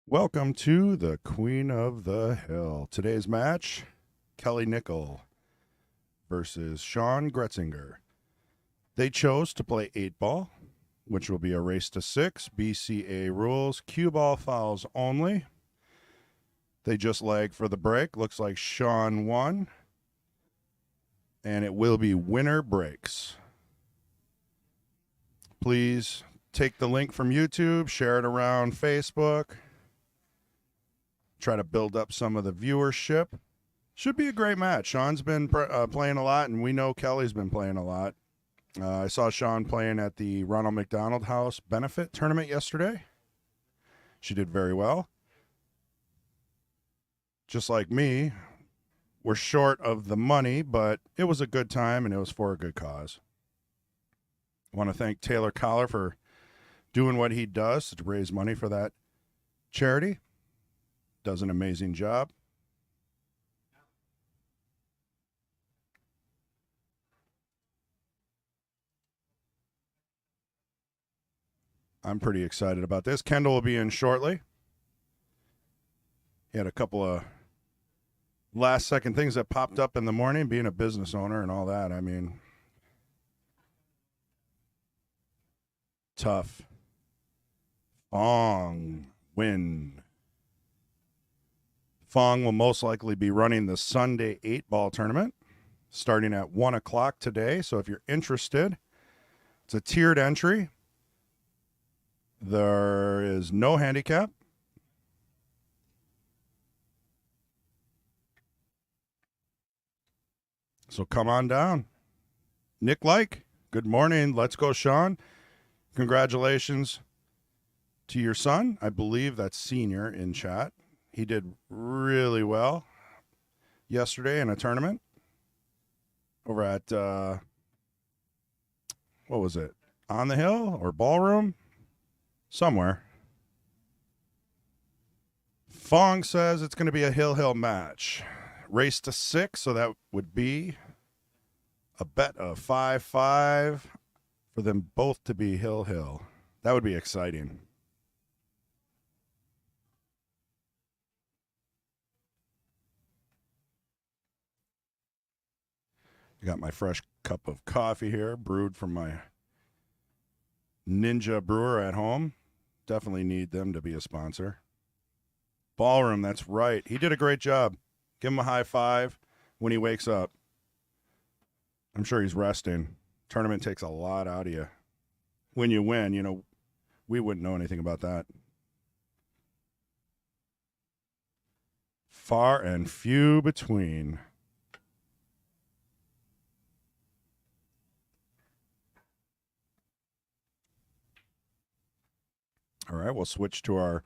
Welcome to the Queen of the Hill. Today's match, Kelly Nickl versus Shawn Gretzinger. They chose to play 8-ball, which will be a race to 6, BCA rules, cue ball fouls only. They just lagged for the break. Looks like Shawn won, and it will be winner breaks. Please take the link from YouTube, share it around Facebook. Try to build up some of the viewership. Should be a great match. Shawn's been playing a lot, and we know Kelly's been playing a lot. I saw Shawn playing at the Ronald McDonald House benefit tournament yesterday. She did very well. Just like me, we're short of the money, but it was a good time, and it was for a good cause. I want to thank Taylor Collar for doing what he does to raise money for that charity. Does an amazing job. I'm pretty excited about this. Kendall will be in shortly. He had a couple of last second things that popped up in the morning, being a business owner and all that. I mean, tough. Fong win. Fong will most likely be running the Sunday 8-ball tournament starting at 1 o'clock today. So if you're interested, it's a tiered entry. There is no handicap. So come on down. Nickl, good morning. Let's go, Shawn. Congratulations to your son. I believe that's senior in chat. He did really well yesterday in a tournament over at, what was it? On the Hill or Ballroom? Somewhere. Fong says it's going to be a Hill match. Race to 6, so that would be a bet of 5-5 for them both to be Hill. That would be exciting. I got my fresh cup of coffee here, brewed from my Ninja brewer at home. Definitely need them to be a sponsor. Ballroom, that's right. He did a great job. Give him a high five when he wakes up. I'm sure he's resting. Tournament takes a lot out of you. When you win, we wouldn't know anything about that. Far and few between. All right, we'll switch to our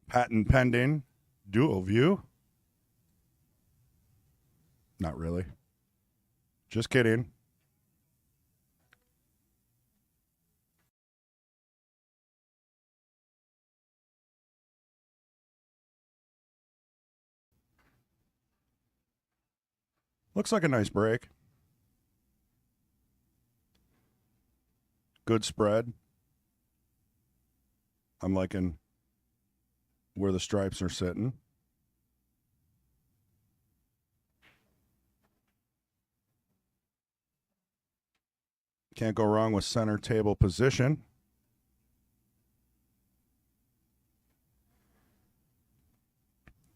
patent pending dual view. Not really. Just kidding. Looks like a nice break. Good spread. I'm liking where the stripes are sitting. Can't go wrong with center table position.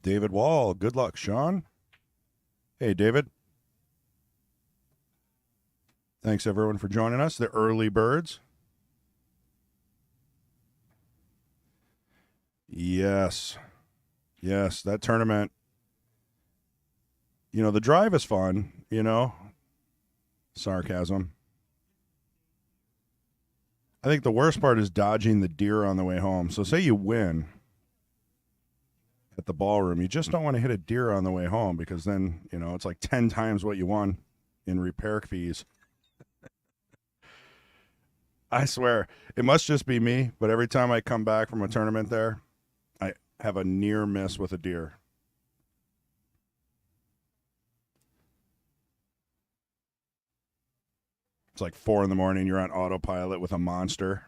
David Wall, good luck, Shawn. Hey, David. Thanks, everyone, for joining us. The early birds. Yes, that tournament. The drive is fun, Sarcasm. I think the worst part is dodging the deer on the way home. So say you win at the ballroom. You just don't want to hit a deer on the way home because then, it's like 10 times what you won in repair fees. I swear, it must just be me, but every time I come back from a tournament there, I have a near miss with a deer. It's like 4 a.m. You're on autopilot with a monster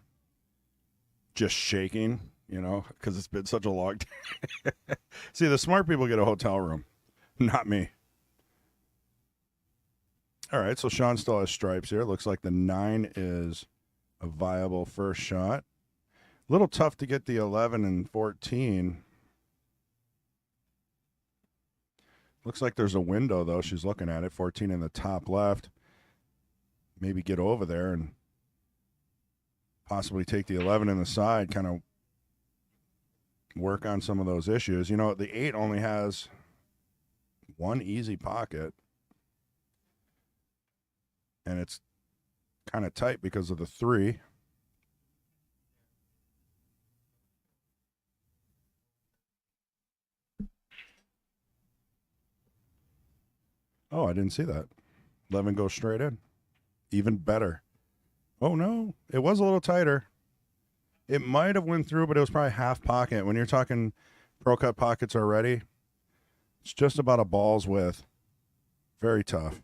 just shaking, you know, because it's been such a long time. See, the smart people get a hotel room, not me. All right, so Shawn still has stripes here. Looks like the 9 is a viable first shot. A little tough to get the 11 and 14. Looks like there's a window, though. She's looking at it. 14 in the top left. Maybe get over there and possibly take the 11 in the side, kind of work on some of those issues. You know, the 8 only has one easy pocket, and it's kind of tight because of the 3. Oh, I didn't see that. 11 goes straight in. Even better. Oh, no. It was a little tighter. It might have went through, but it was probably half pocket. When you're talking pro cut pockets already, it's just about a ball's width. Very tough.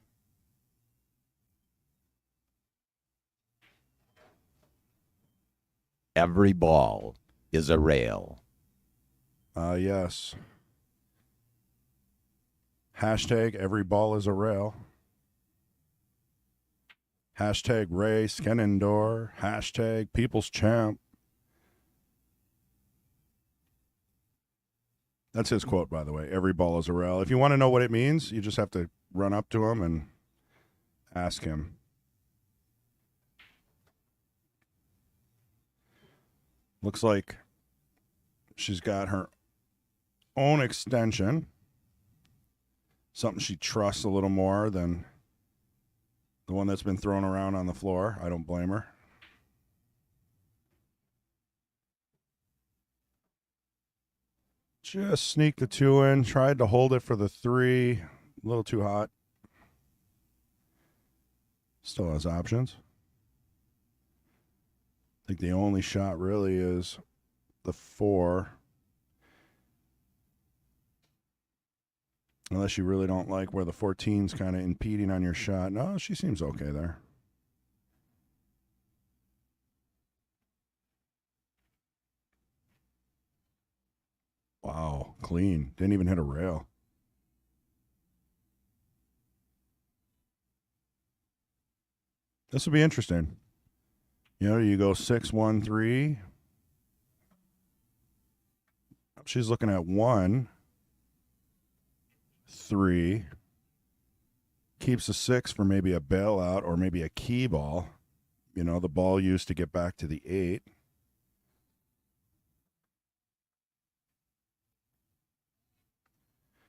Every ball is a rail. Yes. Hashtag every ball is a rail. Hashtag Ray Skenendor. Hashtag People's Champ. That's his quote, by the way. Every ball is a rail. If you want to know what it means, you just have to run up to him and ask him. Looks like she's got her own extension. Something she trusts a little more than the one that's been thrown around on the floor. I don't blame her. Just sneaked the 2 in. Tried to hold it for the 3. A little too hot. Still has options. I think the only shot really is the 4. Unless you really don't like where the 14's kind of impeding on your shot. No, she seems okay there. Wow, clean. Didn't even hit a rail. This will be interesting. You know, you go 6-1-3. She's looking at 1, 3. Keeps a 6 for maybe a bailout or maybe a key ball. You know, the ball used to get back to the 8.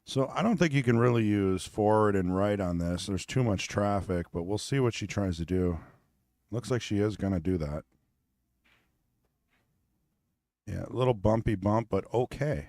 So I don't think you can really use forward and right on this. There's too much traffic, but we'll see what she tries to do. Looks like she is going to do that. Yeah, a little bumpy bump, but okay.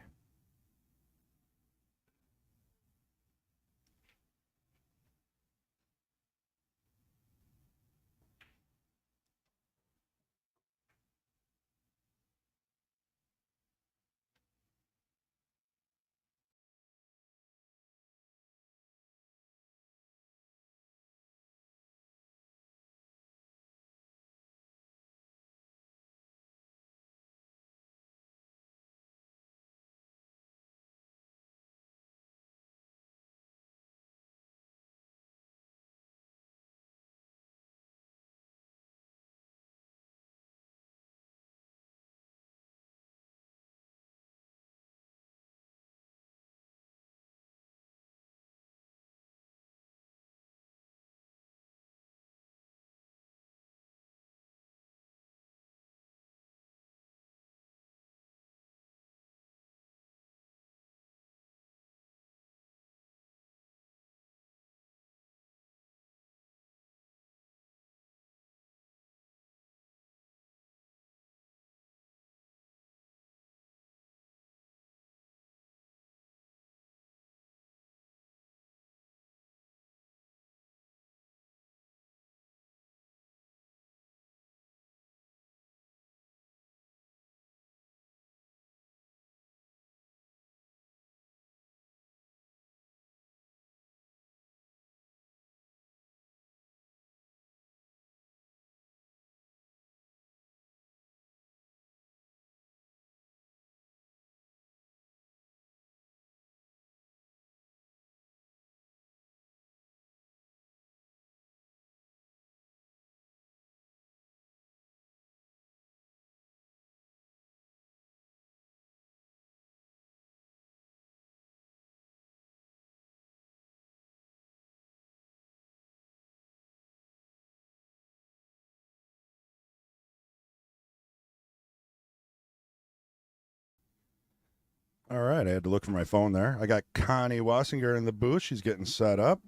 All right, I had to look for my phone there. I got Connie Wassinger in the booth. She's getting set up.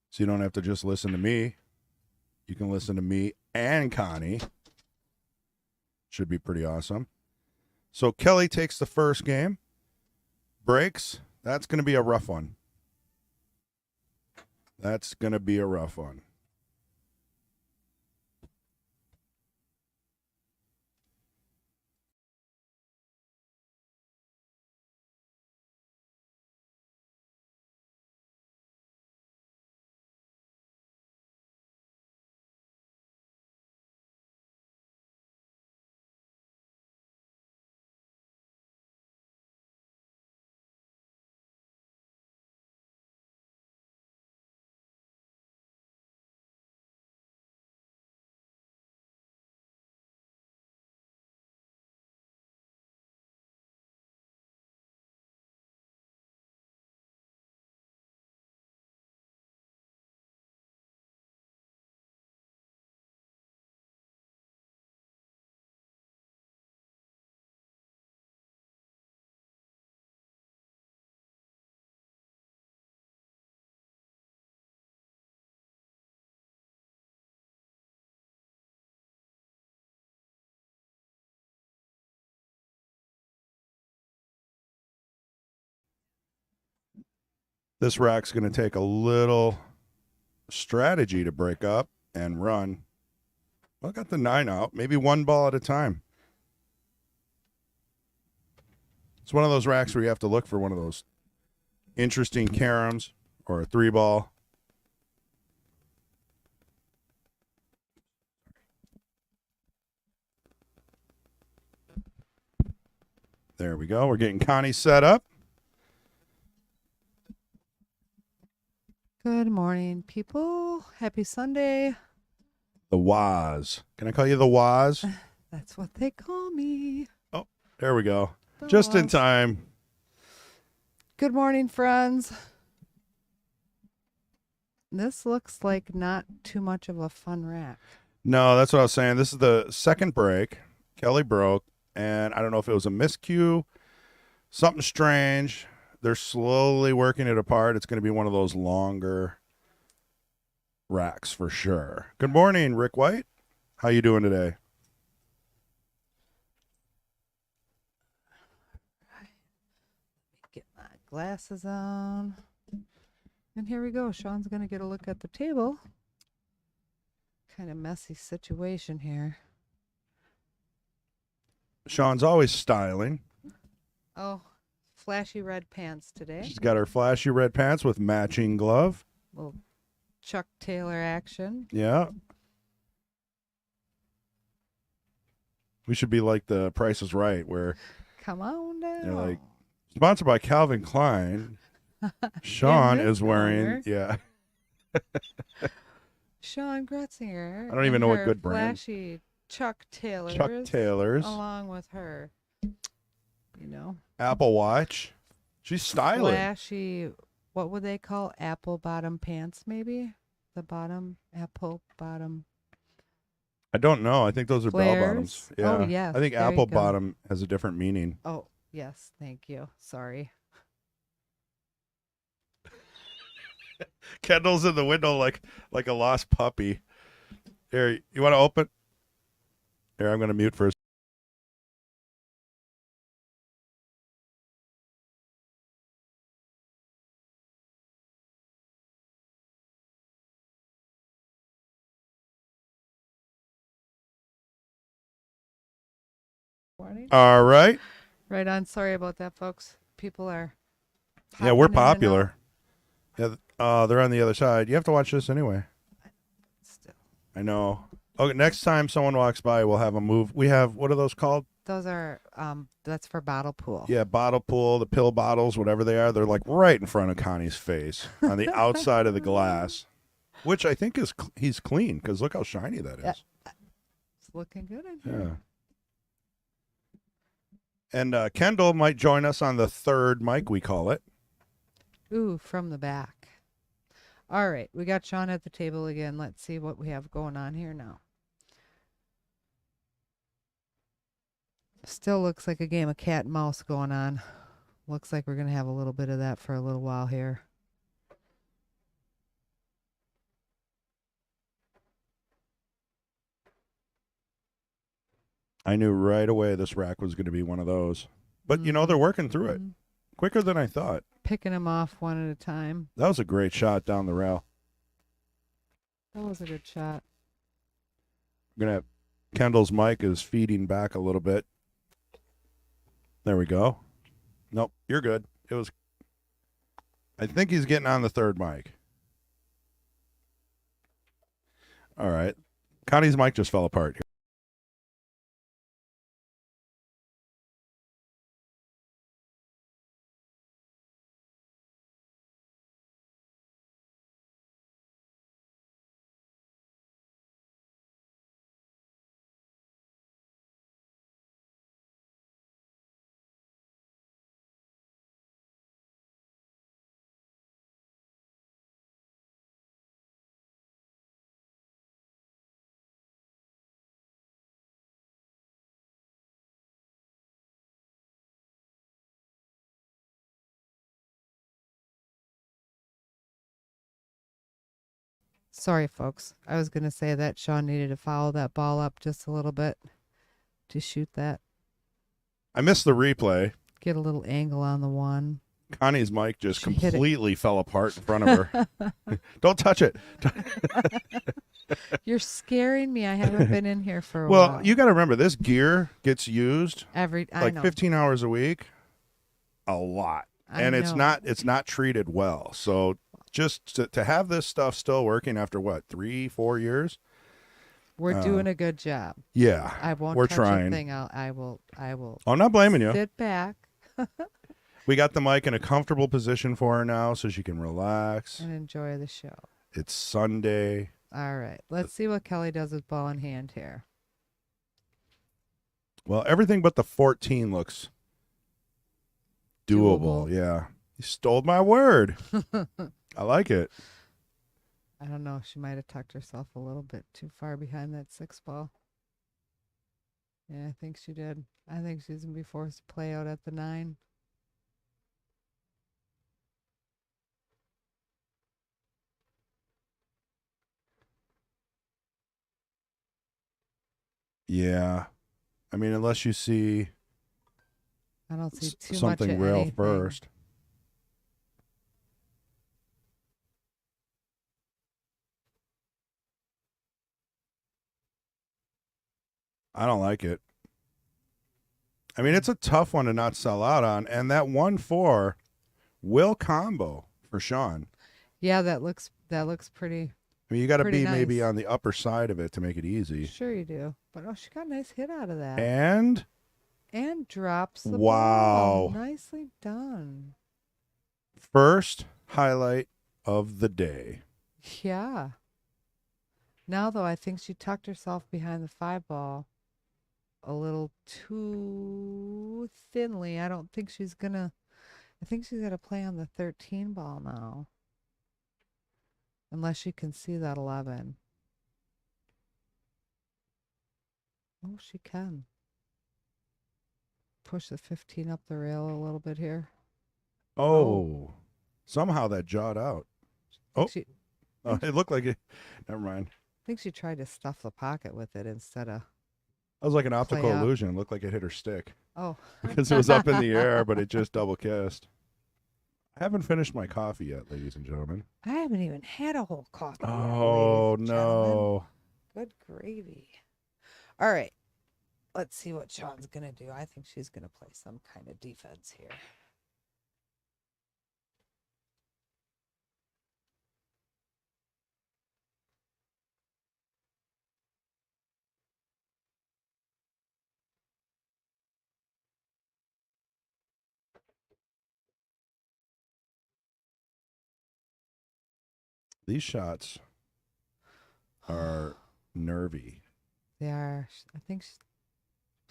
So you don't have to just listen to me. You can listen to me and Connie. Should be pretty awesome. So Kelly takes the first game. Breaks. That's going to be a rough one. That's going to be a rough one. This rack's going to take a little strategy to break up and run. Well, I got the 9 out. Maybe one ball at a time. It's one of those racks where you have to look for one of those interesting caroms or a 3-ball. There we go. We're getting Connie set up. Good morning, people. Happy Sunday. The Waz. Can I call you the Waz? That's what they call me. Oh, there we go. The Just in Waz. time. Good morning, friends. This looks like not too much of a fun rack. No, that's what I was saying. This is the second break. Kelly broke, and I don't know if it was a miscue, something strange. They're slowly working it apart. It's going to be one of those longer racks for sure. Good morning, Rick White. How you doing today? Get my glasses on. And here we go. Shawn's going to get a look at the table. Kind of messy situation here. Shawn's always styling. Oh, flashy red pants today. She's got her flashy red pants with matching glove. Little Chuck Taylor action. Yeah. We should be like the Price is Right, where Come on down. they're like, sponsored by Calvin Klein. Shawn this is wearing, color. yeah. Shawn Gretzinger. I don't even and know what her good brand. Flashy Chuck Taylors. Chuck Taylors. Along with her, you know, Apple Watch. She's styling. flashy. What would they call apple bottom pants? Maybe the bottom apple bottom. I don't know. I think those are bell bottoms. Flares? Oh, Yeah. yes, I think there you apple go. bottom has a different meaning. Oh yes, thank you. Sorry. Kendall's in the window like a lost puppy. Here, you want to open? Here, I'm going to mute for a Morning. All right. Right on. Sorry about that, folks. People are. Yeah, we're popping in and out. popular. Yeah, they're on the other side. You have to watch this anyway. Still. I know. Okay, next time someone walks by, we'll have a move. We have, what are those called? Those are that's for bottle pool. Yeah, bottle pool, the pill bottles, whatever they are. They're like right in front of Connie's face on the outside of the glass, which I think is he's clean because look how shiny that is. Yeah. It's looking good in here. Yeah. And Kendall might join us on the third mic, we call it. Ooh, from the back. All right, we got Shawn at the table again. Let's see what we have going on here now. Still looks like a game of cat and mouse going on. Looks like we're going to have a little bit of that for a little while here. I knew right away this rack was going to be one of those. But, you know, they're working through it quicker than I thought. Picking them off one at a time. That was a great shot down the rail. That was a good shot. I'm going to have Kendall's mic is feeding back a little bit. There we go. Nope, you're good. It was. I think he's getting on the third mic. All right. Connie's mic just fell apart here. Sorry, folks. I was going to say that Shawn needed to foul that ball up just a little bit to shoot that. I missed the replay. Get a little angle on the one. Connie's mic just She hit it. completely fell apart in front of her. Don't touch it. You're scaring me. I haven't been in here for a Well, while. you got to remember, this gear gets used I like know. 15 hours a week. A lot. And it's know. not treated well. So just to have this stuff still working after what, 3-4 years? We're doing a good job. Yeah. I won't we're touch trying. a thing. I will I'm not blaming you. sit back We got the mic in a comfortable position for her now so she can relax. and enjoy the show. It's Sunday. All right. Let's see what Kelly does with ball in hand here. Well, everything but the 14 looks doable. Doable. Yeah. You stole my word. I like it. I don't know. She might have tucked herself a little bit too far behind that 6 ball. Yeah, I think she did. I think she's going to be forced to play out at the 9. Yeah. I mean, unless you see I don't see too much something of real anything. first. I don't like it. I mean, it's a tough one to not sell out on. And that 1-4 will combo for Shawn. Yeah, that looks pretty. I mean, you got to Pretty be maybe nice. on the upper side of it to make it easy. Sure you do. But she got a nice hit out of that. And And drops the Wow. ball. Nicely done. first highlight of the day. Yeah. Now, though, I think she tucked herself behind the 5 ball a little too thinly. I don't think she's going to. I think she's got to play on the 13 ball now. Unless she can see that 11. Oh, she can. Push the 15 up the rail a little bit here. Oh. Somehow that jawed out. Oh. She, Oh, it looked like it. Never mind. I think she tried to stuff the pocket with it instead of. That was like an optical up. illusion. It looked like it hit her stick Oh. because it was up in the air, but it just double kissed. I haven't finished my coffee yet, ladies and gentlemen. I haven't even had a whole coffee yet, Oh, ladies and gentlemen. no. Good gravy. All right. Let's see what Shawn's going to do. I think she's going to play some kind of defense here. These shots are nervy. They are. I think she's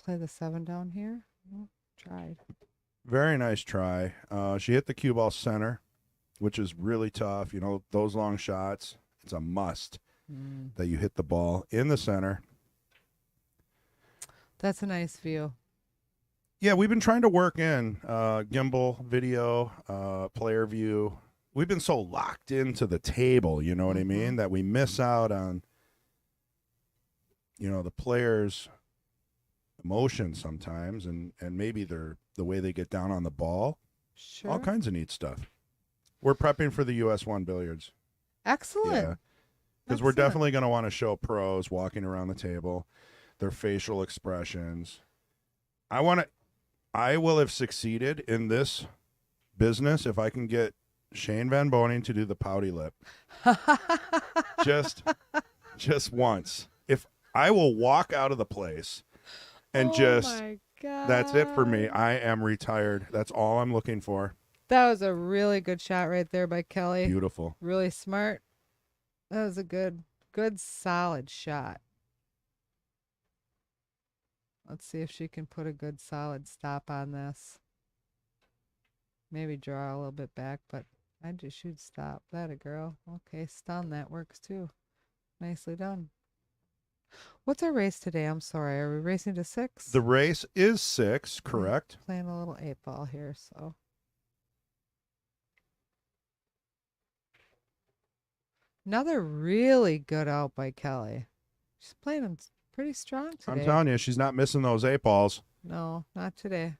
play the 7 down here. Oh, tried. Very nice try. She hit the cue ball center, which is really tough. You know, those long shots, it's a must that you hit the ball in the center. That's a nice view. Yeah, we've been trying to work in gimbal video, player view. We've been so locked into the table, you know what I mean, that we miss out on, the players' emotions sometimes, and maybe the way they get down on the ball. Sure. All kinds of neat stuff. We're prepping for the US1 billiards. Excellent. Yeah. Because we're definitely going to want to show pros walking around the table, their facial expressions. I will have succeeded in this business if I can get Shane Van Boning to do the pouty lip. just once. If I will walk out of the place and my God. that's it for me. I am retired. That's all I'm looking for. That was a really good shot right there by Kelly. Beautiful. Really smart. That was a good, solid shot. Let's see if she can put a good, solid stop on this. Maybe draw a little bit back, but I just shoot stop. That a girl. Okay, stun. That works too. Nicely done. What's our race today? I'm sorry. Are we racing to 6? The race is 6, correct? Playing a little 8-ball here, so. Another really good out by Kelly. She's playing them pretty strong today. I'm telling you, she's not missing those 8 balls. No, not today.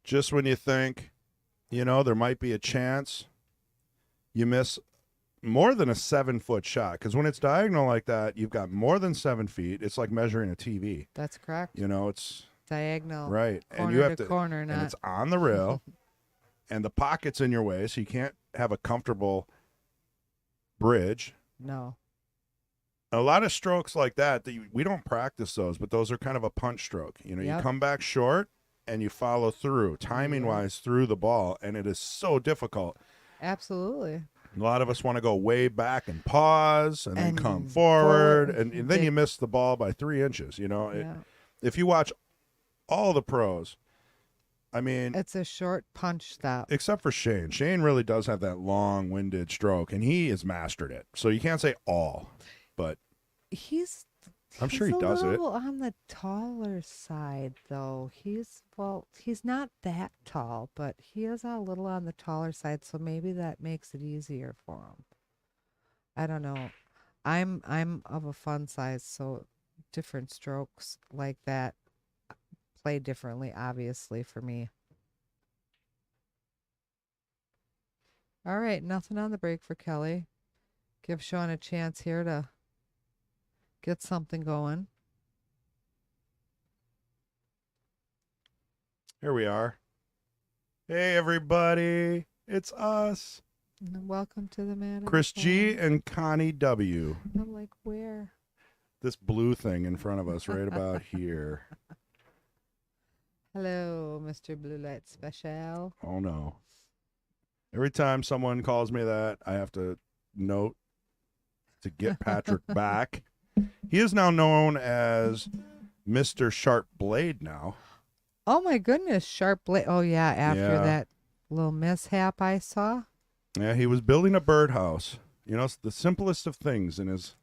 Just when you think, there might be a chance, you miss more than a 7-foot shot. Because when it's diagonal like that, you've got more than 7 feet. It's like measuring a TV. That's correct. It's diagonal. right. Corner and you have to to corner, and not. it's on the rail and the pocket's in your way, so you can't have a comfortable bridge. No. A lot of strokes like that we don't practice those, but those are kind of a punch stroke. You come back short and you follow through timing wise through the ball, and it is so difficult. Absolutely. A lot of us want to go way back and pause and then come forward and then you miss the ball by 3 inches. If you watch all the pros, I mean, it's a short punch stop. Except for Shane. Shane really does have that long-winded stroke, and he has mastered it. So you can't say all, but I'm sure he does it. He's a little on the taller side, though. He's not that tall, but he is a little on the taller side, so maybe that makes it easier for him. I don't know. I'm of a fun size, so different strokes like that play differently, obviously, for me. All right, nothing on the break for Kelly. Give Shawn a chance here to get something going. Here we are. Hey, everybody. It's us. Welcome to the man. Chris G and Connie W. I'm like, where? This blue thing in front of us right about here. Hello, Mr. Blue Light Special. Oh, no. Every time someone calls me that, I have to note to get Patrick back. He is now known as Mr. Sharp Blade now. Oh, my goodness. Sharp Blade. Oh, yeah. After that little mishap I saw. Yeah, he was building a birdhouse. It's the simplest of things in his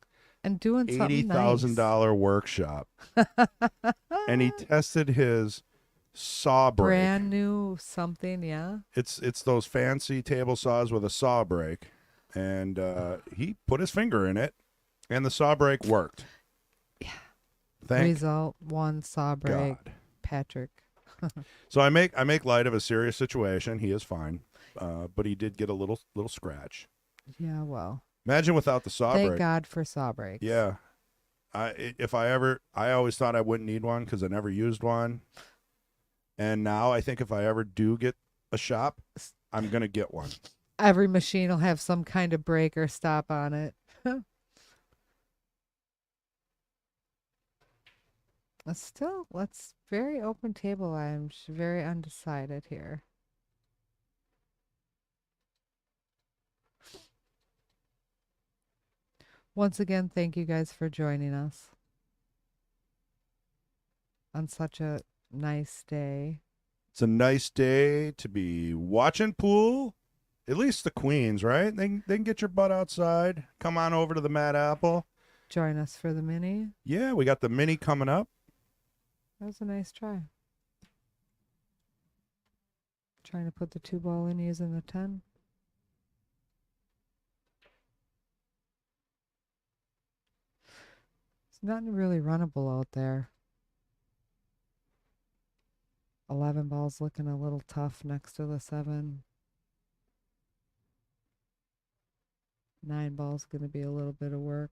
and doing something $80,000 workshop. And he tested his saw brake. Brand new something, yeah. It's those fancy table saws with a saw brake. And he put his finger in it, and the saw brake worked. Yeah. Thank Result one saw brake. God. Patrick. So I make light of a serious situation. He is fine, but he did get a little scratch. Yeah, well. Imagine without the saw brake. Thank God for saw brakes. Yeah, I always thought I wouldn't need one because I never used one, and now I think if I ever do get a shop, I'm gonna get one. Every machine will have some kind of brake or stop on it. Let's very open table. I'm very undecided here. Once again, thank you guys for joining us on such a nice day. It's a nice day to be watching pool. At least the queens, right? They can get your butt outside. Come on over to the Mad Apple. join us for the mini. Yeah, we got the mini coming up. That was a nice try. Trying to put the 2-ball in using the 10. It's nothing really runnable out there. 11 ball's looking a little tough next to the 7. 9 ball's going to be a little bit of work.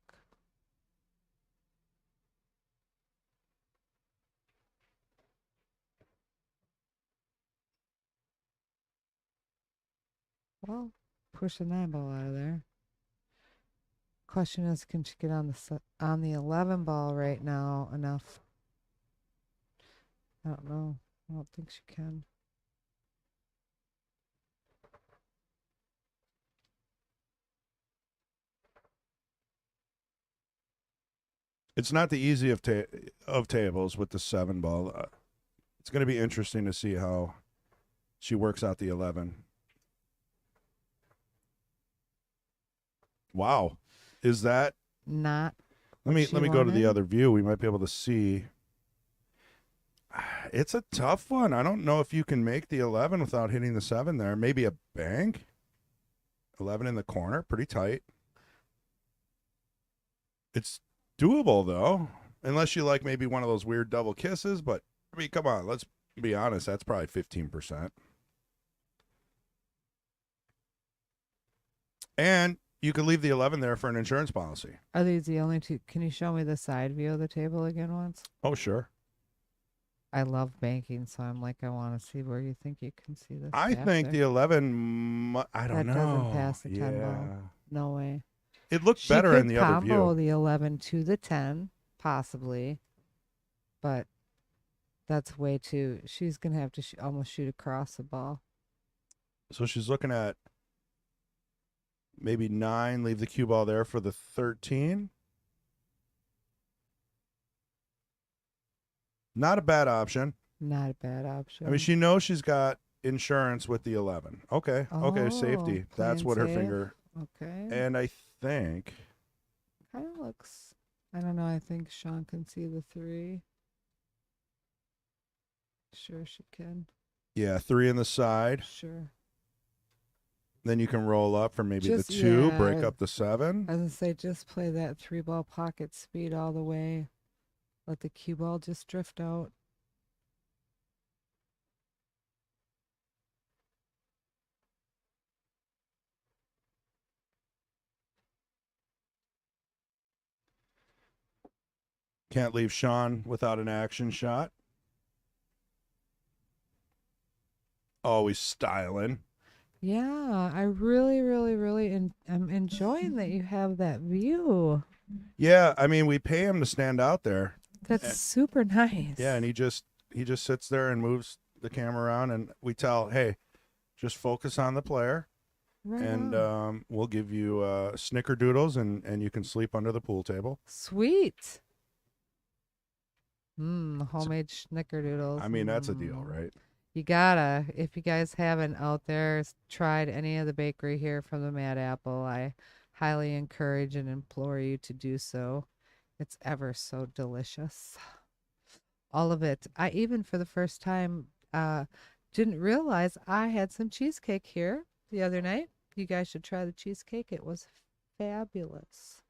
Well, push the 9 ball out of there. Question is, can she get on the 11 ball right now enough? I don't know. I don't think she can. It's not the easy of tables with the 7 ball. It's going to be interesting to see how she works out the 11. Wow. Is that Not. Let me she go to the wanted? other view. We might be able to see. It's a tough one. I don't know if you can make the 11 without hitting the 7 there. Maybe a bank. 11 in the corner, pretty tight. It's doable though, unless you like maybe one of those weird double kisses, but I mean, come on, let's be honest, that's probably 15%. And you could leave the 11 there for an insurance policy. Are these the only two? Can you show me the side view of the table again once? Oh, sure. I love banking, so I'm like, I want to see where you think you can see this. I think the 11, I don't know. That doesn't pass the 10 yeah. ball. No way. It looked She better could in the other combo view. the 11 to the 10, possibly, but that's way too. She's gonna have to almost shoot across the ball. So she's looking at maybe 9, leave the cue ball there for the 13. Not a bad option. Not a bad option. I mean, she knows she's got insurance with the 11. Okay. Okay, Oh, safety. That's playing what her safe. finger. Okay. And I think Kind of looks. I don't know. I think Shawn can see the 3. Sure, she can. yeah, 3 in the side. Sure. Then you can roll up for maybe Just- the 2, yeah, break up the 7. I was gonna say, just play that 3-ball pocket speed all the way. Let the cue ball just drift out. Can't leave Shawn without an action shot. Always styling. Yeah, I really, really, really am enjoying that you have that view. Yeah, I mean, we pay him to stand out there. That's super nice. Yeah, and he just sits there and moves the camera around, and we tell, hey, just focus on the player, right and on. we'll give you snickerdoodles, and you can sleep under the pool table. Sweet. Homemade snickerdoodles. I mean, that's a deal, right? You gotta. If you guys haven't out there tried any of the bakery here from the Mad Apple, I highly encourage and implore you to do so. It's ever so delicious. All of it. I even for the first time didn't realize I had some cheesecake here the other night. You guys should try the cheesecake. It was fabulous.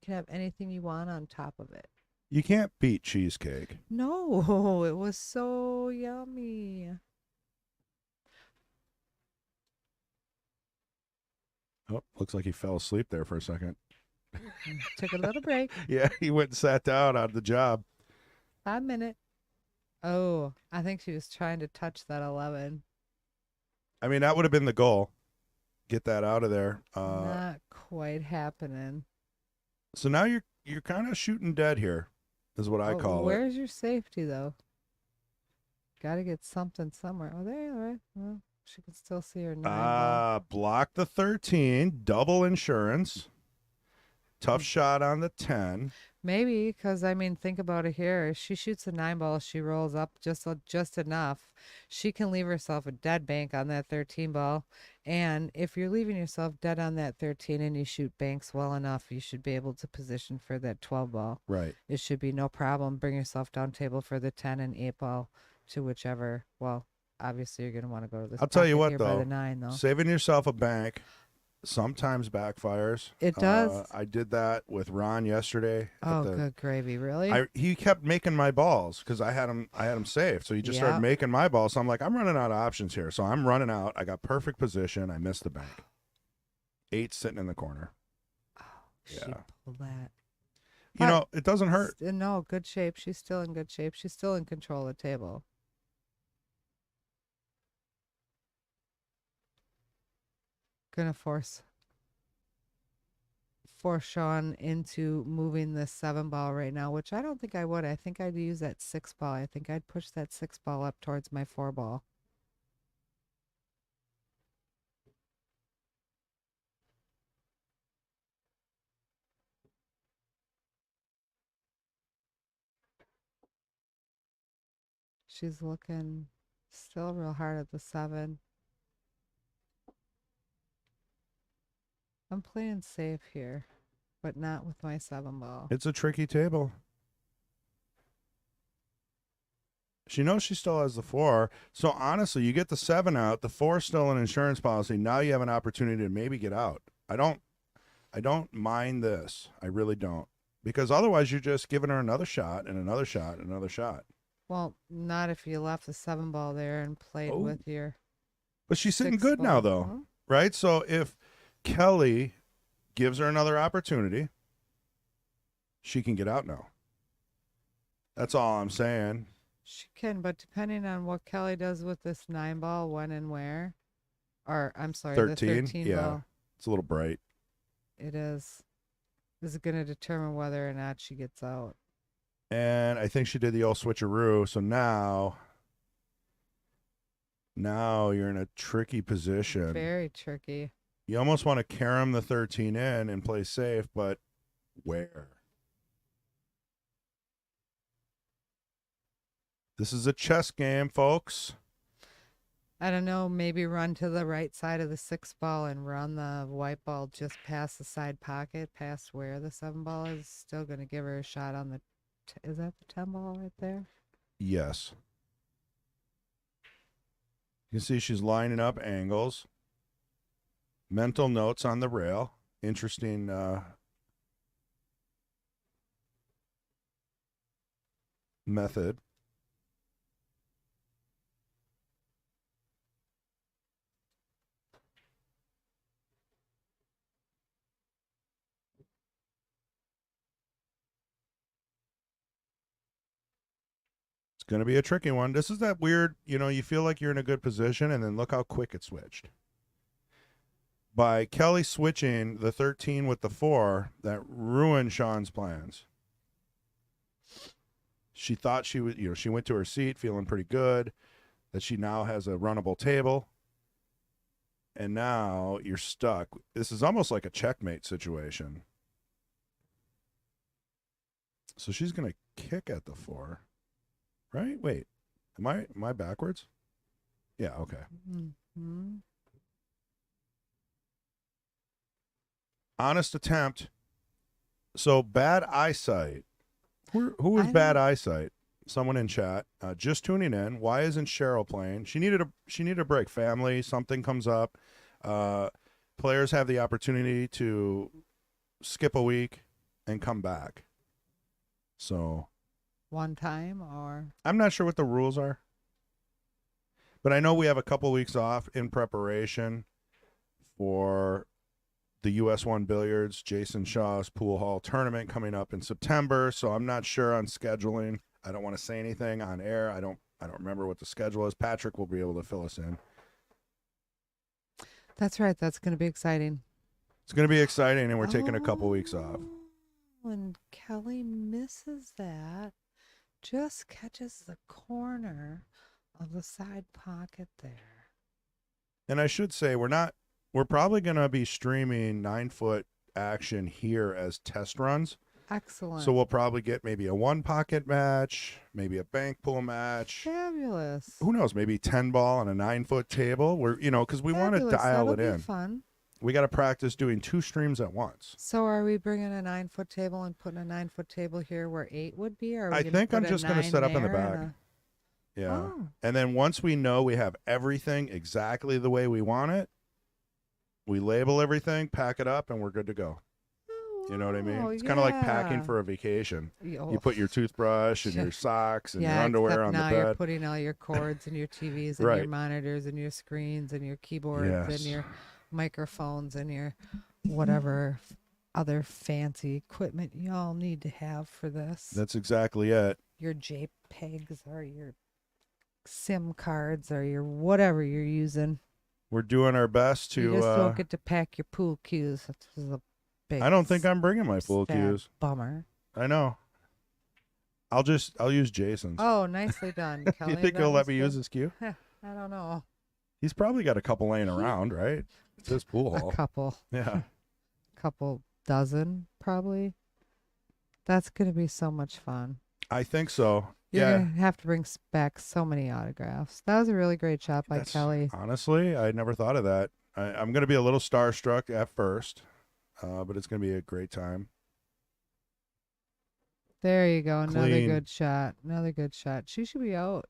You can have anything you want on top of it. You can't beat cheesecake. No, it was so yummy. Oh, looks like he fell asleep there for a second. Took a little break. Yeah, he went and sat down on the job. 5 minutes. Oh, I think she was trying to touch that 11. I mean, that would have been the goal. Get that out of there. Not quite happening. So now you're kind of shooting dead here, is what I call it. Where's your safety, though? Got to get something somewhere. Oh, there, all right. Well, she can still see her 9 ball. Block the 13, double insurance. Tough shot on the 10. Maybe because I mean, think about it here. If she shoots a 9 ball, she rolls up just enough. She can leave herself a dead bank on that 13 ball. And if you're leaving yourself dead on that 13 and you shoot banks well enough, you should be able to position for that 12 ball. Right. It should be no problem. Bring yourself down table for the 10 and 8 ball to whichever. Well, obviously you're going to want to go to this I'll tell you pocket what, here by the though. 9, though. Saving yourself a bank sometimes backfires. It does. I did that with Ron yesterday. Oh, good gravy! Really? He kept making my balls because I had him saved. So he just started Yeah. making my balls. So I'm like, I'm running out of options here. So I'm running out. I got perfect position. I missed the bank. 8 sitting in the corner. She Yeah. pulled that. You know, it doesn't hurt. No, good shape. She's still in good shape. She's still in control of the table. Gonna force Shawn into moving this 7 ball right now, which I don't think I would. I think I'd use that 6 ball. I think I'd push that 6 ball up towards my 4 ball. She's looking still real hard at the 7. I'm playing safe here, but not with my 7 ball. It's a tricky table. She knows she still has the 4. So honestly, you get the 7 out, the 4 still an insurance policy. Now you have an opportunity to maybe get out. I don't mind this. I really don't. Because otherwise you're just giving her another shot and another shot and another shot. Well, not if you left the 7 ball there and played Oh. with your But she's sitting 6 good now, ball. though, Huh? right? So if Kelly gives her another opportunity, she can get out now. That's all I'm saying. She can, but depending on what Kelly does with this 9 ball, when and where, or I'm sorry, 13, the 13 yeah. ball, It's a little bright. it is going to determine whether or not she gets out. And I think she did the old switcheroo. So now you're in a tricky position. Very tricky. You almost want to carom the 13 in and play safe, but where? This is a chess game, folks. I don't know, maybe run to the right side of the 6 ball and run the white ball just past the side pocket, past where the 7 ball is. Still going to give her a shot on the, is that the 10 ball right there? Yes. You can see she's lining up angles. Mental notes on the rail. Interesting method. It's going to be a tricky one. This is that weird, you feel like you're in a good position, and then look how quick it switched. By Kelly switching the 13 with the 4, that ruined Shawn's plans. She thought she was, she went to her seat feeling pretty good, that she now has a runnable table. And now you're stuck. This is almost like a checkmate situation. So she's going to kick at the 4. Right? Wait. Am I backwards? Yeah, okay. Mm-hmm. Honest attempt. So bad eyesight. Who was I bad don't- eyesight? Someone in chat. Just tuning in. Why isn't Cheryl playing? She needed a break. Family, something comes up. Players have the opportunity to skip a week and come back. So One time or I'm not sure what the rules are, but I know we have a couple weeks off in preparation for the US 1 Billiards Jason Shaw's Pool Hall tournament coming up in September. So I'm not sure on scheduling. I don't want to say anything on air. I don't remember what the schedule is. Patrick will be able to fill us in. That's right. That's going to be exciting. It's going to be exciting, and we're taking a couple weeks off. And Kelly misses that. Just catches the corner of the side pocket there. And I should say we're probably going to be streaming 9-foot action here as test runs. Excellent. So we'll probably get maybe a 1-pocket match, maybe a bank pool match. Fabulous. Who knows? Maybe 10 ball on a 9-foot table. We're because we want to Fabulous. dial That'll it be in. Fun. We got to practice doing 2 streams at once. So are we bringing a 9-foot table and putting a 9-foot table here where 8 would be? Or are we I gonna think put I'm a just going to 9 set up in the there back. and Yeah. Oh. And then once we know we have everything exactly the way we want it, we label everything, pack it up, and we're good to go. You know what I mean? Oh, It's kind of like packing yeah. for a vacation. Oh, You put your toothbrush and your socks and your yeah, underwear except on the now bed. you're putting all your cords and your TVs and your Right. monitors and your screens and your keyboards and Yes. your microphones and your whatever other fancy equipment you all need to have for this. That's exactly it. Your JPEGs or your SIM cards or your whatever you're using. We're doing our best to. You just don't get to pack your pool cues. That's a big. I don't think I'm bringing my pool sad cues. Bummer. I know. I'll use Jason's. Oh, nicely done, Kelly. You think That he'll let was me good. use his cue? I don't know. He's probably got a couple laying around, right? It's his pool hall. A couple Yeah. dozen probably. That's going to be so much fun. I think so. You're Yeah. going to have to bring back so many autographs. That was a really great shot by That's- Kelly. Honestly, I never thought of that. I'm going to be a little starstruck at first, but it's going to be a great time. There you go. Another Clean. good shot. Another good shot. She should be out.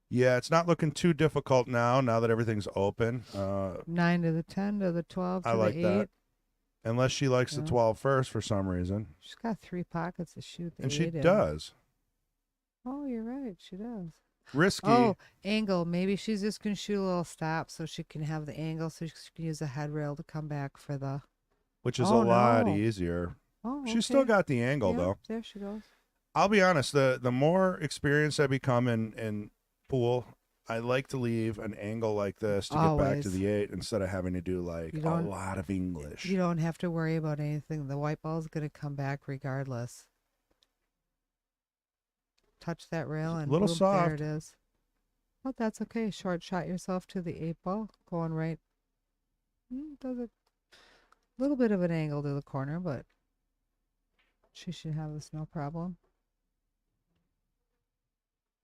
Yeah, it's not looking too difficult now that everything's open. 9 to the 10 to the 12 to I like the 8. that. Unless she likes the Yeah. 12 first for some reason. She's got 3 pockets to shoot the And she 8 in. does. Oh, you're right. She does. Risky. Oh, angle. Maybe she's just going to shoot a little stop so she can have the angle so she can use the head rail to come back for the... which is Oh, a lot no. easier. Oh, She's still okay. got the angle, Yeah, though. there she goes. I'll be honest, the more experienced I become in pool, I like to leave an angle like this to get back to Always. the 8 instead of having to do like You a don't- lot of English. You don't have to worry about anything. The white ball is going to come back regardless. Touch that rail and Little boom, soft. there it is. But that's okay. Short shot yourself to the 8 ball, going right. Does a little bit of an angle to the corner, but she should have this no problem.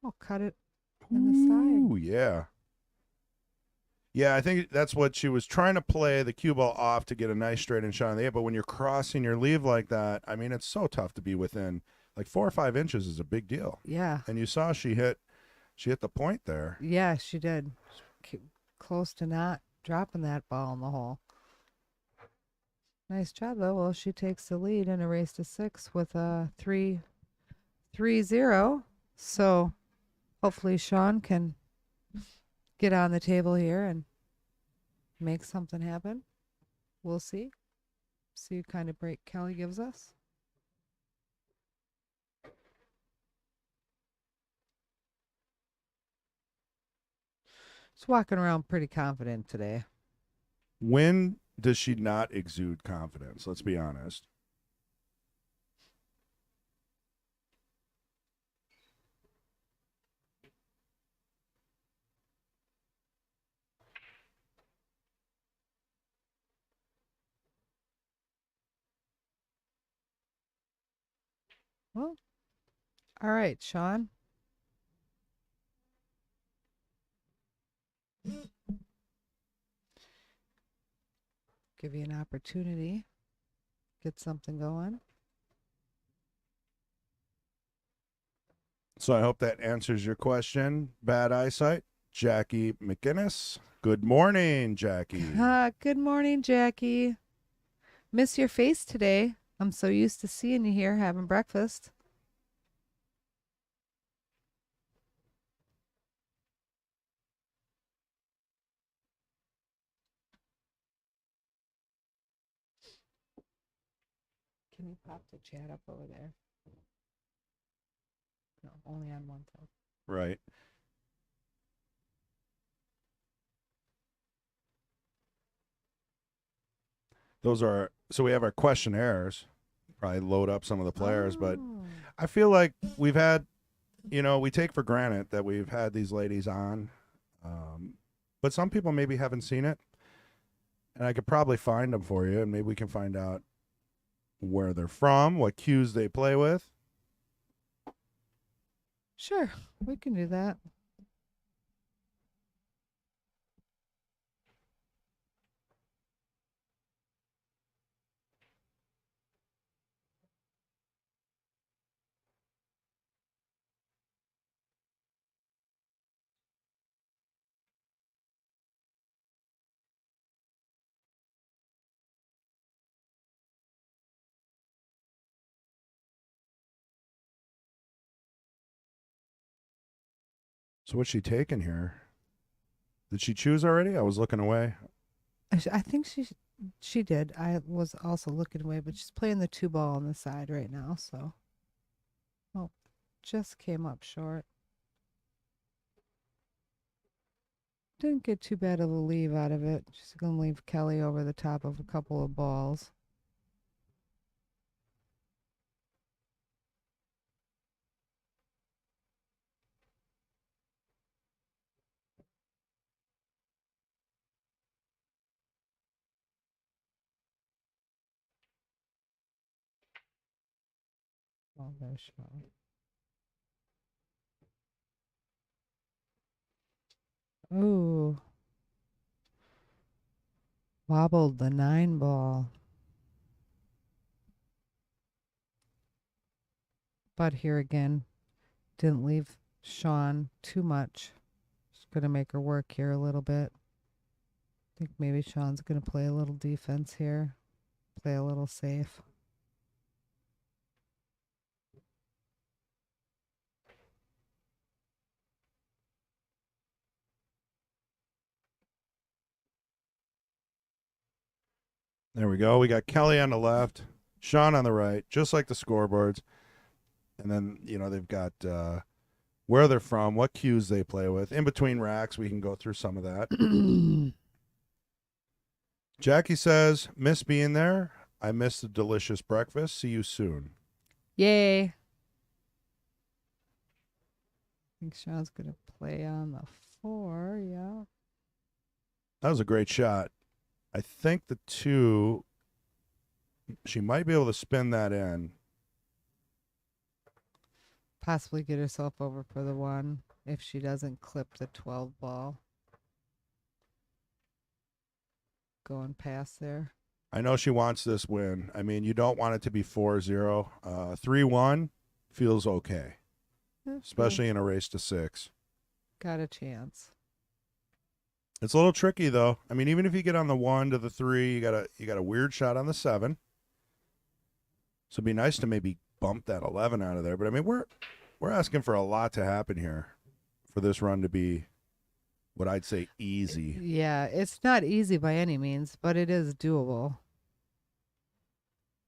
Oh, cut it in the side. Ooh, yeah. Yeah, I think that's what she was trying to play the cue ball off to get a nice straight and shot on the 8. But when you're crossing your leave like that, I mean, it's so tough to be within like 4 or 5 inches is a big deal. Yeah. And you saw she hit the point there. Yeah, she did. Close to not dropping that ball in the hole. Nice job, though. Well, she takes the lead in a race to 6 with a 3-0. So hopefully Shawn can get on the table here and make something happen. We'll see. See what kind of break Kelly gives us. She's walking around pretty confident today. When does she not exude confidence? Let's be honest. Well, all right, Shawn. Give you an opportunity. Get something going. So I hope that answers your question. Bad eyesight, Jackie McInnes. Good morning, Jackie. Good morning, Jackie. Miss your face today. I'm so used to seeing you here having breakfast. Can you pop the chat up over there? No, only on one side. Right. So we have our questionnaires. Probably load up some of the players, but Oh. I feel like we've had, we take for granted that we've had these ladies on, but some people maybe haven't seen it, and I could probably find them for you, and maybe we can find out where they're from, what cues they play with. Sure, we can do that. So what's she taking here? Did she choose already? I was looking away. I think she did. I was also looking away, but she's playing the 2 ball on the side right now. So, oh, just came up short. Didn't get too bad of a leave out of it. She's gonna leave Kelly over the top of a couple of balls. Oh, there's Shawn. Ooh. Wobbled the 9 ball. But here again, didn't leave Shawn too much. Just gonna make her work here a little bit. I think maybe Shawn's gonna play a little defense here. Play a little safe. There we go. We got Kelly on the left, Shawn on the right, just like the scoreboards. And then, they've got where they're from, what cues they play with. In between racks, we can go through some of that. Jackie says, miss being there. I miss the delicious breakfast. See you soon. Yay. I think Shawn's gonna play on the 4, yeah. That was a great shot. I think the 2, she might be able to spin that in. Possibly get herself over for the 1 if she doesn't clip the 12 ball. Going past there. I know she wants this win. I mean, you don't want it to be 4-0. 3-1 feels okay, especially in a race to 6. Got a chance. It's a little tricky though. I mean, even if you get on the 1 to the 3, you got a weird shot on the 7. So it'd be nice to maybe bump that 11 out of there. But I mean, we're asking for a lot to happen here for this run to be what I'd say easy. Yeah, it's not easy by any means, but it is doable.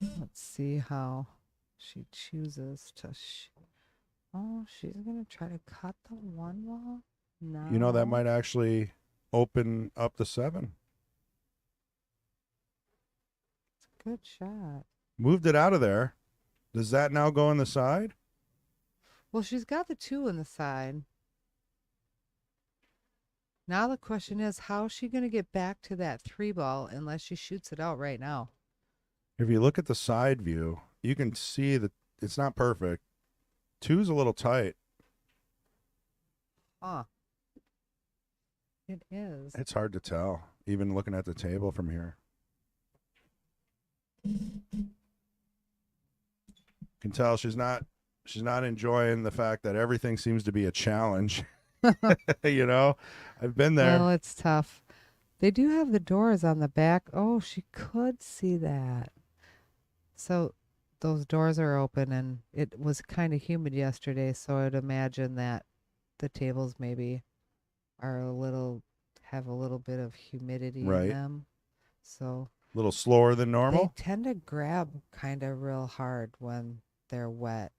Let's see how she chooses to. Oh, she's gonna try to cut the 1 ball. No. That might actually open up the 7. It's a good shot. Moved it out of there. Does that now go on the side? Well, she's got the 2 on the side. Now the question is, how is she going to get back to that 3 ball unless she shoots it out right now? If you look at the side view, you can see that it's not perfect. 2's a little tight. Huh. It is. It's hard to tell, even looking at the table from here. You can tell she's not enjoying the fact that everything seems to be a challenge. I've been there. Well, it's tough. They do have the doors on the back. Oh, she could see that. So those doors are open, and it was kind of humid yesterday, so I'd imagine that the tables maybe have a little bit of humidity in them. So a little slower than normal. They tend to grab kind of real hard when they're wet.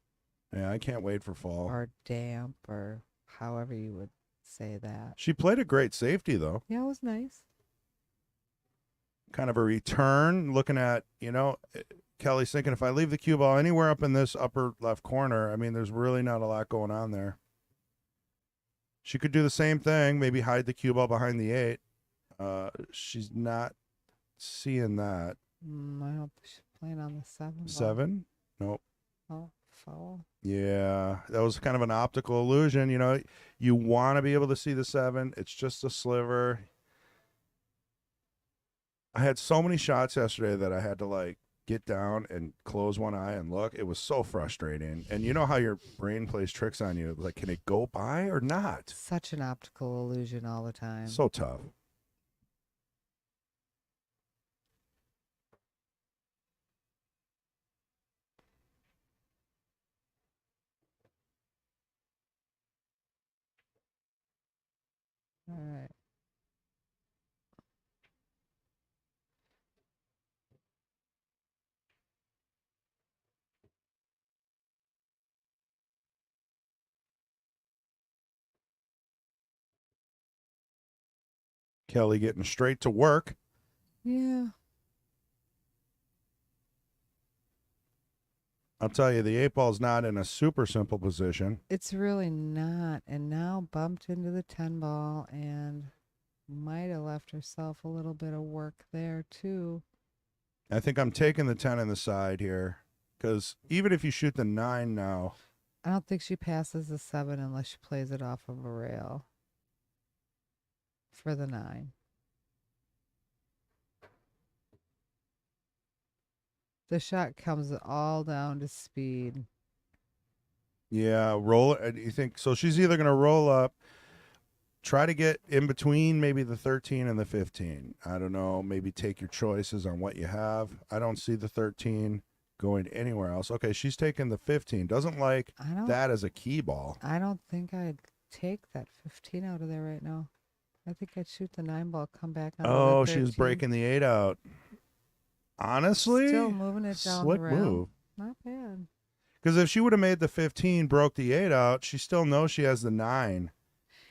Yeah, I can't wait for fall. Or damp, or however you would say that. She played a great safety, though. Yeah, it was nice. Kind of a return, looking at, Kelly's thinking, if I leave the cue ball anywhere up in this upper left corner, I mean, there's really not a lot going on there. She could do the same thing, maybe hide the cue ball behind the 8. She's not seeing that. I don't Playing on the 7 ball. 7? Nope. Oh, foul. Yeah, that was kind of an optical illusion. You know, you want to be able to see the 7. It's just a sliver. I had so many shots yesterday that I had to like get down and close one eye and look. It was so frustrating. And you know how your brain plays tricks on you. Like, can it go by or not? Such an optical illusion all the time. So tough. All right. Kelly getting straight to work. Yeah. I'll tell you, the 8-ball's not in a super simple position. It's really not. And now bumped into the 10 ball and might have left herself a little bit of work there, too. I think I'm taking the 10 in the side here because even if you shoot the 9 now, I don't think she passes the 7 unless she plays it off of a rail for the 9. The shot comes all down to speed. yeah, roll it. You think so? She's either going to roll up, try to get in between maybe the 13 and the 15. I don't know. Maybe take your choices on what you have. I don't see the 13 going anywhere else. Okay, she's taking the 15. Doesn't like that as a key ball. I don't think I'd take that 15 out of there right now. I think I'd shoot the 9 ball, come back on Oh, the 13. she was breaking the 8 out. Honestly, Still moving it down slick the rail. move. Not bad. Because if she would have made the 15, broke the 8 out, she still knows she has the 9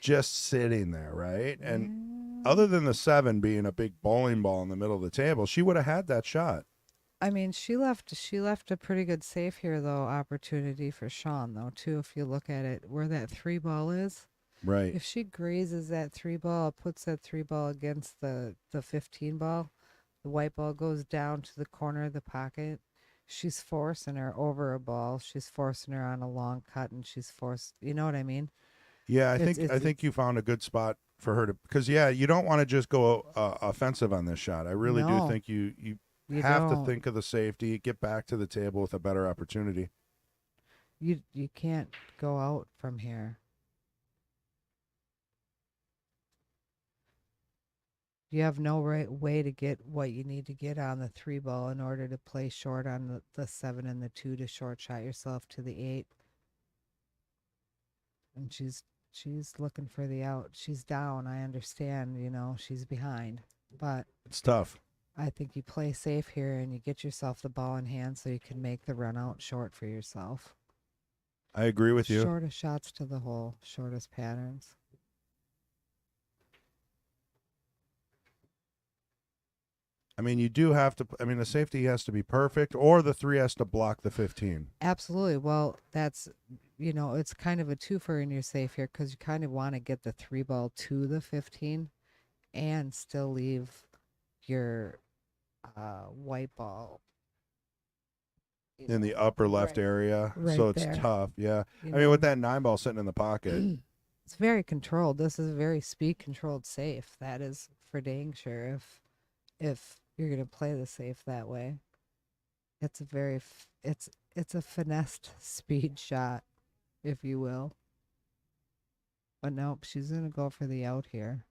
just sitting there, right? And other than the 7 being a big bowling ball in the middle of the table, she would have had that shot. I mean, she left a pretty good safe here, though, opportunity for Shawn, though, too, if you look at it, where that 3 ball is. Right. If she grazes that 3 ball, puts that 3 ball against the 15 ball, the white ball goes down to the corner of the pocket. She's forcing her over a ball. She's forcing her on a long cut, and she's forced. You know what I mean? Yeah, I think you found a good spot for her to, because you don't want to just go offensive on this shot. I really do think you have to think of the safety, get back to the table with a better opportunity. You can't go out from here. You have no right way to get what you need to get on the 3 ball in order to play short on the 7 and the 2 to short shot yourself to the 8. And she's looking for the out. She's down. I understand, she's behind. But it's tough. I think you play safe here and you get yourself the ball in hand so you can make the run out short for yourself. I agree with you. Shortest shots to the hole, shortest patterns. I mean, you do have to. I mean, the safety has to be perfect, or the 3 has to block the 15. Absolutely. Well, that's, it's kind of a twofer in your safe here because you kind of want to get the 3 ball to the 15 and still leave your white ball in the upper left area. Right so it's there. tough. Yeah. I mean, with that 9 ball sitting in the pocket. It's very controlled. This is a very speed controlled safe. That is for dang sure if you're going to play the safe that way. It's a very it's a finessed speed shot, if you will. But nope, she's going to go for the out here.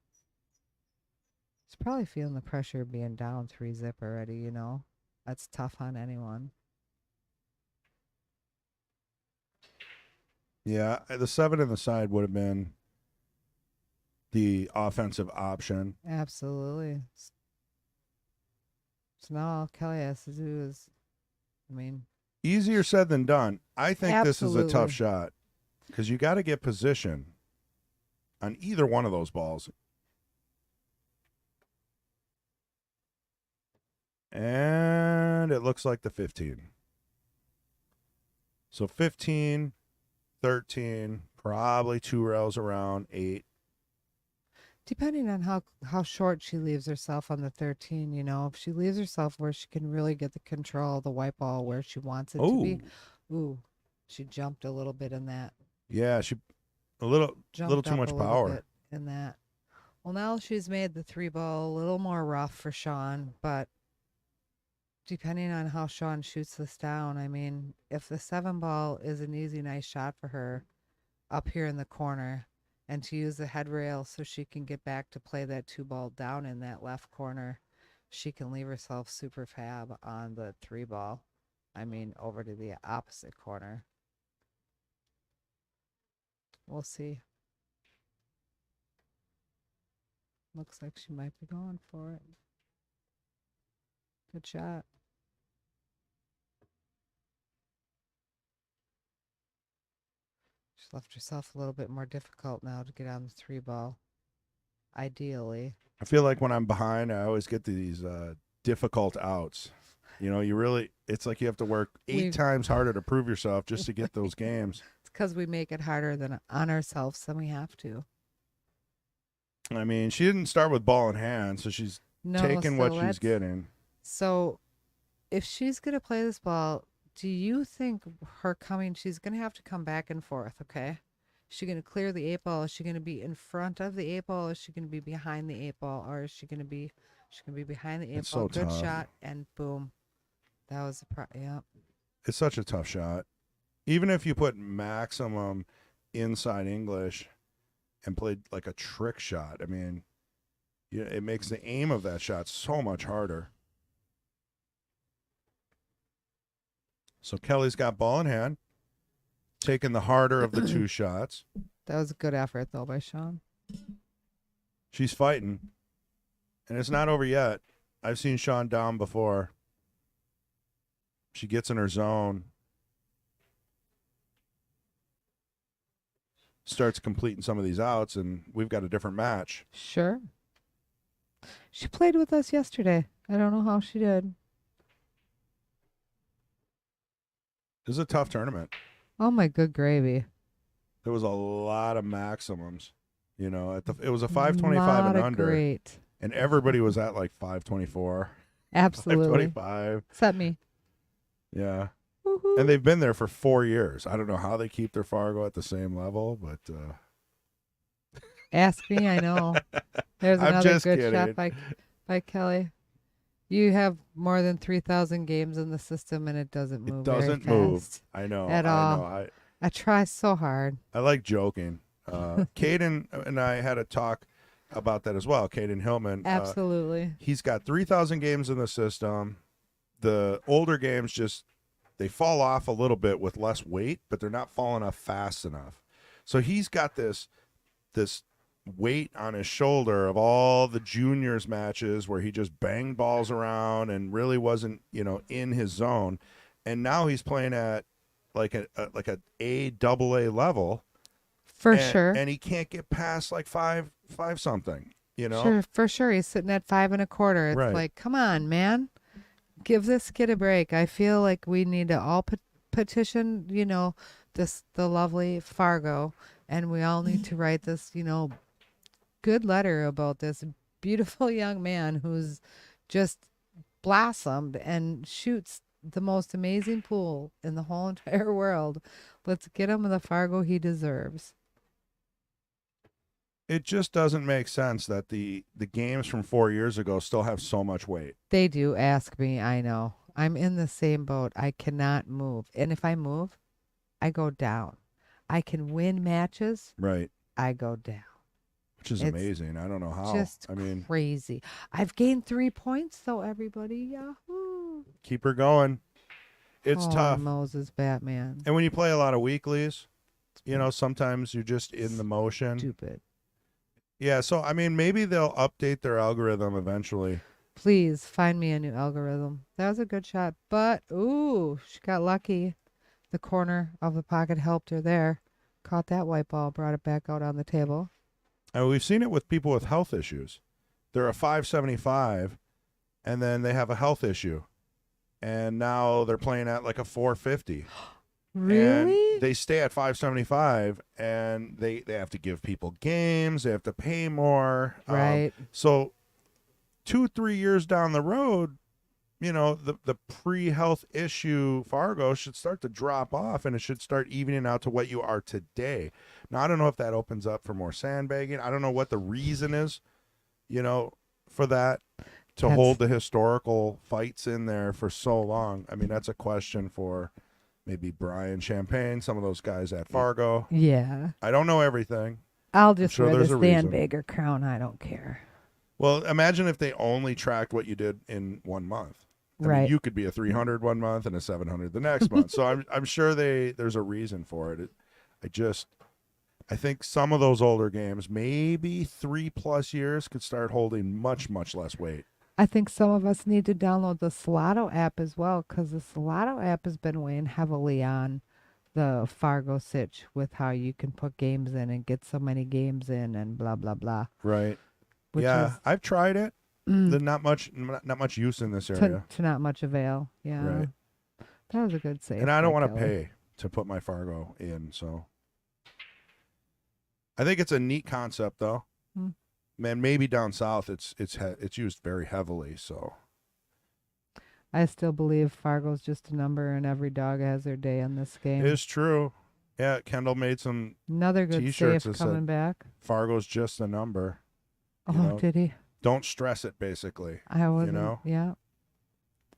She's probably feeling the pressure of being down 3-zip already, That's tough on anyone. Yeah, the 7 in the side would have been the offensive option. Absolutely. So now all Kelly has to do is, easier said than done. I think Absolutely. This is a tough shot because you got to get position on either one of those balls. And it looks like the 15. So 15, 13, probably 2 rails around 8. Depending on how short she leaves herself on the 13, if she leaves herself where she can really get the control of the white ball where she wants it to be. Ooh, she jumped a little bit in that. Yeah, she a little Jumped too up much a little power. bit in that. Well, now she's made the 3 ball a little more rough for Shawn, but depending on how Shawn shoots this down, I mean, if the 7 ball is an easy, nice shot for her up here in the corner, and to use the head rail so she can get back to play that 2 ball down in that left corner, she can leave herself super fab on the 3 ball. I mean, over to the opposite corner. We'll see. Looks like she might be going for it. Good shot. She's left herself a little bit more difficult now to get on the 3 ball. Ideally. I feel like when I'm behind, I always get these difficult outs. It's like you have to work 8 times harder to prove yourself just to get those games. It's because we make it harder than on ourselves than we have to. I mean, she didn't start with ball in hand, so she's taking what she's getting. So if she's going to play this ball, do you think she's going to have to come back and forth, okay? Is she going to clear the 8 ball? Is she going to be in front of the 8 ball? Is she going to be behind the 8 ball? Or is she going to be behind the 8 ball? So good tough. Shot, and boom. That was yeah. It's such a tough shot. Even if you put maximum inside English and played like a trick shot, I mean, it makes the aim of that shot so much harder. So Kelly's got ball in hand, taking the harder of the 2 shots. That was a good effort, though, by Shawn. She's fighting, and it's not over yet. I've seen Shawn down before. She gets in her zone, starts completing some of these outs, and we've got a different match. Sure. She played with us yesterday. I don't know how she did. This is a tough tournament. Oh, my good gravy. There was a lot of maximums. It was a 525 and under. Great. And everybody was at like 524. Absolutely. 525. Except me. Yeah. Woo-hoo. And they've been there for 4 years. I don't know how they keep their Fargo at the same level, but ask me, I know. There's I'm another just good kidding. shot by Kelly. You have more than 3,000 games in the system, and it doesn't move. It doesn't very move. fast I know. at all. I I try so hard. like joking. Caden and I had a talk about that as well. Caden Hillman. Absolutely. He's got 3,000 games in the system. The older games they fall off a little bit with less weight, but they're not falling off fast enough. So he's got this weight on his shoulder of all the juniors matches where he just banged balls around and really wasn't, in his zone. And now he's playing at like a AA level. Sure. And he can't get past like five something, Sure, for sure. He's sitting at 5.25. It's Right. like, come on, man. Give this kid a break. I feel like we need to all petition, the lovely Fargo, and we all need to write this, good letter about this beautiful young man who's just blossomed and shoots the most amazing pool in the whole entire world. Let's get him the Fargo he deserves. It just doesn't make sense that the games from 4 years ago still have so much weight. They do. Ask me. I know. I'm in the same boat. I cannot move. And if I move, I go down. I can win matches. Right. I go down. Which is amazing. I don't know how. Just crazy. I've gained 3 points, though, everybody. Yahoo. Keep her going. It's tough. Moses Batman. And when you play a lot of weeklies, sometimes you're just in the motion. Stupid. Yeah, so, maybe they'll update their algorithm eventually. Please find me a new algorithm. That was a good shot. But, she got lucky. The corner of the pocket helped her there. Caught that white ball, brought it back out on the table. And we've seen it with people with health issues. They're a 575, and then they have a health issue. And now they're playing at like a 450. And Really? they stay at 575, and they have to give people games. They have to pay more. Right. So 2-3 years down the road, the pre-health issue Fargo should start to drop off, and it should start evening out to what you are today. Now, I don't know if that opens up for more sandbagging. I don't know what the reason is, for that, to That's- hold the historical fights in there for so long. I mean, that's a question for maybe Brian Champagne, some of those guys at Fargo. Yeah. I don't know everything. I'll just sure wear there's the a reason. sandbagger crown. I don't care. Well, imagine if they only tracked what you did in 1 month. I Right. mean, you could be a 300 one month and a 700 the next month. So I'm sure there's a reason for it. I think some of those older games, maybe 3+ years, could start holding much, much less weight. I think some of us need to download the Solato app as well, because the Solato app has been weighing heavily on the Fargo sitch with how you can put games in and get so many games in and blah blah blah. Right. Which Yeah, is I've tried it. There's not much use in this area. to not much avail. Yeah. Right. That was a good save. And I don't by want to Kelly. pay to put my Fargo in, so I think it's a neat concept, though. Hmm. Man, maybe down south it's used very heavily. So I still believe Fargo's just a number and every dog has their day in this game. it's true. Yeah, Kendall made some Another good T-shirts save that said coming back. Fargo's just a number. Oh, know, did he? Don't stress it, basically. I wasn't. know? Yeah.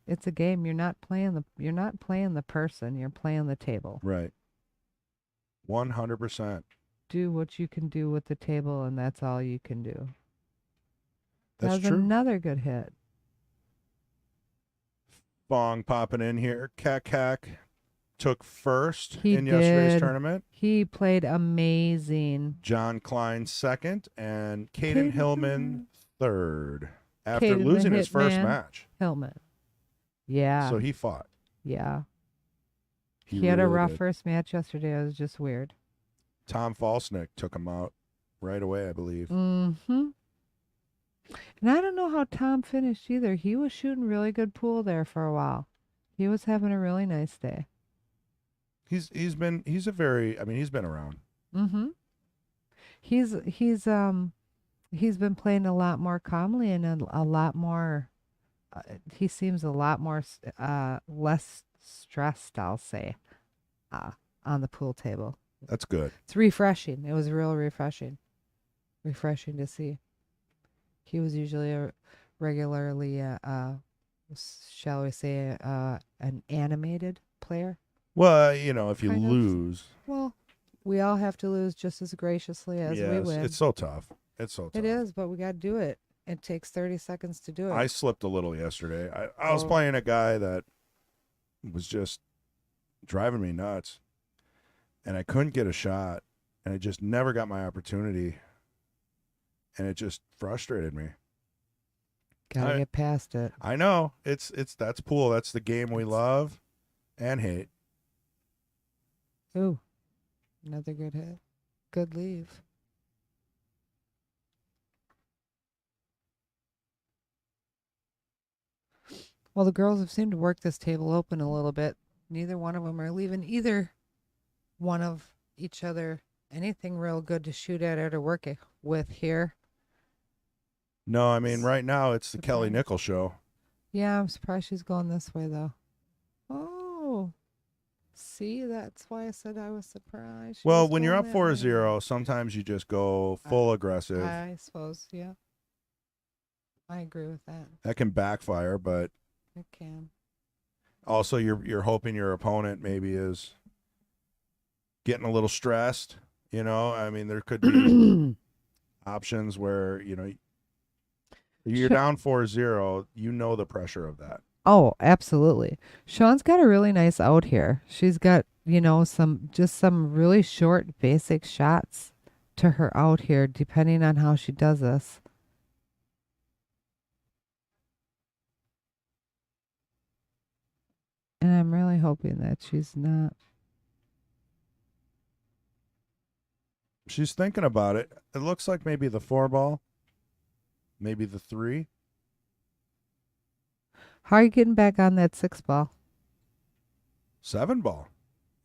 It's a game. You're not playing the person. You're playing the table. Right. 100%. Do what you can do with the table, and that's all you can do. That's That was true. another good hit. Bong popping in here. Kak took first He in yesterday's did. tournament. He played amazing. John Klein second, and Caden Hillman third after Caden the losing his first Hitman. match. Hillman. Yeah. So he fought. Yeah. He had a really rough did. first match yesterday. It was just weird. Tom Falsnick took him out right away, I believe. Mm-hmm. And I don't know how Tom finished either. He was shooting really good pool there for a while. He was having a really nice day. He's been around. Mm-hmm. He's been playing a lot more calmly and a lot more. He seems a lot more less stressed, I'll say, on the pool table. That's good. It's refreshing. It was real refreshing to see. He was usually regularly, shall we say, an animated player. Well, if you Kind of. lose, Well, we all have to lose just as graciously as we win. it's so tough. It's so tough. It is, but we got to do it. It takes 30 seconds to do it. I slipped a little yesterday. I was Oh. playing a guy that was just driving me nuts, and I couldn't get a shot, and I just never got my opportunity, and it just frustrated me. Gotta get past it. I know that's pool. That's the game we love and hate. Ooh, another good hit. Good leave. Well, the girls have seemed to work this table open a little bit. Neither one of them are leaving either one of each other anything real good to shoot at or to work it with here. No, I mean right now it's the Kelly Surprise. Nickl show. Yeah, I'm surprised she's going this way, though. Oh, see, that's why I said I was surprised. She Well, was when you're going up that way. 4-0, sometimes you just go full aggressive. I suppose, yeah. I agree with that. That can backfire, but It can. also you're hoping your opponent maybe is getting a little stressed. I mean, there could be options where you're down 4-0. The pressure of that. Oh, absolutely. Shawn's got a really nice out here. She's got, some really short, basic shots to her out here, depending on how she does this. And I'm really hoping that she's not. She's thinking about it. It looks like maybe the 4-ball, maybe the 3. How are you getting back on that 6-ball? 7-ball.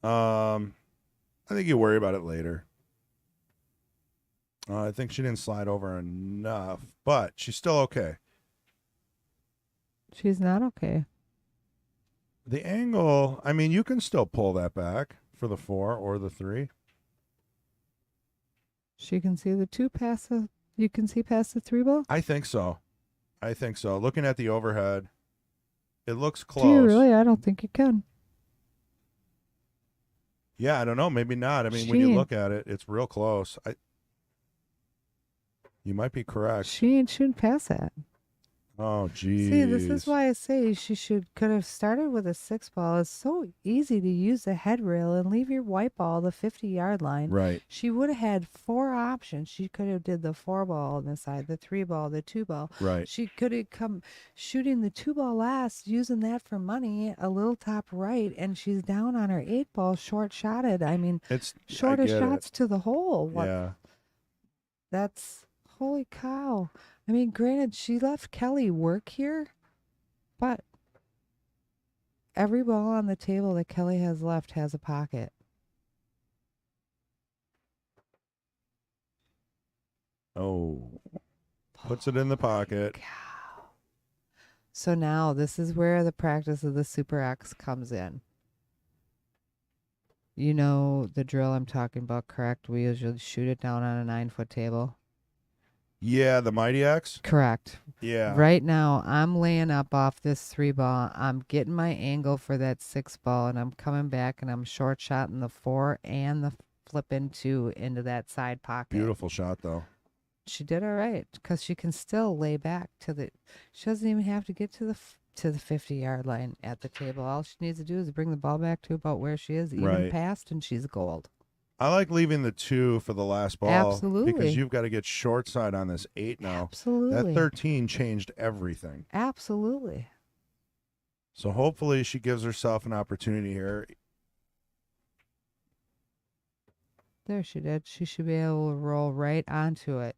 I think you worry about it later. I think she didn't slide over enough, but she's still okay. She's not okay. The angle, I mean, you can still pull that back for the 4 or the 3. She can see the 2 past the. You can see past the 3 ball. I think so. Looking at the overhead, it looks close. Do you really? I don't think you can. Yeah, I don't know. Maybe not. I mean, when you look at it, it's real close. You might be correct. She ain't shooting past that. Oh, geez. See, this is why I say she could have started with a 6 ball. It's so easy to use the head rail and leave your white ball the 50-yard line. Right. She would have had 4 options. She could have did the 4 ball on the side, the 3 ball, the 2 ball. Right. She could have come shooting the 2 ball last, using that for money, a little top right, and she's down on her 8 ball, short shotted. I mean, shorter shots to the hole. Yeah. That's holy cow. I mean, granted, she left Kelly work here, but every ball on the table that Kelly has left has a pocket. Oh. Puts it in the pocket. Cow. So now this is where the practice of the Super X comes in. You know the drill I'm talking about, correct? We usually shoot it down on a 9-foot table. Yeah, the Mighty X? Correct. Yeah. Right now, I'm laying up off this 3 ball. I'm getting my angle for that 6 ball, and I'm coming back, and I'm short shotting the 4 and the flipping 2 into that side pocket. Beautiful shot, though. She did all right because she can still lay back to the. She doesn't even have to get to the 50-yard line at the table. All she needs to do is bring the ball back to about where she is, even past, and she's gold. I like leaving the 2 for the last ball. Absolutely. Because you've got to get short side on this 8 now. Absolutely. That 13 changed everything. Absolutely. So hopefully she gives herself an opportunity here. There she did. She should be able to roll right onto it.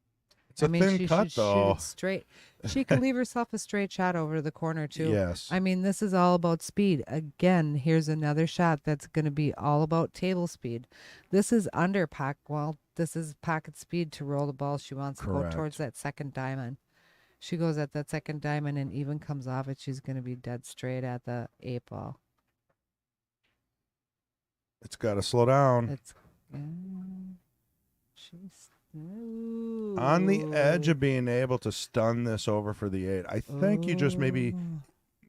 It's a thin she cut, should though. shoot it straight. She can leave herself a straight shot over the corner, too. Yes. I mean, this is all about speed. Again, here's another shot that's going to be all about table speed. This is under pocket. Well, this is pocket speed to roll the ball. She wants to go towards that second diamond. She goes at that second diamond and even comes off it. She's going to be dead straight at the 8 ball. It's got to slow down. It's she's on the edge of being able to stun this over for the 8. I think you just maybe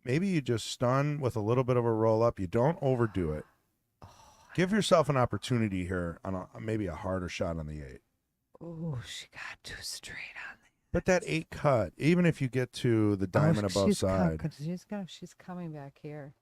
you just stun with a little bit of a roll up. You don't overdo it. Give yourself an opportunity here on maybe a harder shot on the 8. Oh, she got too straight on the. But that 8 cut, even if you get to the diamond above side. She's coming back here.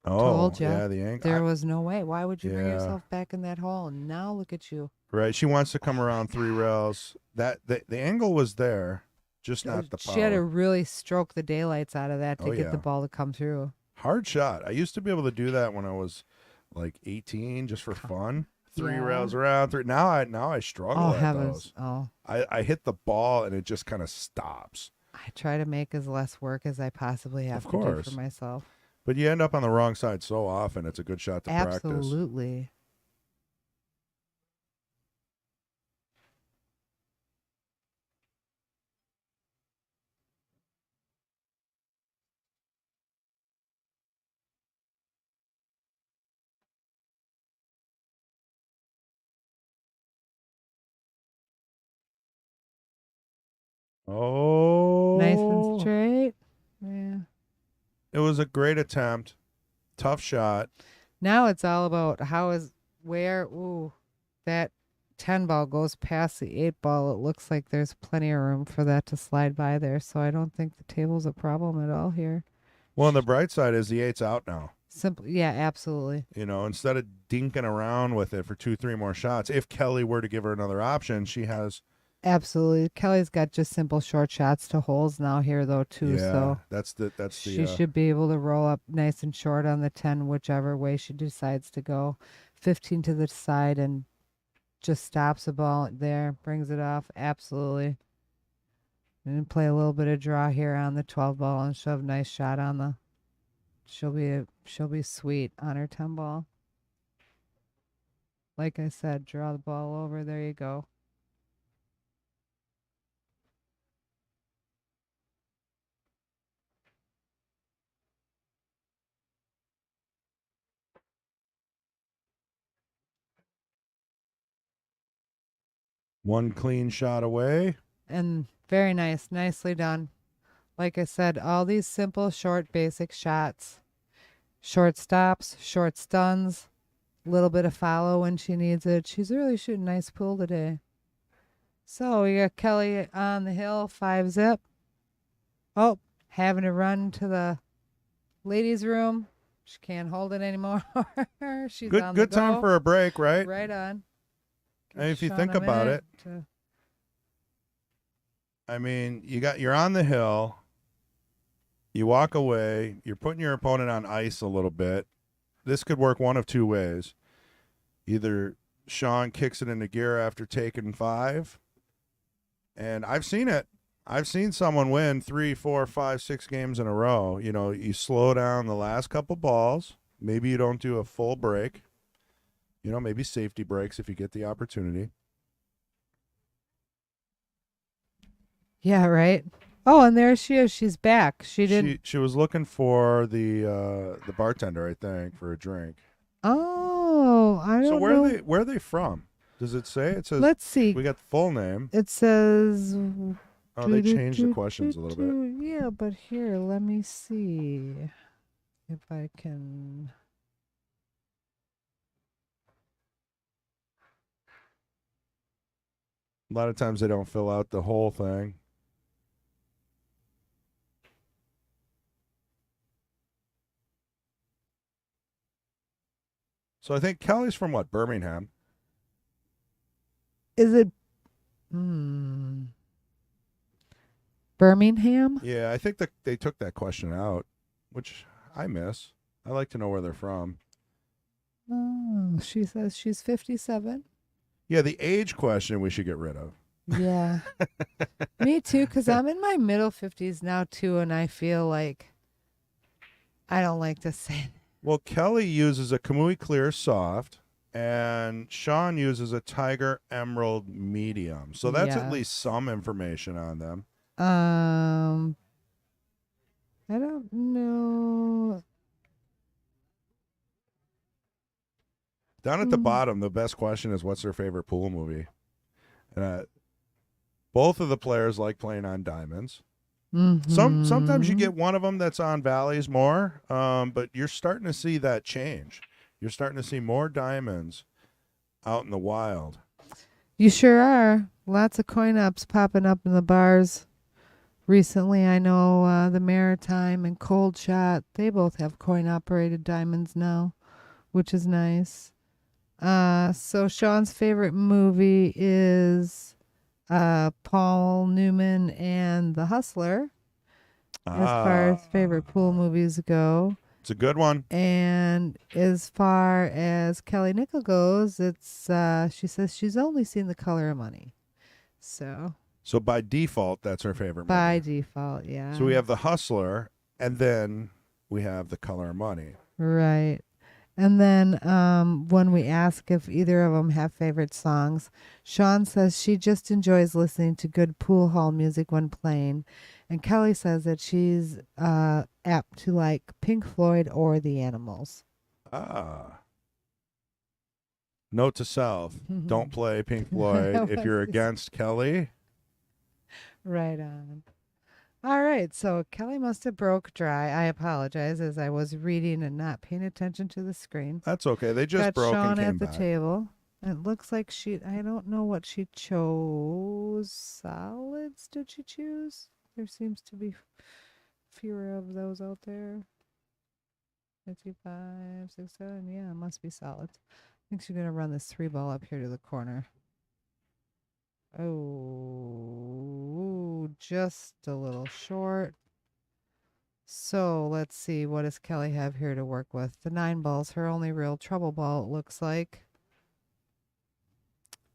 Oh, Told ya. yeah, the angle. There was no way. Why would you bring yourself back in that hole? And now look at you. Right, she wants to come around 3 rails. That the angle was there, just not the power. She had to really stroke the daylights out of that to get the yeah. ball to come through. Hard shot. I used to be able to do that when I was like 18, just for fun. 3 rails around 3. Now I struggle. Oh at heavens! Those. Oh, I hit the ball and it just kind of stops. I try to make as less work as I possibly have to do for myself. But you end up on the wrong side so often. It's a good shot to practice. Absolutely. Oh. Nice and straight. Yeah. It was a great attempt. Tough shot. Now it's all about that 10 ball goes past the 8 ball. It looks like there's plenty of room for that to slide by there. So I don't think the table's a problem at all here. Well, on the bright side is the 8's out now. Simply, yeah, absolutely. You know, instead of dinking around with it for 2-3 more shots, if Kelly were to give her another option, she has. Absolutely. Kelly's got just simple short shots to holes now here though too. Yeah, so that's the she should be able to roll up nice and short on the 10, whichever way she decides to go. 15 to the side and just stops the ball there, brings it off. Absolutely. And play a little bit of draw here on the 12 ball and she'll have a nice shot on the. She'll be sweet on her 10 ball. like I said, draw the ball over. There you go. One clean shot away. And very nice. Nicely done. Like I said, all these simple, short, basic shots. Short stops, short stuns, little bit of follow when she needs it. She's really shooting nice pool today. So we got Kelly on the hill, 5-zip. Oh, having to run to the ladies' room. She can't hold it anymore. She's on the Good time go. for a break, right? Right on. And if you Shawn think a about minute it, to- I mean, you're on the hill. You walk away. You're putting your opponent on ice a little bit. This could work one of two ways. Either Shawn kicks it into gear after taking 5, and I've seen it. I've seen someone win 3, 4, 5, 6 games in a row. You know, you slow down the last couple balls. Maybe you don't do a full break. You know, maybe safety breaks if you get the opportunity. Yeah, right. Oh, and there she is. She's back. She didn't. She was looking for the bartender, I think, for a drink. Oh, I don't So know. where are they from? Does it say? It says Let's see. we got the full name. It says. Oh, they changed the questions a little bit. Yeah, but here, let me see if I can. A lot of times they don't fill out the whole thing. So I think Kelly's from what? Birmingham. Is it Birmingham? Yeah, I think that they took that question out, which I miss. I like to know where they're from. Oh, she says she's 57. Yeah, the age question we should get rid of. Yeah. Me too, because I'm in my middle 50s now too, and I feel like I don't like to say that. Well, Kelly uses a Kamui Clear Soft, and Shawn uses a Tiger Emerald Medium. So that's at Yes. least some information on them. I don't know. Down at the bottom, the best question is what's their favorite pool movie? And both of the players like playing on diamonds. Sometimes you get one of them that's on valleys more, but you're starting to see that change. You're starting to see more diamonds out in the wild. You sure are. Lots of coin ups popping up in the bars. Recently, I know the Maritime and Cold Shot, they both have coin operated diamonds now, which is nice. So Shawn's favorite movie is Paul Newman and The Hustler, as far as favorite pool movies go. It's a good one. And as far as Kelly Nickl goes, it's she says she's only seen The Color of Money. So by default, that's her favorite movie. by default, yeah. So we have The Hustler, and then we have The Color of Money. Right. And then when we ask if either of them have favorite songs, Shawn says she just enjoys listening to good pool hall music when playing. And Kelly says that she's apt to like Pink Floyd or The Animals. Note to self, don't play Pink Floyd if you're against Kelly. Right on. All right, so Kelly must have broke dry. I apologize as I was reading and not paying attention to the screen. That's okay. They just Got broke Shawn and came at the back. table. It looks like I don't know what she chose. Solids did she choose? There seems to be fewer of those out there. 55, 67. Yeah, it must be solids. I think she's going to run this 3-ball up here to the corner. Oh, just a little short. So let's see. What does Kelly have here to work with? The 9-ball's her only real trouble ball, it looks like.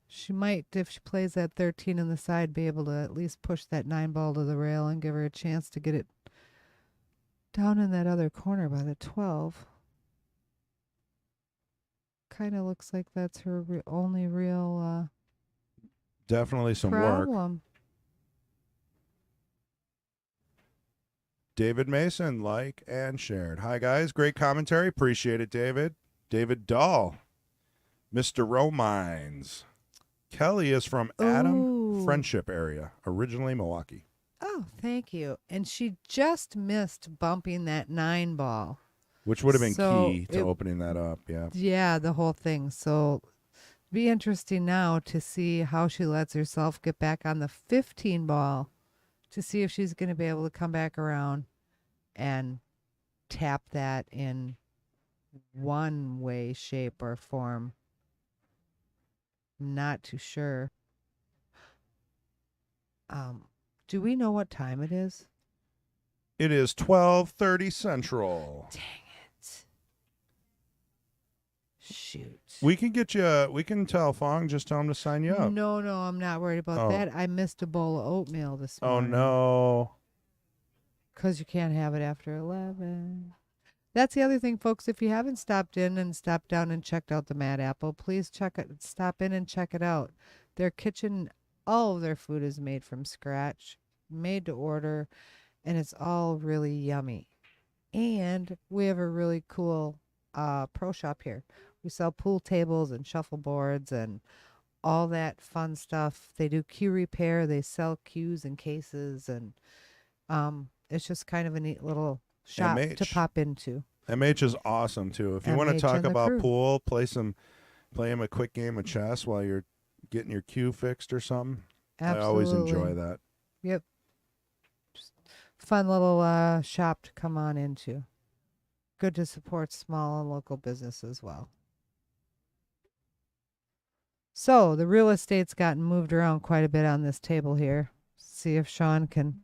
She might, if she plays that 13 in the side, be able to at least push that 9-ball to the rail and give her a chance to get it down in that other corner by the 12. kind of looks like that's her only real Definitely some work. problem. David Mason, like and shared. Hi, guys. Great commentary. Appreciate it, David. David Dahl, Mr. Romines. Kelly is from Adam Ooh. Friendship area, originally Milwaukee. Oh, thank you. And she just missed bumping that 9 ball. Which would have been So key to opening that up, yeah. Yeah, the whole thing. So be interesting now to see how she lets herself get back on the 15 ball to see if she's going to be able to come back around and tap that in one way, shape, or form. Not too sure. Do we know what time it is? It is 12:30 Central. Dang it. Shoot. We can get you, we can tell Fong, just tell him to sign you up. No, I'm not worried about that. I missed a bowl of oatmeal this Oh, morning. no. Because you can't have it after 11. That's the other thing, folks. If you haven't stopped in and stopped down and checked out the Mad Apple, please stop in and check it out. Their kitchen, all of their food is made from scratch, made to order, and it's all really yummy. And we have a really cool pro shop here. We sell pool tables and shuffleboards and all that fun stuff. They do cue repair. They sell cues and cases, and it's just kind of a neat little shop to pop into. MH is awesome too. If you want to talk about pool, play him a quick game of chess while you're getting your cue fixed or something. Absolutely. I always enjoy that. Yep. Just fun little shop to come on into. Good to support small and local business as well. So the real estate's gotten moved around quite a bit on this table here. See if Shawn can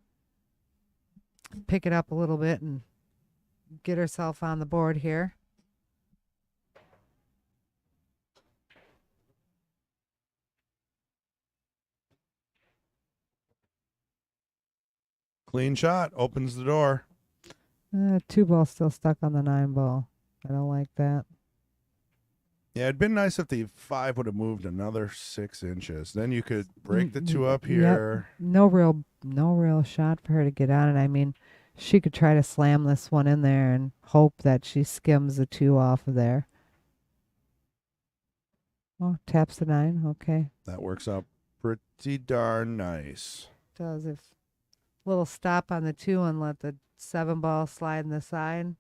pick it up a little bit and get herself on the board here. Clean shot, opens the door. 2 ball still stuck on the 9 ball. I don't like that. Yeah, it'd been nice if the 5 would have moved another 6 inches. Then you could break the 2 up here. Yep. No real shot for her to get on it. I mean, she could try to slam this one in there and hope that she skims the 2 off of there. Oh, taps the 9. Okay. That works out pretty darn nice. Does. If little stop on the 2 and let the 7 ball slide in the side.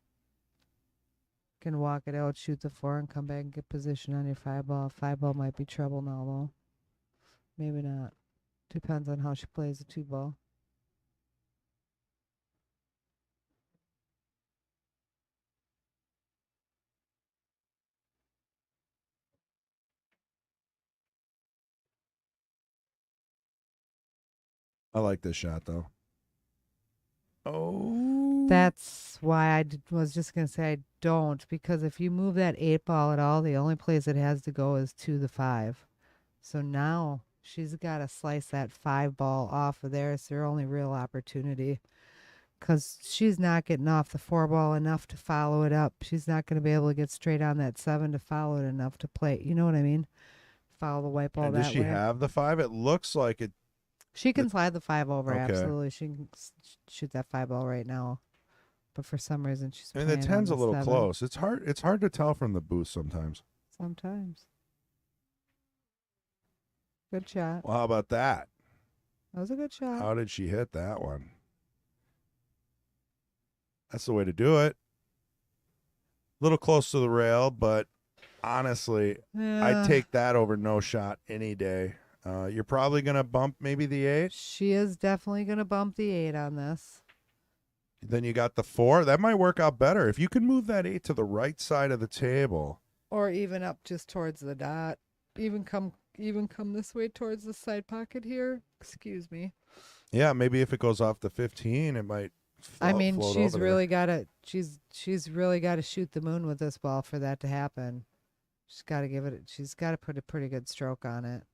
Can walk it out, shoot the 4, and come back and get position on your 5 ball. 5 ball might be trouble now, though. Maybe not. Depends on how she plays the 2 ball. I like this shot, though. Oh. That's why I was just going to say I don't, because if you move that 8 ball at all, the only place it has to go is to the 5. So now she's got to slice that 5 ball off of there. It's her only real opportunity, because she's not getting off the 4 ball enough to follow it up. She's not going to be able to get straight on that 7 to follow it enough to play. You know what I mean? Follow the white ball and that way. Does she have the 5? It looks like it. She can slide the 5 over, okay. Absolutely. She can shoot that 5 ball right now. But for some reason, she's I mean, playing the 10's a little 7. close. It's hard to tell from the boost sometimes. Sometimes. Good shot. Well, how about that? That was a good shot. How did she hit that one? That's the way to do it. A little close to the rail, but honestly, I'd take that over no shot any day. You're probably going to bump maybe the 8. She is definitely going to bump the 8 on this. Then you got the 4. That might work out better. If you can move that 8 to the right side of the table. Or even up just towards the dot. Even come this way towards the side pocket here. Excuse me. Yeah, maybe if it goes off the 15, it might float she's over really there. got to she's really got to shoot the moon with this ball for that to happen. She's got to put a pretty good stroke on it.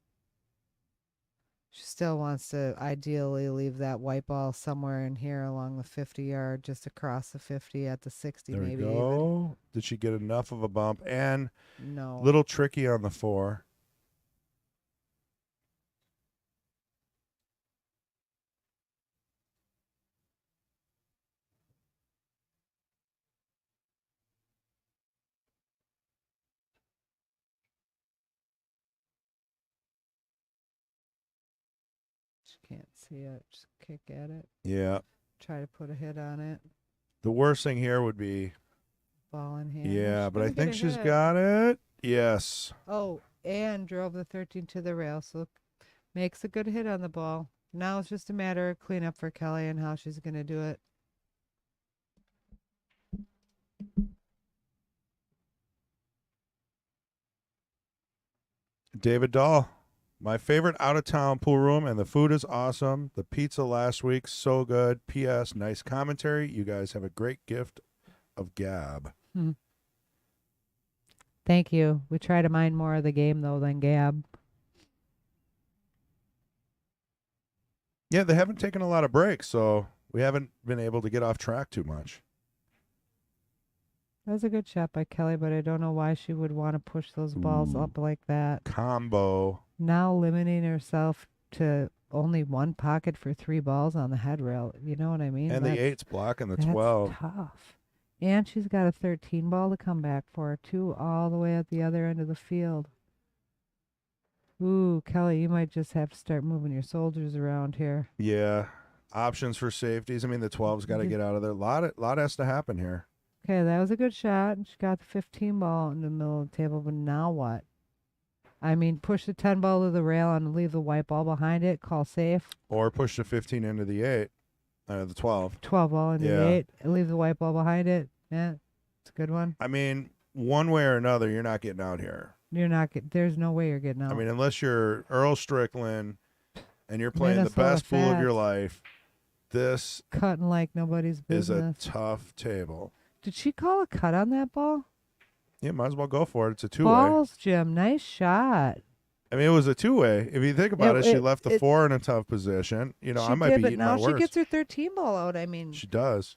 She still wants to ideally leave that white ball somewhere in here along the 50-yard, just across the 50 at the 60, There we maybe go. Did she get enough of a bump? And even. No. little tricky on the 4. She can't see it. Just kick at it. Yeah. Try to put a hit on it. The worst thing here would be, Ball in hand. yeah, She's but I gonna get think a she's hit. got it. Yes. Oh, and drove the 13 to the rail, so makes a good hit on the ball. Now it's just a matter of cleanup for Kelly and how she's going to do it. David Dahl, my favorite out-of-town pool room, and the food is awesome. The pizza last week, so good. P.S. Nice commentary. You guys have a great gift of gab. Thank you. We try to mind more of the game, though, than Gab. Yeah, they haven't taken a lot of breaks, so we haven't been able to get off track too much. That was a good shot by Kelly, but I don't know why she would want to push those balls Ooh. up like that. Combo. Now limiting herself to only one pocket for 3 balls on the head rail. You know what I mean? And the 8's blocking the that's 12. tough. And she's got a 13 ball to come back for, too, all the way at the other end of the field. Ooh, Kelly, you might just have to start moving your soldiers around here. Yeah. Options for safeties. I mean, the 12's got to get out of there. Lot has to happen here. Okay, that was a good shot. And she got the 15 ball in the middle of the table, but now what? I mean, push the 10 ball to the rail and leave the white ball behind it. Call safe. Or push the 15 into the 8. The 12. 12 ball into the 8. And leave the white ball behind it. Yeah, it's a good one. I mean, one way or another, you're not getting out here. You're not. There's no way you're getting out. I mean, unless you're Earl Strickland and you're playing the best pool of your life, this cutting like nobody's business. Is a tough table. Did she call a cut on that ball? Yeah, might as well go for it. It's a 2-way. Balls, Jim. Nice shot. I mean, it was a 2-way. If you think about it, she left the 4 in a tough position. You know, I might be eating my words. Now she gets her 13 ball out. I mean, she does.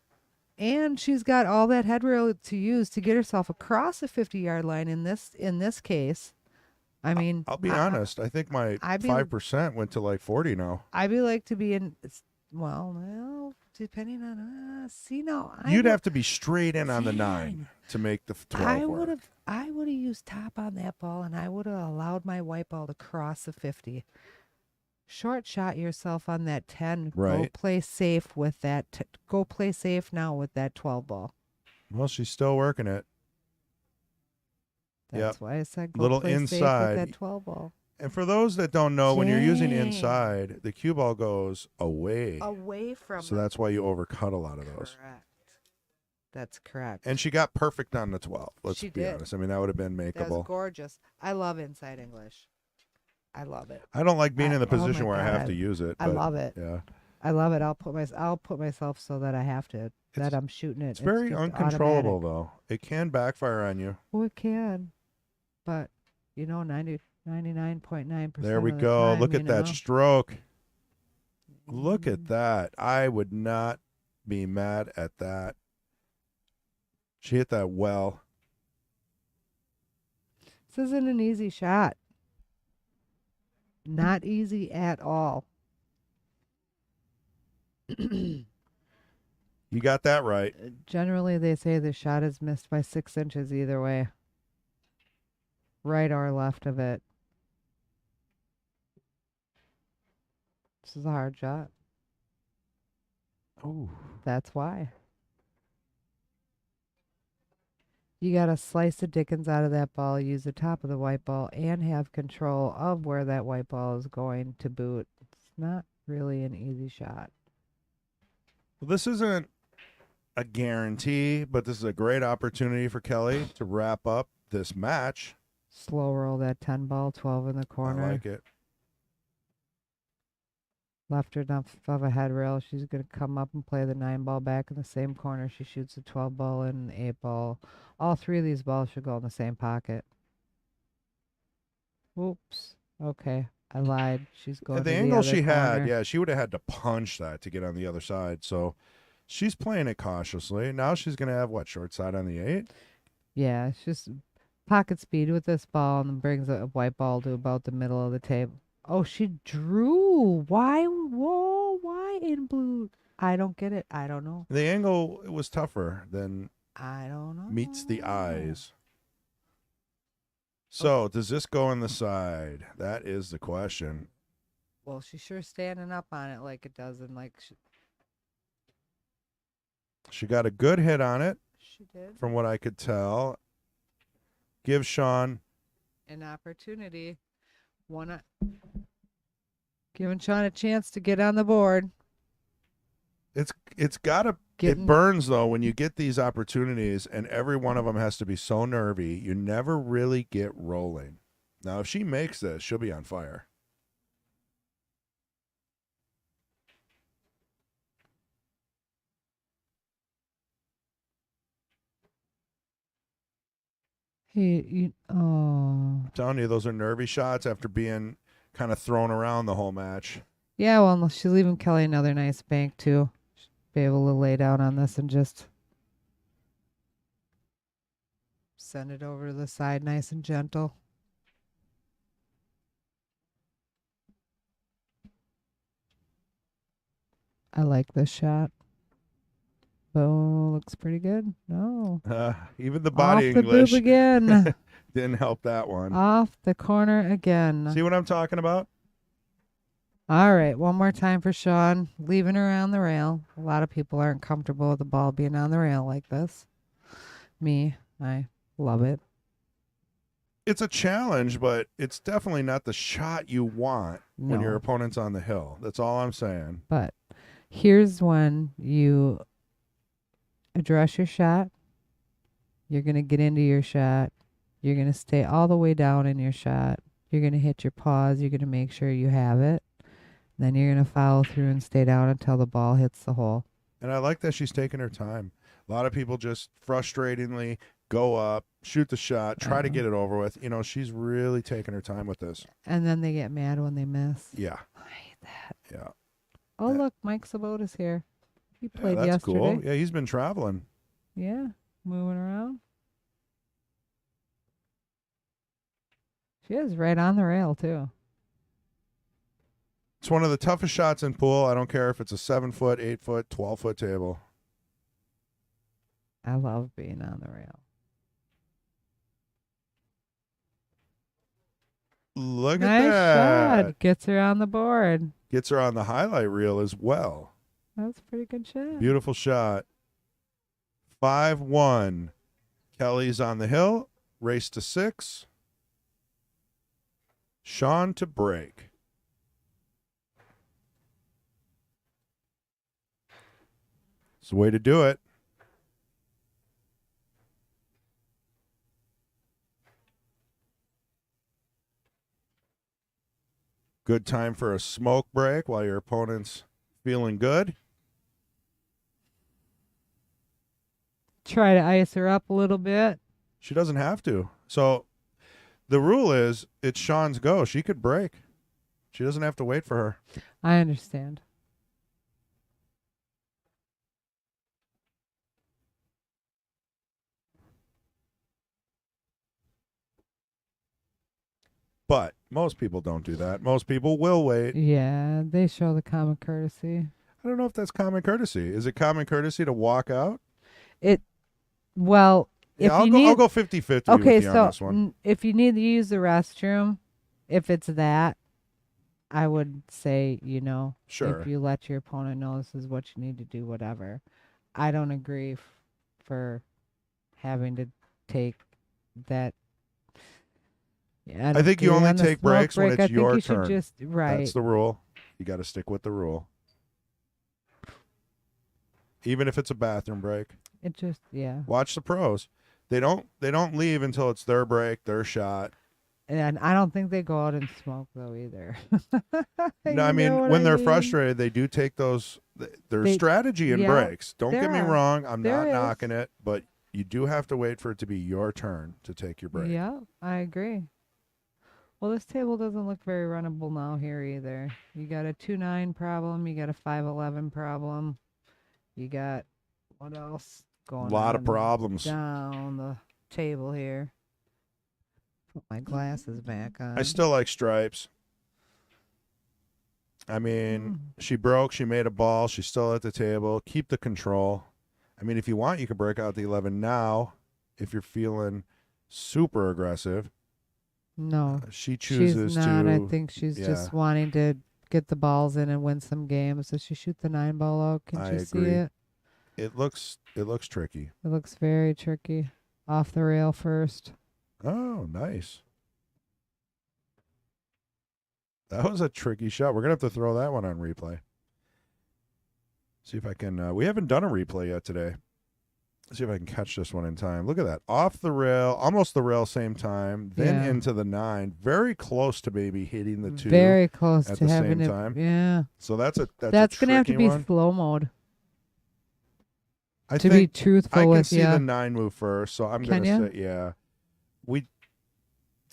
And she's got all that head rail to use to get herself across the 50-yard line in this case. I mean, I'll be honest. I think my 5% went to like 40 now. I'd be like to be in, well, depending on, you'd have to be straight in on the 9 to make the 12 work. I would have used top on that ball, and I would have allowed my white ball to cross the 50. Short shot yourself on that 10. Right. Go play safe with that. Go play safe now with that 12 ball. Well, she's still working it. That's why I said go little play inside safe with that 12 ball. And for those that don't know, when you're using inside, the cue ball goes away. Away from. So that's why you overcut a lot of those. Correct. That's correct. And she got perfect on the 12. Let's she be did. honest. I mean, that would have been makeable. That was gorgeous. I love inside English. I love it. I don't like being in the position where I have to use it. I love it. Yeah. I love it. I'll put myself so that I have to. That I'm shooting it. It's very uncontrollable, automatic. though. It can backfire on you. Well, it can, but 99.9%. There we of the go. time, Look at that stroke. Look at that. I would not be mad at that. She hit that well. This isn't an easy shot. Not easy at all. You got that right. Generally, they say the shot is missed by 6 inches either way. Right or left of it. This is a hard shot. Oh. That's why. You got to slice the dickens out of that ball, use the top of the white ball, and have control of where that white ball is going to boot. It's not really an easy shot. Well, this isn't a guarantee, but this is a great opportunity for Kelly to wrap up this match. Slow roll that 10 ball, 12 in the corner. I like it. Left her enough of a head rail. She's going to come up and play the 9 ball back in the same corner. She shoots the 12 ball and the 8 ball. All 3 of these balls should go in the same pocket. Oops. Okay. I lied. She's going At to the the angle other she had, corner. yeah, she would have had to punch that to get on the other side. So she's playing it cautiously. Now she's going to have what, short side on the 8? Yeah, it's just pocket speed with this ball and then brings a white ball to about the middle of the table. Oh, she drew. Why? Whoa, why in blue? I don't get it. I don't know. The angle was tougher than I don't know. meets the eyes. So does this go on the side? That is the question. Well, she's sure standing up on it like it does, and like She got a good hit on it, she did. from what I could tell. Give Shawn An opportunity. Giving Shawn a chance to get on the board. it's got to it burns though when you get these opportunities and every one of them has to be so nervy. You never really get rolling. Now, if she makes this, she'll be on fire. Oh. I'm telling you, those are nervy shots after being kind of thrown around the whole match. Yeah, well, she's leaving Kelly another nice bank, too. She'll be able to lay down on this and just send it over to the side nice and gentle. I like this shot. Oh, looks pretty good. No. Even the body Off the English boob again. didn't help that one. Off the corner again. See what I'm talking about? All right, one more time for Shawn. Leaving her on the rail. A lot of people aren't comfortable with the ball being on the rail like this. Me, I love it. It's a challenge, but it's definitely not the shot you want when No. your opponent's on the hill. That's all I'm saying. But here's when you address your shot. You're going to get into your shot. You're going to stay all the way down in your shot. You're going to hit your pause. You're going to make sure you have it. Then you're going to follow through and stay down until the ball hits the hole. And I like that she's taking her time. A lot of people just frustratingly go up, shoot the shot, try to get it over with. You know, she's really taking her time with this. And then they get mad when they miss. Yeah. I hate that. Yeah. Oh, look, Mike Sabota's here. He played that's yesterday. cool. Yeah, he's been traveling. Yeah, moving around. She is right on the rail, too. It's one of the toughest shots in pool. I don't care if it's a 7-foot, 8-foot, 12-foot table. I love being on the rail. Look Nice at that. shot. Gets her on the board. Gets her on the highlight reel as well. That's a pretty good shot. Beautiful shot. 5-1. Kelly's on the hill. Race to 6. Shawn to break. It's the way to do it. Good time for a smoke break while your opponent's feeling good. Try to ice her up a little bit. She doesn't have to. So the rule is it's Shawn's go. She could break. She doesn't have to wait for her. I understand. But most people don't do that. Most people will wait. Yeah, they show the common courtesy. I don't know if that's common courtesy. Is it common courtesy to walk out? Well, Yeah, if you need, I'll go 50-50 okay, with you on so this one. if you need to use the restroom, if it's that, I would say, Sure. if you let your opponent know this is what you need to do, whatever. I don't agree for having to take that. Yeah, I think you only on the take smoke breaks when break, it's I think your you should turn. just right. That's the rule. You got to stick with the rule. Even if it's a bathroom break. It just Watch the pros. They don't leave until it's their break, their shot. And I don't think they go out and smoke though either. No, I mean when they're frustrated, they do take those. There's strategy in breaks. Don't get me wrong. I'm not knocking it, but you do have to wait for it to be your turn to take your break. Yeah, I agree. Well, this table doesn't look very runnable now here either. You got a 2-9 problem. You got a 5-11 problem. You got what else going Lot of on problems. down the table here? Put my glasses back on. I still like stripes. I mean, she broke. She made a ball. She's still at the table. Keep the control. I mean, if you want, you can break out the 11 now if you're feeling super aggressive. No, She chooses she's not. to. I think she's just wanting to get the balls in and win some games. Does she shoot the 9 ball out? Can I you see agree. it? It looks tricky. It looks very tricky. Off the rail first. Oh, nice. That was a tricky shot. We're going to have to throw that one on replay. See if I can. We haven't done a replay yet today. See if I can catch this one in time. Look at that. Off the rail, almost the rail same time, then into the 9. Very close to maybe hitting the 2. Very close at to the having same it. time. Yeah. So that's going to have to be one. slow mode. I To think be truthful I can with see you. the 9 move first, so I'm going to say, yeah.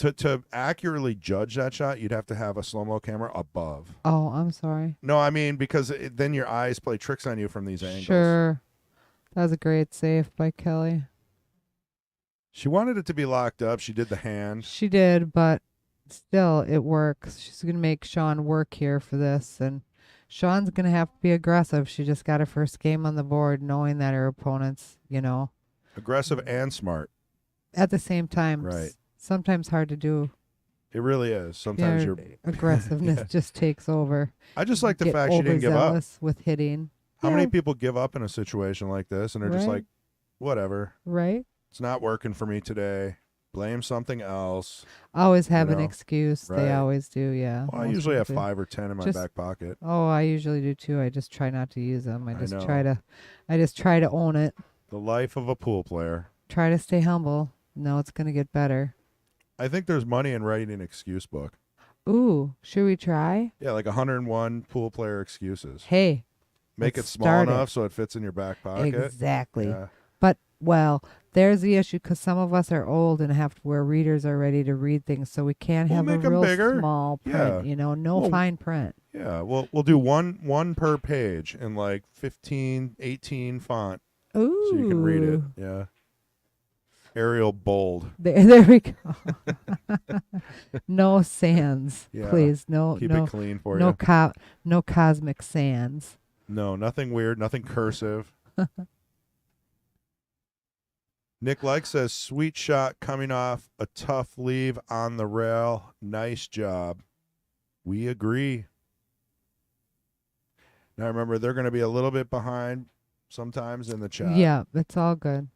To accurately judge that shot, you'd have to have a slow-mo camera above. Oh, I'm sorry. No, I mean, because then your eyes play tricks on you from these angles. Sure. That was a great save by Kelly. She wanted it to be locked up. She did the hand. She did, but still, it works. She's going to make Shawn work here for this, and Shawn's going to have to be aggressive. She just got her first game on the board, knowing that her opponent's, Aggressive and smart. at the same time. Right. Sometimes hard to do. It really is. Sometimes Your you're aggressiveness just takes over. I just like the Get fact she didn't give up. overzealous with hitting. How many people give up in a situation like this and they're just Right. like, whatever. Right? It's not working for me today. Blame something else. Always have an know, excuse. right. They always do, yeah. Well, I Most usually have people do. 5 or 10 in my Just- back pocket. Oh, I usually do too. I just try not to use them. I I just know. try to own it. The life of a pool player. Try to stay humble. No, it's gonna get better. I think there's money in writing an excuse book. Ooh, should we try? Yeah, like 101 pool player excuses. Hey, Make it let's small start enough so it fits in your back pocket. exactly. Yeah. But well, there's the issue because some of us are old and have to where readers are ready to read things, so we can't We'll have a make 'em real bigger. small print. Yeah. No Well, fine print. Yeah, we'll do one per page in like 15, 18 font Ooh, so you can read it. Yeah. Arial bold. There we go. No sands, Yeah. please. No, Keep no, it clean for no, you. no cosmic sands. No, nothing weird, nothing cursive. Nick Like says, sweet shot coming off a tough leave on the rail. Nice job. We agree. Now remember, they're going to be a little bit behind sometimes in the chat. Yeah, it's all good.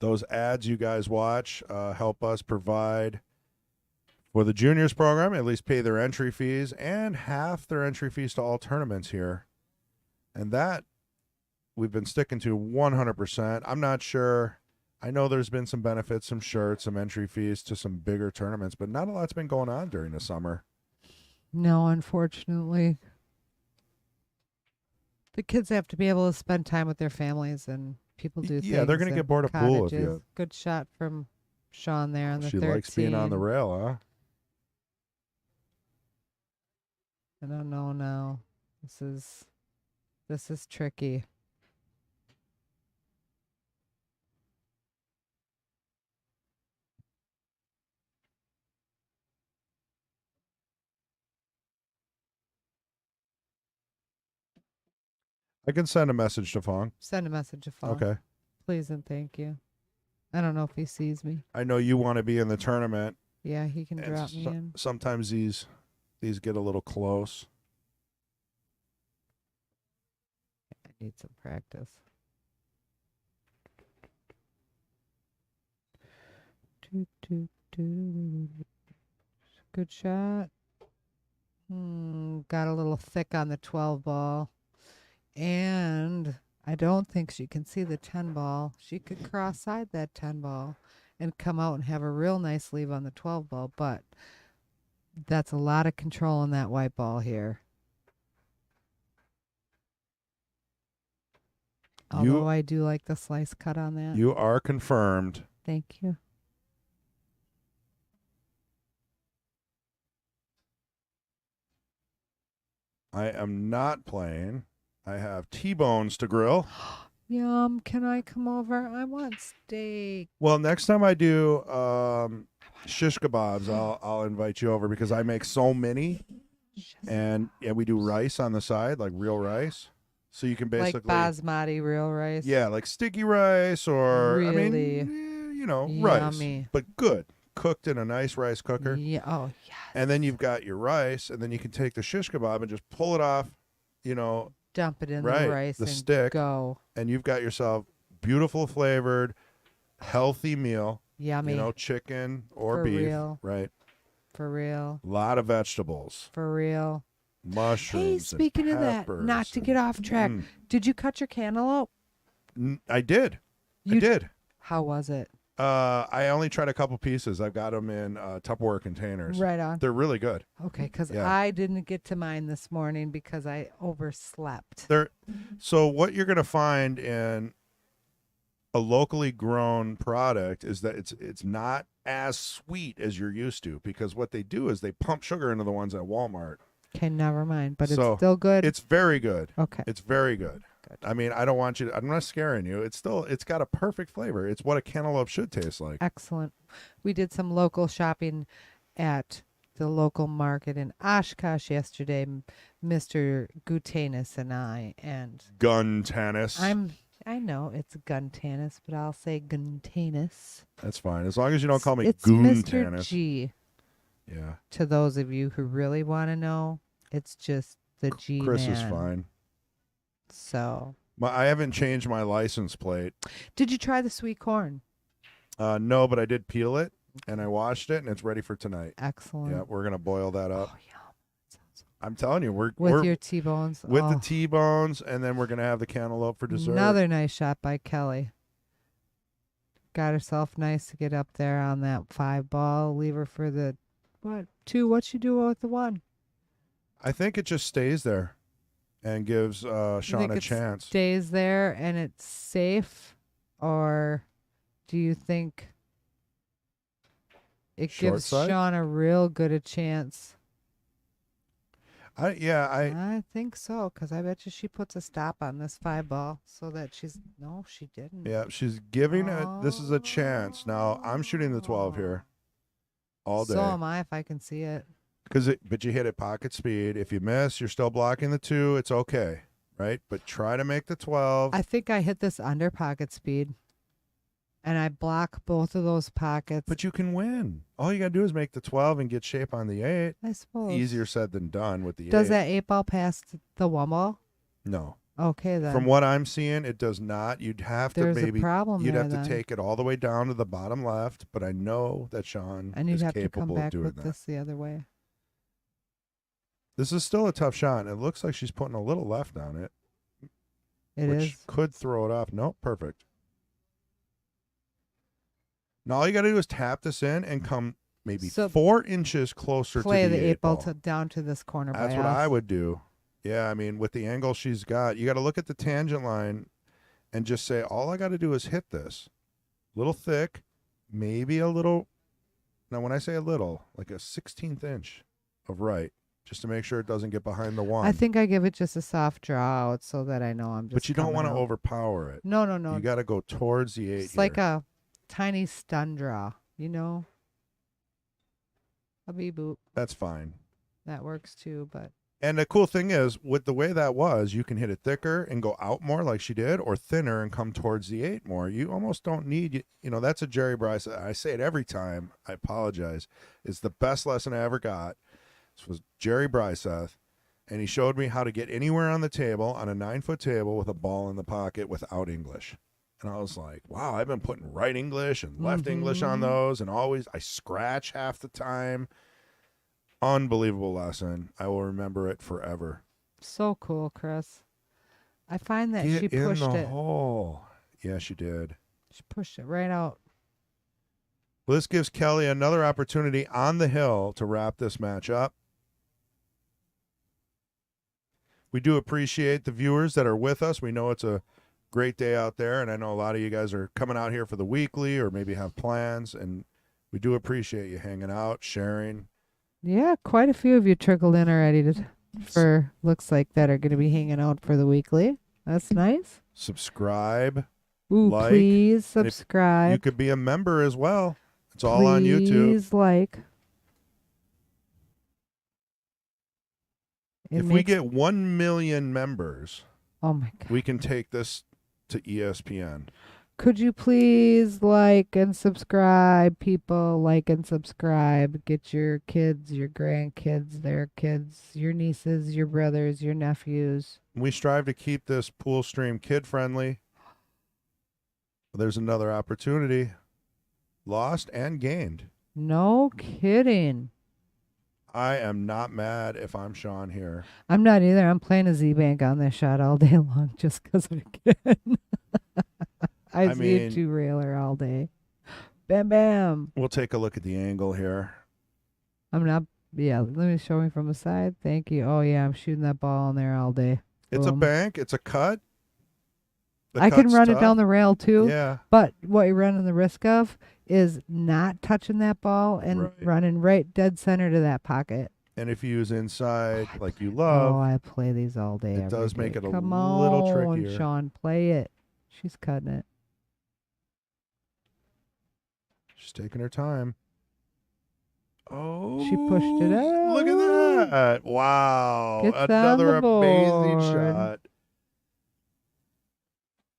Those ads you guys watch help us provide for the juniors program, at least pay their entry fees and half their entry fees to all tournaments here. And that we've been sticking to 100%. I'm not sure. I know there's been some benefits, some shirts, some entry fees to some bigger tournaments, but not a lot's been going on during the summer. No, unfortunately. The kids have to be able to spend time with their families, and people do things. Yeah, they're going to in get bored of pool if cottages. you. Good shot from Shawn there on the She 13. likes being on the rail, huh? I don't know now. This is tricky. I can send a message to Fong. Send a message to Fong. Okay. Please and thank you. I don't know if he sees me. I know you want to be in the tournament. Yeah, he can and drop me in. Sometimes these get a little close. I need some practice. Good shot. Got a little thick on the 12 ball. And I don't think she can see the 10 ball. She could cross side that 10 ball and come out and have a real nice leave on the 12 ball, but that's a lot of control on that white ball here. Although I do like the slice cut on that. You are confirmed Thank you. I am not playing. I have T-bones to grill. Yum. Can I come over? I want steak. Well, next time I do shish kebabs, I'll invite you over because I make so many, and we do rice on the side, like real rice. So you can basically Like basmati real rice. yeah, like sticky rice or I mean, Really rice, yummy. but good, cooked in a nice rice cooker. Yeah. Oh, yes. And then you've got your rice, and then you can take the shish kebab and just pull it off, Dump it in right, the rice the and stick. go. And you've got yourself beautiful flavored, healthy meal. Yummy. Chicken or For beef, real. right? For real. A lot of vegetables, For real. mushrooms. Hey, speaking and of that, peppers not to get off track, did you cut your cantaloupe? I did. I You- did. How was it? I only tried a couple pieces. I've got them in Tupperware containers. Right on. They're really good. Okay, because Yeah. I didn't get to mine this morning because I overslept. So what you're gonna find in a locally grown product is that it's not as sweet as you're used to, because what they do is they pump sugar into the ones at Walmart. Okay, never mind. But So, it's still good. It's very good. Okay. It's very good. Good. I mean, I don't want you to, I'm not scaring you. It's got a perfect flavor. It's what a cantaloupe should taste like. Excellent. We did some local shopping at the local market in Oshkosh yesterday, Mr. Gutanis and I, and Gun tennis. I know it's Guntanis, but I'll say Guntanis. That's fine. As long as you don't call me It's Goon Mr. Tanis. G. Yeah. To those of you who really want to know, it's just the G Chris man. is fine. So, I haven't changed my license plate. did you try the sweet corn? No, but I did peel it and I washed it and it's ready for tonight. Excellent. Yeah, we're gonna boil that up. Oh, yum. Sounds I'm telling you, we're with your T-bones. with the Oh, T-bones, and then we're gonna have the cantaloupe for dessert. another nice shot by Kelly. Got herself nice to get up there on that 5-ball. Leave her for the, 2? What she do with the 1? I think it just stays there and gives You Shawn think a it chance. stays there and it's safe, or do you think it Short gives side? Shawn a real good a chance? I I think so, because I bet you she puts a stop on this 5-ball so that no, she didn't. yeah, she's giving this is a chance. Now I'm shooting the 12 here all day. So am I if I can see it. But you hit it pocket speed. If you miss, you're still blocking the 2. It's okay, right? But try to make the 12. I think I hit this under pocket speed, and I block both of those pockets. But you can win. All you gotta do is make the 12 and get shape on the 8. I suppose. Easier said than done with the 8. Does that 8-ball pass the 1-ball? No. Okay, then. From what I'm seeing, it does not. You'd have There's to maybe a problem you'd there, have to then. take it all the way down to the bottom left. But I know that Shawn And you'd is have to come capable back of doing with that. this the other way. This is still a tough shot, and it looks like she's putting a little left on it, It which is. could throw it off. Nope, perfect. Now all you got to do is tap this in and come maybe So 4 inches closer Play to the 8 ball ball. down to this corner. That's by what us. I would do. Yeah, I mean, with the angle she's got, you got to look at the tangent line and just say, all I got to do is hit this. Little thick, maybe a little. Now, when I say a little, like a 16th inch of right, just to make sure it doesn't get behind the 1. I think I give it just a soft draw out so that I know I'm just. But you don't want to coming out. overpower it. No. You got to go towards the 8 It's here. like a tiny stun draw, you know? A bee boop. That's fine. That works too, but And the cool thing is, with the way that was, you can hit it thicker and go out more like she did, or thinner and come towards the 8 more. You almost don't need, that's a Jerry Bryce. I say it every time. I apologize. It's the best lesson I ever got. This was Jerry Bryseth, and he showed me how to get anywhere on the table, on a 9-foot table with a ball in the pocket without English. And I was like, wow, I've been putting right English and left English on those, and always I scratch half the time. Unbelievable lesson. I will remember it forever. so cool, Chris. I find that Get she pushed in the it. hole. Yeah, she did. She pushed it right out. Well, this gives Kelly another opportunity on the hill to wrap this match up. We do appreciate the viewers that are with us. We know it's a great day out there, and I know a lot of you guys are coming out here for the weekly or maybe have plans, and we do appreciate you hanging out, sharing. Yeah, quite a few of you trickled in already for looks like that are going to be hanging out for the weekly. That's nice. Subscribe. Ooh, Like, please and if subscribe. you could be a member as well. It's all on YouTube. Please like. If we get 1 million members, oh my God, we can take this to ESPN. could you please like and subscribe, people? Like and subscribe. Get your kids, your grandkids, their kids, your nieces, your brothers, your nephews. We strive to keep this pool stream kid friendly. There's another opportunity. Lost and gained. No kidding. I am not mad if I'm Shawn here. I'm not either. I'm playing a Z-Bank on this shot all day long just because I can. I see a two-railer all day. Bam, bam. We'll take a look at the angle here. I'm not. Yeah, let me show me from the side. Thank you. Oh, yeah, I'm shooting that ball in there all day. It's a Boom. bank. It's a cut. I can run it down the rail too. Yeah. But what you're running the risk of is not touching that ball and running right dead center to that pocket. And if you use inside like you love. Oh, I play these all day. It does make it a Come little on, trickier. Shawn, play it. She's cutting it. She's taking her time. Oh. She pushed it out. Look at that. Wow. Gets Another on the amazing board. shot.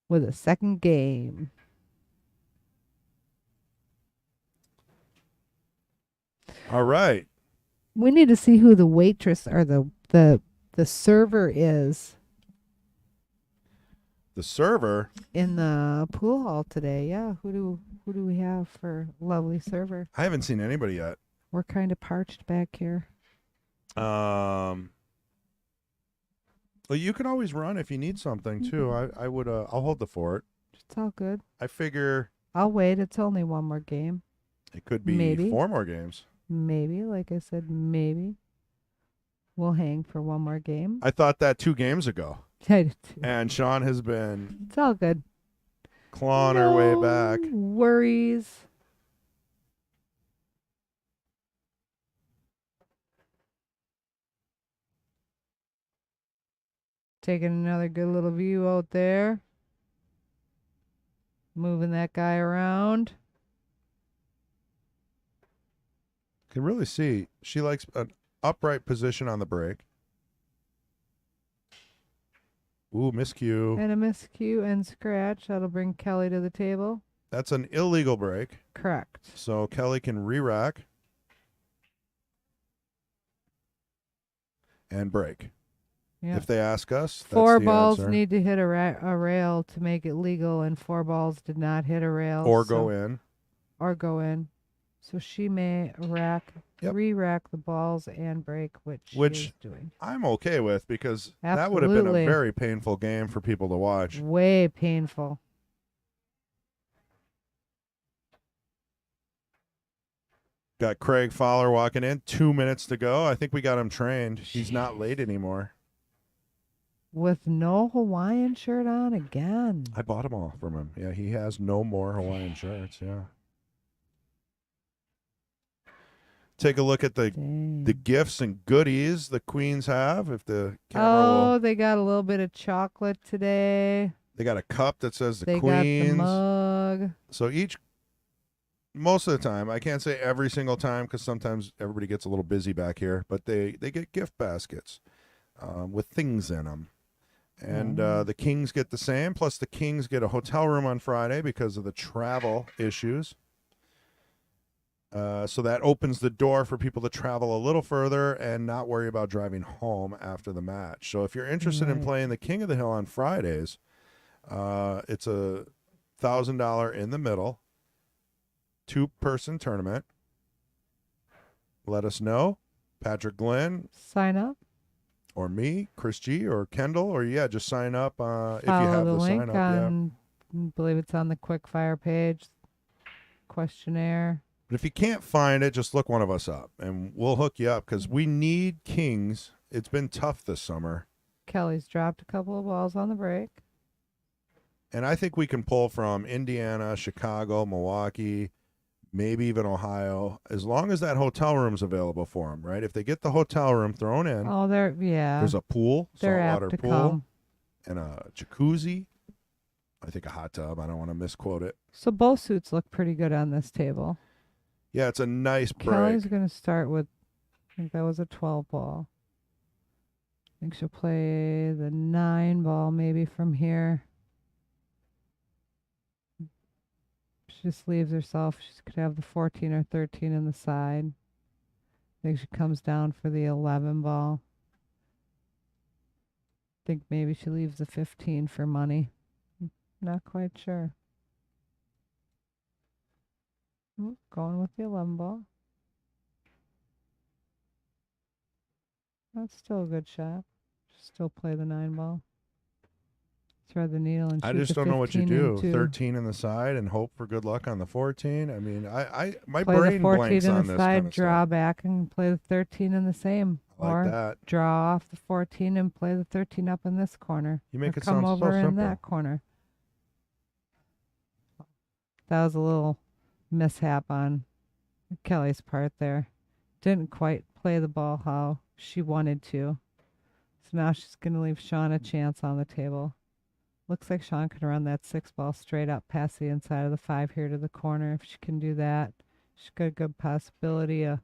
With a second game. All right. We need to see who the waitress or the server is The server. in the pool hall today. Yeah, who do we have for lovely server? I haven't seen anybody yet. We're kind of parched back here. Well, you can always run if you need something too. I would. I'll hold the fort. It's all good. I figure I'll wait. It's only one more game. it could be Maybe. 4 more games. Maybe, like I said, maybe we'll hang for one more game. I thought that 2 games ago. I did too. And Shawn has been It's all good. clawing her way back. Worries. Taking another good little view out there. Moving that guy around. Can really see she likes an upright position on the break. Ooh, miscue. And a miscue and scratch. That'll bring Kelly to the table. That's an illegal break. Correct. So Kelly can re-rack and break. Yeah. If they ask us, that's 4 the balls answer. need to hit a rail to make it legal, and 4 balls did not hit a rail. Or go in. Or go in. So she may re-rack the balls and break, which she is doing. I'm okay with because that would have been a Absolutely. very painful game for people to watch. Way painful. Got Craig Fowler walking in. 2 minutes to go. I think we got him trained. He's not late anymore. With no Hawaiian shirt on again. I bought them all from him. Yeah, he has no more Hawaiian shirts. Yeah. Take a look at the gifts and goodies the Queens have. If the camera will. They got a little bit of chocolate today. They got a cup that says the They Queens. got the mug. So most of the time, I can't say every single time because sometimes everybody gets a little busy back here, but they get gift baskets with things in them. And the Kings get the same. Plus, the Kings get a hotel room on Friday because of the travel issues. So that opens the door for people to travel a little further and not worry about driving home after the match. So if you're interested in playing the King of the Hill on Fridays, it's a $1,000 in the middle, 2-person tournament. Let us know. Patrick Glenn. Sign up. Or me, Chris G, or Kendall, or just sign up if you Follow have the the link sign up. on, I believe it's on the quickfire page. Questionnaire. But if you can't find it, just look one of us up, and we'll hook you up because we need Kings. It's been tough this summer. Kelly's dropped a couple of balls on the break. And I think we can pull from Indiana, Chicago, Milwaukee, maybe even Ohio, as long as that hotel room's available for them, right? If they get the hotel room thrown in, Oh, there's a pool, they're saltwater apt to pool, come. and a jacuzzi. I think a hot tub. I don't want to misquote it. So both suits look pretty good on this table. Yeah, it's a nice break. Kelly's going to start with, I think that was a 12 ball. I think she'll play the 9 ball maybe from here. She just leaves herself. She could have the 14 or 13 in the side. I think she comes down for the 11 ball. I think maybe she leaves the 15 for money. Not quite sure. Going with the 11 ball. That's still a good shot. Still play the 9 ball. Thread the needle and shoot I just the don't know what you 15 do. into. 13 in the side and hope for good luck on the 14. I mean, my Play the brain 14 blanks in on the this side, kind of draw stuff. back and play the 13 in the same. I like or that. draw off the 14 and play the 13 up in this corner. You make or it come sound so over in simple. that corner. That was a little mishap on Kelly's part there. Didn't quite play the ball how she wanted to. So now she's going to leave Shawn a chance on the table. Looks like Shawn can run that 6 ball straight up past the inside of the 5 here to the corner. If she can do that, she's got a good possibility of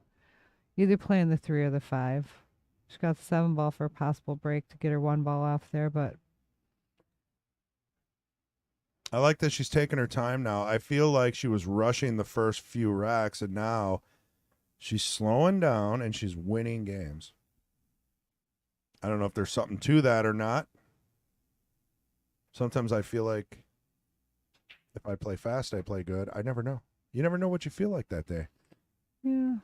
either playing the 3 or the 5. She's got the 7 ball for a possible break to get her 1 ball off there, but I like that she's taking her time now. I feel like she was rushing the first few racks, and now she's slowing down and she's winning games. I don't know if there's something to that or not. Sometimes I feel like if I play fast, I play good. I never know. You never know what you feel like that day. yeah,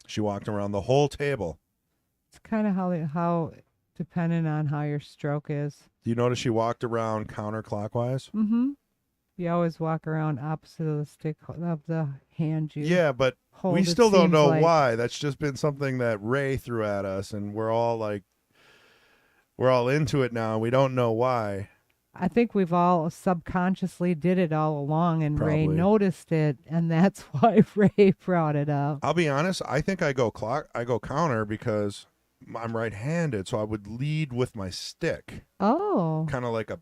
She walked around the whole table. it's kind of how dependent on how your stroke is. Do you notice she walked around counterclockwise? Mm-hmm. You always walk around opposite of the stick of the hand you Yeah, but hold. we it still don't seems know like. why. That's just been something that Ray threw at us, and we're all into it now. We don't know why. I think we've all subconsciously did it all along, and Ray Probably. noticed it, and that's why Ray brought it up. I'll be honest. I think I go counter because I'm right-handed, so I would lead with my stick, Oh, kind of like a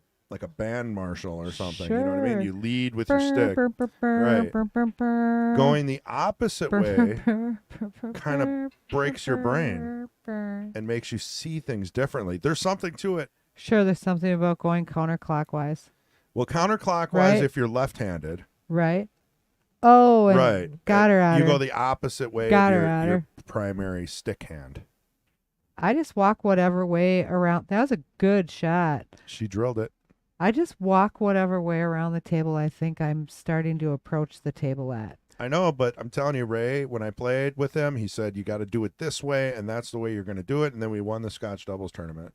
band marshal or something. You know what I mean? Sure. You lead with your stick. Right. Going the opposite way kind of breaks your brain and makes you see things differently. There's something to it. Sure, there's something about going counterclockwise, Well, counterclockwise Right. if you're left-handed. right? Oh, and Right. got her at You her. go the opposite way Got of her at your her. primary stick hand. I just walk whatever way around. That was a good shot. She drilled it. I just walk whatever way around the table I think I'm starting to approach the table at. I know, but I'm telling you, Ray, when I played with him, he said, you got to do it this way, and that's the way you're going to do it. And then we won the Scotch doubles tournament.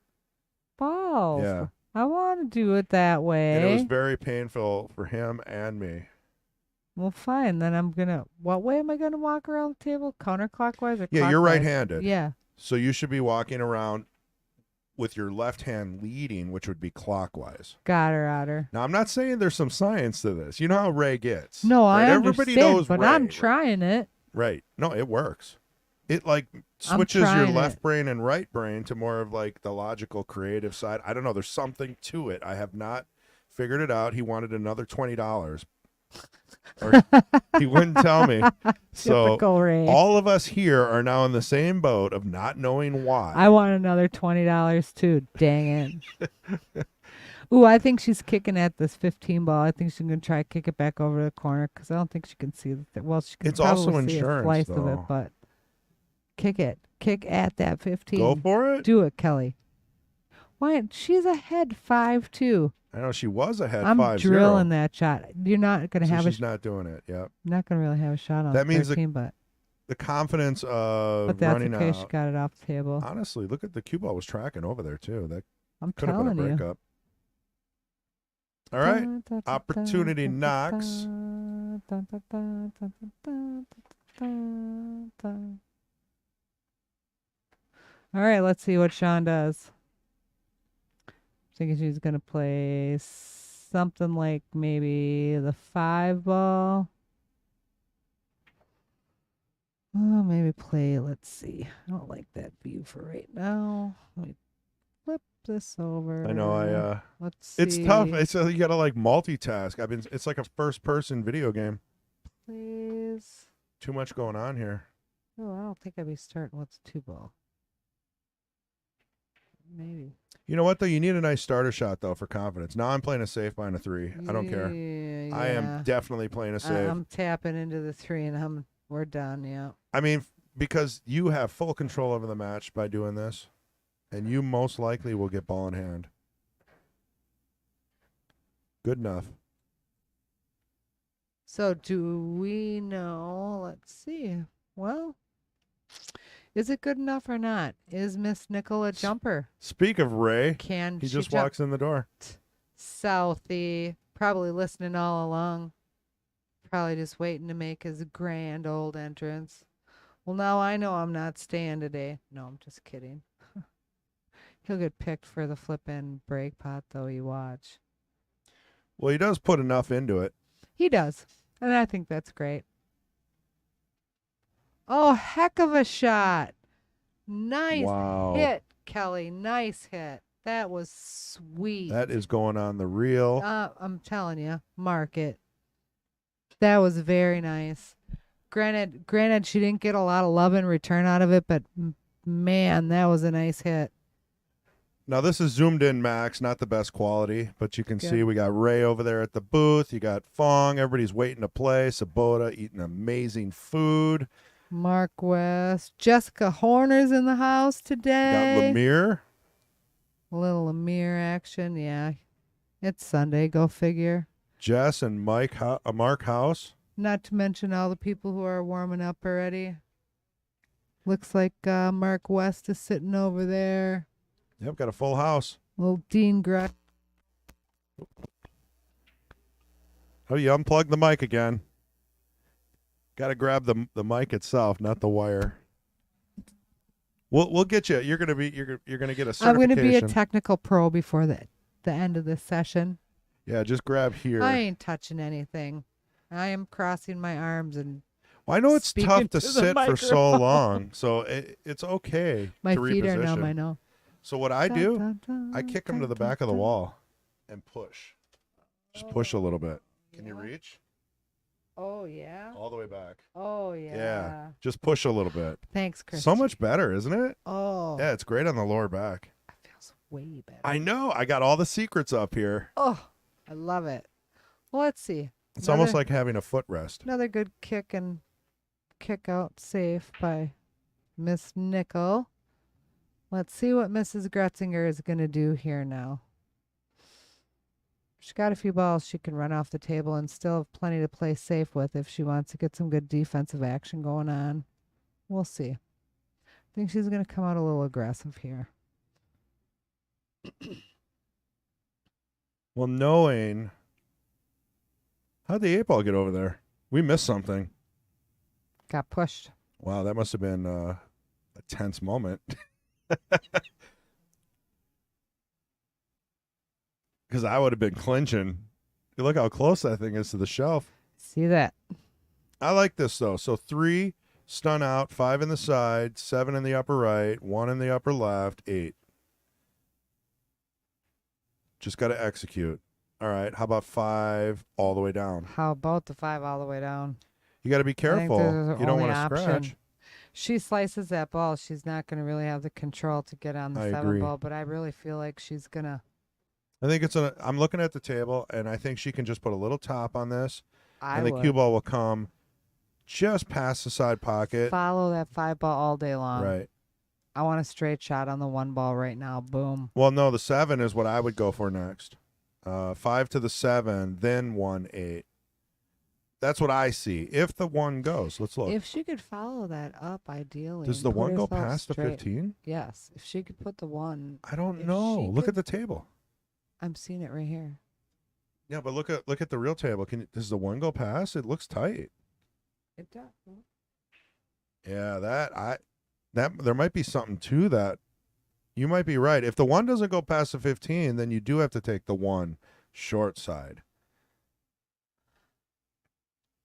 Balls. Yeah. I want to do it that way. And it was very painful for him and me. Well, fine. Then what way am I going to walk around the table? Counterclockwise or Yeah, you're clockwise? right-handed. Yeah. So you should be walking around with your left hand leading, which would be clockwise. Got her at her. Now, I'm not saying there's some science to this. You know how Ray gets. No, right? I Everybody understand, knows but Ray, I'm right? trying it. Right. No, it works. It switches your trying left it. brain and right brain to more of the logical, creative side. I don't know. There's something to it. I have not figured it out. He wanted another $20. Or he wouldn't tell me. So Typical Ray. all of us here are now in the same boat of not knowing why. I want another $20 too. Dang it. Ooh, I think she's kicking at this 15 ball. I think she's going to try to kick it back over the corner because I don't think she can see the well, she can It's probably also see insurance, a slice of it, though. but kick it. Kick at that 15. Go for it. Do it, Kelly. Why? She's ahead 5-2. I know she was ahead I'm 5-0. drilling that shot. You're not going to So have she's not doing it. Yep. not going to really have a shot on That means 13, but The confidence of that's running okay. out. She got it off the table. Honestly, look at the cue ball was tracking over there too. That I'm could have been a telling you. breakup. All right. Opportunity knocks. All right, let's see what Shawn does. Thinking she's gonna play something like maybe the 5 ball. Oh, maybe play, let's see. I don't like that view for right now. Let me flip this over. I know. Let's see. It's tough. It's you gotta like multitask. It's like a first-person video game. Please. Too much going on here. Oh, I don't think I'd be starting with 2 ball. Maybe. You know what though? You need a nice starter shot though for confidence. Now I'm playing a safe behind a 3. I don't care. Yeah. I am definitely playing a safe. I'm tapping into the 3 and we're done. Yeah. I mean, because you have full control over the match by doing this, and you most likely will get ball in hand. Good enough. So do we know? Let's see. Well, is it good enough or not? Is Miss Nickl a jumper? Speak of Ray, Can he she just jump? walks in the door. Southie, probably listening all along. Probably just waiting to make his grand old entrance. Well, now I know I'm not staying today. No, I'm just kidding. He'll get picked for the flippin' break pot, though, you watch. Well, he does put enough into it. He does. And I think that's great. Oh, heck of a shot. Nice Wow. hit, Kelly. Nice hit. That was sweet. That is going on the reel. I'm telling you, mark it. That was very nice. Granted, she didn't get a lot of love in return out of it, but man, that was a nice hit. Now, this is zoomed in, Max, not the best quality, but you can Good. see we got Ray over there at the booth. You got Fong. Everybody's waiting to play. Sabota eating amazing food. Mark West. Jessica Horner's in the house You today. got Lemire. A little Lemire action, yeah. It's Sunday, go figure. Jess and Mark House. Not to mention all the people who are warming up already. Looks like Mark West is sitting over there. Yep, got a full house. Little Dean Gretz. Oh, you unplugged the mic again. Got to grab the mic itself, not the wire. We'll get you. You're gonna get a certification. I'm going to be a technical pro before the end of this session. Yeah, just grab here. I ain't touching anything. I am crossing my arms and Well, I know it's speaking tough to to the sit for so microphone. long, so it's okay my to feet are reposition. numb, I know. So what I do, Dun, dun, I kick them to the dun, back of the dun. wall and push. Just push a little bit. Can you reach? Oh, yeah? All the way back. Oh, yeah. Yeah. Just push a little bit. Thanks, Chris. So much better, isn't it? Oh. Yeah, it's great on the lower back. It feels way better. I know. I got all the secrets up here. Oh, I love it. Well, let's see. It's almost like having a footrest. Another good kick out safe by Miss Nickl. Let's see what Mrs. Gretzinger is going to do here now. She's got a few balls she can run off the table and still have plenty to play safe with if she wants to get some good defensive action going on. We'll see. I think she's going to come out a little aggressive here. Well, knowing... How'd the 8-ball get over there? We missed something. Got pushed. Wow, that must have been a tense moment. Because I would have been clinching. Look how close that thing is to the shelf. See that? I like this, though. So 3, stun out, 5 in the side, 7 in the upper right, 1 in the upper left, 8. Just got to execute. All right, how about 5 all the way down? How about the 5 all the way down? You got to be careful. there's You don't only want to option. scratch. She slices that ball. She's not going to really have the control to get on the I 7 agree. ball, but I really feel like she's going to. I think I'm looking at the table, and I think she can just put a little top on this, I and the would cue ball will come just past the side pocket. follow that 5 ball all day long. Right. I want a straight shot on the 1 ball right now. Boom. Well, no, the 7 is what I would go for next. 5 to the 7, then 1, 8. That's what I see. If the 1 goes, let's look. If she could follow that up, ideally. Does and the put 1 go herself past the straight. 15? Yes. If she could put the 1. I don't If know. she Look could- at the table. I'm seeing it right here. Yeah, but look at the real table. Does the 1 go past? It looks tight. It does. Yeah, that there might be something to that. You might be right. If the 1 doesn't go past the 15, then you do have to take the 1 short side.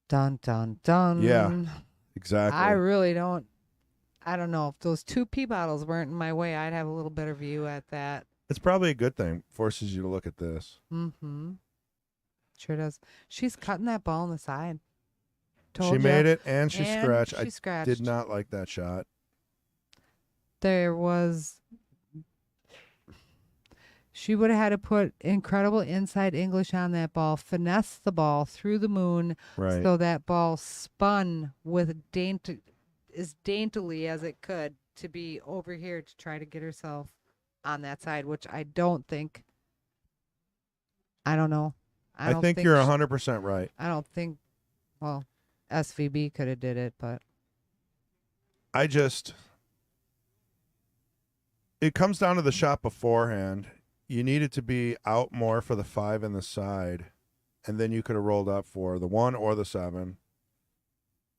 Dun, dun, dun. Yeah, exactly. I don't know. If those two pee bottles weren't in my way, I'd have a little better view at that. It's probably a good thing. Forces you to look at this. Mm-hmm. Sure does. She's cutting that ball on the side. She made it, and she scratched. She scratched. Did not like that shot. She would have had to put incredible inside English on that ball, finesse the ball through the moon, Right. so that ball spun with as daintily as it could to be over here to try to get herself on that side, which I don't know. I think you're 100% right. I don't think, well, SVB could have did it, but it comes down to the shot beforehand. You needed to be out more for the 5 and the side, and then you could have rolled up for the 1 or the 7.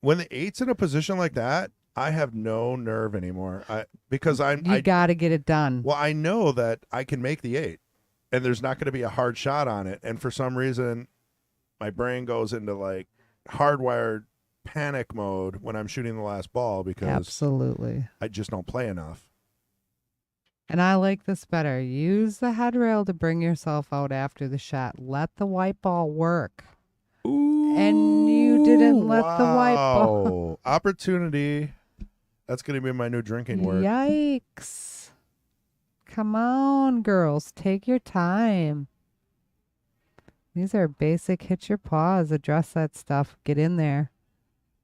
When the 8's in a position like that, I have no nerve anymore. Because you got to get it done. Well, I know that I can make the 8, and there's not going to be a hard shot on it. And for some reason, my brain goes into like hardwired panic mode when I'm shooting the last ball because absolutely, I just don't play enough. And I like this better. Use the headrail to bring yourself out after the shot. Let the white ball work. Ooh, and you didn't let the white ball. Opportunity. That's going to be my new drinking word. Yikes. Come on, girls. Take your time. These are basic. Hit your paws. Address that stuff. Get in there.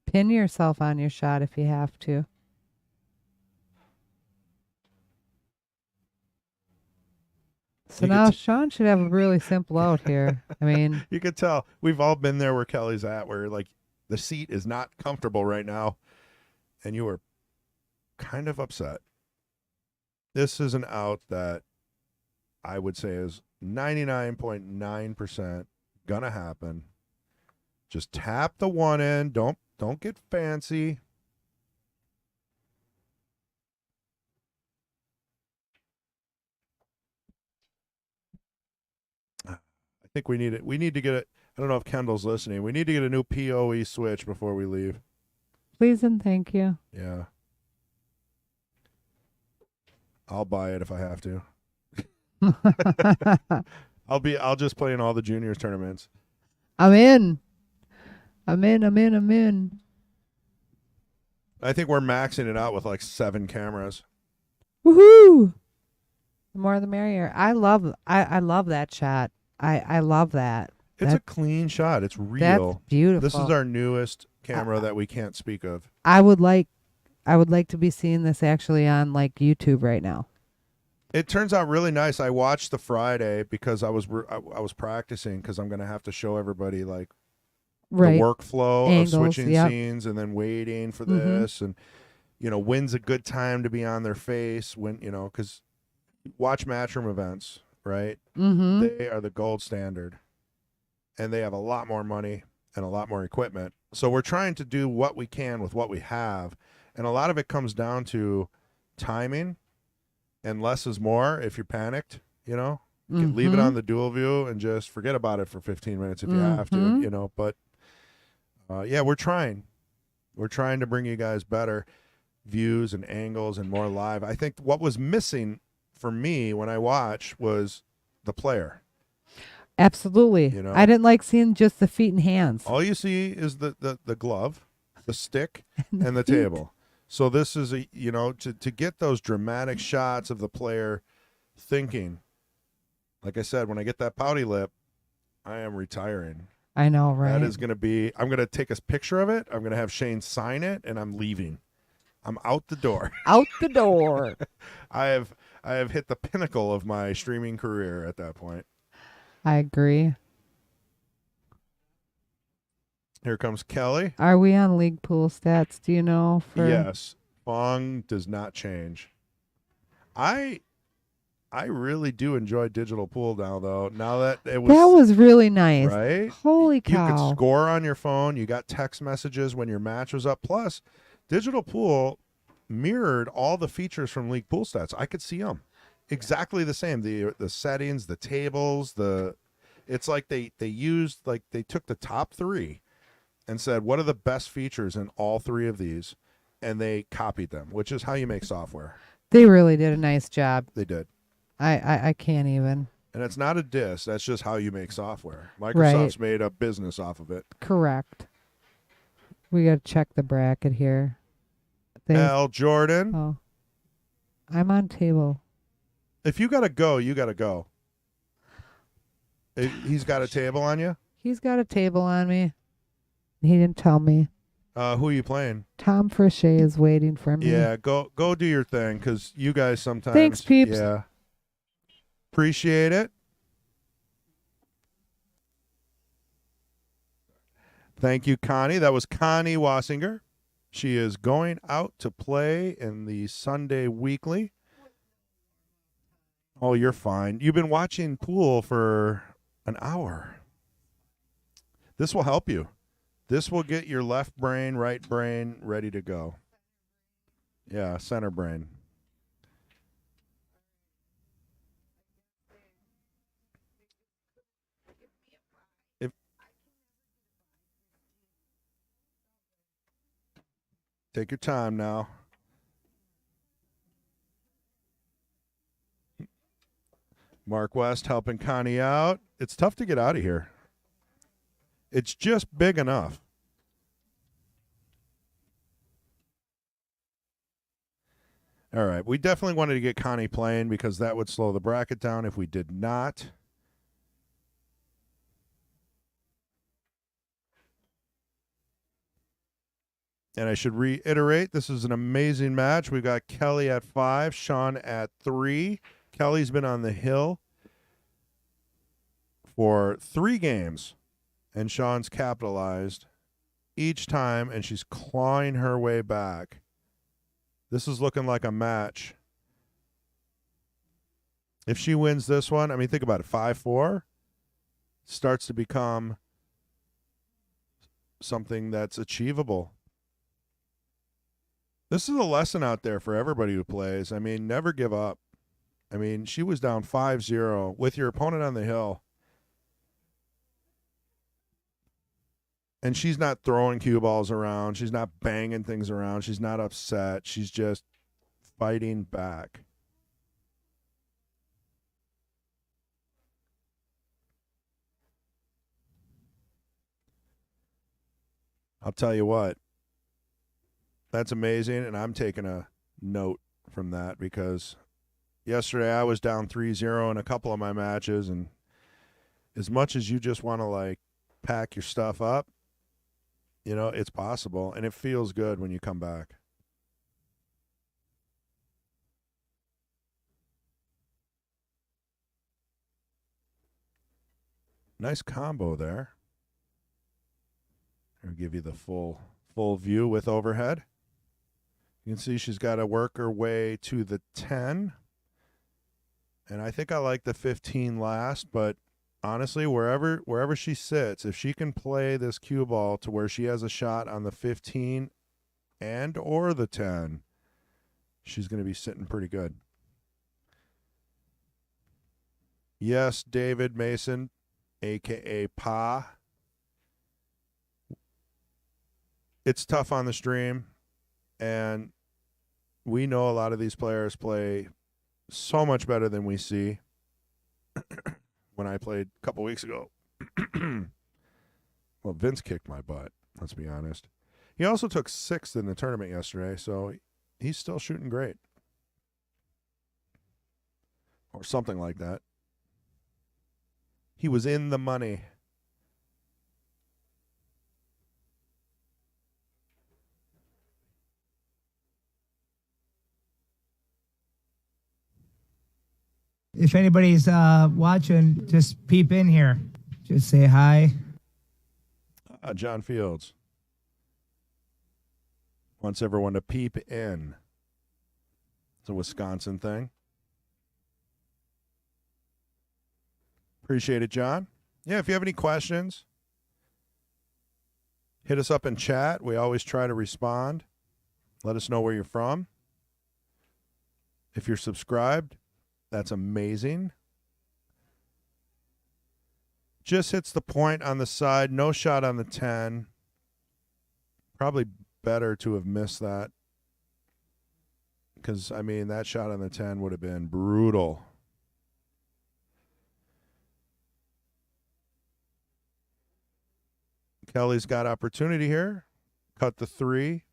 Pin yourself on your shot if you have to. So now Shawn should have a really simple out here. I mean, you could tell we've all been there where Kelly's at, where like the seat is not comfortable right now, and you were kind of upset. This is an out that I would say is 99.9% gonna happen. Just tap the 1 in. Don't get fancy. I think we need it. We need to get it. I don't know if Kendall's listening. We need to get a new PoE switch before we leave. Please and thank you. Yeah. I'll buy it if I have to. I'll just play in all the juniors tournaments. I'm in. I think we're maxing it out with like 7 cameras. Woohoo! The more the merrier. I love that shot. I love that. It's a clean shot. It's real. That's beautiful. This is our newest camera that we can't speak of. I would like to be seeing this actually on like YouTube right now. It turns out really nice. I watched the Friday because I was practicing because I'm going to have to show everybody like the workflow angles, of switching scenes and then waiting for this, and when's a good time to be on their face when because watch Matchroom events, right? They are the gold standard, and they have a lot more money and a lot more equipment. So we're trying to do what we can with what we have, and a lot of it comes down to timing. And less is more if you're panicked, you can leave it on the dual view and just forget about it for 15 minutes if you have to, But, yeah, we're trying. We're trying to bring you guys better views and angles and more live. I think what was missing for me when I watch was the player. Absolutely. I didn't like seeing just the feet and hands. All you see is the glove, the stick, and the table. So this is to get those dramatic shots of the player thinking. Like I said, when I get that pouty lip, I am retiring. I know, right? That is going to be. I'm going to take a picture of it. I'm going to have Shane sign it, and I'm leaving. I'm out the door. Out the door. I have hit the pinnacle of my streaming career at that point. I agree. Here comes Kelly. Are we on league pool stats? Do you know? Yes. Fong does not change. I really do enjoy digital pool now, though. Now that it was really nice. Right? Holy cow. You could score on your phone. You got text messages when your match was up. Plus, digital pool mirrored all the features from league pool stats. I could see them. Exactly the same. The settings, the tables, the It's like they took the top 3 and said, what are the best features in all 3 of these? And they copied them, which is how you make software. They really did a nice job. They did. I can't even. And it's not a diss. That's just how you make software. Microsoft's made a business off of it. Correct. We got to check the bracket here. L. Jordan. Oh. I'm on table. If you got to go, you got to go. He's got a table on you? He's got a table on me. He didn't tell me. Who are you playing? Tom Frichet is waiting for me. Yeah, go do your thing, because you guys sometimes... Thanks, peeps. Yeah. Appreciate it. Thank you, Connie. That was Connie Wassinger. She is going out to play in the Sunday Weekly. Oh, you're fine. You've been watching pool for an hour. This will help you. This will get your left brain, right brain ready to go. Yeah, center brain. Take your time now. Mark West helping Connie out. It's tough to get out of here. It's just big enough. All right. We definitely wanted to get Connie playing because that would slow the bracket down if we did not. And I should reiterate, this is an amazing match. We've got Kelly at 5, Shawn at 3. Kelly's been on the hill for 3 games, and Shawn's capitalized each time, and she's clawing her way back. This is looking like a match. If she wins this one, I mean, think about it, 5-4 starts to become something that's achievable. This is a lesson out there for everybody who plays. I mean, never give up. I mean, she was down 5-0 with your opponent on the hill. And she's not throwing cue balls around. She's not banging things around. She's not upset. She's just fighting back. I'll tell you what. That's amazing, and I'm taking a note from that because yesterday I was down 3-0 in a couple of my matches, and as much as you just want to, like, pack your stuff up, you know, it's possible, and it feels good when you come back. Nice combo there. I'll give you the full view with overhead. You can see she's got to work her way to the 10. And I think I like the 15 last, but honestly, wherever she sits, if she can play this cue ball to where she has a shot on the 15 and or the 10, she's going to be sitting pretty good. Yes, David Mason, a.k.a. Pa. It's tough on the stream, and we know a lot of these players play so much better than we see. When I played a couple weeks ago, well, Vince kicked my butt, let's be honest. He also took 6th in the tournament yesterday, so he's still shooting great. Or something like that. He was in the money. If anybody's watching, just peep in here. Just say hi. John Fields wants everyone to peep in. It's a Wisconsin thing. Appreciate it, John. Yeah, if you have any questions, hit us up in chat. We always try to respond. Let us know where you're from. If you're subscribed, that's amazing. Just hits the point on the side. No shot on the 10. Probably better to have missed that. Because, I mean, that shot on the 10 would have been brutal. Kelly's got opportunity here. Cut the 3.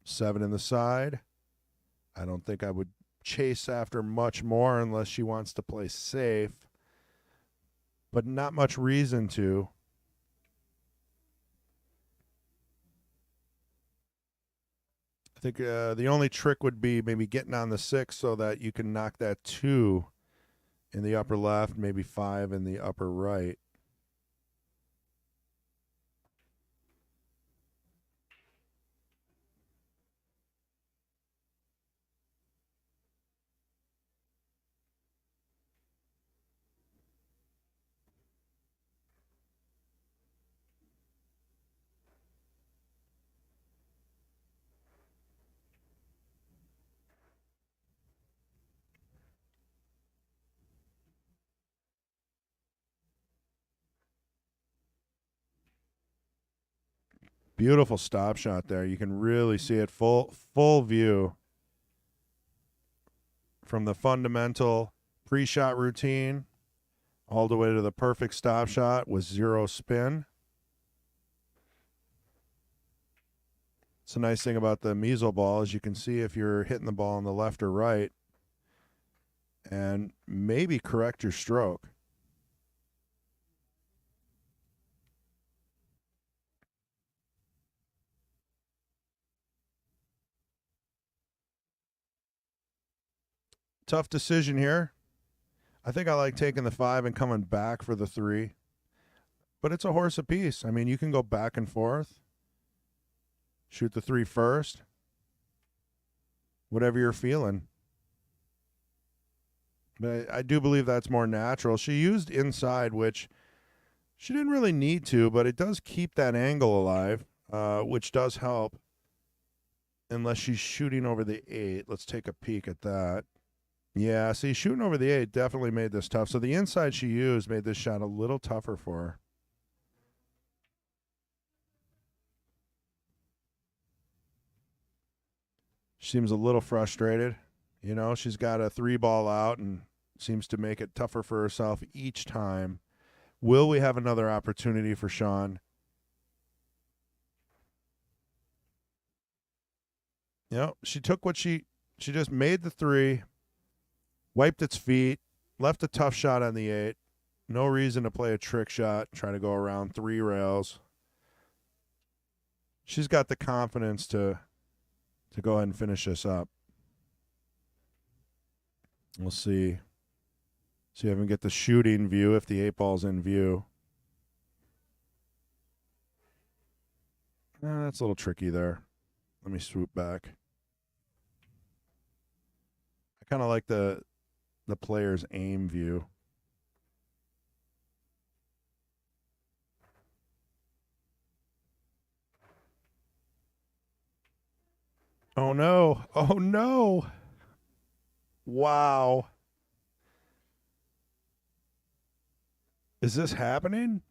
7 in the side. I don't think I would chase after much more unless she wants to play safe. But not much reason to. I think the only trick would be maybe getting on the 6 so that you can knock that 2 in the upper left, maybe 5 in the upper right. Beautiful stop shot there. You can really see it full view from the fundamental pre-shot routine all the way to the perfect stop shot with 0 spin. It's a nice thing about the measle ball is you can see if you're hitting the ball on the left or right and maybe correct your stroke. Tough decision here. I think I like taking the 5 and coming back for the 3. But it's a horse apiece. I mean, you can go back and forth. Shoot the 3 first. Whatever you're feeling. But I do believe that's more natural. She used inside, which she didn't really need to, but it does keep that angle alive, which does help. Unless she's shooting over the 8. Let's take a peek at that. Yeah, see, shooting over the 8 definitely made this tough. So the inside she used made this shot a little tougher for her. She seems a little frustrated. You know, she's got a 3 ball out and seems to make it tougher for herself each time. Will we have another opportunity for Shawn? You know, she took what she just made the 3. Wiped its feet, left a tough shot on the 8. No reason to play a trick shot, try to go around 3 rails. She's got the confidence to go ahead and finish this up. We'll see. See if I can get the shooting view if the 8 ball's in view. That's a little tricky there. Let me swoop back. I kind of like the player's aim view. Oh no. Oh no. Wow. Is this happening?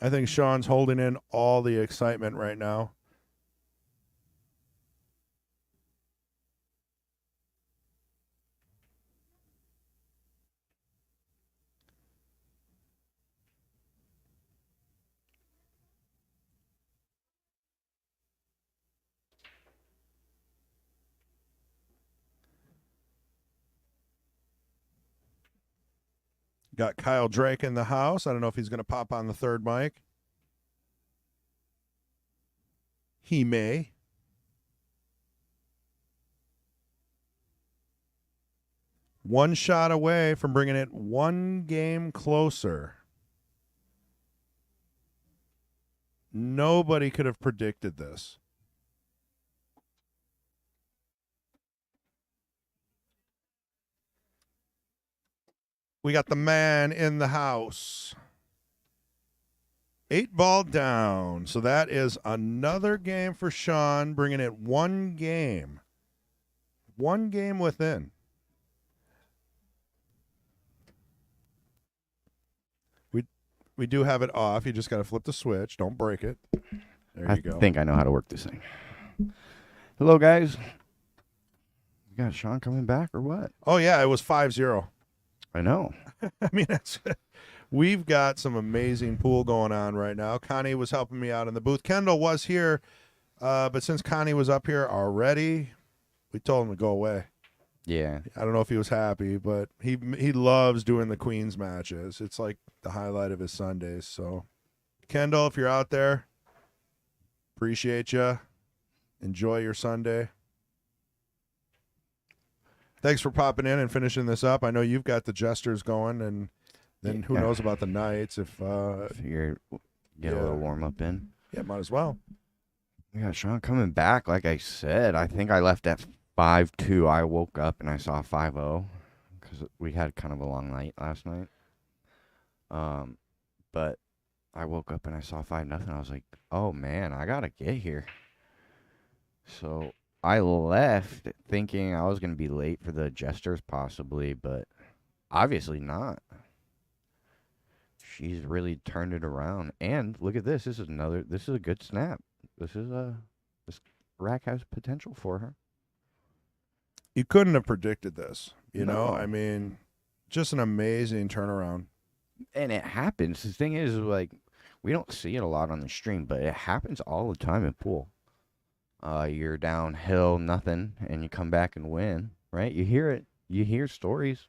I think Shawn's holding in all the excitement right now. Got Kyle Drake in the house. I don't know if he's going to pop on the third mic. He may. One shot away from bringing it 1 game closer. Nobody could have predicted this. We got the man in the house. 8 ball down. So that is another game for Shawn, bringing it 1 game. 1 game within. We do have it off. You just got to flip the switch. Don't break it. There you go. I think I know how to work this thing. Hello, guys. You got Shawn coming back or what? Oh, yeah, it was 5-0. I know. I mean, we've got some amazing pool going on right now. Connie was helping me out in the booth. Kendall was here, but since Connie was up here already, we told him to go away. Yeah. I don't know if he was happy, but he loves doing the Queens matches. It's like the highlight of his Sundays. So, Kendall, if you're out there, appreciate you. Enjoy your Sunday. Thanks for popping in and finishing this up. I know you've got the Jesters going, and then who knows about the Knights if Figure get a little warm up in. Yeah, might as well. We got Shawn coming back. Like I said, I think I left at 5-2. I woke up and I saw 5-0 because we had kind of a long night last night. But I woke up and I saw 5-0. I was like, oh man, I gotta get here. So I left thinking I was gonna be late for the Jesters possibly, but obviously not. She's really turned it around. And look at this. This is a good snap. This rack has potential for her. You couldn't have predicted this, you know? No. I mean, just an amazing turnaround. And it happens. The thing is, like, we don't see it a lot on the stream, but it happens all the time in pool. You're downhill, nothing, and you come back and win, right? You hear it. You hear stories.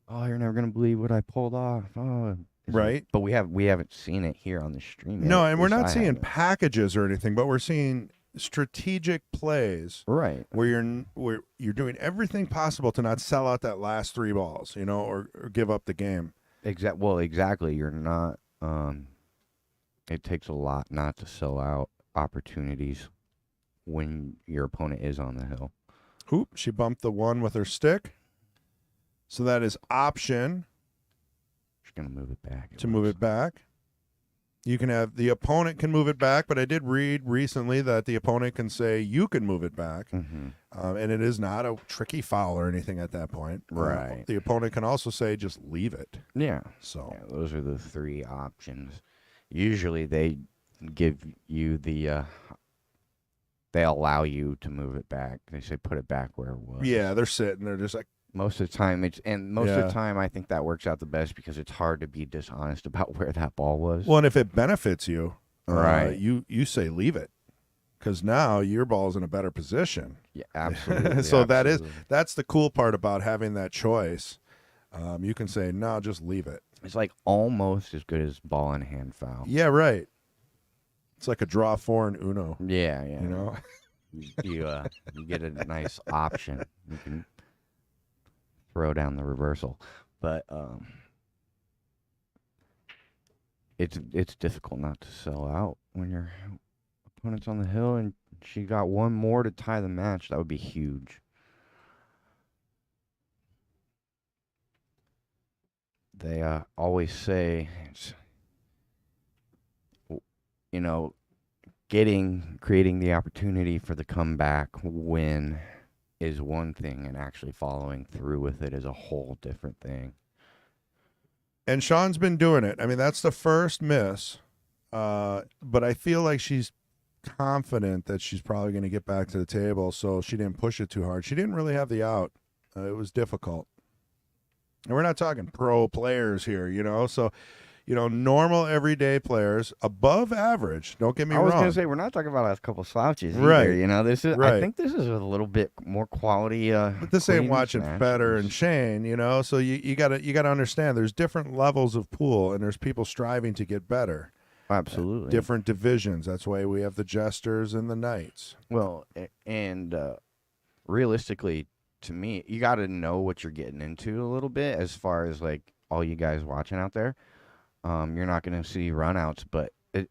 Oh, you're never gonna believe what I pulled off. Oh, Right. But we haven't seen it here on the stream yet. No, and we're At least not I seeing haven't. packages or anything, but we're seeing strategic plays Right. where you're doing everything possible to not sell out that last 3 balls, you know, or give up the game. Exactly. You're not. It takes a lot not to sell out opportunities when your opponent is on the hill. Oop, she bumped the 1 with her stick. So that is option She's gonna move it back. to move it back. You can have the opponent can move it back, but I did read recently that the opponent can say you can move it back, Mm-hmm. and it is not a tricky foul or anything at that point. Right. The opponent can also say just leave it. Yeah. So Yeah, those are the 3 options. Usually they give you the they allow you to move it back. They say put it back where it was. yeah, they're sitting. They're just like, Most of the time of Yeah. the time I think that works out the best because it's hard to be dishonest about where that ball was. well, and if it benefits you, Right. You say leave it, because now your ball's in a better position. Yeah, absolutely. So absolutely. that's the cool part about having that choice. You can say no, just leave it. It's like almost as good as ball in hand foul. Yeah, right. It's like a draw 4 in Uno. Yeah. You know. You get a nice option. You can throw down the reversal, but it's difficult not to sell out when your opponent's on the hill and she got 1 more to tie the match. That would be huge. They always say, creating the opportunity for the comeback win is one thing, and actually following through with it is a whole different thing. And Shawn's been doing it. I mean, that's the first miss, but I feel like she's confident that she's probably going to get back to the table, so she didn't push it too hard. She didn't really have the out. It was difficult. And we're not talking pro players here, you know, so, you know, normal everyday players, above average, don't get me I was wrong. gonna say we're not talking about a couple slouches either. Right. You know, this is. Right. I think this is a little bit more quality. But this ain't Queens watching match. Federer and Shane, you know. So you gotta understand. There's different levels of pool, and there's people striving to get better. Absolutely. Different divisions. That's why we have the Jesters and the Knights. Well, and realistically, to me, you got to know what you're getting into a little bit. As far as like all you guys watching out there, you're not going to see runouts, but it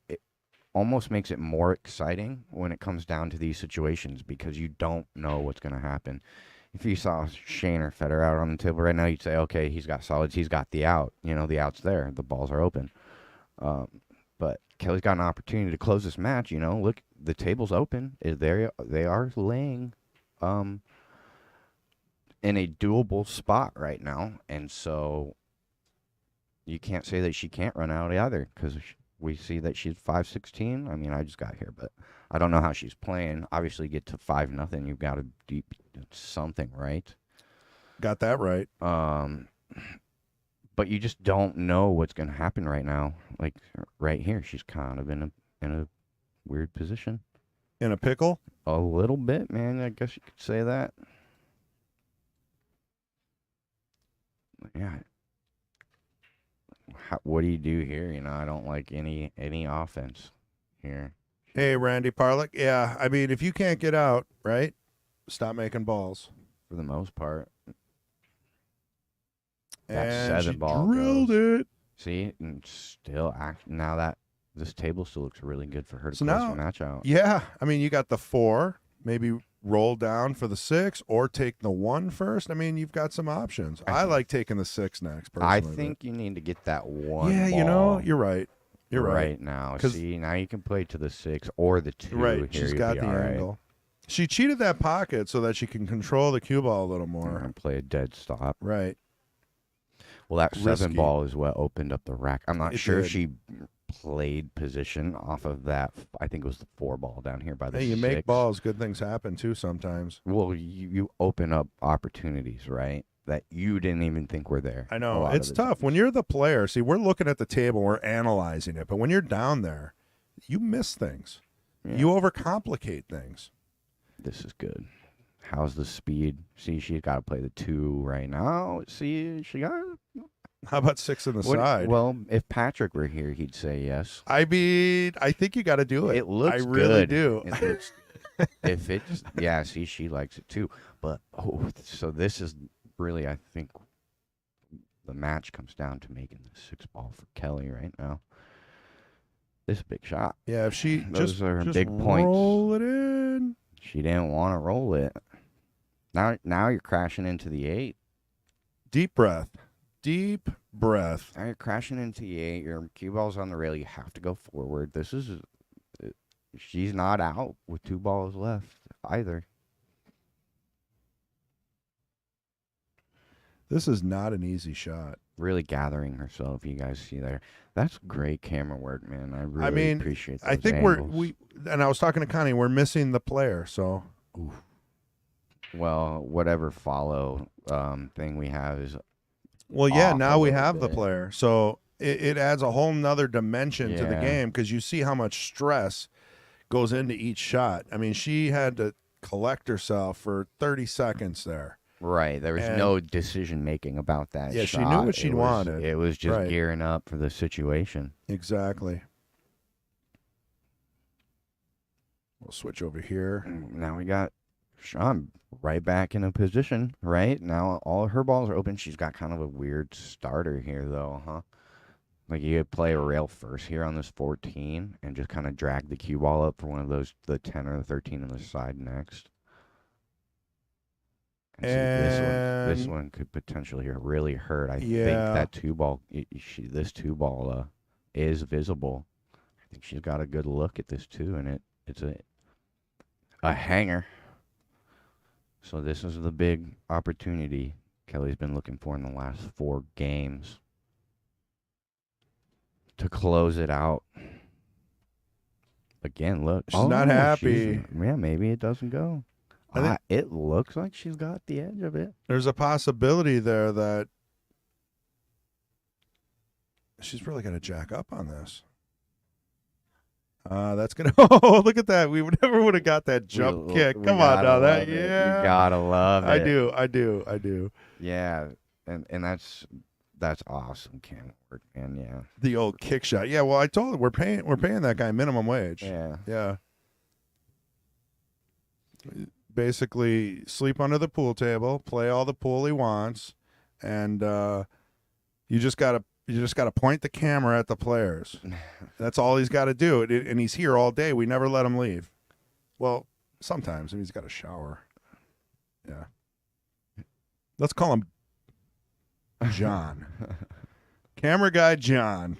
almost makes it more exciting when it comes down to these situations because you don't know what's going to happen. If you saw Shane or Federer out on the table right now, you'd say, okay, he's got solids, he's got the out. You know, the out's there, the balls are open. But Kelly's got an opportunity to close this match. You know, look, the table's open. They are laying in a doable spot right now, and so you can't say that she can't run out either because we see that she's 5'16". I mean, I just got here, but I don't know how she's playing. Obviously, get to 5-0, you've got to deep something, right? Got that right. But you just don't know what's going to happen right now. Like right here, she's kind of in a weird position. In a pickle? A little bit, man. I guess you could say that. Yeah. What do you do here? You know, I don't like any offense here. Hey, Randy Parlick. Yeah, I mean, if you can't get out, right, stop making balls. For the most part. That And 7 she ball drilled it. See, and still now that this table still looks really good for her to So close now- the match out. Yeah, I mean, you got the 4, maybe roll down for the 6, or take the 1 first. I mean, you've got some options. I like taking the 6 next, personally. I think you need to get that 1 Yeah, ball you know, you're right. You're right. now. 'Cause- See, now you can play to the 6 or the 2. Right, Here she's you'd got be the all right. angle. She cheated that pocket so that she can control the cue ball a little more. And play a dead stop. Right. Well, that 7 Risky. ball is what opened up the rack. I'm not It sure if did. she played position off of that. I think it was the 4 ball down here by the Hey, you 6. make balls, good things happen too sometimes. Well, you open up opportunities, right? That you didn't even think were there. I a know. lot It's of the tough. When times. you're the player, see, we're looking at the table, we're analyzing it, but when you're down there, you miss things. Yeah. You overcomplicate things. This is good. How's the speed? See, she's got to play the 2 right now. See, she got. How about 6 in the What- side? Well, if Patrick were here, he'd say yes. I mean, I think you got to do it. It looks I really good. do. It looks if it's yeah, see, she likes it too. But so this is really, I think, the match comes down to making the 6 ball for Kelly right now. This is a big shot. Yeah, if she Those just, are just big points. roll it in. She didn't want to roll it. Now you're crashing into the 8. Deep breath. Deep breath. Now you're crashing into the 8. Your cue ball's on the rail. You have to go forward. This is. She's not out with 2 balls left either. This is not an easy shot. Really gathering herself. You guys see there. That's great camera work, man. I really mean, appreciate those I think angles. and I was talking to Connie, we're missing the player, so Well, whatever follow thing we have is well, yeah, off now a we little have the bit. player. So it adds a whole nother dimension to the Yeah. game because you see how much stress goes into each shot. I mean, she had to collect herself for 30 seconds there. right. There was And- no decision making about that. Yeah, she knew shot. what she It was- wanted. It was just Right. gearing up for the situation. Exactly. We'll switch over here. Now we got Shawn right back in a position. Right now, all her balls are open. She's got kind of a weird starter here, though, huh? Like you could play a rail first here on this 14 and just kind of drag the cue ball up for one of those, the 10 or the 13 on the side next. And see, this And- one could potentially really hurt. I think Yeah. that 2 ball, this 2 ball is visible. I think she's got a good look at this too, and it's a hanger. So this is the big opportunity Kelly's been looking for in the last 4 games to close it out. Again, look. She's not happy. Yeah, maybe it doesn't go. I think- It looks like she's got the edge of it. There's a possibility there that she's really going to jack up on this. That's gonna. Oh, look at that! We never would have got that jump kick. We Come on gotta now, that love it. yeah. You gotta love it. I do. Yeah, and that's awesome camera work, man. Yeah. The old kick shot. Yeah. Well, I told her we're paying that guy minimum wage. Yeah. Yeah. Basically, sleep under the pool table, play all the pool he wants, and you just gotta point the camera at the players. That's all he's got to do. And he's here all day. We never let him leave. Well, sometimes. I mean, he's got a shower. Yeah. Let's call him John. Camera guy John.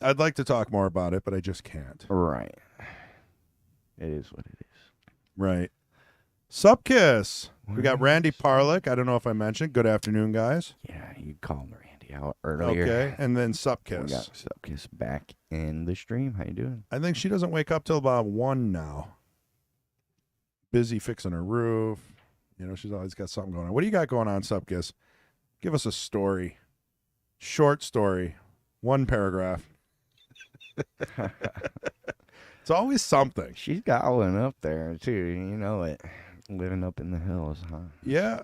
I'd like to talk more about it, but I just can't. Right. It is what it is. Right. Supkiss. We got Where Randy is- Parlick. I don't know if I mentioned. Good afternoon, guys. Yeah, you called Randy out earlier. Okay, and then We Supkiss. got Supkiss back in the stream. How you doing? I think she doesn't wake up till about 1 now. Busy fixing her roof. You know, she's always got something going on. What do you got going on, Supkiss? Give us a story. Short story. 1 paragraph. It's always something. She's got one up there too. You know it. Living up in the hills, huh? Yeah.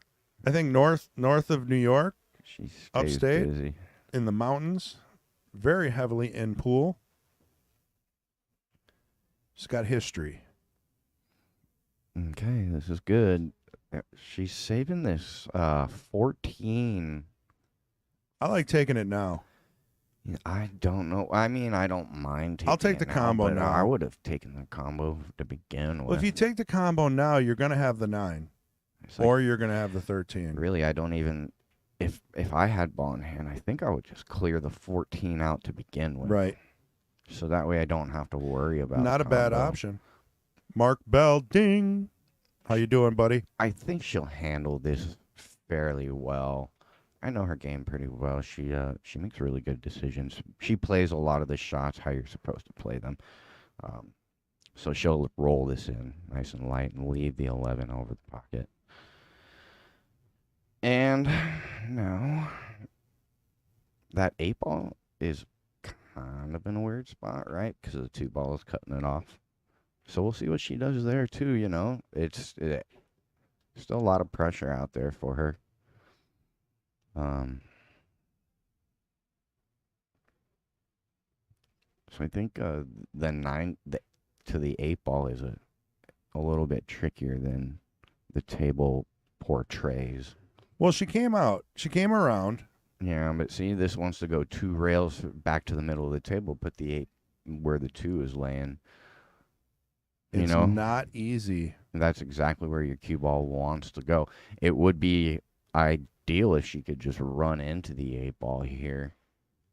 I think north of New York, She stays Upstate? busy. in the mountains, very heavily in pool. She's got history. Okay, this is good. She's saving this 14. I like taking it now. Yeah, I don't know. I mean, I don't mind taking I'll take it the combo but now. I would have taken the combo to begin with. Well, if you take the combo now, you're going to have the 9. It's like, Or you're going to have the 13. really, I don't even. If I had ball in hand, I think I would just clear the 14 out to begin with. Right. So that way I don't have to worry about Not a bad combo. option. Mark Bell, ding. How you doing, buddy? I think she'll handle this fairly well. I know her game pretty well. She makes really good decisions. She plays a lot of the shots how you're supposed to play them. So she'll roll this in nice and light and leave the 11 over the pocket. And now that 8 ball is kind of in a weird spot, right? Because the 2 ball is cutting it off. So we'll see what she does there too. You know, it's still a lot of pressure out there for her. So I think the 9 to the 8 ball is a little bit trickier than the table portrays. Well, she came out. She came around. Yeah, but see, this wants to go 2 rails back to the middle of the table, put the 8 where the 2 is laying. You It's know? not easy. That's exactly where your cue ball wants to go. It would be ideal if she could just run into the 8 ball here.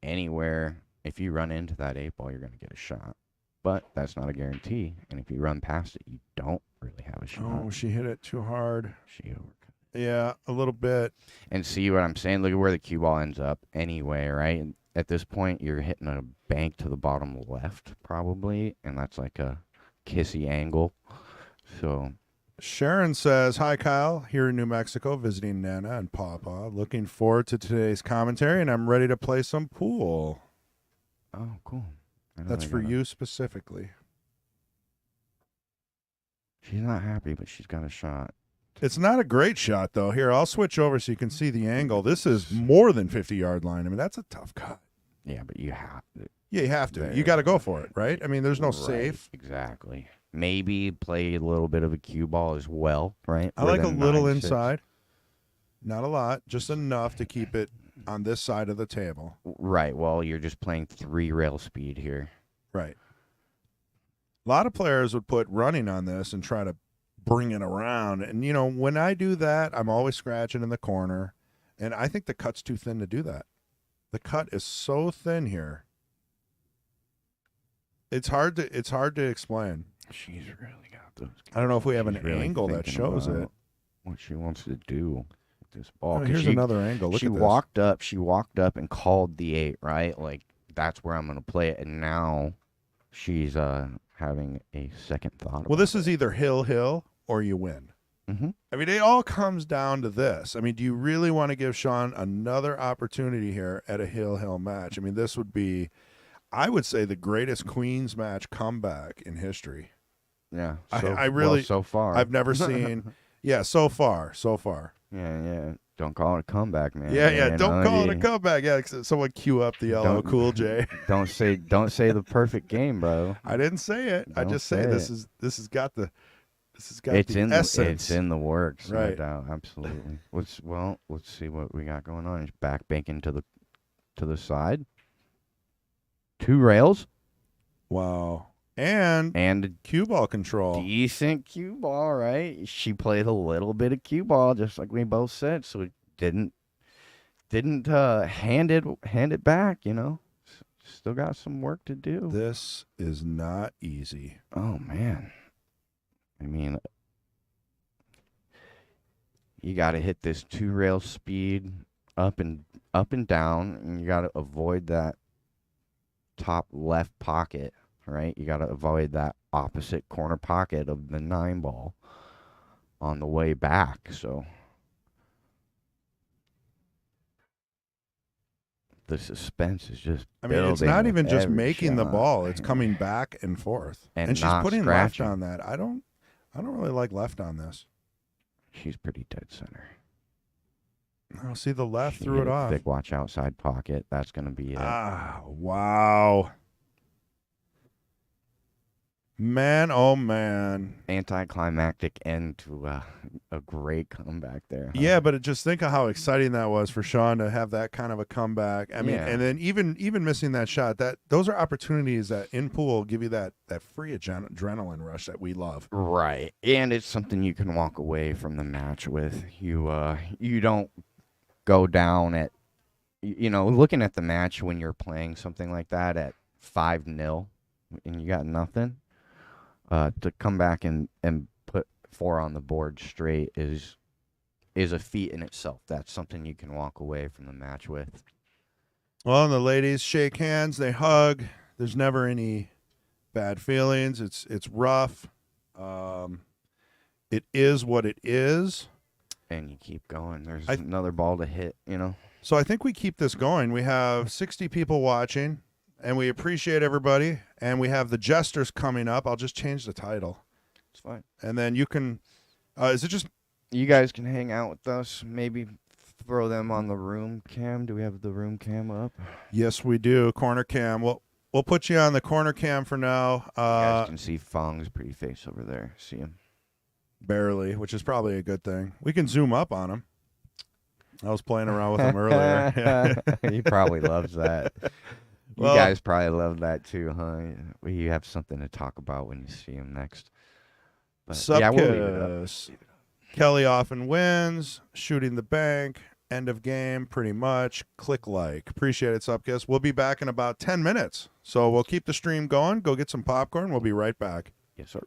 Anywhere, if you run into that 8 ball, you're going to get a shot. But that's not a guarantee. And if you run past it, you don't really have a shot. Oh, she hit it too hard. She overcut. Yeah, a little bit. And see what I'm saying? Look at where the cue ball ends up anyway, right? And at this point, you're hitting a bank to the bottom left, probably. And that's like a kissy angle. So Sharon says, hi, Kyle, here in New Mexico, visiting Nana and Papa. Looking forward to today's commentary, and I'm ready to play some pool. oh, cool. I know That's they for got a- you specifically. She's not happy, but she's got a shot. It's not a great shot, though. Here, I'll switch over so you can see the angle. This is more than 50-yard line. I mean, that's a tough cut. Yeah, but you have to. Yeah, you have to. You There. got to go for it, right? I mean, there's no Right, safe. Exactly. Maybe play a little bit of a cue ball as well, right? I Where like a the little 9-6 inside. Not a lot, just enough to keep it on this side of the table. Right. Well, you're just playing 3 rail speed here. Right. A lot of players would put running on this and try to bring it around. And, you know, when I do that, I'm always scratching in the corner. And I think the cut's too thin to do that. The cut is so thin here. It's hard to explain. She's really got those. I don't know if we have She's an really angle that thinking shows it. about What she wants to do with this ball. Oh, 'Cause here's she, another angle. Look she at this. walked up and called the 8, right? Like, that's where I'm going to play it. And now she's having a second thought. Well, this is either hill or you win. Mm-hmm. I mean, it all comes down to this. I mean, do you really want to give Shawn another opportunity here at a hill match? I mean, this would be, I would say, the greatest Queens match comeback in history. Yeah. I really- so far. I've never seen. Yeah, so far. Yeah. Don't call it a comeback, man. Yeah. You Don't know, call it a you- comeback. Yeah, someone cue up the yellow Don't- Cool J. Don't say the perfect game, bro. I didn't say it. I Don't just say say this it. has got the It's the in essence. it's in the works, no Right. doubt, absolutely. Let's see what we got going on. It's back banking to the side. 2 rails Wow. And and cue ball control. decent cue ball, right? She played a little bit of cue ball, just like we both said, so it didn't hand it back, you know. Still got some work to do. This is not easy. Oh man. I mean, you got to hit this 2-rail speed up and down, and you got to avoid that top left pocket, right? You got to avoid that opposite corner pocket of the 9-ball on the way back. So the suspense is just I mean, it's building not with even just every making the shot. ball; it's coming back and forth, And and she's not putting scratching. left on that. I don't really like left on this. She's pretty dead center. I'll see the left She threw hit it off. Thick watch outside pocket. That's going to be it. Ah, wow. Man, oh man. Anticlimactic end to a great comeback there. Huh? Yeah, but just think of how exciting that was for Shawn to have that kind of a comeback. I mean, Yeah. and then even missing that shot, those are opportunities that in pool give you that free adrenaline rush that we love. Right. And it's something you can walk away from the match with. You don't go down at, looking at the match when you're playing something like that at 5-0 and you got nothing. To come back and put 4 on the board straight is a feat in itself. That's something you can walk away from the match with. Well, and the ladies shake hands, they hug. There's never any bad feelings. It's rough. It is what it is. And you keep going. There's another ball to hit, So I think we keep this going. We have 60 people watching, and we appreciate everybody. And we have the Jesters coming up. I'll just change the title. It's fine. And then you can, is it just? You guys can hang out with us. Maybe throw them on the room cam. Do we have the room cam up? Yes, we do. Corner cam. We'll put you on the corner cam for now. You guys can see Fong's pretty face over there. See him? Barely, which is probably a good thing. We can zoom up on him. I was playing around with him earlier. He probably loves that. Well, you guys probably love that too, huh? You have something to talk about when you see him next. But yeah, we'll leave it up. Kelly often wins. Shooting the bank. End of game, pretty much. Click like. Appreciate it, Supkiss. We'll be back in about 10 minutes. So we'll keep the stream going. Go get some popcorn. We'll be right back. Yes, sir.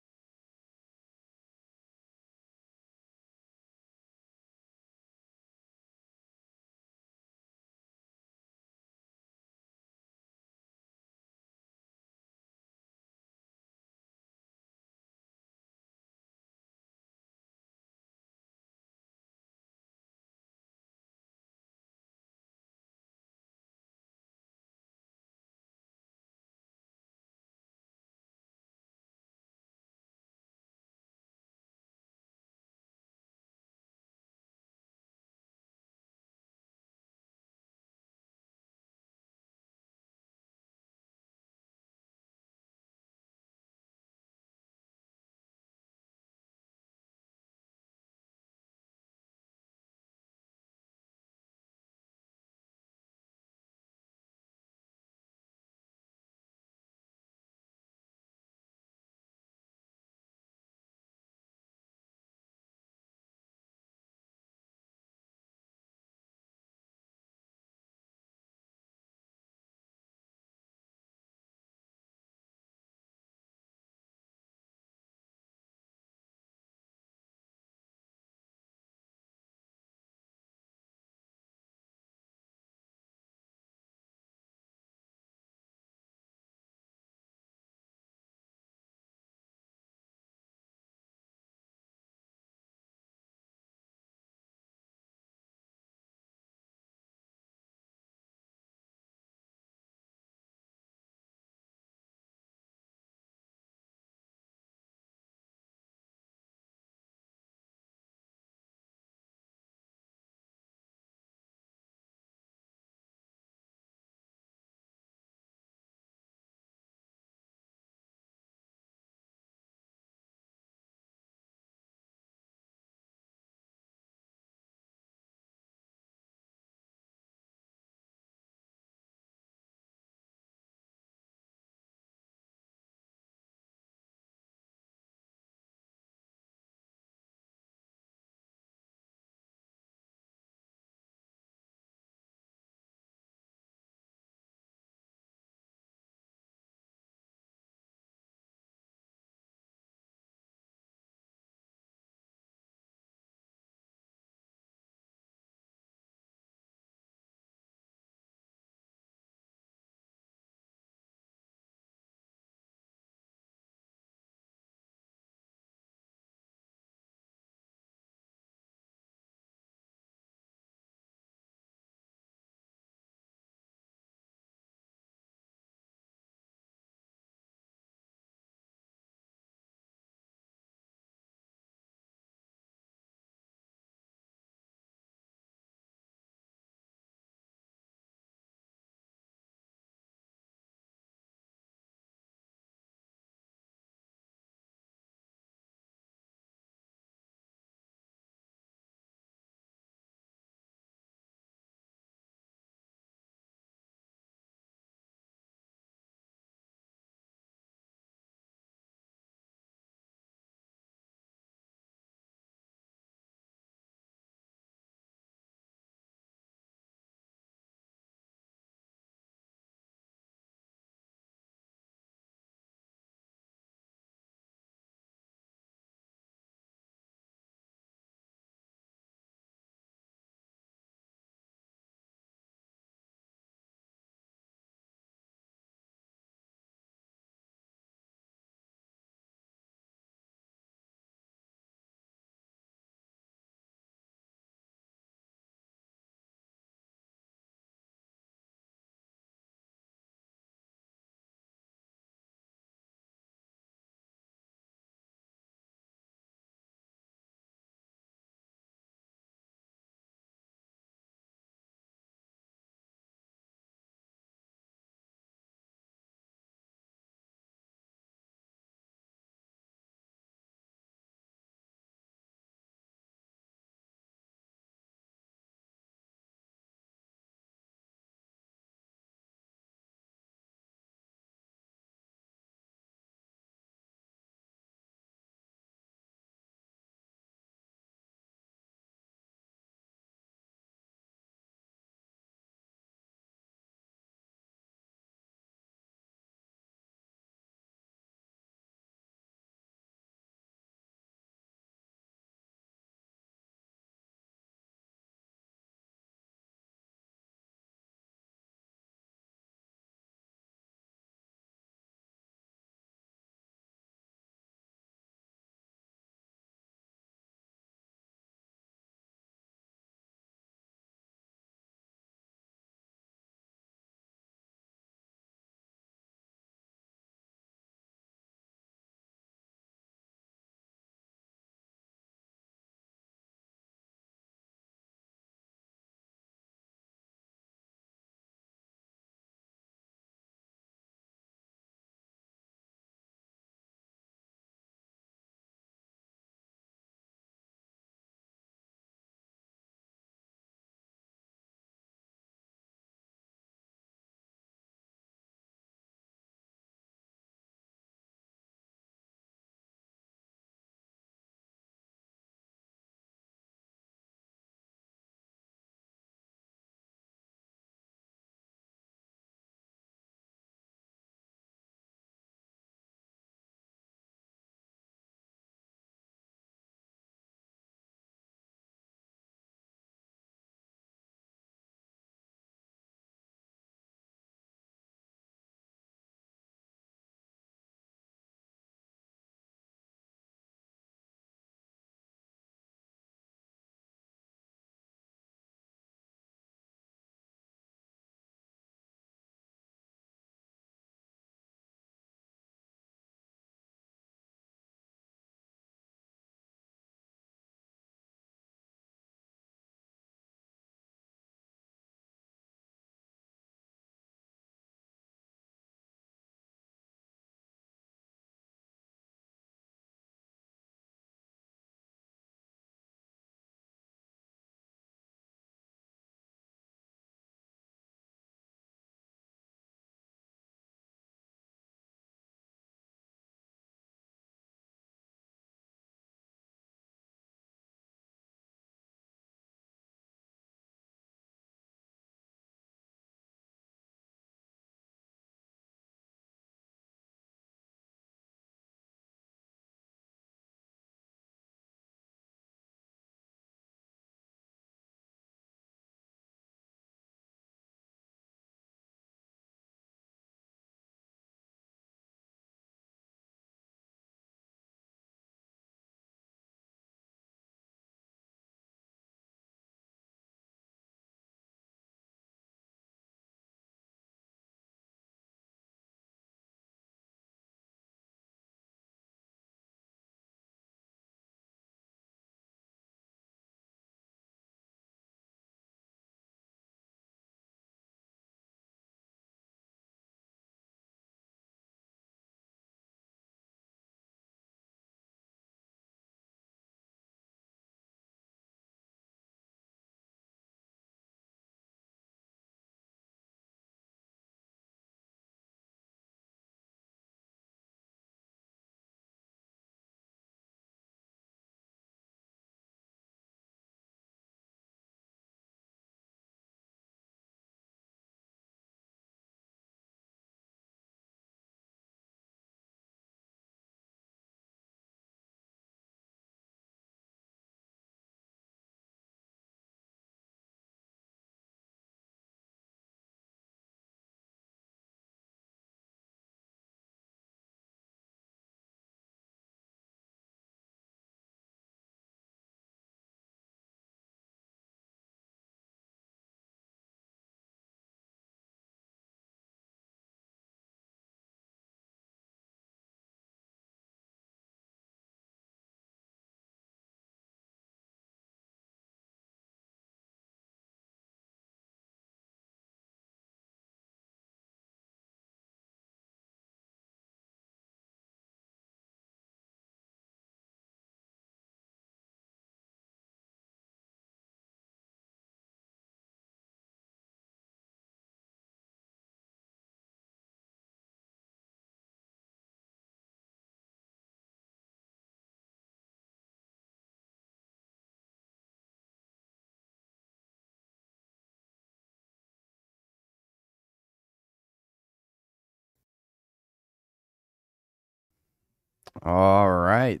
All right.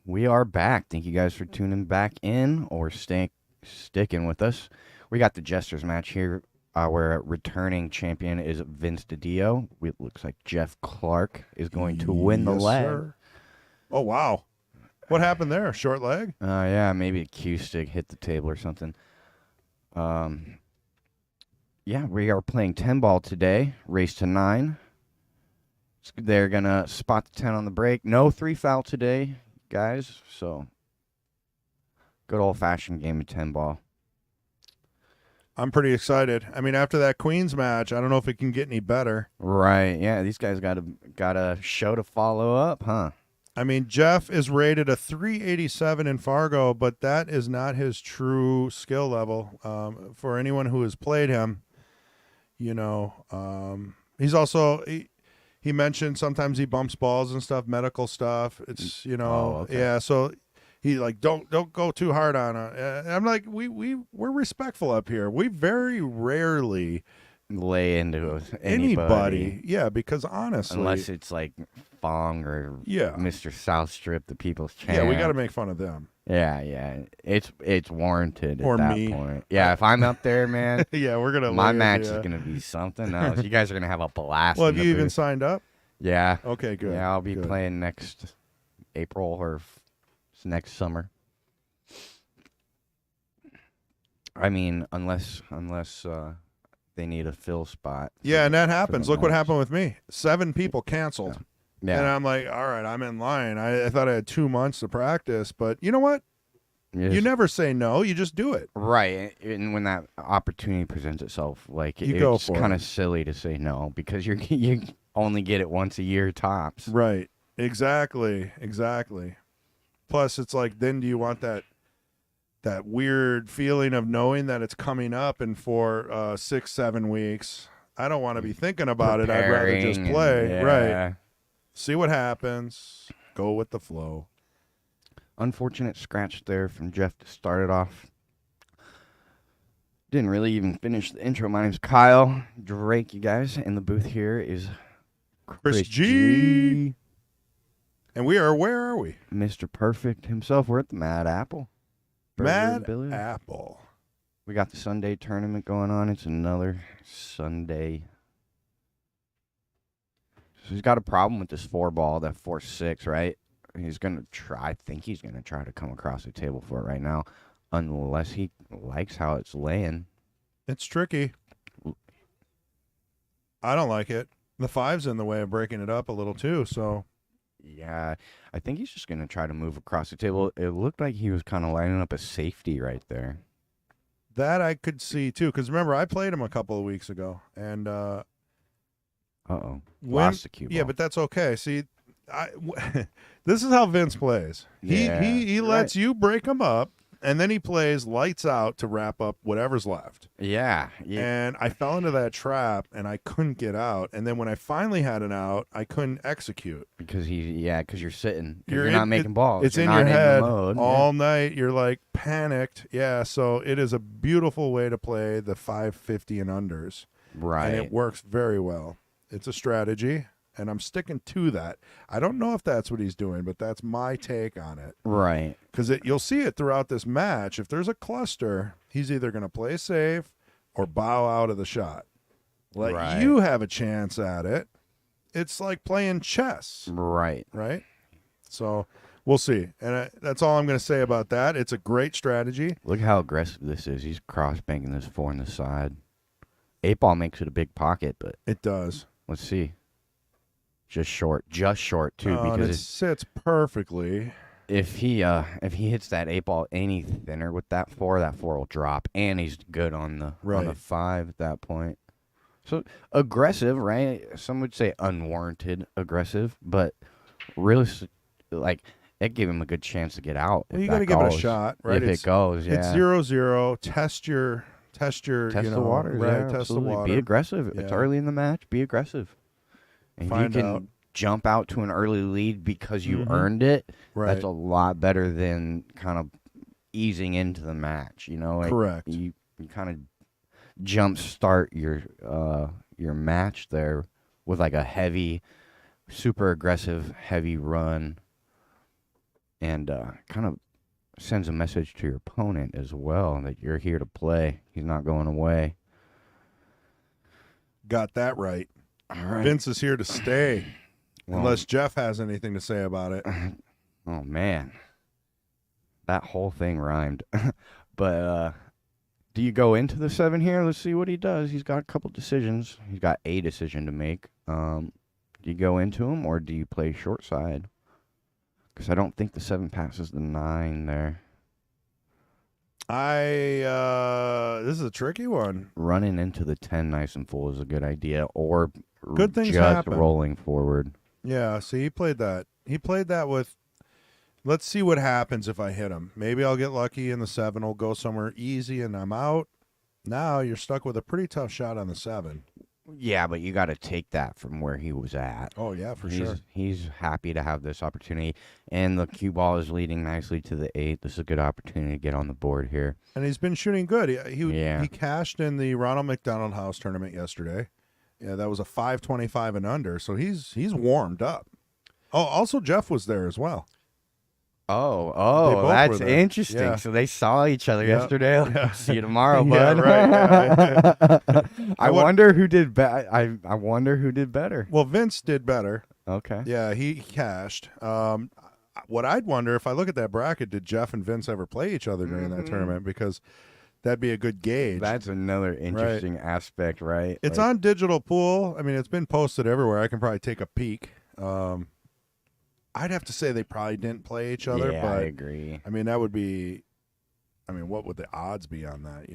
We are back. Thank you guys for tuning back in or sticking with us. We got the Jesters match here where returning champion is Vince DiDio. It looks like Jeff Clarke is going to win the Yes, leg. sir. Oh, wow. What happened there? Short leg? Yeah, maybe a cue stick hit the table or something. Yeah, we are playing 10 ball today. Race to 9. They're going to spot the 10 on the break. No 3 foul today, guys. So, good old-fashioned game of 10 ball. I'm pretty excited. I mean, after that Queens match, I don't know if it can get any better. Right. Yeah, these guys got a show to follow up, huh? I mean, Jeff is rated a 387 in Fargo, but that is not his true skill level. For anyone who has played him, you know, he's also he mentioned sometimes he bumps balls and stuff, medical stuff. It's okay. yeah. So he like don't go too hard on it. And I'm like we're respectful up here. We very rarely Lay into anybody. Yeah, because honestly, unless it's like Fong or yeah, Mr. South Strip, the people's champ. yeah, we got to make fun of them. Yeah. It's warranted Or at that me. point. Yeah, if I'm up there, man, Yeah, we're gonna. my lay match into is gonna be something else. You guys are gonna have a blast. Well, in have the you even booth. signed up? Yeah. Okay, good. Yeah, I'll be good. playing next April or next summer. I mean, unless they need a fill spot. Yeah, and that for happens. the Look what match. happened with me. 7 people canceled. And Yeah. I'm like, all right, I'm in line. I thought I had 2 months to practice, but you know what? Yes. You never say no. You just do it. Right, and when that opportunity presents itself, like You go it's for kind it. of silly to say no because you only get it once a year tops. Right. Exactly. Plus, it's like, then do you want that weird feeling of knowing that it's coming up in for 6-7 weeks? I don't want to be thinking about it. I'd rather just Preparing play. and- Right. yeah. See what happens. Go with the flow. Unfortunate scratch there from Jeff to start it off. Didn't really even finish the intro. My name's Kyle Drake, you guys. In the booth here is Chris G. And where are we? Mr. Perfect himself. We're at the Mad Apple. Mad Billiard. Apple. We got the Sunday tournament going on. It's another Sunday. So he's got a problem with this 4-ball, that 4-6, right? He's going to try. I think he's going to try to come across the table for it right now, unless he likes how it's laying. It's tricky. I don't like it. The 5's in the way of breaking it up a little too, so Yeah, I think he's just going to try to move across the table. It looked like he was kind of lining up a safety right there. that I could see too. Because remember, I played him a couple of weeks ago, and Uh-oh. when- Lost the cue yeah, ball. but that's okay. See, this is how Vince plays. Yeah, He right. lets you break him up, and then he plays lights out to wrap up whatever's left. Yeah. And I fell into that trap, and I couldn't get out. And then when I finally had an out, I couldn't execute. Because you're sitting. 'Cause You're you're in- not making balls. It's You're in not your head the mode. all night. You're like panicked. Yeah, so it is a beautiful way to play the 550 and unders. Right. And it works very well. It's a strategy, and I'm sticking to that. I don't know if that's what he's doing, but that's my take on it. Right. Because you'll see it throughout this match. If there's a cluster, he's either going to play safe or bow out of the shot. Let Right. you have a chance at it. It's like playing chess, Right. right? So we'll see. And that's all I'm going to say about that. It's a great strategy. Look how aggressive this is. He's cross-banking this 4 on the side. 8-ball makes it a big pocket, but It does. let's see. Just short too, And because it sits perfectly. if he hits that 8-ball any thinner with that 4 will drop, and he's good on the Right. 5 at that point. So aggressive, right? Some would say unwarranted aggressive, but really, like it gave him a good chance to get out. Well, if you that got to give it a goes. shot, right? If it goes, yeah. It's 0-0. Test your Test you the know, waters, right? yeah, Test absolutely. the water. Be aggressive. It's Yeah. early in the match. Be aggressive. And if Find you can out. jump out to an early lead because you Mhm. earned it, Right. that's a lot better than kind of easing into the match. You know, Correct. You kind of jump start your match there with like a heavy, super aggressive, heavy run and kind of sends a message to your opponent as well that you're here to play. He's not going away. Got that right. All right. Vince is here to stay. Well, Unless Jeff has anything to say about it. oh, man. That whole thing rhymed. But do you go into the 7 here? Let's see what he does. He's got a couple decisions. He's got a decision to make. Do you go into him or do you play short side? Because I don't think the 7 passes the 9 there. This is a tricky one. Running into the 10 nice and full is a good idea, or Good things just happen. rolling forward. Yeah, see, he played that. He played that with, let's see what happens if I hit him. Maybe I'll get lucky and the 7 will go somewhere easy and I'm out. Now you're stuck with a pretty tough shot on the 7. Yeah, but you got to take that from where he was at. Oh, yeah, for he's, sure. He's happy to have this opportunity, and the cue ball is leading nicely to the 8. This is a good opportunity to get on the board here. And he's been shooting good. Yeah. He cashed in the Ronald McDonald House tournament yesterday. Yeah, that was a 525 and under, so he's warmed up. Oh, also Jeff was there as well. They Oh, both were that's there. interesting. Yeah. So they saw each other Yep. yesterday. Yeah. See you tomorrow, Yeah, bud. right. I wonder who did I wonder who did better. Well, Vince did better. Okay. Yeah, he cashed. What I'd wonder, if I look at that bracket, did Jeff and Vince ever play each other during that tournament? Because that'd be a good gauge. That's another interesting aspect, right? It's Like, on Digital Pool. I mean, it's been posted everywhere. I can probably take a peek. I'd have to say they probably didn't play each other, yeah, but I agree. I mean, that would be. I mean, what would the odds be on that?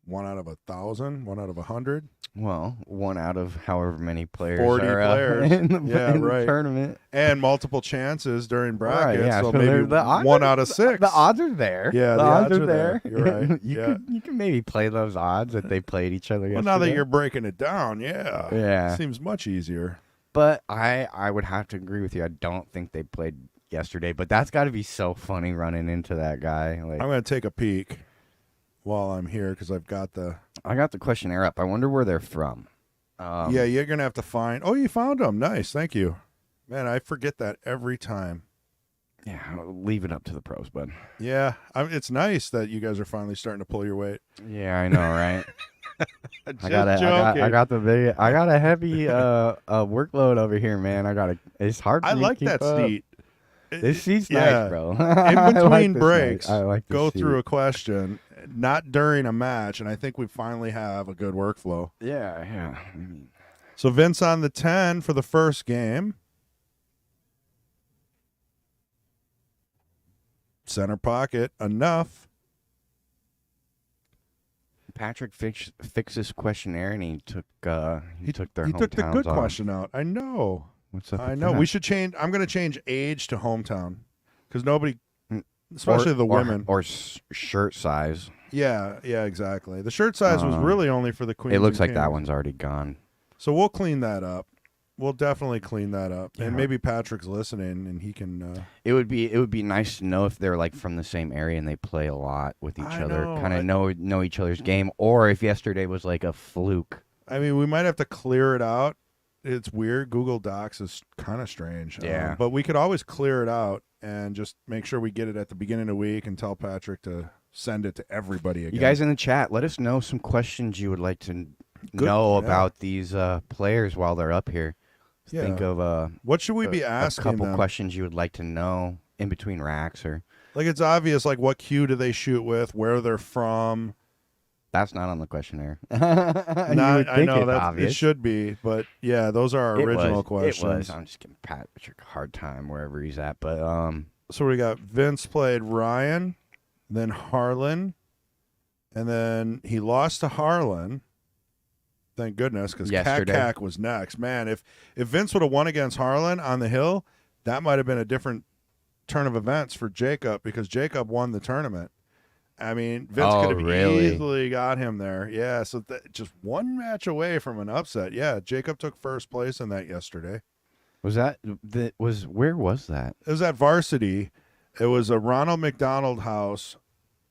1 out of 1,000, 1 out of 100. Well, 1 out of however many players 40 are players. in the, Yeah, in the right. tournament. And multiple chances during brackets, Right, yeah. so they're- maybe the odds 1 are- out of 6. The odds are there. Yeah, the odds are there. You're right. You can maybe play those odds that they played each other Well, yesterday. now that you're breaking it down, yeah, Yeah. seems much easier. But I would have to agree with you. I don't think they played yesterday, but that's got to be so funny running into that guy. Like, I'm going to take a peek while I'm here because I've got the. I got the questionnaire up. I wonder where they're from. Yeah, you're going to have to find. Oh, you found them. Nice. Thank you. Man, I forget that every time. Yeah, I'll leave it up to the pros, bud. Yeah, it's nice that you guys are finally starting to pull your weight. Yeah, I know, right? Just I got a heavy workload over here, man. It's hard for I me like to keep that up. seat. This seat's Yeah. nice, bro. In I like between this breaks, nice. I like this go seat. through a question, not during a match, and I think we finally have a good workflow. Yeah. So Vince on the 10 for the first game. Center pocket, enough. Patrick fixed this questionnaire, and he took their He took the good question out. I know. What's up? I with know. that? We should change. I'm going to change age to hometown because nobody, Mm, especially the women. or shirt size. Yeah, exactly. The shirt size was really only for the queens. It looks and like that kings. one's already gone. So we'll clean that up. We'll definitely clean that up. Yeah. And maybe Patrick's listening and he can. It would be nice to know if they're like from the same area and they play a lot with each I other, know. kind of know each other's game, or if yesterday was like a fluke. I mean, we might have to clear it out. It's weird. Google Docs is kind of strange. Yeah. But we could always clear it out and just make sure we get it at the beginning of the week and tell Patrick to send it to everybody again. You guys in the chat, let us know some questions you would like to Good, know yeah. about these players while they're up here. Yeah. Think of What should we be a asking couple them? questions you would like to know in between racks, or Like it's obvious, like what cue do they shoot with, where they're from. that's not on the questionnaire. I know that it should be, but yeah, those are our original questions. It was. I'm just giving Patrick a hard time wherever he's at, but So we got Vince played Ryan, then Harlan, and then he lost to Harlan. Thank goodness, because Yesterday. Cack was next. Man, if Vince would have won against Harlan on the hill, that might have been a different turn of events for Jacob because Jacob won the tournament. I mean, Vince could have really? easily got him there. Yeah, so just one match away from an upset. Yeah, Jacob took first place in that yesterday. Where was that? It was at Varsity. It was a Ronald McDonald House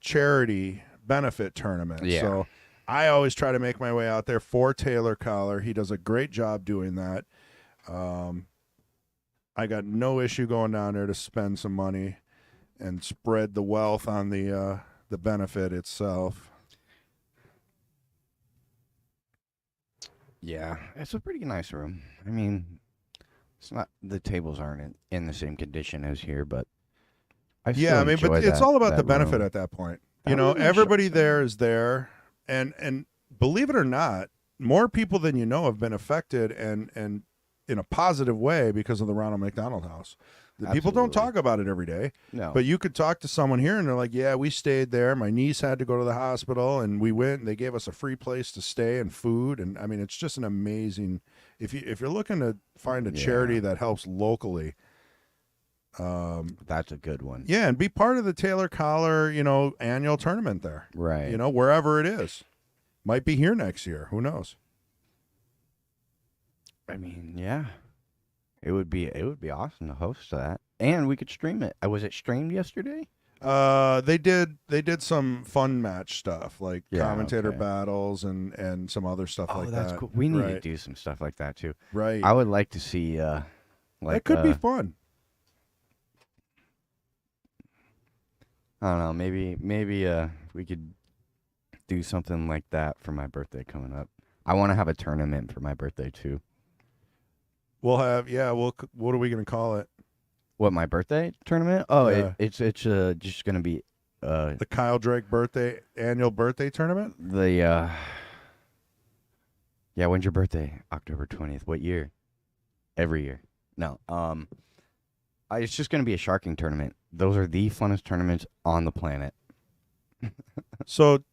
charity benefit tournament. Yeah. So I always try to make my way out there for Taylor Collar. He does a great job doing that. I got no issue going down there to spend some money. and spread the wealth on the benefit itself. Yeah, it's a pretty nice room. I mean, it's not the tables aren't in the same condition as here, but I still I mean, enjoy but it's that- all about that the benefit room. at that point. That You know, room is everybody shut there down. is there, and believe it or not, more people than you know have been affected and in a positive way because of the Ronald McDonald House. The people don't Absolutely. talk about it every day. No, But you could talk to someone here and they're like, yeah, we stayed there. My niece had to go to the hospital and we went and they gave us a free place to stay and food. And I mean, it's just an amazing, if you're looking to find a charity that helps locally, that's a good one. yeah, and be part of the Taylor Collar, annual tournament there, Right. wherever it is. Might be here next year. Who knows? I mean, yeah. It would be awesome to host that. And we could stream it. Was it streamed yesterday? They did some fun match stuff like Yeah, commentator okay. battles and some other stuff Oh, like that's that. cool. We need to Right. do some stuff like that too. Right. I would like to see That could be fun. I don't know, maybe we could do something like that for my birthday coming up. I want to have a tournament for my birthday too. We'll have what are we gonna call it? What, my birthday tournament? Oh, Yeah. it's just gonna be The Kyle Drake annual birthday tournament? the yeah. When's your birthday? October 20th. What year? Every year. No. It's just gonna be a sharking tournament. Those are the funnest tournaments on the planet. So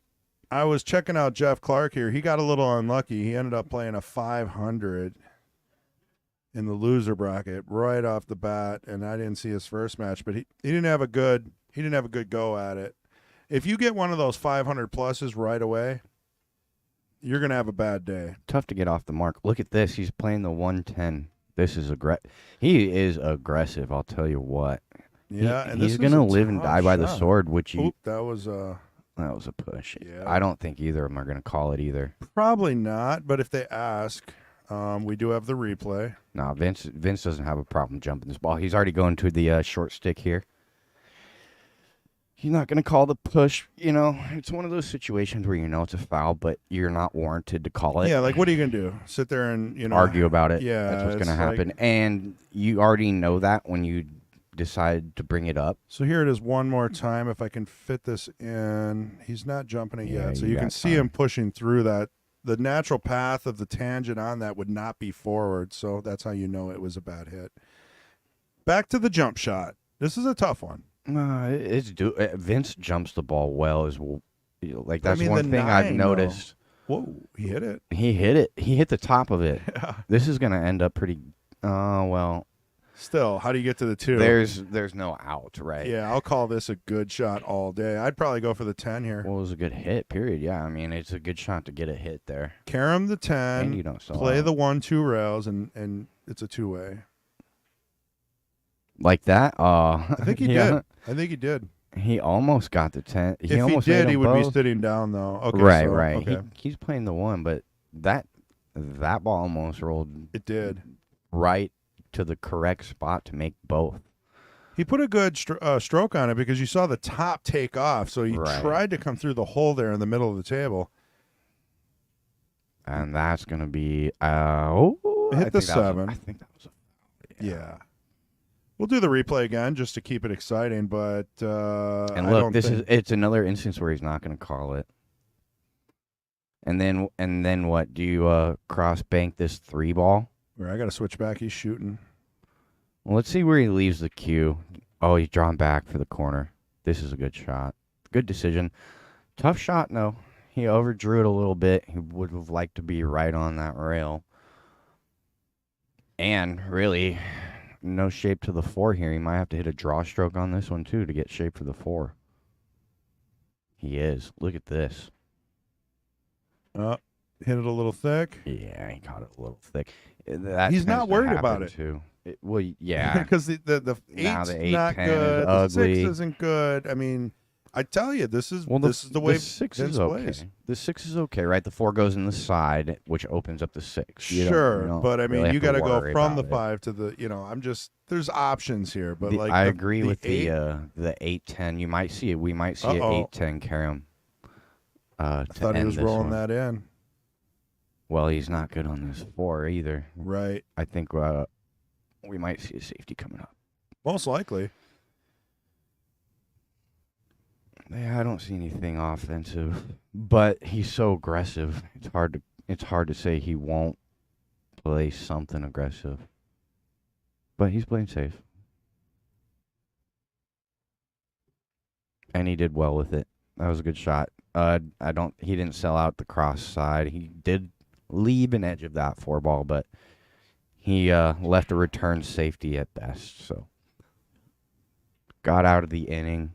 I was checking out Jeff Clarke here. He got a little unlucky. He ended up playing a 500 in the loser bracket right off the bat, and I didn't see his first match, but he didn't have a good go at it. If you get one of those 500 pluses right away, you're gonna have a bad day. Tough to get off the mark. Look at this. He's playing the 110. This is he is aggressive. I'll tell you what. Yeah, and he's this gonna is a live and tough die by the shot. sword. Which Oop, that was a push. Yeah. I don't think either of them are gonna call it either. probably not, but if they ask, we do have the replay. No, Vince doesn't have a problem jumping this ball. He's already going to the short stick here. He's not going to call the push. It's one of those situations where it's a foul, but you're not warranted to call it. Yeah, like what are you gonna do? Sit there and Argue about it. Yeah, That's what's going to it's happen. like- And you already know that when you decide to bring it up. So here it is one more time. If I can fit this in, he's not jumping it Yeah, yet. So you you can got see time. him pushing through that. The natural path of the tangent on that would not be forward. So that's how you know it was a bad hit. Back to the jump shot. This is a tough one. Vince jumps the ball well. That's mean, one the thing I've 9, though. noticed. Whoa, he hit it. He hit it. He hit the top of it. Yeah. This is going to end up pretty. Well, Still, how do you get to the 2? there's no out, right? Yeah, I'll call this a good shot all day. I'd probably go for the 10 here. Well, it was a good hit, period. Yeah, I mean, it's a good shot to get a hit there. Carom the And you 10, don't sell play out. the 1-2 rails, and it's a two-way. Like that? I think he yeah. did. I think he did. He almost got the 10. If he almost made did, them he would be both. sitting down, though. Okay, Right, so, right. Okay. He's playing the 1, but that ball almost rolled It did. right to the correct spot to make both. He put a good stroke on it because you saw the top take off, so he Right. tried to come through the hole there in the middle of the table. And that's going to be Hit I the think that was 7. I think that was Yeah. We'll do the replay again just to keep it exciting, but And I look, don't this think- is it's another instance where he's not going to call it. And then what? Do you cross bank this 3 ball? I got to switch back. He's shooting. Well, let's see where he leaves the cue. Oh, he's drawn back for the corner. This is a good shot. Good decision. Tough shot, no. He overdrew it a little bit. He would have liked to be right on that rail. And really, no shape to the 4 here. He might have to hit a draw stroke on this one, too, to get shape for the 4. He is. Look at this. Hit it a little thick. Yeah, he caught it a little thick. That He's not tends to worried about happen, it. Too. Yeah. Because the Now eight's the 8, not 10 is good. The 6 ugly. isn't good. I mean, I tell you, this is Well, this is the way the 6 Vince is okay. plays. The 6 is okay, right? The 4 goes in the side, which opens up the 6. You Sure, don't but I mean, really you got to go worry from the about it. 5 to the. I'm just there's options here, but like I the, agree with 8, the 8-10. You might see it. We might see an 8-10 carry him. I thought he was rolling that in. Well, he's not good on this 4 either. Right. I think we might see a safety coming up. Most likely. Yeah, I don't see anything offensive, but he's so aggressive. It's hard to say he won't play something aggressive. But he's playing safe. And he did well with it. That was a good shot. He didn't sell out the cross side. He did leave an edge of that 4 ball, but he left a return safety at best. So got out of the inning.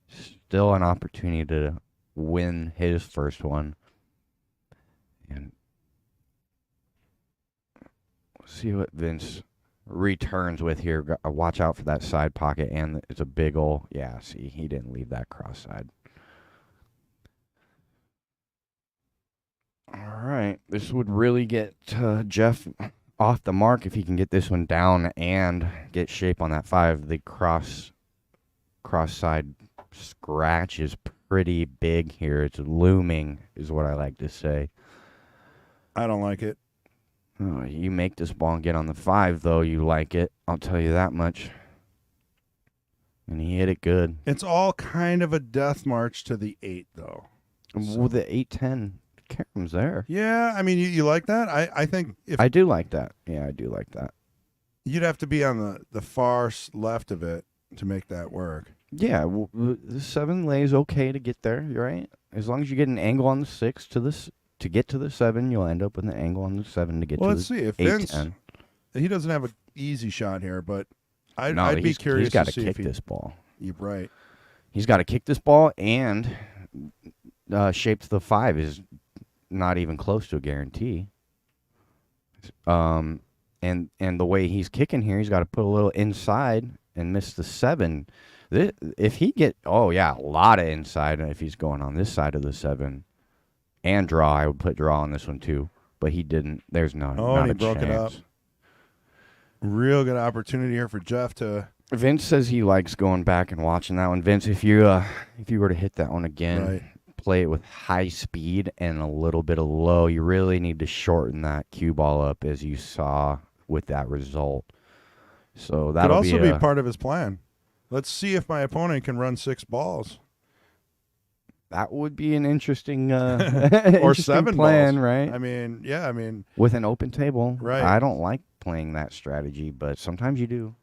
Still an opportunity to win his first one. And we'll see what Vince returns with here. Watch out for that side pocket, and it's a big ol'. Yeah, see, he didn't leave that cross side. All right, this would really get Jeff off the mark if he can get this one down and get shape on that 5. The cross side scratch is pretty big here. It's looming, is what I like to say. I don't like it. Oh, you make this ball and get on the 5, though. You like it. I'll tell you that much. And he hit it good. It's all kind of a death march to the 8, though. Well, the 8-10 Karen's there. Yeah, I mean, you like that? I think if I do like that. Yeah, I do like that. you'd have to be on the far left of it to make that work. Yeah, well, the 7 lays okay to get there. You're right. As long as you get an angle on the 6 to get to the 7, you'll end up with an angle on the 7 to get to Let's the see if 8, Vince. 10. He doesn't have an easy shot here, but I'd be he's curious got to to see if kick this ball. You're right. He's got to kick this ball, and shape to the 5 is not even close to a guarantee. And the way he's kicking here, he's got to put a little inside and miss the 7. If he a lot of inside if he's going on this side of the 7 and draw. I would put draw on this one too, but he didn't. There's not and he a broke it up. chance. Real good opportunity here for Jeff to. Vince says he likes going back and watching that one. Vince, if you were to hit that one again, Right. play it with high speed and a little bit of low. You really need to shorten that cue ball up, as you saw with that result. So Could that'll also be part of his plan. Let's see if my opponent can run 6 balls. That would be an interesting Or interesting 7 plan, balls. right? I mean, With an open table. Right. I don't like playing that strategy, but sometimes you do.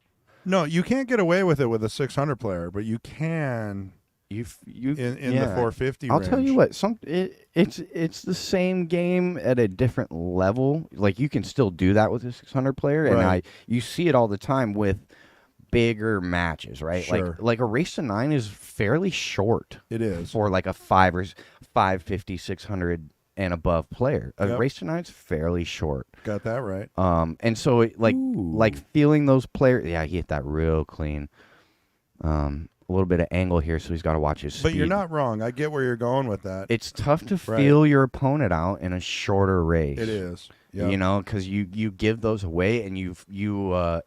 no, you can't get away with it with a 600 player, but you can You in the 450 I'll range. tell you what, it's the same game at a different level. Like, you can still do that with a 600 player, and Right. you see it all the time with bigger matches, right? Sure. Like a race to 9 is fairly short It is. for like a 550, 600 and above player. A Yep. race to 9 is fairly short. Got that right. And so like Ooh. feeling those players. Yeah, he hit that real clean. A little bit of angle here, so he's got to watch his speed. But you're not wrong. I get where you're going with that. It's tough to Right. feel your opponent out in a shorter race. It is. Yep. You know, because you give those away, and you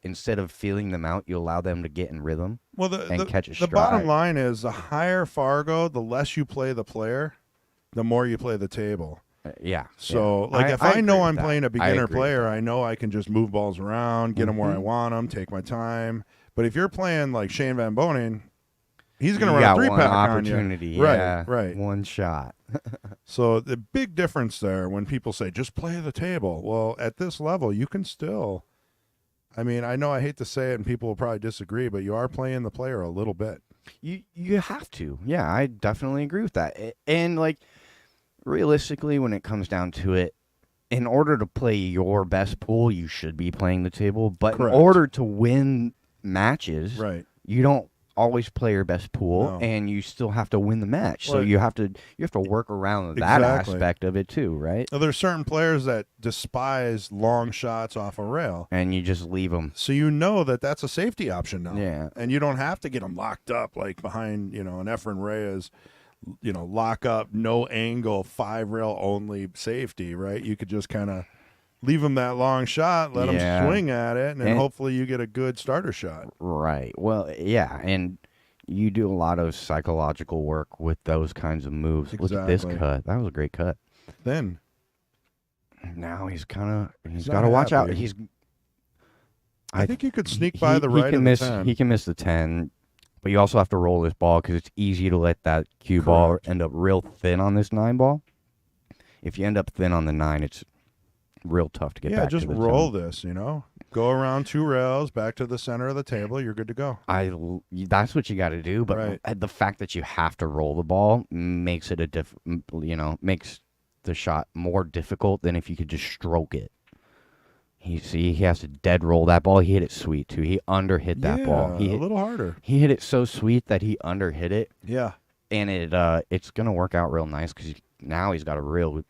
instead of feeling them out, you allow them to get in rhythm. Well, and catch a the bottom stride. line is the higher Fargo, the less you play the player, the more you play the table. Yeah. So, yeah. like, if I know agree I'm with playing that. a beginner agree with player, that. I know I can just move balls around, get them where I Mhm. want them, take my time. But if you're playing like Shane Van Bonen, he's going to You run a got 3-pack one on you. opportunity. Right, Yeah, right. One shot. So the big difference there when people say just play the table. Well, at this level, you can still. I mean, I know I hate to say it, and people will probably disagree, but you are playing the player a little bit. You have to. Yeah, I definitely agree with that. And like, realistically, when it comes down to it, in order to play your best pool, you should be playing the table. But Correct. in order to win matches, Right. you don't always play your best pool, No. and you still have to win the match. So Well, you have to work around that Exactly. aspect of it too, right? Now, there's certain players that despise long shots off a rail. And you just leave them. So you know that that's a safety option now. Yeah. And you don't have to get them locked up like behind, an Efren Reyes, lock up, no angle, 5 rail only safety, right? You could just kind of leave them that long shot, let them swing at it, and then hopefully you get a good starter shot. Right. Well, yeah, and you do a lot of psychological work with those kinds of moves. Look at this Exactly. cut. That was a great cut. Then Now he's not got to watch out. happy. I think you could sneak by the right can of miss, the 10. He can miss the 10, but you also have to roll this ball because it's easy to let that cue ball Correct. end up real thin on this 9 ball. If you end up thin on the 9, it's real tough to get back just to the roll 10. this, Go around 2 rails, back to the center of the table, you're good to go. That's what you got to do, but Right. the fact that you have to roll the ball makes it makes the shot more difficult than if you could just stroke it. He has to dead roll that ball. He hit it sweet too. He underhit that ball. A little harder. He hit it so sweet that he underhit it, Yeah. and it's gonna work out real nice because now he's got a real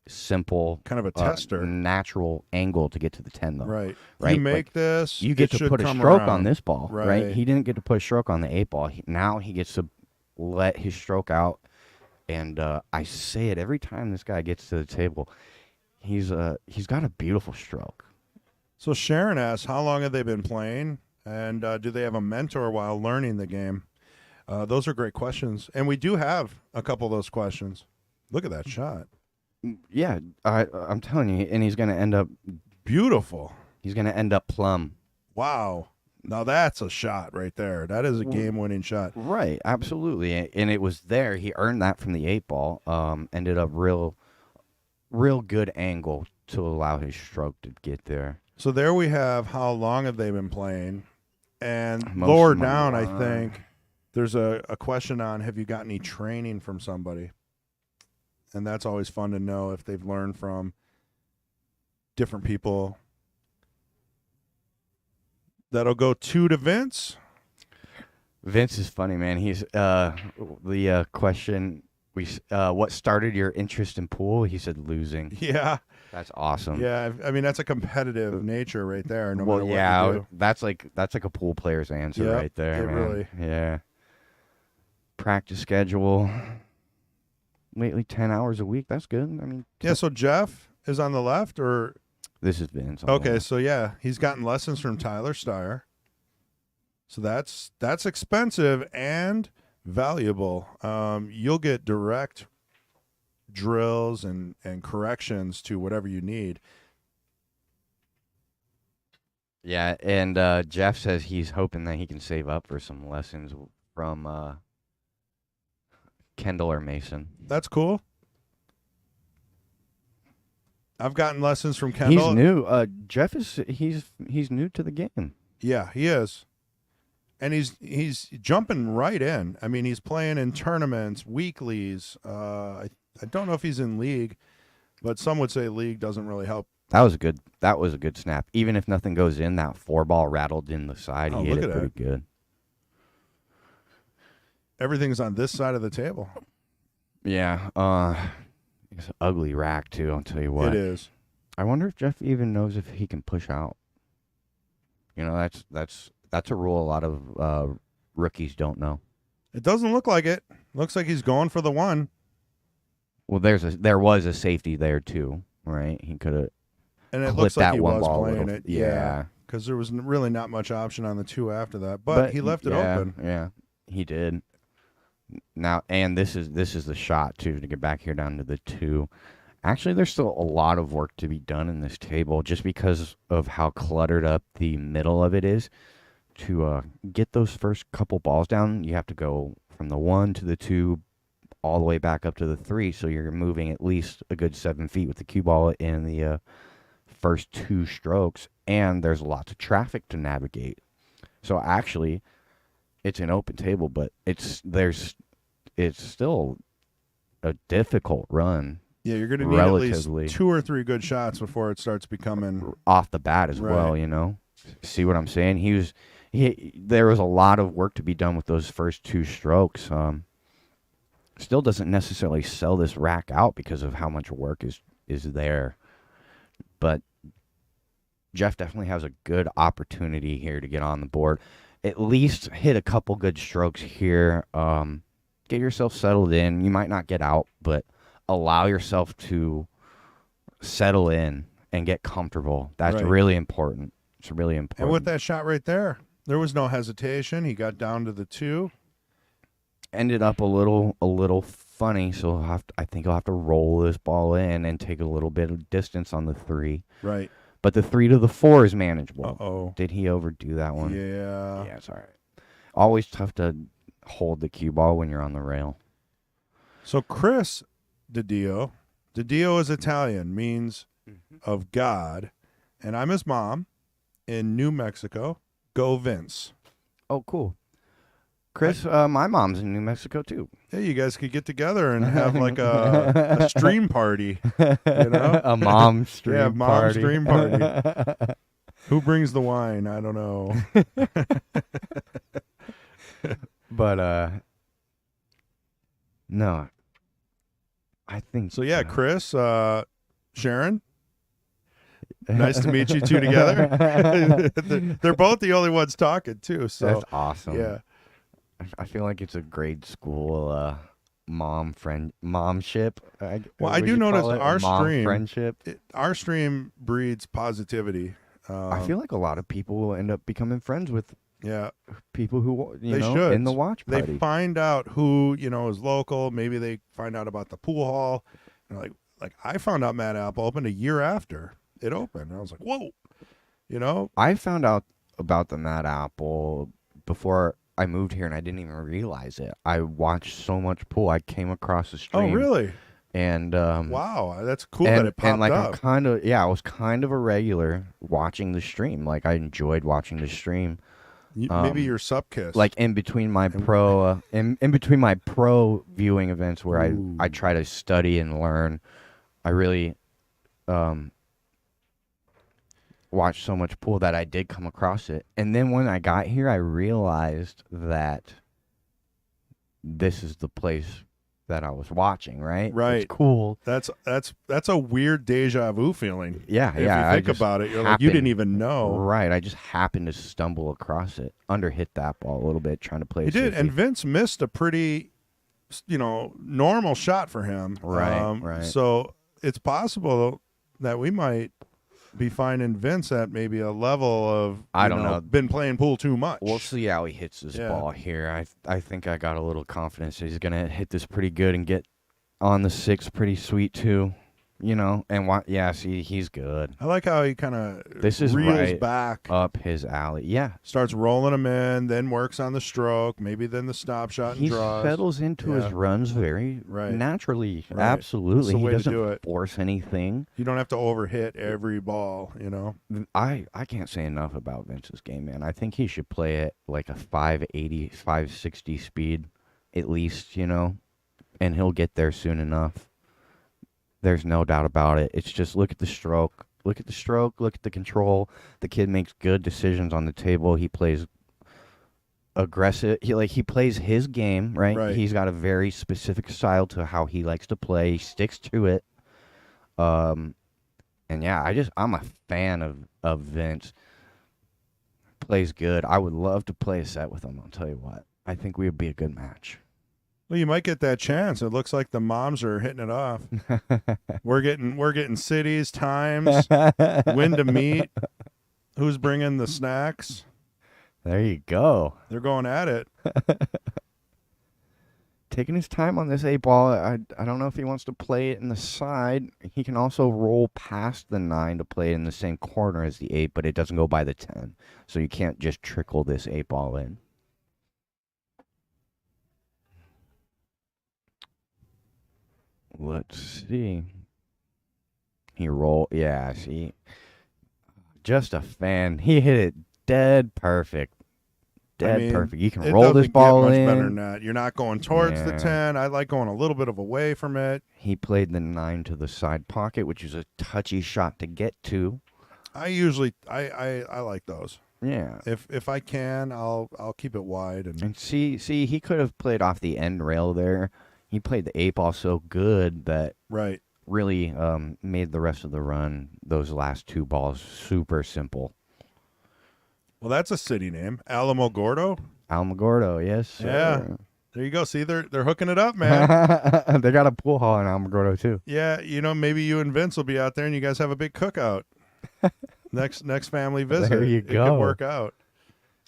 simple Kind of a tester. natural angle to get to the 10 though. Right. Right, You make like, this. You get it to should put a come stroke around. on this ball, right? Right. He didn't get to put a stroke on the 8 ball. Now he gets to let his stroke out, and I say it every time this guy gets to the table. He's got a beautiful stroke. So Sharon asks, how long have they been playing? And do they have a mentor while learning the game? Those are great questions. And we do have a couple of those questions. Look at that shot. Yeah, I'm telling you, and he's gonna end up Beautiful. plumb. Wow. Now that's a shot right there. That is a game-winning shot. Right, absolutely, and it was there. He earned that from the 8 ball. Ended up real good angle to allow his stroke to get there. So there we have how long have they been playing. And Most lower of them down, I are- think, there's a question on have you got any training from somebody? And that's always fun to know if they've learned from different people. That'll go 2 to Vince. Vince is funny, man. He's the question what started your interest in pool? He said losing. Yeah. That's awesome. Yeah. I mean, that's a competitive nature right there. No well, matter what yeah, you do. that's like a pool player's answer Yep, right there, it man. really- Yeah. Practice schedule. Lately, 10 hours a week. That's good. I mean, Yeah. So Jeff is on the left, or this is Vince. on the okay. left. So yeah, he's gotten lessons from Tyler Steyer. So that's expensive and valuable. You'll get direct drills and corrections to whatever you need. Yeah, and Jeff says he's hoping that he can save up for some lessons from Kendall or Mason. That's cool. I've gotten lessons from Kendall. He's new. Jeff is he's new to the game. Yeah, he is. And he's jumping right in. I mean, he's playing in tournaments, weeklies. I don't know if he's in league, but some would say league doesn't really help. That was a good snap. Even if nothing goes in, that 4-ball rattled in the side. Oh, He hit look it at pretty good. Everything's on this side of the table. Yeah. It's an ugly rack too. I'll tell you what. It is. I wonder if Jeff even knows if he can push out. You know, that's a rule a lot of rookies don't know. It doesn't look like it. Looks like he's going for the 1. Well, there was a safety there too, right? He could have And it clipped looks like that he one was ball a playing little. it. Yeah. Because there was really not much option on the 2 after that. But he left it open. Yeah, he did. Now, and this is the shot too to get back here down to the 2. Actually, there's still a lot of work to be done in this table just because of how cluttered up the middle of it is. To get those first couple balls down, you have to go from the 1 to the 2, all the way back up to the 3. So you're moving at least a good 7 feet with the cue ball in the first 2 strokes, and there's lots of traffic to navigate. So actually, it's an open table, but it's still a difficult run Yeah, you're going to need at relatively. least 2 or 3 good shots before it starts becoming. Off the bat as well, Right. you know. See what I'm saying? He there was a lot of work to be done with those first 2 strokes. Still doesn't necessarily sell this rack out because of how much work is there. But Jeff definitely has a good opportunity here to get on the board. At least hit a couple good strokes here. Get yourself settled in. You might not get out, but allow yourself to settle in and get comfortable. That's Right. really important. It's really important. And with that shot right there, there was no hesitation. He got down to the 2. Ended up a little funny, so I think I'll have to roll this ball in and take a little bit of distance on the 3. Right. But the 3 to the 4 is manageable. Uh-oh. Did he overdo that one? Yeah. Yeah, it's all right. Always tough to hold the cue ball when you're on the rail. So Chris DiDio is Italian, means of God, and I'm his mom in New Mexico. Go Vince. Oh, cool. Chris, my mom's in New Mexico too. Hey, you guys could get together and have like a stream party, you know? A mom stream Yeah, mom party. stream party. Who brings the wine? I don't know. But no, I think So yeah, Chris, Sharon, nice to meet you two together. They're both the only ones talking too. So that's awesome. yeah, I feel like it's a grade school momship. Well, I do notice our mom stream friendship. our stream breeds positivity. I feel like a lot of people will end up becoming friends with Yeah, people who They know should. in the watch they party. find out who is local. Maybe they find out about the pool hall. And like I found out Mad Apple opened a year after it opened. I was like, whoa, I found out about the Mad Apple before I moved here, and I didn't even realize it. I watched so much pool. I came across the Oh, stream. really? And Wow, that's cool that it popped and like up. I was kind of a regular watching the stream. Like I enjoyed watching the stream. Maybe your sup kiss. Like in between my pro in between my pro viewing events where I try to study and learn, I really watched so much pool that I did come across it. And then when I got here, I realized that this is the place that I was watching, right? Right. It's cool. That's a weird deja vu feeling. Yeah, If yeah. you I think just about it, you're like, you didn't even know. Right. I just happened to stumble across it. Underhit that ball a little bit, trying to play He it did, safely. and Vince missed a pretty, normal shot for him. Right, right. So it's possible that we might be finding Vince at maybe a level of I don't know. been playing pool too much. We'll see how he hits this Yeah. ball here. I think I got a little confidence he's gonna hit this pretty good and get on the 6 pretty sweet too. And see, he's good. I like how he kind of This is reels right back, up his alley. Yeah, starts rolling him in, then works on the stroke, maybe then the stop shot and he draws. settles into his Yeah. runs very Right. naturally. Right. Absolutely, It's the he way to doesn't do it. force anything. You don't have to overhit every ball, I can't say enough about Vince's game, man. I think he should play at like a 580, 560 speed, at least, and he'll get there soon enough. There's no doubt about it. It's just look at the stroke. Look at the stroke. Look at the control. The kid makes good decisions on the table. He plays aggressive. He plays his game, right? Right. He's got a very specific style to how he likes to play. He sticks to it. And yeah, I'm a fan of Vince. Plays good. I would love to play a set with him. I'll tell you what. I think we would be a good match. Well, you might get that chance. It looks like the moms are hitting it off. We're getting cities, times, when to meet, who's bringing the snacks. There you go. They're going at it. Taking his time on this 8-ball. I don't know if he wants to play it in the side. He can also roll past the 9 to play it in the same corner as the 8, but it doesn't go by the 10. So you can't just trickle this 8-ball in. Let's see. He rolled. Yeah, see. Just a fan. He hit it dead perfect. Dead perfect. You can It roll this doesn't ball get much in. better than that. You're not going towards the Yeah. 10. I like going a little bit of away from it. He played the 9 to the side pocket, which is a touchy shot to get to. I usually I like those. Yeah. If I can, I'll keep it wide And see, he could have played off the end rail there. He played the 8-ball so good that right. really made the rest of the run, those last 2 balls, super simple. Well, that's a city name, Alamogordo. Alamogordo, yes, sir. Yeah. There you go. See, they're hooking it up, man. They got a pool hall in Alamogordo too. Yeah, maybe you and Vince will be out there and you guys have a big cookout. next family visit. There you It go. could work out.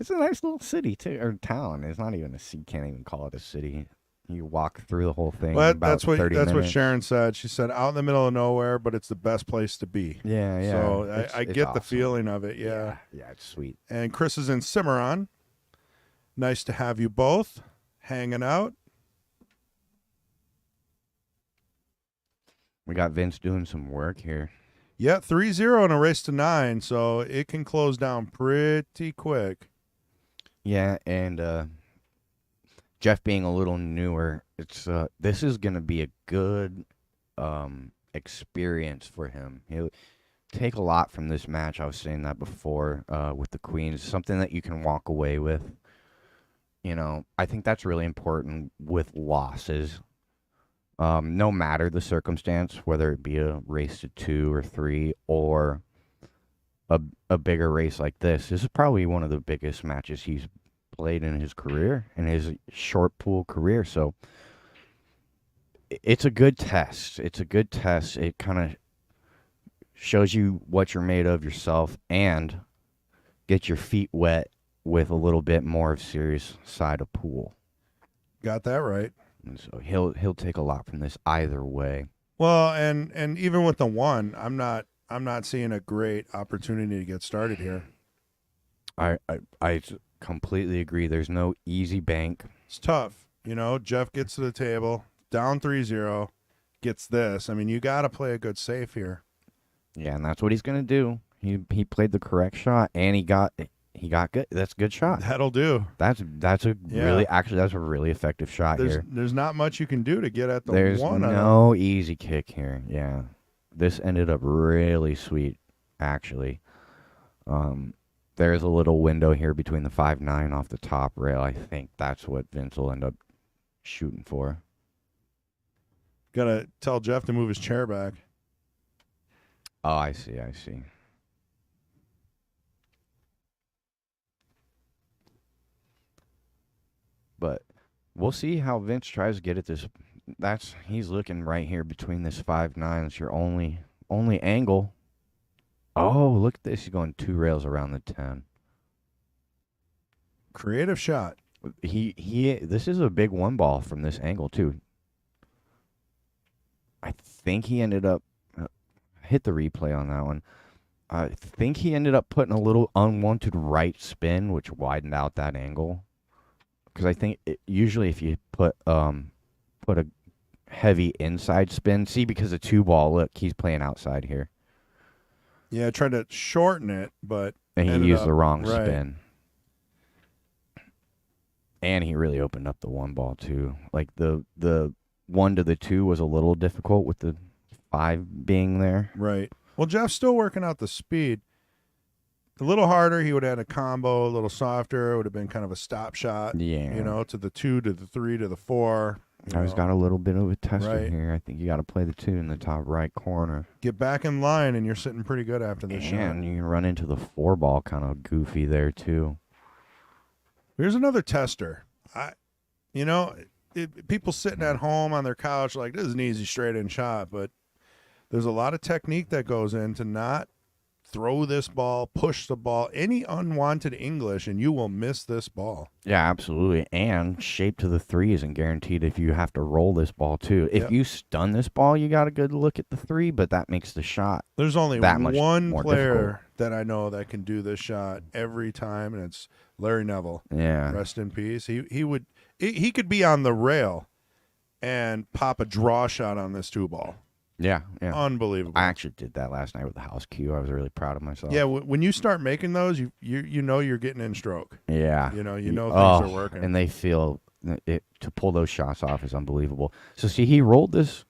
It's a nice little city too, or town. It's not even a city. Can't even call it a city. You walk through the whole thing. Well, in about that's 30 what minutes. Sharon said. She said out in the middle of nowhere, but it's the best place to be. Yeah, yeah. So I It's get the awesome. feeling of it. Yeah. Yeah, it's sweet. And Chris is in Cimarron. Nice to have you both hanging out. We got Vince doing some work here. Yeah, 3-0 in a race to 9, so it can close down pretty quick. Yeah, and Jeff being a little newer, it's this is gonna be a good experience for him. He'll take a lot from this match. I was saying that before with the Queens, something that you can walk away with. I think that's really important with losses. No matter the circumstance, whether it be a race to 2 or 3 or a bigger race like this is probably one of the biggest matches he's played in his career, in his short pool career. So it's a good test. It's a good test. It kind of shows you what you're made of yourself and get your feet wet with a little bit more of serious side of pool. Got that right. And so he'll take a lot from this either way. Well, and even with the 1, I'm not seeing a great opportunity to get started here. I completely agree. There's no easy bank. It's tough. Jeff gets to the table, down 3-0, gets this. I mean, you got to play a good safe here. Yeah, and that's what he's gonna do. He played the correct shot, and he got good. That's a good shot. That'll do. That's a really effective shot here. There's not much you can do to get at the There's 1. no easy kick here. Yeah, this ended up really sweet, actually. There's a little window here between the 5-9 off the top rail. I think that's what Vince will end up shooting for. Gotta tell Jeff to move his chair back. Oh, I see. But we'll see how Vince tries to get at this. He's looking right here between this 5-9. It's your only angle. Oh, look at this. He's going 2 rails around the 10. Creative shot. This is a big 1 ball from this angle too. I think he ended up hit the replay on that one. I think he ended up putting a little unwanted right spin, which widened out that angle. Because I think usually if you put a heavy inside spin, see, because of 2 ball, look, he's playing outside here. Yeah, I tried to shorten it, but And he used the wrong right. spin. And he really opened up the 1 ball too. Like the 1 to the 2 was a little difficult with the 5 being there. Right. Well, Jeff's still working out the speed. A little harder, he would have had a combo, a little softer. It would have been kind of a stop shot. Yeah. To the 2, to the 3, to the 4. Now he's got a little bit of a tester Right. here. I think you got to play the 2 in the top right corner. Get back in line, and you're sitting pretty good after this shot. And you can run into the 4 ball kind of goofy there too. Here's another tester. People sitting at home on their couch like, this is an easy straight-in shot, but there's a lot of technique that goes into not throw this ball, push the ball, any unwanted English, and you will miss this ball. Yeah, absolutely. And shape to the 3 isn't guaranteed if you have to roll this ball too. If Yep. you stun this ball, you got a good look at the 3, but that makes the shot There's only that much one more player difficult. that I know that can do this shot every time, and it's Larry Neville. Yeah. Rest in peace. He could be on the rail and pop a draw shot on this 2 ball. Yeah. Unbelievable. I actually did that last night with the house cue. I was really proud of myself. Yeah, when you start making those, you know you're getting in stroke. Yeah. You know things are working. And they feel it to pull those shots off is unbelievable. So see, he rolled this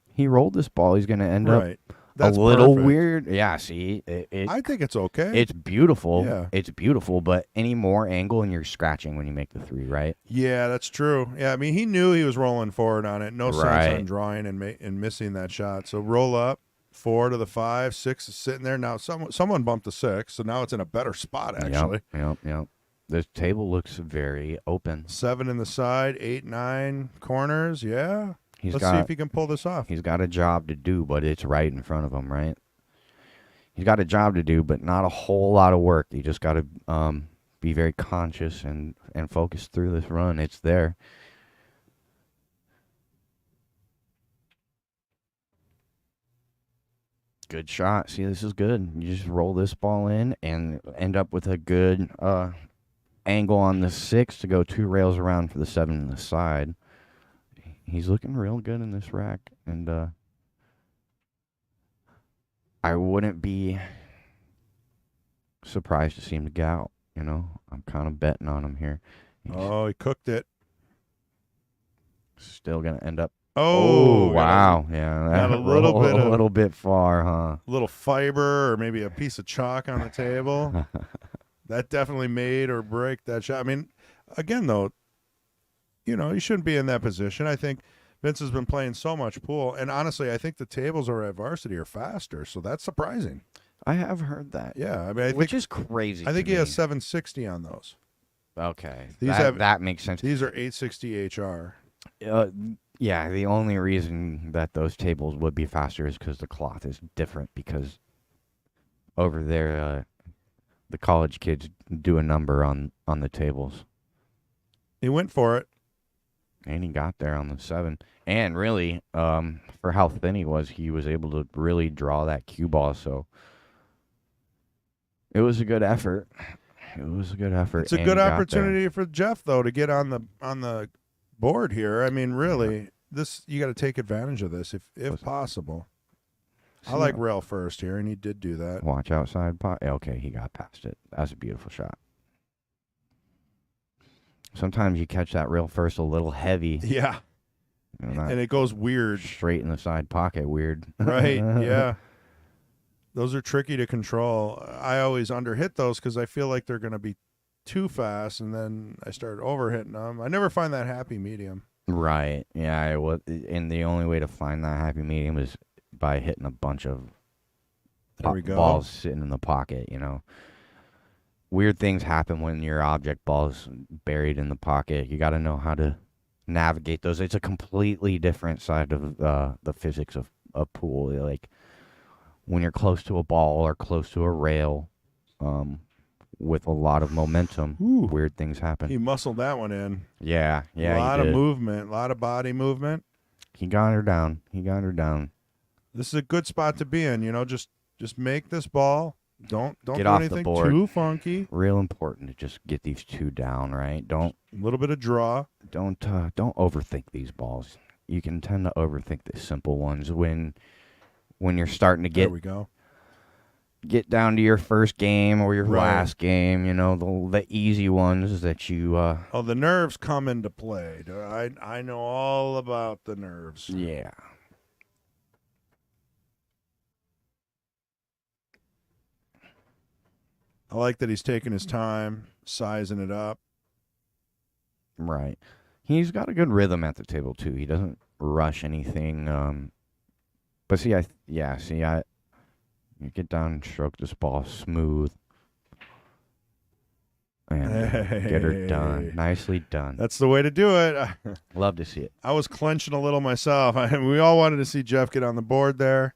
ball. He's going to end Right. up That's a little perfect. weird. Yeah, see, I think it's okay. it's beautiful. Yeah. It's beautiful, but any more angle and you're scratching when you make the 3, right? Yeah, that's true. Yeah, I mean, he knew he was rolling forward on it. No sense Right. on drawing and missing that shot. So roll up, 4 to the 5, 6 is sitting there. Now someone bumped the 6, so now it's in a better spot, actually. Yep. This table looks very open. 7 in the side, 8, 9 corners. Yeah. Let's see got if he can pull this off. he's got a job to do, but it's right in front of him, right? He's got a job to do, but not a whole lot of work. You just got to be very conscious and focus through this run. It's there. Good shot. See, this is good. You just roll this ball in and end up with a good angle on the 6 to go 2 rails around for the 7 in the side. He's looking real good in this rack, and I wouldn't be surprised to see him get out. You know, I'm kind of betting on him here. He's He cooked it. still gonna end up. Oh, Wow! Yeah, got a little bit a of- little bit far, huh? A little fiber or maybe a piece of chalk on the table. That definitely made or break that shot. I mean, again, though, you know, you shouldn't be in that position. I think Vince has been playing so much pool, and honestly, I think the tables are at varsity are faster, so that's surprising. I have heard that. Yeah, I mean, Which is crazy. I think to he has me. 760 on those. Okay, These have- that makes sense. These are 860 HR. Yeah, the only reason that those tables would be faster is because the cloth is different. Because over there, the college kids do a number on the tables, He went for it. and he got there on the 7. And really, for how thin he was able to really draw that cue ball. So it was a good effort. It was a good effort. It's a and good he got there. opportunity for Jeff though to get on the board here. I mean, really, this you got to take advantage of this if possible. I like rail first here, and he did do that. Watch outside pot. Okay, he got past it. That's a beautiful shot. Sometimes you catch that rail first a little heavy. Yeah, You know, not and it goes weird, straight in the side pocket. Weird. right? Yeah, those are tricky to control. I always underhit those because I feel like they're going to be too fast, and then I start overhitting them. I never find that happy medium. Right. Yeah. And the only way to find that happy medium is by hitting a bunch of There we go. balls sitting in the pocket. You know, weird things happen when your object ball's buried in the pocket. You got to know how to navigate those. It's a completely different side of the physics of pool. Like when you're close to a ball or close to a rail, with a lot of momentum, Ooh. weird things happen. He muscled that one in. Yeah. a lot he of did. movement, a lot of body movement. He got her down. This is a good spot to be in. You know, just make this ball. Don't Get do off the anything board. too funky. Real important to just get these 2 down, right? Don't A little bit of draw. don't overthink these balls. You can tend to overthink the simple ones when you're starting to There get we go. down to your first game or your Right. last game. You know, the easy ones that you Oh, the nerves come into play. I know all about the nerves. yeah. I like that he's taking his time, sizing it up. Right. He's got a good rhythm at the table too. He doesn't rush anything. But see, you get down and stroke this ball smooth. And get her Hey. done. Nicely done. That's the way to do it. Love to see it. I was clenching a little myself. We all wanted to see Jeff get on the board there.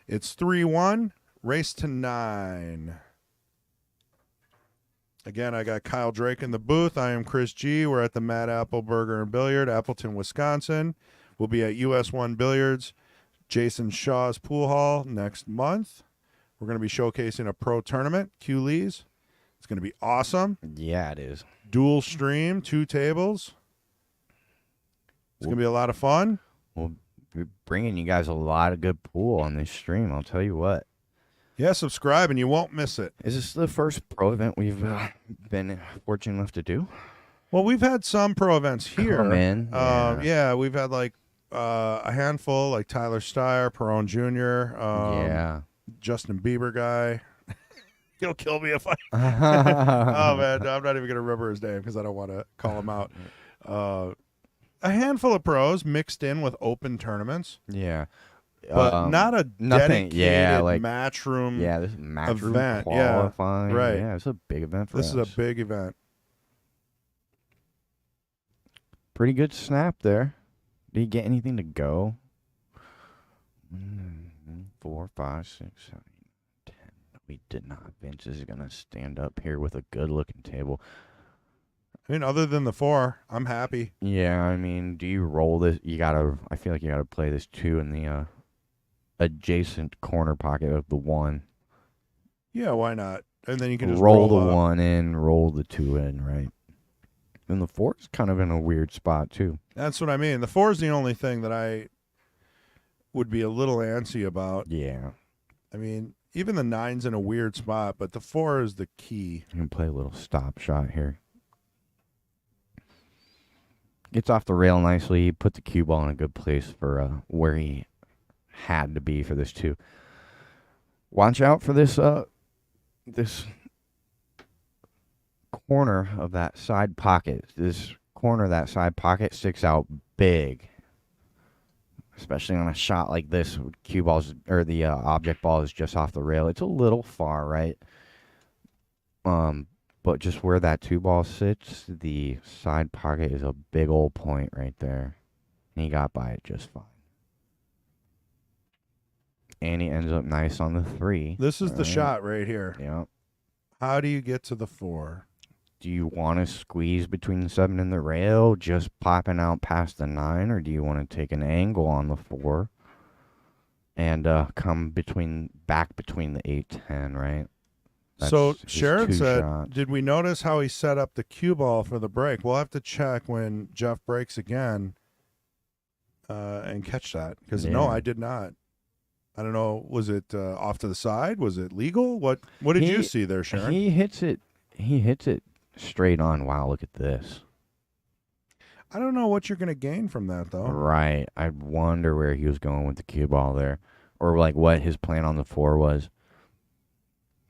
It's 3-1, race to 9. Again, I got Kyle Drake in the booth. I am Chris G. We're at the Mad Apple Burger and Billiard, Appleton, Wisconsin. We'll be at US 1 Billiards, Jason Shaw's Pool Hall next month. We're going to be showcasing a pro tournament, Q Lee's. It's going to be awesome. Yeah, it is. Dual stream, 2 tables. It's going to be a lot of fun. We'll be bringing you guys a lot of good pool on this stream. I'll tell you what. Yeah, subscribe and you won't miss it. Is this the first pro event we've been fortunate enough to do? Well, we've had some pro events here. Come in. Yeah, we've had like a handful like Tyler Steyer, Perone Jr., Yeah. Justin Bieber guy. He'll kill me if I. Oh man, I'm not even gonna remember his name because I don't want to call him out. A handful of pros mixed in with open tournaments, Yeah. but not a nothing. dedicated Yeah, like matchroom. yeah, this is match room event, yeah, qualifying. right. Yeah, it's a big event for This us. is a big event. Pretty good snap there. Did he get anything to go? 4, 5, 6, 7, 10. We did not. Vince is gonna stand up here with a good looking table. I mean, other than the 4, I'm happy. Yeah, I mean, do you roll this? I feel like you gotta play this 2 in the adjacent corner pocket of the 1. Yeah, why not? And then you can just roll the up. 1 in, roll the 2 in, right? And the 4 is kind of in a weird spot too. That's what I mean. The 4 is the only thing that I would be a little antsy about. Yeah. I mean, even the 9's in a weird spot, but the 4 is the key. You can play a little stop shot here. Gets off the rail nicely. Put the cue ball in a good place for where he had to be for this 2. Watch out for this this corner of that side pocket. This corner of that side pocket sticks out big, especially on a shot like this. Cue balls or the object ball is just off the rail. It's a little far, right? But just where that 2 ball sits, the side pocket is a big old point right there, and he got by it just fine. And he ends up nice on the 3. This is the shot right here. Yeah. How do you get to the 4? Do you want to squeeze between the 7 and the rail, just popping out past the 9, or do you want to take an angle on the 4 and come back between the 8, 10, right? So That's his Sharon 2 said, shots. did we notice how he set up the cue ball for the break? We'll have to check when Jeff breaks again and catch that. Because no, Yeah. I did not. I don't know. Was it off to the side? Was it legal? What did you see there, Sharon? He hits it straight on. Wow, look at this. I don't know what you're going to gain from that, though. Right. I wonder where he was going with the cue ball there. Or like what his plan on the 4 was.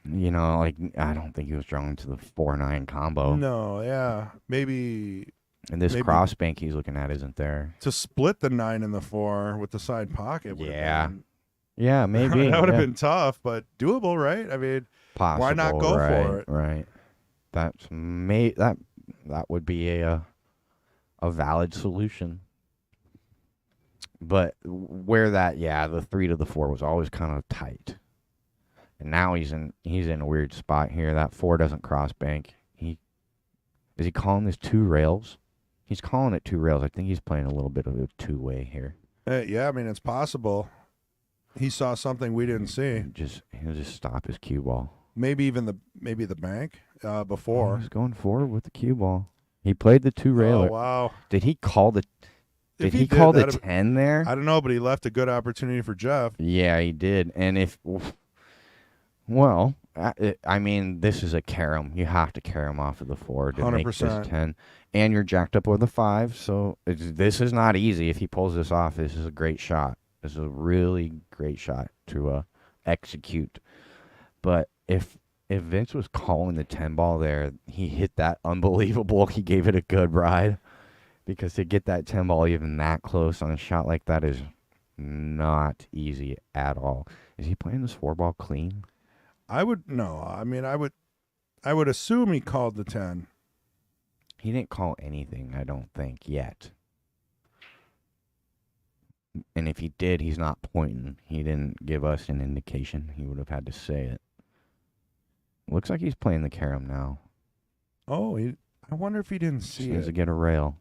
You know, like I don't think he was drawn to the 4-9 combo. No, yeah. Maybe And this cross bank he's looking at isn't there. to split the 9 and the 4 with the side pocket. Would have been, Yeah, maybe. that would have been tough, but doable, right? I mean, possible. why not go for it? Right. That would be a valid solution. But where the 3 to the 4 was always kind of tight. And now he's in a weird spot here. That 4 doesn't cross bank. Is he calling this 2 rails? He's calling it 2 rails. I think he's playing a little bit of a 2-way here. Yeah, I mean, it's possible. He saw something we didn't see. He'll just stop his cue ball. Maybe even the bank before. He's going forward with the cue ball. He played the 2 railer. Oh wow! Did he call the? If Did he call the that'd- 10 there? I don't know, but he left a good opportunity for Jeff. Yeah, he did. And well, I mean, this is a carom. You have to carom off of the 4 to make 100%. this 10. And you're jacked up with a 5, so this is not easy. If he pulls this off, this is a great shot. This is a really great shot to execute. But if Vince was calling the 10 ball there, he hit that unbelievable. He gave it a good ride. Because to get that 10 ball even that close on a shot like that is not easy at all. Is he playing this 4 ball clean? I would assume he called the 10. He didn't call anything, I don't think, yet. And if he did, he's not pointing. He didn't give us an indication. He would have had to say it. Looks like he's playing the carom now. Oh, I wonder if he didn't Just see needs to it. get a rail.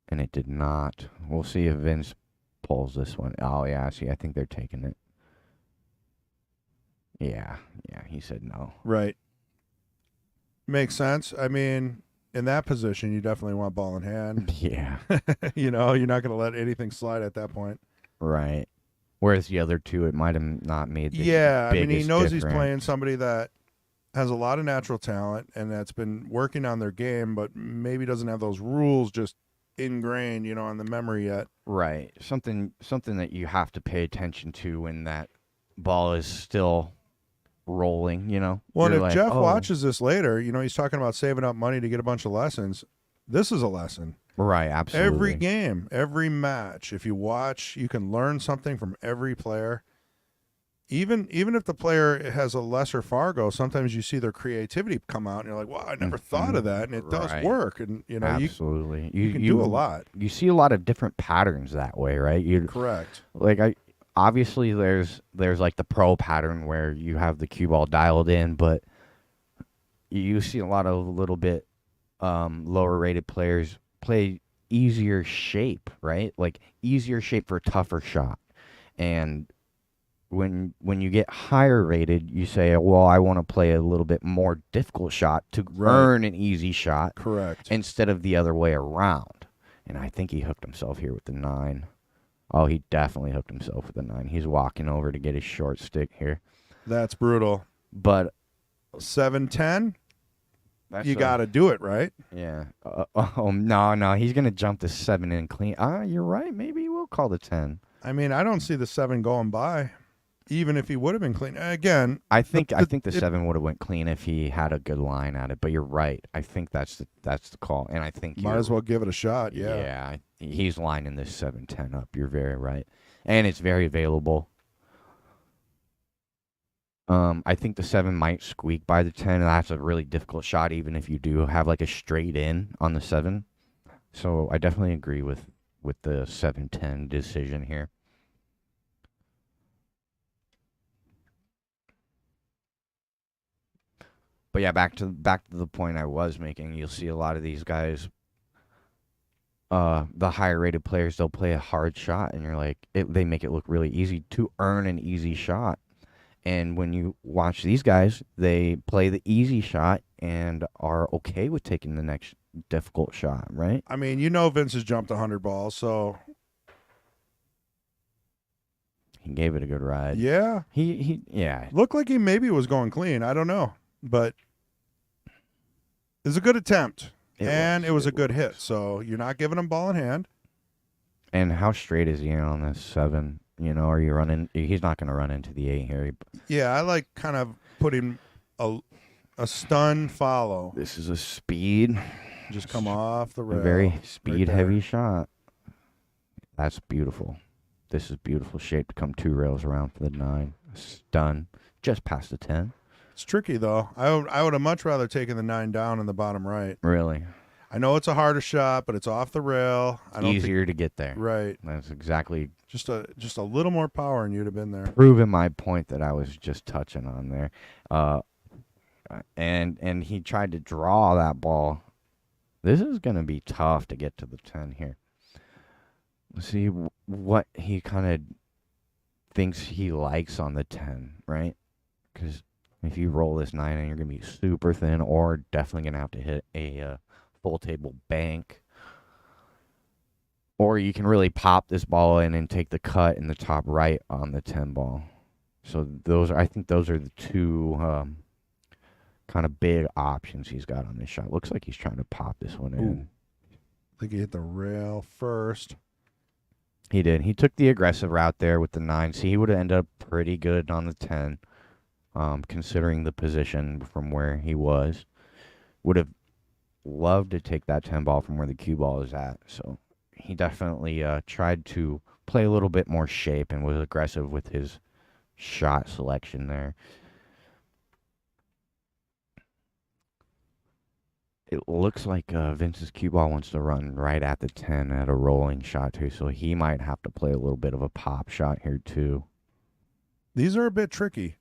And it did not. We'll see if Vince pulls this one. Oh, yeah, see, I think they're taking it. Yeah, he said no. Right. Makes sense. I mean, in that position, you definitely want ball in hand. Yeah, You know, you're not going to let anything slide at that point. right. Whereas the other 2, it might have not made the Yeah, I mean, he biggest knows he's difference. playing somebody that has a lot of natural talent and that's been working on their game, but maybe doesn't have those rules just ingrained, in the memory yet. Right. Something that you have to pay attention to when that ball is still rolling, Well, and You're if like, Jeff "Oh." watches this later, he's talking about saving up money to get a bunch of lessons. This is a lesson. Right, absolutely. Every game, every match, if you watch, you can learn something from every player. Even if the player has a lesser Fargo, sometimes you see their creativity come out, and you're like, "Wow, I never thought of that," and it does Right. work. And Absolutely. you can do a lot. You see a lot of different patterns that way, right? Correct. Like obviously there's like the pro pattern where you have the cue ball dialed in, but you see a lot of little bit lower rated players play easier shape, right? Like easier shape for a tougher shot. And when you get higher rated, you say, well, I want to play a little bit more difficult shot to earn an easy shot. Correct. Instead of the other way around. And I think he hooked himself here with the 9. Oh, he definitely hooked himself with the 9. He's walking over to get his short stick here. That's brutal. But 7-10, you got to do it, right? Yeah. No, he's going to jump the 7 in clean. You're right. Maybe we'll call the 10. I mean, I don't see the 7 going by, even if he would have been clean. Again, I think the 7 would have went clean if he had a good line at it. But you're right. I think that's the call, and I think might as well give it a shot. Yeah. Yeah. He's lining this 7-10 up. You're very right, and it's very available. I think the 7 might squeak by the 10, and that's a really difficult shot, even if you do have like a straight in on the 7. So I definitely agree with the 7-10 decision here. But yeah, back to the point I was making. You'll see a lot of these guys, the higher rated players, they'll play a hard shot, and you're like, they make it look really easy to earn an easy shot. And when you watch these guys, they play the easy shot and are okay with taking the next difficult shot, right? I mean, Vince has jumped 100 balls, so he gave it a good ride. Yeah. He looked like he maybe was going clean. I don't know, but it was a good attempt, it was a good hit. So you're not giving him ball in hand. And how straight is he in on this 7? Are you running? He's not going to run into the 8 here. Yeah, I like kind of putting a stun follow. This is a speed. Just come off the rail. A very speed-heavy shot. That's beautiful. This is beautiful shape to come 2 rails around for the 9. Stun. Just past the 10. It's tricky, though. I would have much rather taken the 9 down in the bottom right. Really? I know it's a harder shot, but it's off the rail. Easier to get there. Right. That's exactly. Just a little more power, and you'd have been there. Proving my point that I was just touching on there. And he tried to draw that ball. This is going to be tough to get to the 10 here. Let's see what he kind of thinks he likes on the 10, right? Because if you roll this 9 and you're going to be super thin, or definitely going to have to hit a full table bank. Or you can really pop this ball in and take the cut in the top right on the 10 ball. So I think those are the 2 kind of big options he's got on this shot. Looks like he's trying to pop this one in. I think he hit the rail first. He did. He took the aggressive route there with the 9. See, he would have ended up pretty good on the 10, considering the position from where he was. Would have loved to take that 10 ball from where the cue ball is at. So he definitely tried to play a little bit more shape and was aggressive with his shot selection there. It looks like Vince's cue ball wants to run right at the 10 at a rolling shot too, so he might have to play a little bit of a pop shot here too. These are a bit tricky.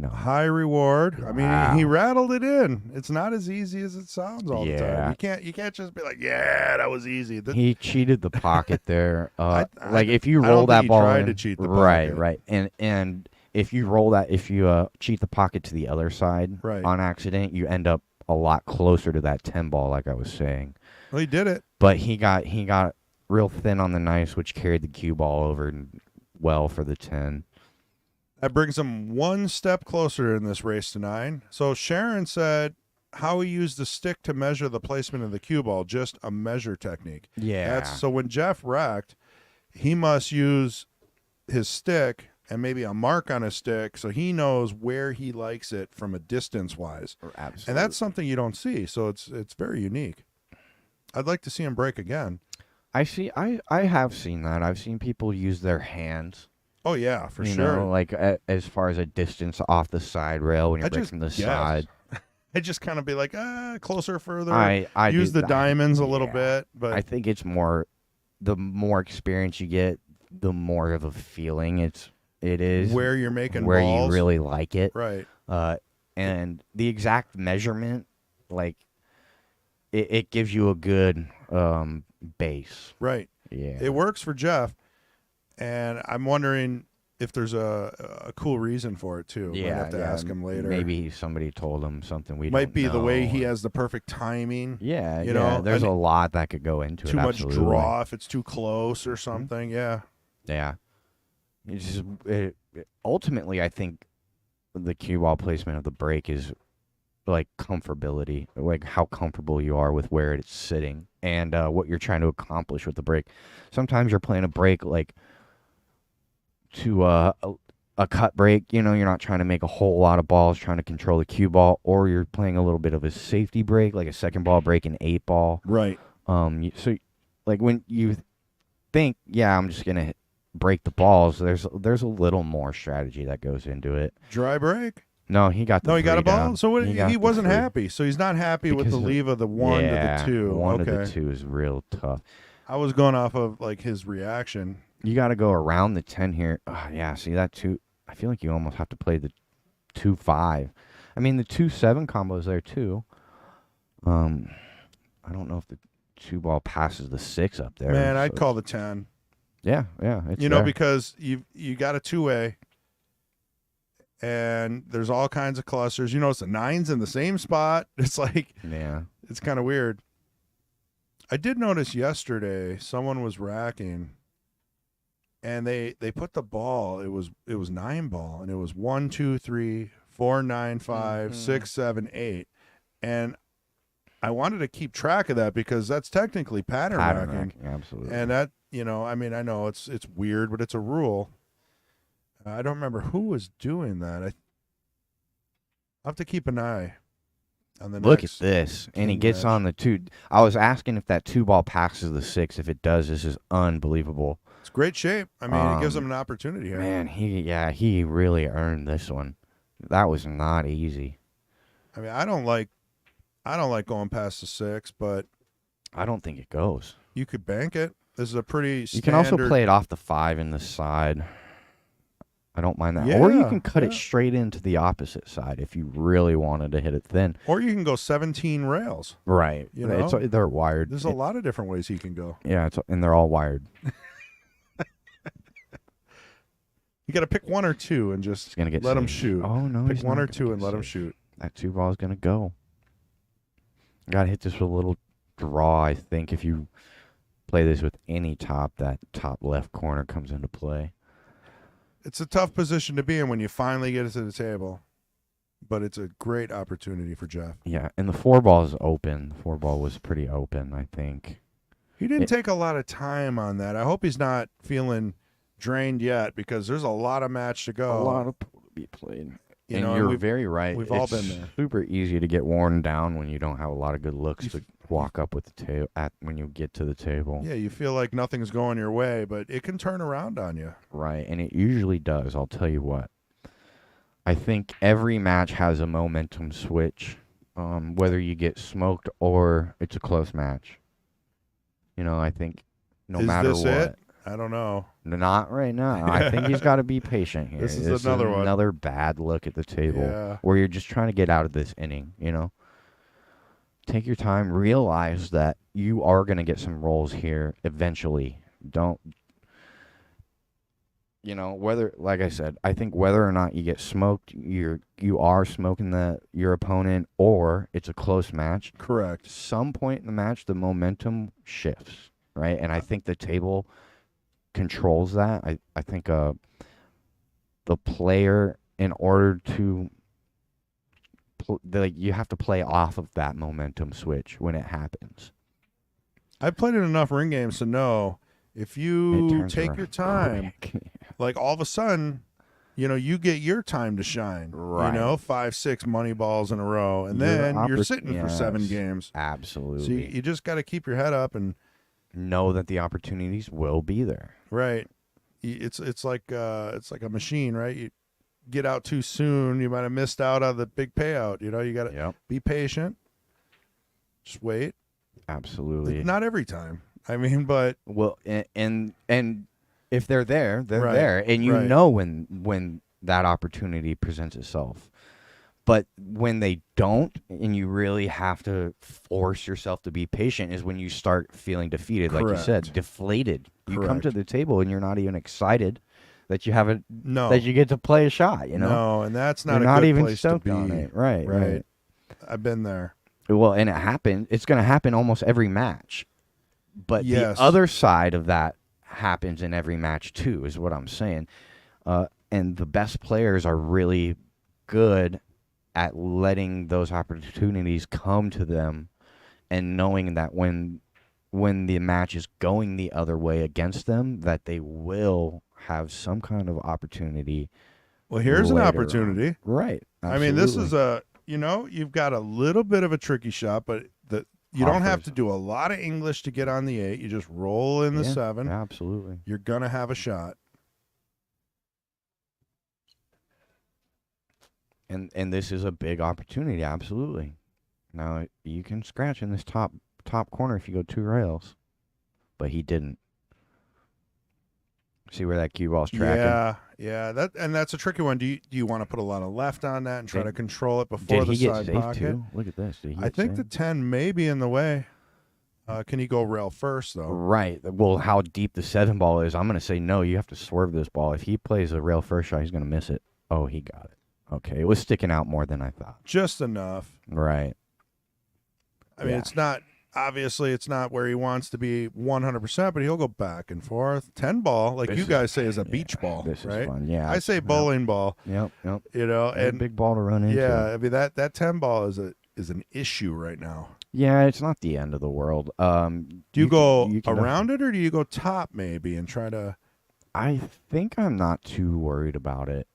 No. High reward. I mean, he rattled it in. It's not as easy as it sounds all the time. You can't just be like, yeah, that was easy. He cheated the pocket there. If you roll that ball, tried to cheat the pocket. pocket. Right. And if you roll that, if you cheat the pocket to the other side on accident, you end up a lot closer to that 10 ball, like I was saying. Well, he did it. But he got real thin on the nice, which carried the cue ball over well for the 10. That brings him one step closer in this race to 9. So Sharon said how he used the stick to measure the placement of the cue ball, just a measure technique. Yeah. So when Jeff racked, he must use his stick and maybe a mark on his stick so he knows where he likes it from a distance wise. Absolutely. And that's something you don't see. So it's very unique. I'd like to see him break again. I have seen that. I've seen people use their hands. Oh yeah, for you sure. know, like as far as a distance off the side rail when you're breaking the side. I just kind of be like, closer, further. I use do the that. diamonds a little bit, but I think it's more, the more experience you get, the more of a feeling it is where you're making where balls. you really like it. Right. And the exact measurement, like it gives you a good base. Right. Yeah. It works for Jeff, and I'm wondering if there's a cool reason for it too. Yeah, Might have to ask him later. Maybe somebody told him something we might don't be know. the way he has the perfect timing. Yeah, you yeah. know, There's and a lot that could go into too it. much Absolutely. draw if it's too close or something. Yeah. Yeah. It's just, ultimately, I think the cue ball placement of the break is like comfortability, like how comfortable you are with where it's sitting and what you're trying to accomplish with the break. Sometimes you're playing a break like to a cut break, you know, you're not trying to make a whole lot of balls, trying to control the cue ball, or you're playing a little bit of a safety break, like a second ball break, an 8-ball. Right. So like when you think, yeah, I'm just gonna break the balls, there's a little more strategy that goes into it. Dry break? No, he got the he got a three ball. down. So what, got he the wasn't three. happy. So he's not happy with Because the leave of the 1 to the 2. 1 okay. to the 2 is real tough. I was going off of like his reaction. You got to go around the 10 here. Yeah, see that 2. I feel like you almost have to play the 2-5. I mean, the 2-7 combo is there too. I don't know if the 2 ball passes the 6 up there. Man, so I'd call the 10. Yeah. It's You know, there. because you got a 2-way, and there's all kinds of clusters. You notice the 9's in the same spot. It's like, yeah. it's kind of weird. I did notice yesterday someone was racking, and they put the ball. It was 9 ball, and it was 1, 2, 3, 4, 9, 5, 6, 7, 8, and I wanted to keep track of that because that's technically pattern racking. Absolutely. And that, you know, I mean, I know it's weird, but it's a rule. I don't remember who was doing that. I'll have to keep an eye on the Look at next this. And he King gets match. on the 2. I was asking if that 2 ball passes the 6. If it does, this is unbelievable. It's great shape. I mean, it gives him an opportunity here. Man, he really earned this one. That was not easy. I mean, I don't like going past the 6, but I don't think it goes. you could bank it. This is a pretty You can also standard- play it off the 5 in the side. I don't mind that. Or you Yeah, can cut it yeah. straight into the opposite side if you really wanted to hit it thin. or you can go 17 rails. Right. You know? They're wired. There's a lot of different ways he can go. Yeah, and they're all wired. You got to pick 1 or 2 and just It's gonna get let him saved. shoot. Oh no, Pick he's 1 not or gonna 2 get and let him saved. shoot. That 2 ball is gonna go. Got to hit this with a little draw. I think if you play this with any top, that top left corner comes into play. It's a tough position to be in when you finally get it to the table, but it's a great opportunity for Jeff. Yeah, and the 4 ball is open. The 4 ball was pretty open, I think. He didn't take a lot of time on that. I hope he's not feeling drained yet because there's a lot of match to go. A lot of pool to be played. You And know, you're we've- very right. we've all It's been there. super easy to get worn down when you don't have a lot of good looks to walk up with the table when you get to the table. Yeah, you feel like nothing's going your way, but it can turn around on you. Right, and it usually does. I'll tell you what. I think every match has a momentum switch, whether you get smoked or it's a close match. You know, I think no Is matter this what. it? I don't know. Not right now. I think he's got to be patient here. This is another one. Another bad look at the table Yeah. where you're just trying to get out of this inning, you know? Take your time. Realize that you are going to get some rolls here eventually. Don't, you know, whether, like I said, I think whether or not you get smoked, you are smoking your opponent, or it's a close match. Correct. Some point in the match, the momentum shifts, right? And I think the table controls that. I think the player, in order to you have to play off of that momentum switch when it happens. I've played in enough ring games to know if It you turns take around your time, quick. like all of a sudden, you get your time to shine. Right. 5, 6 money balls in a row, and Your then you're sitting for 7 yes, games. Absolutely. So you just got to keep your head up and know that the opportunities will be there. right. It's like a machine, right? You get out too soon, you might have missed out on the big payout. You got to Yep. be patient. Just wait. Absolutely. Not every time. I mean, but Well, and if they're there, they're Right, there, and you right. know when that opportunity presents itself. But when they don't, and you really have to force yourself to be patient, is when you start feeling defeated, like you said, Correct. deflated. You come to Correct. the table and you're not even excited that you have no. that you get to play a shot. No, and that's not you're a not good even place to stoked be. on it. Right. I've been there. Well, and it's going to happen almost every match. But Yes. the other side of that happens in every match too, is what I'm saying. And the best players are really good at letting those opportunities come to them and knowing that when the match is going the other way against them, that they will have some kind of opportunity. Well, here's an later on. opportunity. Right. I mean, this Absolutely. is you've got a little bit of a tricky shot, but you don't have Offers. to do a lot of English to get on the 8. You just roll in the Yeah, 7. Absolutely. You're going to have a shot. And this is a big opportunity, absolutely. Now you can scratch in this top corner if you go 2 rails, but he didn't. See where that cue ball's tracking? Yeah. That's a tricky one. Do you want to put a lot of left on that and try Did- to control it before Did the he get side safe pocket? too? Look at this. Did he I get think the safe? 10 may be in the way. Can he go rail first though? Right. Well, how deep the 7 ball is, I'm going to say no. You have to swerve this ball. If he plays a rail first shot, he's going to miss it. Oh, he got it. Okay, it was sticking out more than I thought. Just enough. Right. I mean, Yeah. it's not where he wants to be 100%, but he'll go back and forth. 10 ball, like This you is- guys say, is a beach ball, This right? is fun. Yeah. I say bowling ball, Yep. and A big ball to run into. yeah, I mean that 10 ball is an issue right now. Yeah, it's not the end of the world. Do you go can around it or do you go top maybe and try to? I think I'm not too worried about it.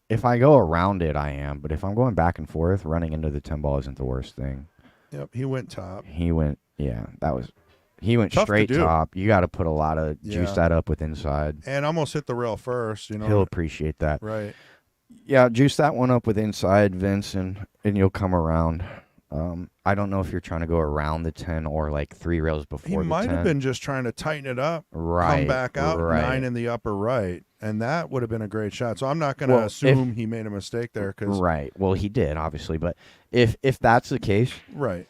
If I go around it, I am. But if I'm going back and forth, running into the 10 ball isn't the worst thing. Yep, he went top. He went Tough to straight do. top. You got to put a lot of juice Yeah. that up with inside. And almost hit the rail first, He'll appreciate that. Right. Yeah, juice that one up with inside, Vince, and you'll come around. I don't know if you're trying to go around the 10 or like 3 rails before He the might 10. have been just trying to tighten it up, right, come back out, right. 9 in the upper right, and that would have been a great shot. So I'm not going to Well, assume he made a mistake there because Right. Well, he did, obviously. But if that's the case, right.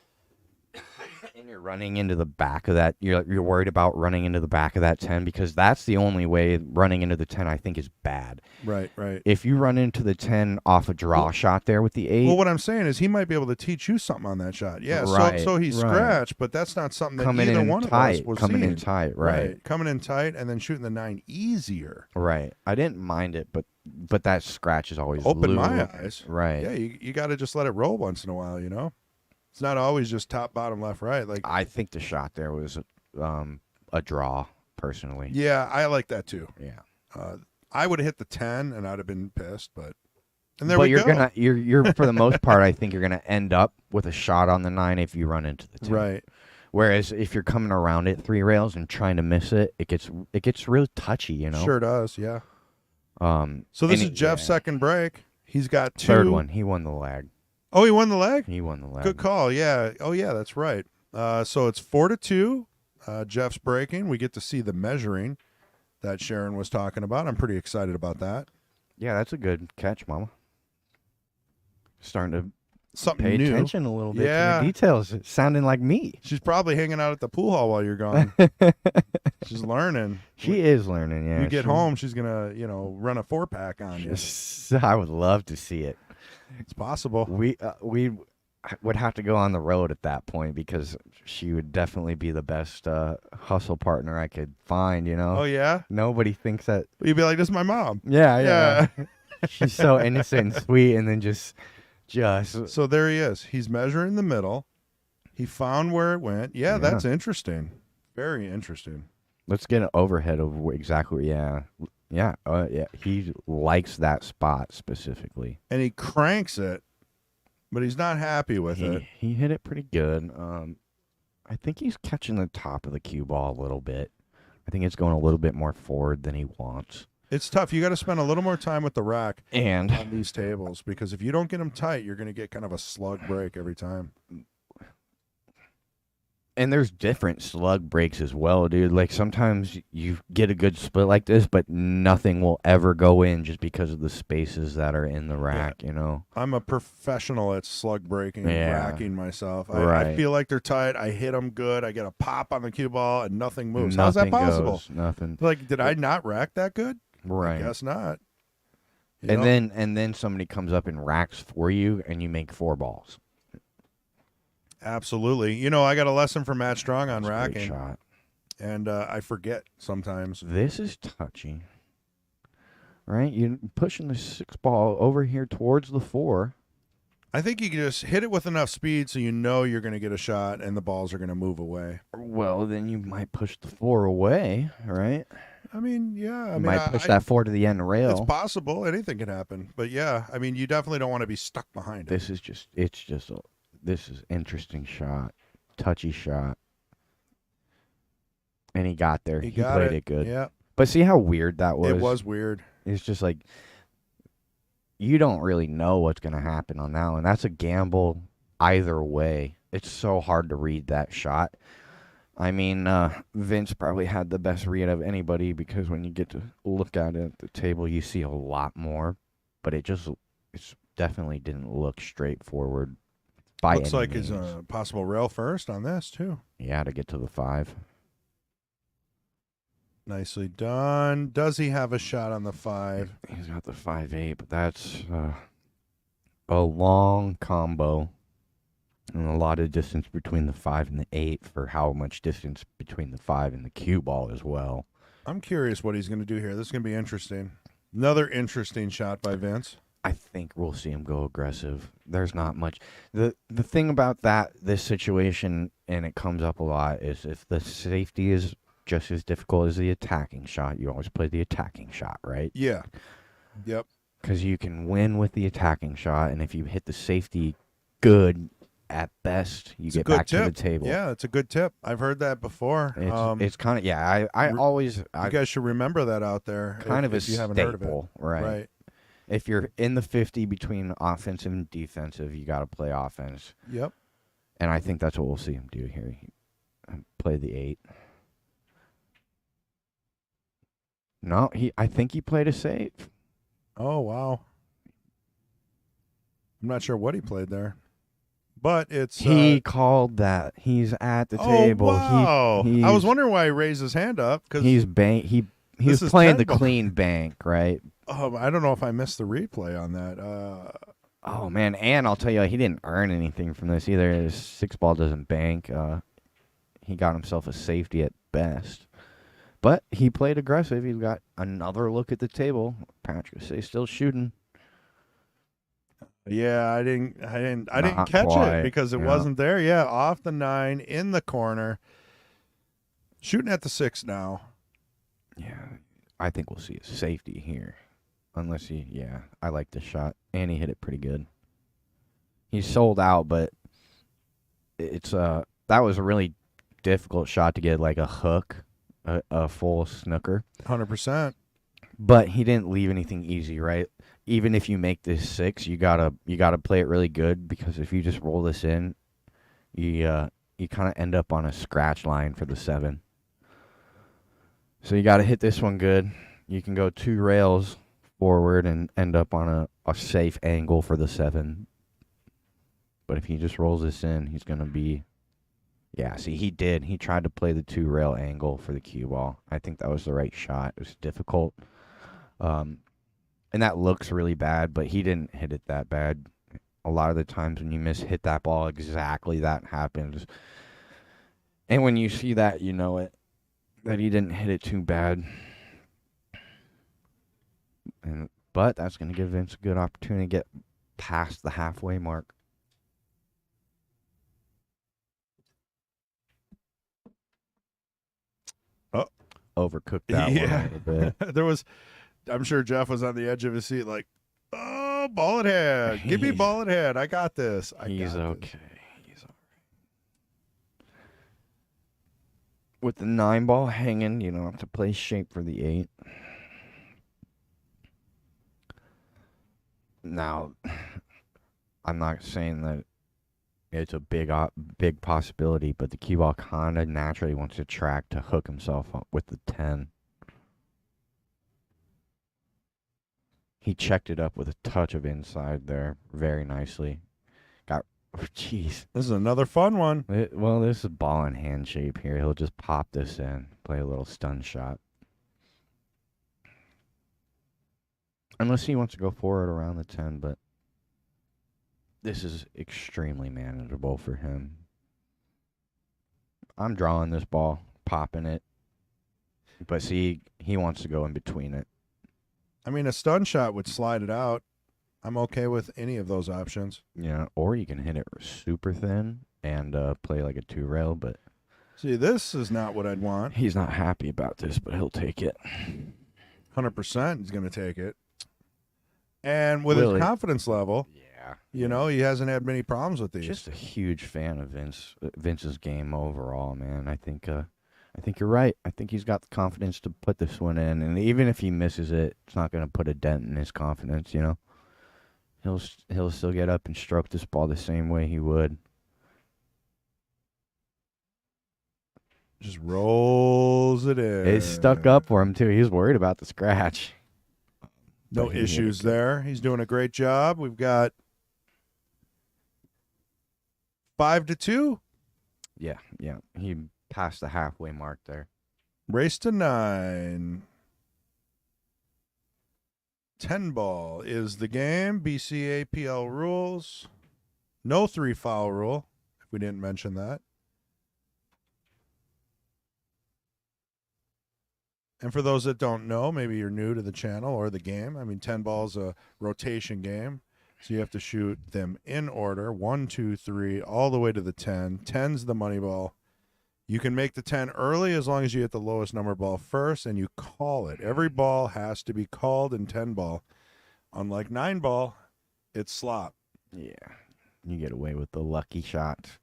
and you're running into the back of that, you're worried about running into the back of that 10 because that's the only way running into the 10 I think is bad. Right. If you run into the 10 off a draw shot there with the 8, Well, what I'm saying is he might be able to teach you something on that shot. Yeah, Right, so he right. scratched, but that's not something that coming either in one of us tight, was coming seeing. in tight, right. Coming in tight and then shooting the 9 easier. Right. I didn't mind it, but that scratch is always Open my loop. eyes. Right. Yeah, you got to just let it roll once in a while, It's not always just top, bottom, left, right. Like, I think the shot there was a draw, personally. yeah, I like that too. Yeah. I would have hit the 10 and I'd have been pissed, but But we you're go. you're for the most part, I think you're gonna end up with a shot on the 9 if you run into the 10. Right. Whereas if you're coming around it 3 rails and trying to miss it, it gets real touchy, Sure does, yeah. So and this is Jeff's yeah. second break. He's got 2. Third one. He won the lag. Oh, he won the leg? He won the lag. Good call. Yeah. Oh, yeah, that's right. So it's 4-2. Jeff's breaking. We get to see the measuring that Sharon was talking about. I'm pretty excited about that. Yeah, that's a good catch, Mama. Starting to Something pay new. attention a little bit Yeah. to the details. It's sounding like me. She's probably hanging out at the pool hall while you're gone. She's learning. She is learning, yeah. You get she- home, she's gonna, run a 4-pack on you. I would love to see it. It's possible. We would have to go on the road at that point because she would definitely be the best hustle partner I could find, Oh yeah. Nobody thinks that. You'd be like, "This is my mom." Yeah. She's so innocent and sweet, and then just Just So there he is. He's measuring the middle. He found where it went. Yeah, Yeah. that's interesting. Very interesting. let's get an overhead of exactly. Yeah. Yeah. He likes that spot specifically. And he cranks it, but he's not happy with it. He hit it pretty good. I think he's catching the top of the cue ball a little bit. I think it's going a little bit more forward than he wants. It's tough. You got to spend a little more time with the rack And on these tables because if you don't get them tight, you're going to get kind of a slug break every time. there's different slug breaks as well, dude. Like sometimes you get a good split like this, but nothing will ever go in just because of the spaces that are in the rack, you know? I'm a professional at slug breaking and Yeah. racking myself. I Right. feel like they're tight. I hit them good. I get a pop on the cue ball and nothing moves. How's that Nothing possible? goes, nothing. Like, did I not rack that good? Right. I guess not. You And know? then somebody comes up and racks for you and you make 4 balls. Absolutely. You know, I got a lesson from Matt Strong on That's a great racking, shot. and I forget sometimes. This is touchy. Right? You're pushing the 6 ball over here towards the 4. I think you can just hit it with enough speed so you know you're going to get a shot and the balls are going to move away. Well, then you might push the 4 away, right? I mean, yeah. You might push that 4 to the end rail. It's possible. Anything can happen. But yeah, I mean, you definitely don't want to be stuck behind it. This is interesting shot, touchy shot, and he got there. He got played it good. Yeah, But see how weird that was? it was weird. It's just like you don't really know what's going to happen on that one. That's a gamble either way. It's so hard to read that shot. I mean, Vince probably had the best read of anybody because when you get to look at it at the table, you see a lot more. But it definitely didn't look straightforward. By Looks any like his means. possible rail first on this, too. Yeah, to get to the 5. Nicely done. Does he have a shot on the 5? He's got the 5-8, but that's a long combo and a lot of distance between the 5 and the 8 for how much distance between the 5 and the cue ball as well. I'm curious what he's going to do here. This is going to be interesting. Another interesting shot by Vince. I think we'll see him go aggressive. There's not much. The thing about this situation, and it comes up a lot, is if the safety is just as difficult as the attacking shot, you always play the attacking shot, right? Yeah. Yep. Because you can win with the attacking shot, and if you hit the safety good at best, you It's a get good back tip. to the table. Yeah, it's a good tip. I've heard that before. It's kind of, yeah, you guys should remember that out there. kind of a if you haven't heard of it. staple, right? If you're in the 50 between offensive and defensive, you got to play offense. Yep. And I think that's what we'll see him do here. Play the 8. No, I think he played a safe. Oh, wow. I'm not sure what he played there. But it's... He called that. He's at the table. Wow. He, I was wondering why he raised his hand up. Cause he's he this was is playing the terrible. clean bank, right? I don't know if I missed the replay on that. Oh, man. And I'll tell you, he didn't earn anything from this either. His 6 ball doesn't bank. He got himself a safety at best. But he played aggressive. He's got another look at the table. Patrick say still shooting. Yeah, I didn't Not catch quite, it because it yeah. wasn't there. Yeah, off the 9 in the corner. Shooting at the 6 now. Yeah, I think we'll see a safety here. Unless I like the shot. And he hit it pretty good. He's sold out, but it's that was a really difficult shot to get like a hook, a full snooker. 100%. But he didn't leave anything easy, right? Even if you make this 6, you gotta play it really good because if you just roll this in, you kind of end up on a scratch line for the 7. So you gotta hit this one good. You can go 2 rails forward and end up on a safe angle for the 7. But if he just rolls this in, he's gonna be. Yeah, see, he did. He tried to play the 2 rail angle for the cue ball. I think that was the right shot. It was difficult. And that looks really bad, but he didn't hit it that bad. A lot of the times when you hit that ball, exactly that happens. And when you see that, you know it. That he didn't hit it too bad. But that's going to give Vince a good opportunity to get past the halfway mark. Oh. Overcooked that one a little bit. There was, I'm sure Jeff was on the edge of his seat like, oh, ball at head. Give me ball at head. I got this. He's okay. He's all right. With the 9 ball hanging, you don't have to play shape for the 8. Now, I'm not saying that it's a big possibility, but the cue ball kind of naturally wants to track to hook himself up with the 10. He checked it up with a touch of inside there very nicely. Jeez. This is another fun one. Well, this is ball in hand shape here. He'll just pop this in, play a little stun shot. Unless he wants to go forward around the 10, but this is extremely manageable for him. I'm drawing this ball, popping it. But see, he wants to go in between it. I mean, a stun shot would slide it out. I'm okay with any of those options. Yeah, or you can hit it super thin and play like a 2-rail, but... See, this is not what I'd want. He's not happy about this, but he'll take it. 100% he's going to take it. And with his confidence level, you know, he hasn't had many problems with these. Just a huge fan of Vince's game overall, man. I think you're right. I think he's got the confidence to put this one in, and even if he misses it, it's not going to put a dent in his confidence, you know. He'll still get up and stroke this ball the same way he would. Just rolls it in. It's stuck up for him, too. He's worried about the scratch. No issues there. He's doing a great job. We've got 5-2. Yeah. He passed the halfway mark there. Race to 9. 10 ball is the game. BCAPL rules. No 3-foul rule, if we didn't mention that. And for those that don't know, maybe you're new to the channel or the game. I mean, 10 ball is a rotation game. So you have to shoot them in order. 1, 2, 3, all the way to the 10. 10's the money ball. You can make the 10 early as long as you hit the lowest number ball first and you call it. Every ball has to be called in 10 ball. Unlike 9 ball, it's slop. Yeah, you get away with the lucky shot.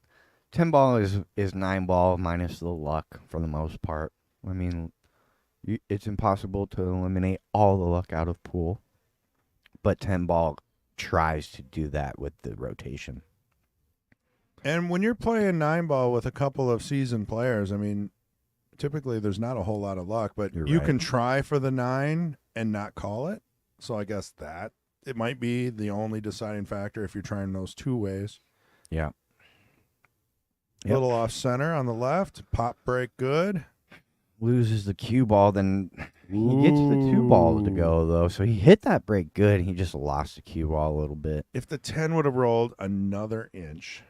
10 ball is 9 ball minus the luck for the most part. I mean, it's impossible to eliminate all the luck out of pool. But 10 ball tries to do that with the rotation. And when you're playing 9 ball with a couple of seasoned players, I mean, typically there's not a whole lot of luck, but you can try for the 9 and not call it. So I guess that it might be the only deciding factor if you're trying those 2 ways. Yeah. A little off center on the left. Pop break good. Loses the cue ball, then he gets the 2 ball to go, though. So he hit that break good. He just lost the cue ball a little bit. If the 10 would have rolled another inch,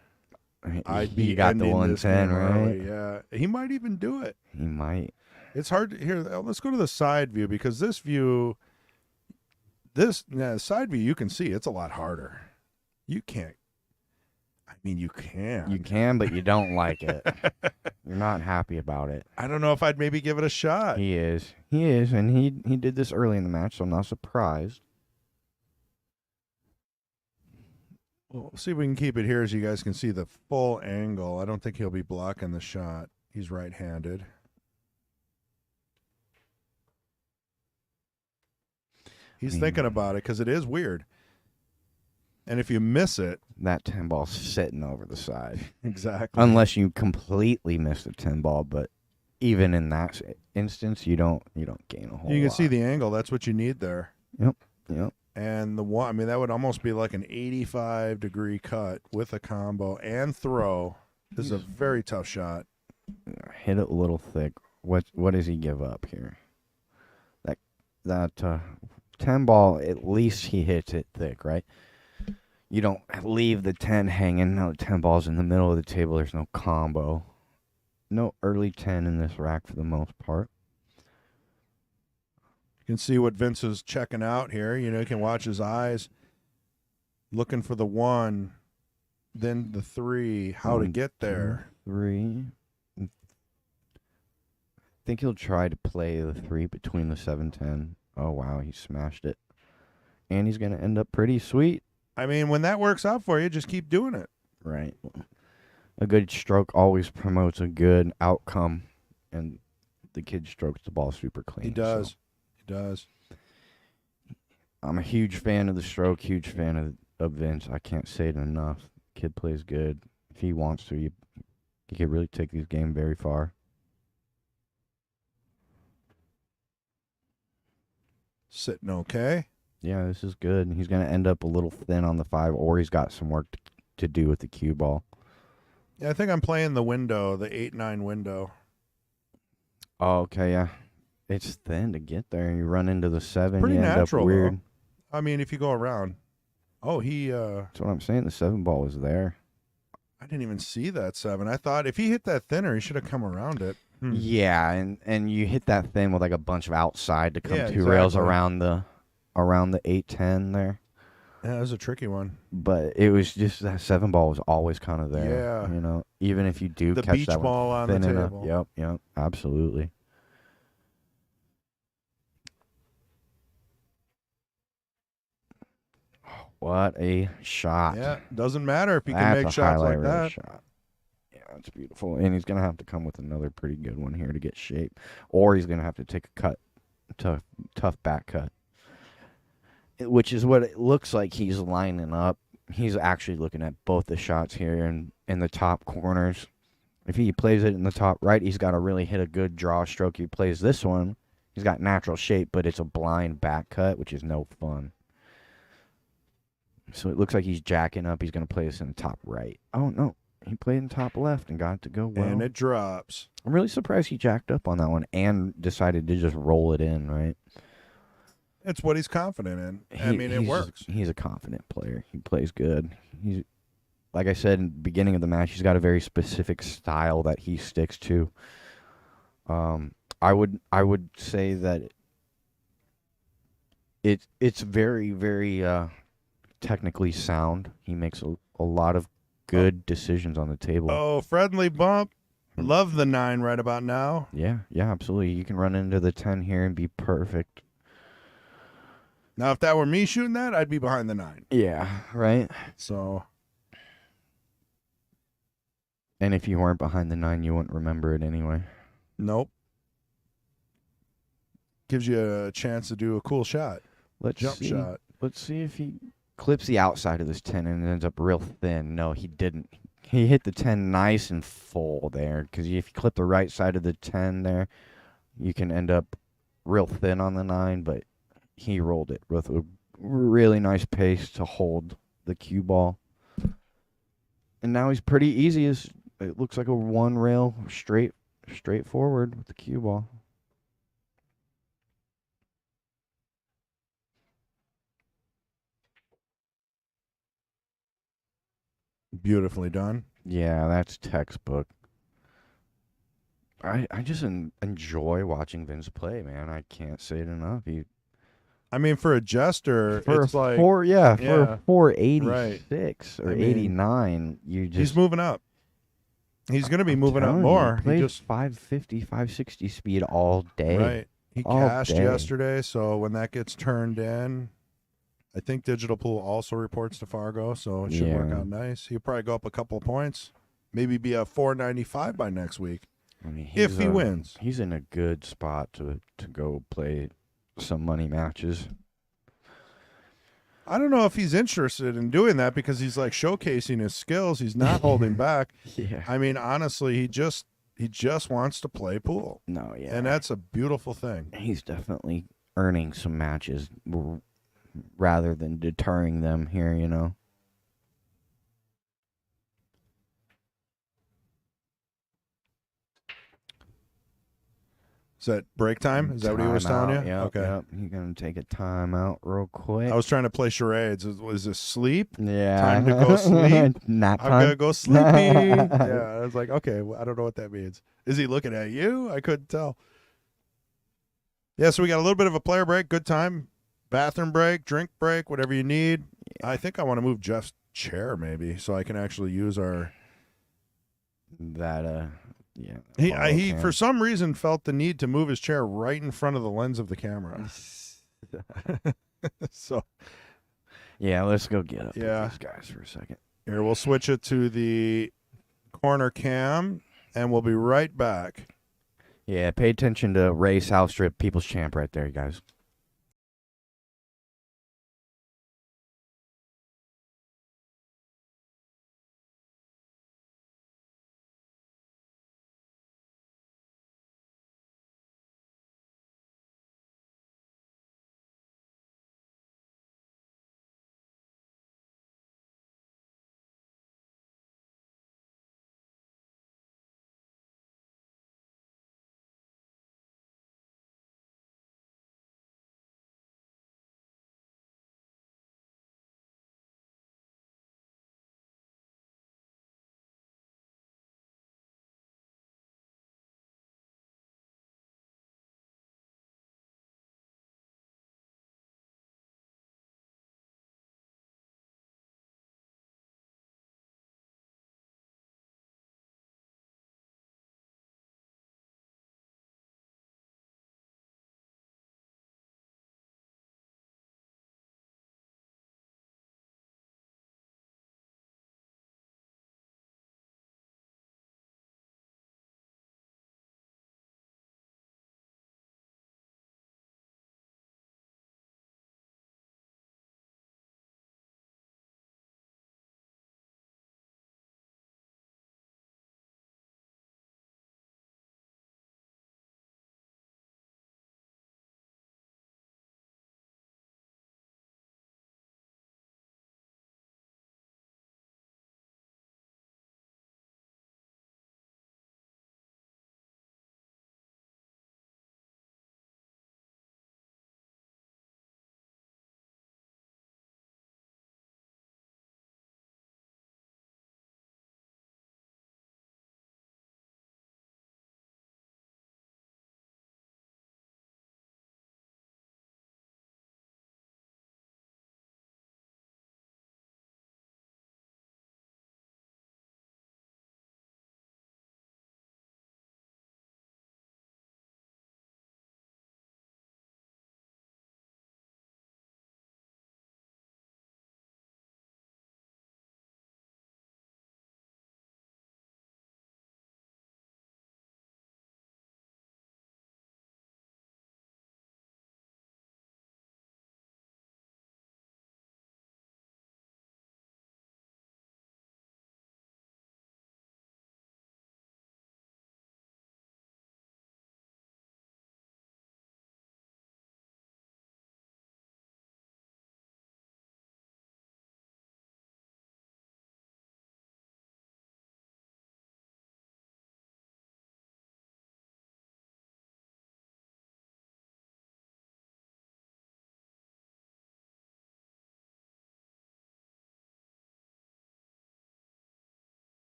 I'd be got the 110, right? Yeah, he might even do it. He might. It's hard to hear. Let's go to the side view because this view, side view, you can see it's a lot harder. You can't. I mean, you can. You can, but you don't like it. You're not happy about it. I don't know if I'd maybe give it a shot. He is, and he did this early in the match, so I'm not surprised. We'll see if we can keep it here so you guys can see the full angle. I don't think he'll be blocking the shot. He's right-handed. He's thinking about it because it is weird. And if you miss it... That 10 ball's sitting over the side. Exactly. Unless you completely miss the 10 ball, but even in that instance, you don't gain a whole lot. You can see the angle. That's what you need there. Yep. And the one, I mean, that would almost be like an 85-degree cut with a combo and throw. This is a very tough shot. Hit it a little thick. What does he give up here? That 10 ball, at least he hits it thick, right? You don't leave the 10 hanging. Now the 10 ball's in the middle of the table. There's no combo. No early 10 in this rack for the most part. You can see what Vince is checking out here. You know, you can watch his eyes. Looking for the 1, then the 3. How to 1, get 2, there? 3. I think he'll try to play the 3 between the 7-10. Oh, wow, he smashed it. And he's going to end up pretty sweet. I mean, when that works out for you, just keep doing it. Right. A good stroke always promotes a good outcome, and the kid strokes the ball super clean. He does. So He does. I'm a huge fan of the stroke, huge fan of Vince. I can't say it enough. Kid plays good. If he wants to, he could really take this game very far. Sitting okay. Yeah, this is good. He's going to end up a little thin on the 5, or he's got some work to do with the cue ball. Yeah, I think I'm playing the window, the 8-9 window. Oh, okay, yeah. It's thin to get there. You run into the 7, Pretty you end natural, up weird. though. I mean, if you go around. Oh, That's what I'm saying. The 7 ball was there. I didn't even see that 7. I thought if he hit that thinner, he should have come around it. Yeah, and you hit that thin with like a bunch of outside to come Yeah, 2 rails exactly. around the 8-10 there. Yeah, that was a tricky one. But it was just that 7 ball was always kind of there. Yeah. You know, even if you do The catch beach that one ball on the thin enough. table. Yep, absolutely. What a shot. Yeah, doesn't matter if he can That's make a shots highlight like reel that. shot. Yeah, it's beautiful. And he's going to have to come with another pretty good one here to get shape. Or he's going to have to take a tough back cut. Which is what it looks like he's lining up. He's actually looking at both the shots here in the top corners. If he plays it in the top right, he's got to really hit a good draw stroke. He plays this one, he's got natural shape, but it's a blind back cut, which is no fun. So it looks like he's jacking up. He's going to play this in the top right. Oh, no. He played in top left and got it to go well. And it drops. I'm really surprised he jacked up on that one and decided to just roll it in, right? It's what he's confident in. I mean, it works. He's a confident player. He plays good. He's, like I said in the beginning of the match, he's got a very specific style that he sticks to. I would say that it's very, very technically sound. He makes a lot of good decisions on the table. Oh, friendly bump. Love the 9 right about now. Yeah, absolutely. You can run into the 10 here and be perfect. Now, if that were me shooting that, I'd be behind the 9. Yeah, right? So, And if you weren't behind the 9, you wouldn't remember it anyway. nope. Gives you a chance to do a cool shot. Jump shot. Let's see if he clips the outside of this 10 and ends up real thin. No, he didn't. He hit the 10 nice and full there, because if you clip the right side of the 10 there, you can end up real thin on the 9, but he rolled it with a really nice pace to hold the cue ball. And now he's pretty easy. It looks like a one rail straight forward with the cue ball. Beautifully done. Yeah, that's textbook. I just enjoy watching Vince play, man. I can't say it enough. I mean, for a Jester, it's like for yeah. a 486 or I mean, 89, you just he's moving up. He's going to be I'm moving up telling you, more. He He plays just 550, 560 speed all day. right. He all cashed day. yesterday, so when that gets turned in, I think Digital Pool also reports to Fargo, so it should work Yeah. out nice. He'll probably go up a couple of points, maybe be a 495 by next week I mean, if he wins. He's in a good spot to go play some money matches. I don't know if he's interested in doing that because he's like showcasing his skills. He's not holding back. Yeah. I mean, honestly, he just wants to play pool, No, yeah. and that's a beautiful thing. He's definitely earning some matches rather than deterring them here, you know. Is that break time? Is that what he was telling you? Yep, Okay. Yep. You're going to take a time out real quick. I was trying to play charades. Was this sleep? Yeah. Time to go sleep? Nap I'm time. gonna go sleepy. Yeah, I was like, okay, well, I don't know what that means. Is he looking at you? I couldn't tell. Yeah, so we got a little bit of a player break. Good time. Bathroom break, drink break, whatever you need. I think I want to move Jeff's chair maybe so I can actually use our. That yeah. He Apollo he cam. for some reason felt the need to move his chair right in front of the lens of the camera. So Yeah, let's go get up Yeah. with these guys for a second. here we'll switch it to the corner cam, and we'll be right back. Yeah, pay attention to Ray Southstrip, People's Champ, right there, guys.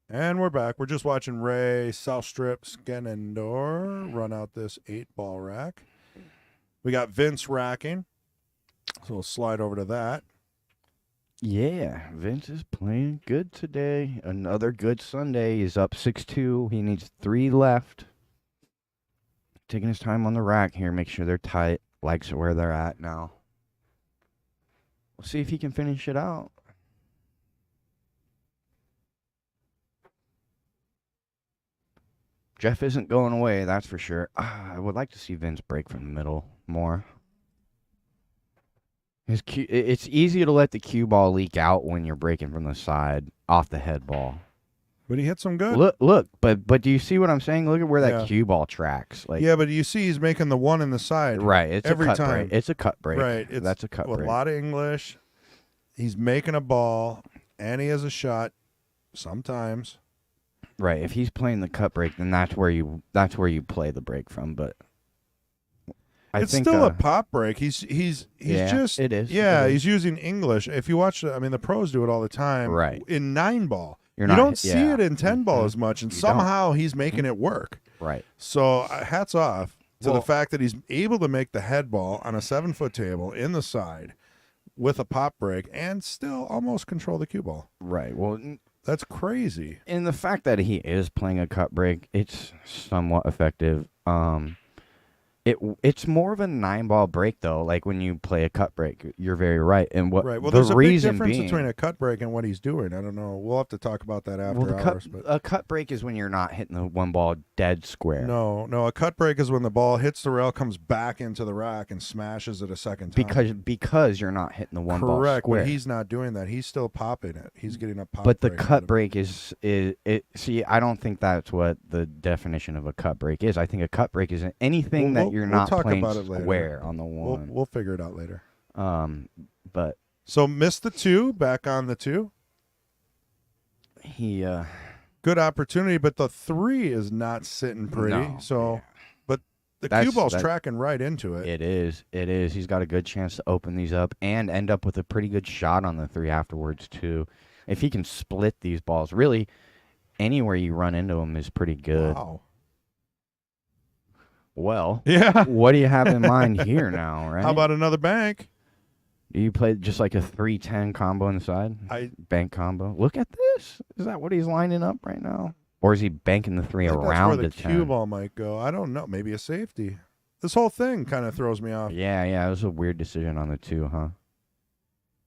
And we're back. We're just watching Ray South Strip Skenendor run out this 8-ball rack. We got Vince racking. So we'll slide over to that. Yeah, Vince is playing good today. Another good Sunday. He's up 6-2. He needs 3 left. Taking his time on the rack here. Make sure they're tight. Likes where they're at now. We'll see if he can finish it out. Jeff isn't going away, that's for sure. I would like to see Vince break from the middle more. It's easy to let the cue ball leak out when you're breaking from the side off the head ball. But he hit some good. Look, but do you see what I'm saying? Look at where that Yeah. cue ball tracks. Like, Yeah, but you see he's making the one in the side. right, it's every a cut time. break. It's a cut break. Right. That's a cut With break. a lot of English. He's making a ball, and he has a shot sometimes. Right, if he's playing the cut break, then that's where you play the break from. But It's think still a pop break. He's yeah, just it is. Yeah, It is. he's using English. If you watch, the pros do it all the time. Right. In 9-ball, You're you not- don't see yeah. it in 10-ball Mhm. as much, and You somehow he's making it work. Right. So hats off to Well- the fact that he's able to make the head ball on a 7-foot table in the side with a pop break and still almost control the cue ball. Right. Well, That's crazy. and the fact that he is playing a cut break, it's somewhat effective. It's more of a 9-ball break though. Like when you play a cut break, you're very right. And what Right. Well, the there's a big reason difference being, between a cut break and what he's doing. I don't know. We'll have to talk about that after well, hours. But a cut break is when you're not hitting the one ball dead square. no, a cut break is when the ball hits the rail, comes back into the rack, and smashes it a second time. Because you're not hitting the one ball Correct, square. but he's not doing that. He's still popping it. He's getting a pop. But the break out cut of break is it. See, I don't think that's what the definition of a cut break is. I think a cut break is anything We'll- that you're we'll not talk playing about it later. square on the it. one. We'll figure it out later. But So missed the 2, back on the 2. he Good opportunity, but the 3 is not sitting pretty. No, So, yeah. but the That's- cue ball's that- tracking right into it. It is. He's got a good chance to open these up and end up with a pretty good shot on the 3 afterwards too. If he can split these balls, really, anywhere you run into him is pretty good. Wow. Well, Yeah. what do you have in mind here now, right? How about another bank? Do you play just like a 3-10 combo inside? Bank combo. Look at this. Is that what he's lining up right now? Or is he banking the 3 I think around that's where the the 10? cue ball might go. I don't know. Maybe a safety. This whole thing kind of throws me off. Yeah, it was a weird decision on the 2, huh?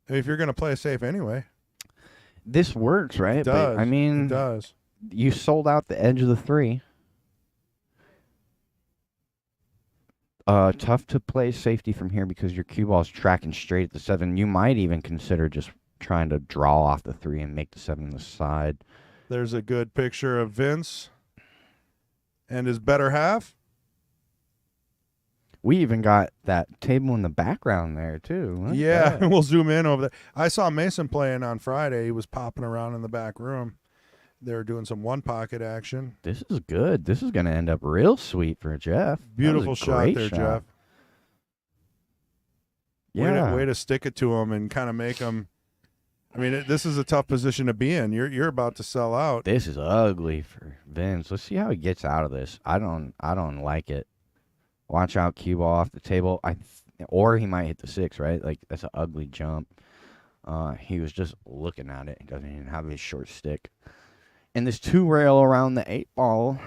If you're going to play safe anyway. This works, right? It does. But, I mean, It does. you sold out the edge of the 3. Tough to play safety from here because your cue ball's tracking straight at the 7. You might even consider just trying to draw off the 3 and make the 7 the side. There's a good picture of Vince and his better half. We even got that table in the background there, too. Look at Yeah, that. we'll zoom in over there. I saw Mason playing on Friday. He was popping around in the back room. They were doing some one-pocket action. This is good. This is going to end up real sweet for Jeff. That was a Beautiful shot great there, shot. Jeff. Yeah. Way to stick it to him and kind of make him. I mean, this is a tough position to be in. You're about to sell out. This is ugly for Vince. Let's see how he gets out of this. I don't like it. Watch out, cue ball off the table. Or he might hit the 6, right? Like, that's an ugly jump. He was just looking at it. He doesn't even have his short stick. And this 2 rail around the 8 ball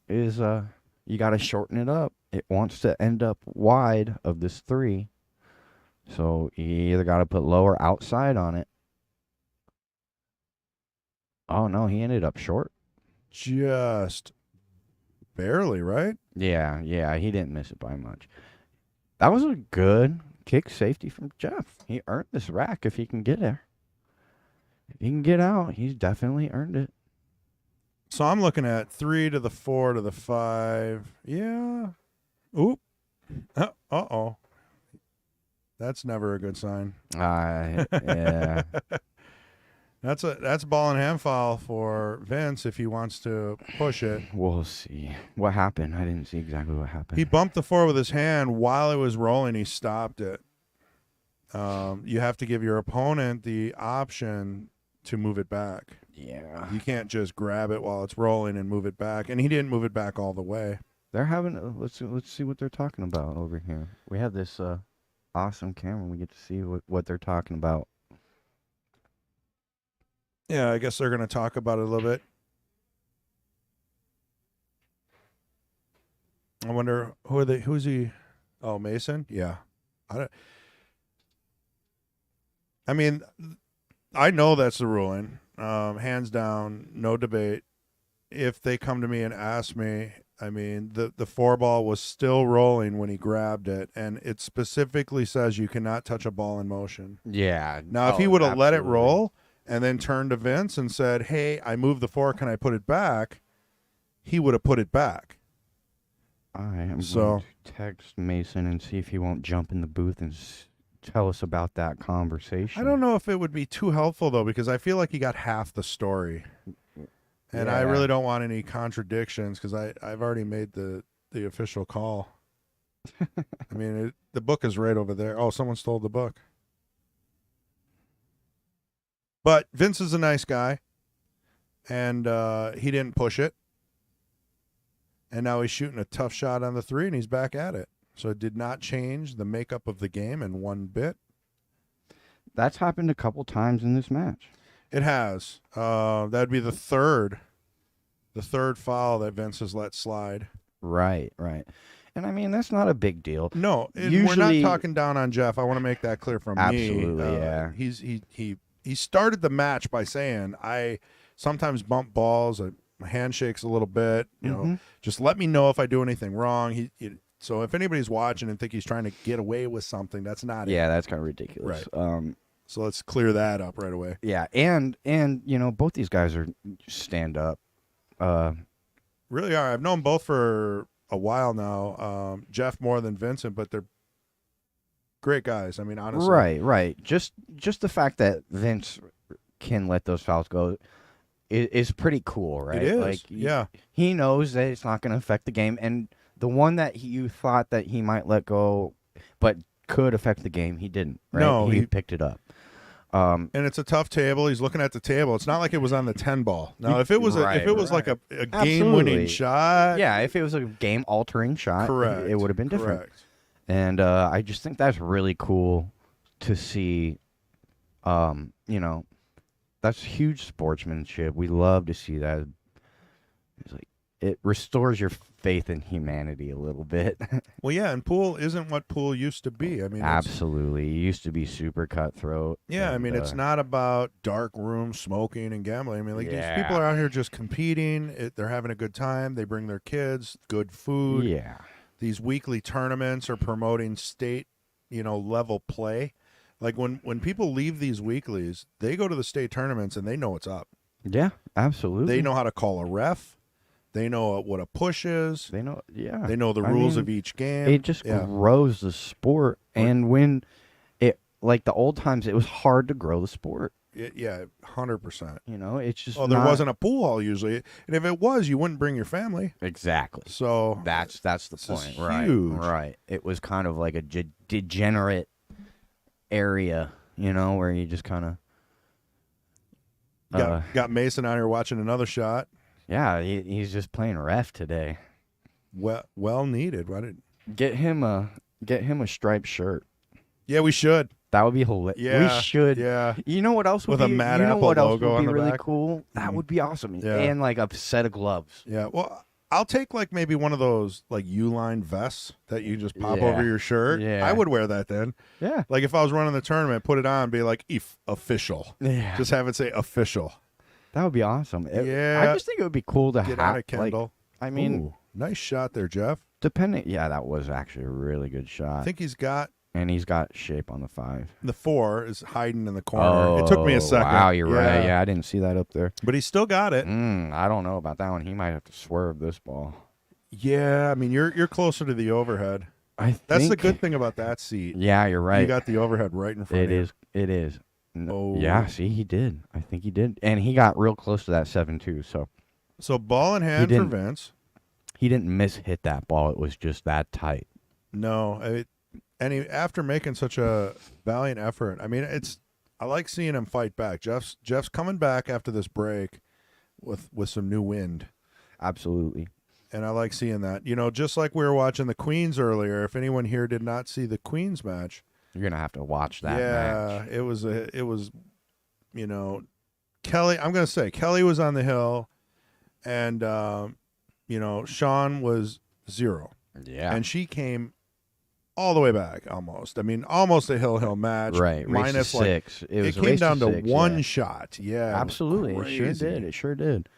is you got to shorten it up. It wants to end up wide of this 3. So you either got to put lower outside on it. Oh, no, he ended up short. Just barely, right? Yeah, he didn't miss it by much. That was a good kick safety from Jeff. He earned this rack if he can get there. If he can get out, he's definitely earned it. So I'm looking at 3 to the 4 to the 5. Yeah. Oop. Uh-oh. That's never a good sign. Yeah. That's ball and hand foul for Vince if he wants to push it. We'll see. What happened? I didn't see exactly what happened. He bumped the 4 with his hand while it was rolling. He stopped it. You have to give your opponent the option to move it back. Yeah. You can't just grab it while it's rolling and move it back. And he didn't move it back all the way. They're having let's see what they're talking about over here. We have this awesome camera. We get to see what they're talking about. Yeah, I guess they're going to talk about it a little bit. I wonder who's he? Oh, Mason? Yeah. I mean, I know that's the ruling. Hands down, no debate. If they come to me and ask me, I mean, the 4-ball was still rolling when he grabbed it, and it specifically says you cannot touch a ball in motion. Yeah. Now, if he would have let it roll and then turned to Vince and said, hey, I moved the 4, can I put it back? He would have put it back. I am going to text Mason and see if he won't jump in the booth and tell us about that conversation. I don't know if it would be too helpful, though, because I feel like he got half the story. And I really don't want any contradictions because I've already made the official call. I mean, the book is right over there. Oh, someone stole the book. But Vince is a nice guy, and he didn't push it. And now he's shooting a tough shot on the 3, and he's back at it. So it did not change the makeup of the game in one bit. That's happened a couple times in this match. It has. That'd be the third foul that Vince has let slide. Right. And I mean, that's not a big deal. No, we're not talking down on Jeff. I want to make that clear from me. Absolutely, yeah. He started the match by saying, I sometimes bump balls, my hand shakes a little bit. You know, just let me know if I do anything wrong. So if anybody's watching and think he's trying to get away with something, that's not it. Yeah, that's kind of ridiculous. Right. So let's clear that up right away. Yeah, and you know, both these guys are stand up. Really are. I've known both for a while now. Jeff more than Vincent, but they're great guys. I mean, honestly. Right. Just the fact that Vince can let those fouls go is pretty cool, right? It is. Like, yeah. He knows that it's not going to affect the game, and the one that you thought that he might let go, but could affect the game, he didn't. Right? No, he picked it up. And it's a tough table. He's looking at the table. It's not like it was on the 10 ball. Now, if it was like a game-winning shot, yeah, if it was a game-altering shot, correct, it would have been different. Correct. And I just think that's really cool to see. You know, that's huge sportsmanship. We love to see that. It's like it restores your faith in humanity a little bit. Well, yeah, and pool isn't what pool used to be. I mean, absolutely, it used to be super cutthroat. Yeah, and, I mean, it's not about dark room smoking and gambling. I mean, like these people are out here just competing. They're having a good time. They bring their kids, good food. Yeah, these weekly tournaments are promoting state, level play. Like when people leave these weeklies, they go to the state tournaments and they know what's up. Yeah, absolutely. They know how to call a ref. They know what a push is. They know, yeah. They know the rules of each game. It just grows the sport. And when like the old times, it was hard to grow the sport. 100%. It's just there wasn't a pool hall usually, and if it was, you wouldn't bring your family. Exactly. So that's the point. Right. Huge. Right. It was kind of like a degenerate area, where you just kind of got Mason out here watching another shot. Yeah, he's just playing ref today. Well needed. Why did get him a striped shirt? Yeah, we should. That would be hilarious. Yeah, we should. Yeah. You know what else would with be? a Mad you know Apple what else logo would on be the really back? cool? That would be awesome. Yeah. And like a set of gloves. Yeah. Well, I'll take like maybe one of those like U-line vests that you just pop over your shirt. Yeah. I would wear that then. Yeah. Like if I was running the tournament, put it on, be like official. Yeah. Just have it say official. That would be awesome. Yeah. I just think it would be cool to Get have. on it, Kendall. I mean, ooh, nice shot there, Jeff. Depending. Yeah, that was actually a really good shot. I think he's got. And he's got shape on the 5. The 4 is hiding in the corner. It took me a second. Wow, you're right. Yeah, I didn't see that up there. But he still got it. I don't know about that one. He might have to swerve this ball. Yeah, I mean you're closer to the overhead. That's the good thing about that seat. Yeah, you're right. You got the overhead right in front of you. It is. Oh. Yeah, see, he did. I think he did. And he got real close to that 7 too, So ball in hand for Vince. He didn't hit that ball. It was just that tight. No, and after making such a valiant effort, I mean, I like seeing him fight back. Jeff's coming back after this break with some new wind. Absolutely. And I like seeing that. You know, just like we were watching the Queens earlier, if anyone here did not see the Queens match, You're going to have to watch that match. it was, you know, Kelly, I'm going to say Kelly was on the hill and, you know, Shawn was 0. Yeah. And she came all the way back almost. I mean, almost a hill match. Right. Minus race to like, 6. It was a came race down to six, one yeah. shot. Yeah. Absolutely. It sure crazy. did. It sure did.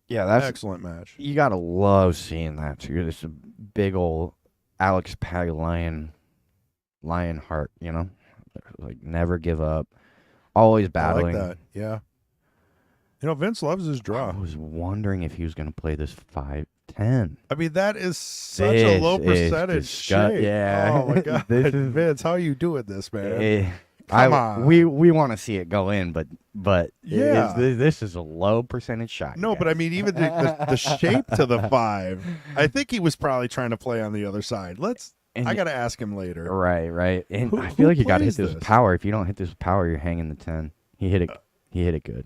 Yeah, that's Excellent match. You gotta love seeing that too. It's a big old Alex Pag lion heart, you know, like never give up, always battling. I like that. Yeah. You know, Vince loves his draw. I was wondering if he was gonna play this 5-10. I mean, that is such a low percentage shape. Yeah. Oh my god, This is- Vince, how are you doing this, man? Come on. We want to see it go in, but Yeah. this is a low percentage shot. No, but I mean, even the shape to the 5. I think he was probably trying to play on the other side. I got to ask him later. Right. And Who- I feel who like you got to hit plays this this? power. If you don't hit this power, you're hanging the 10. He hit it. He hit it good.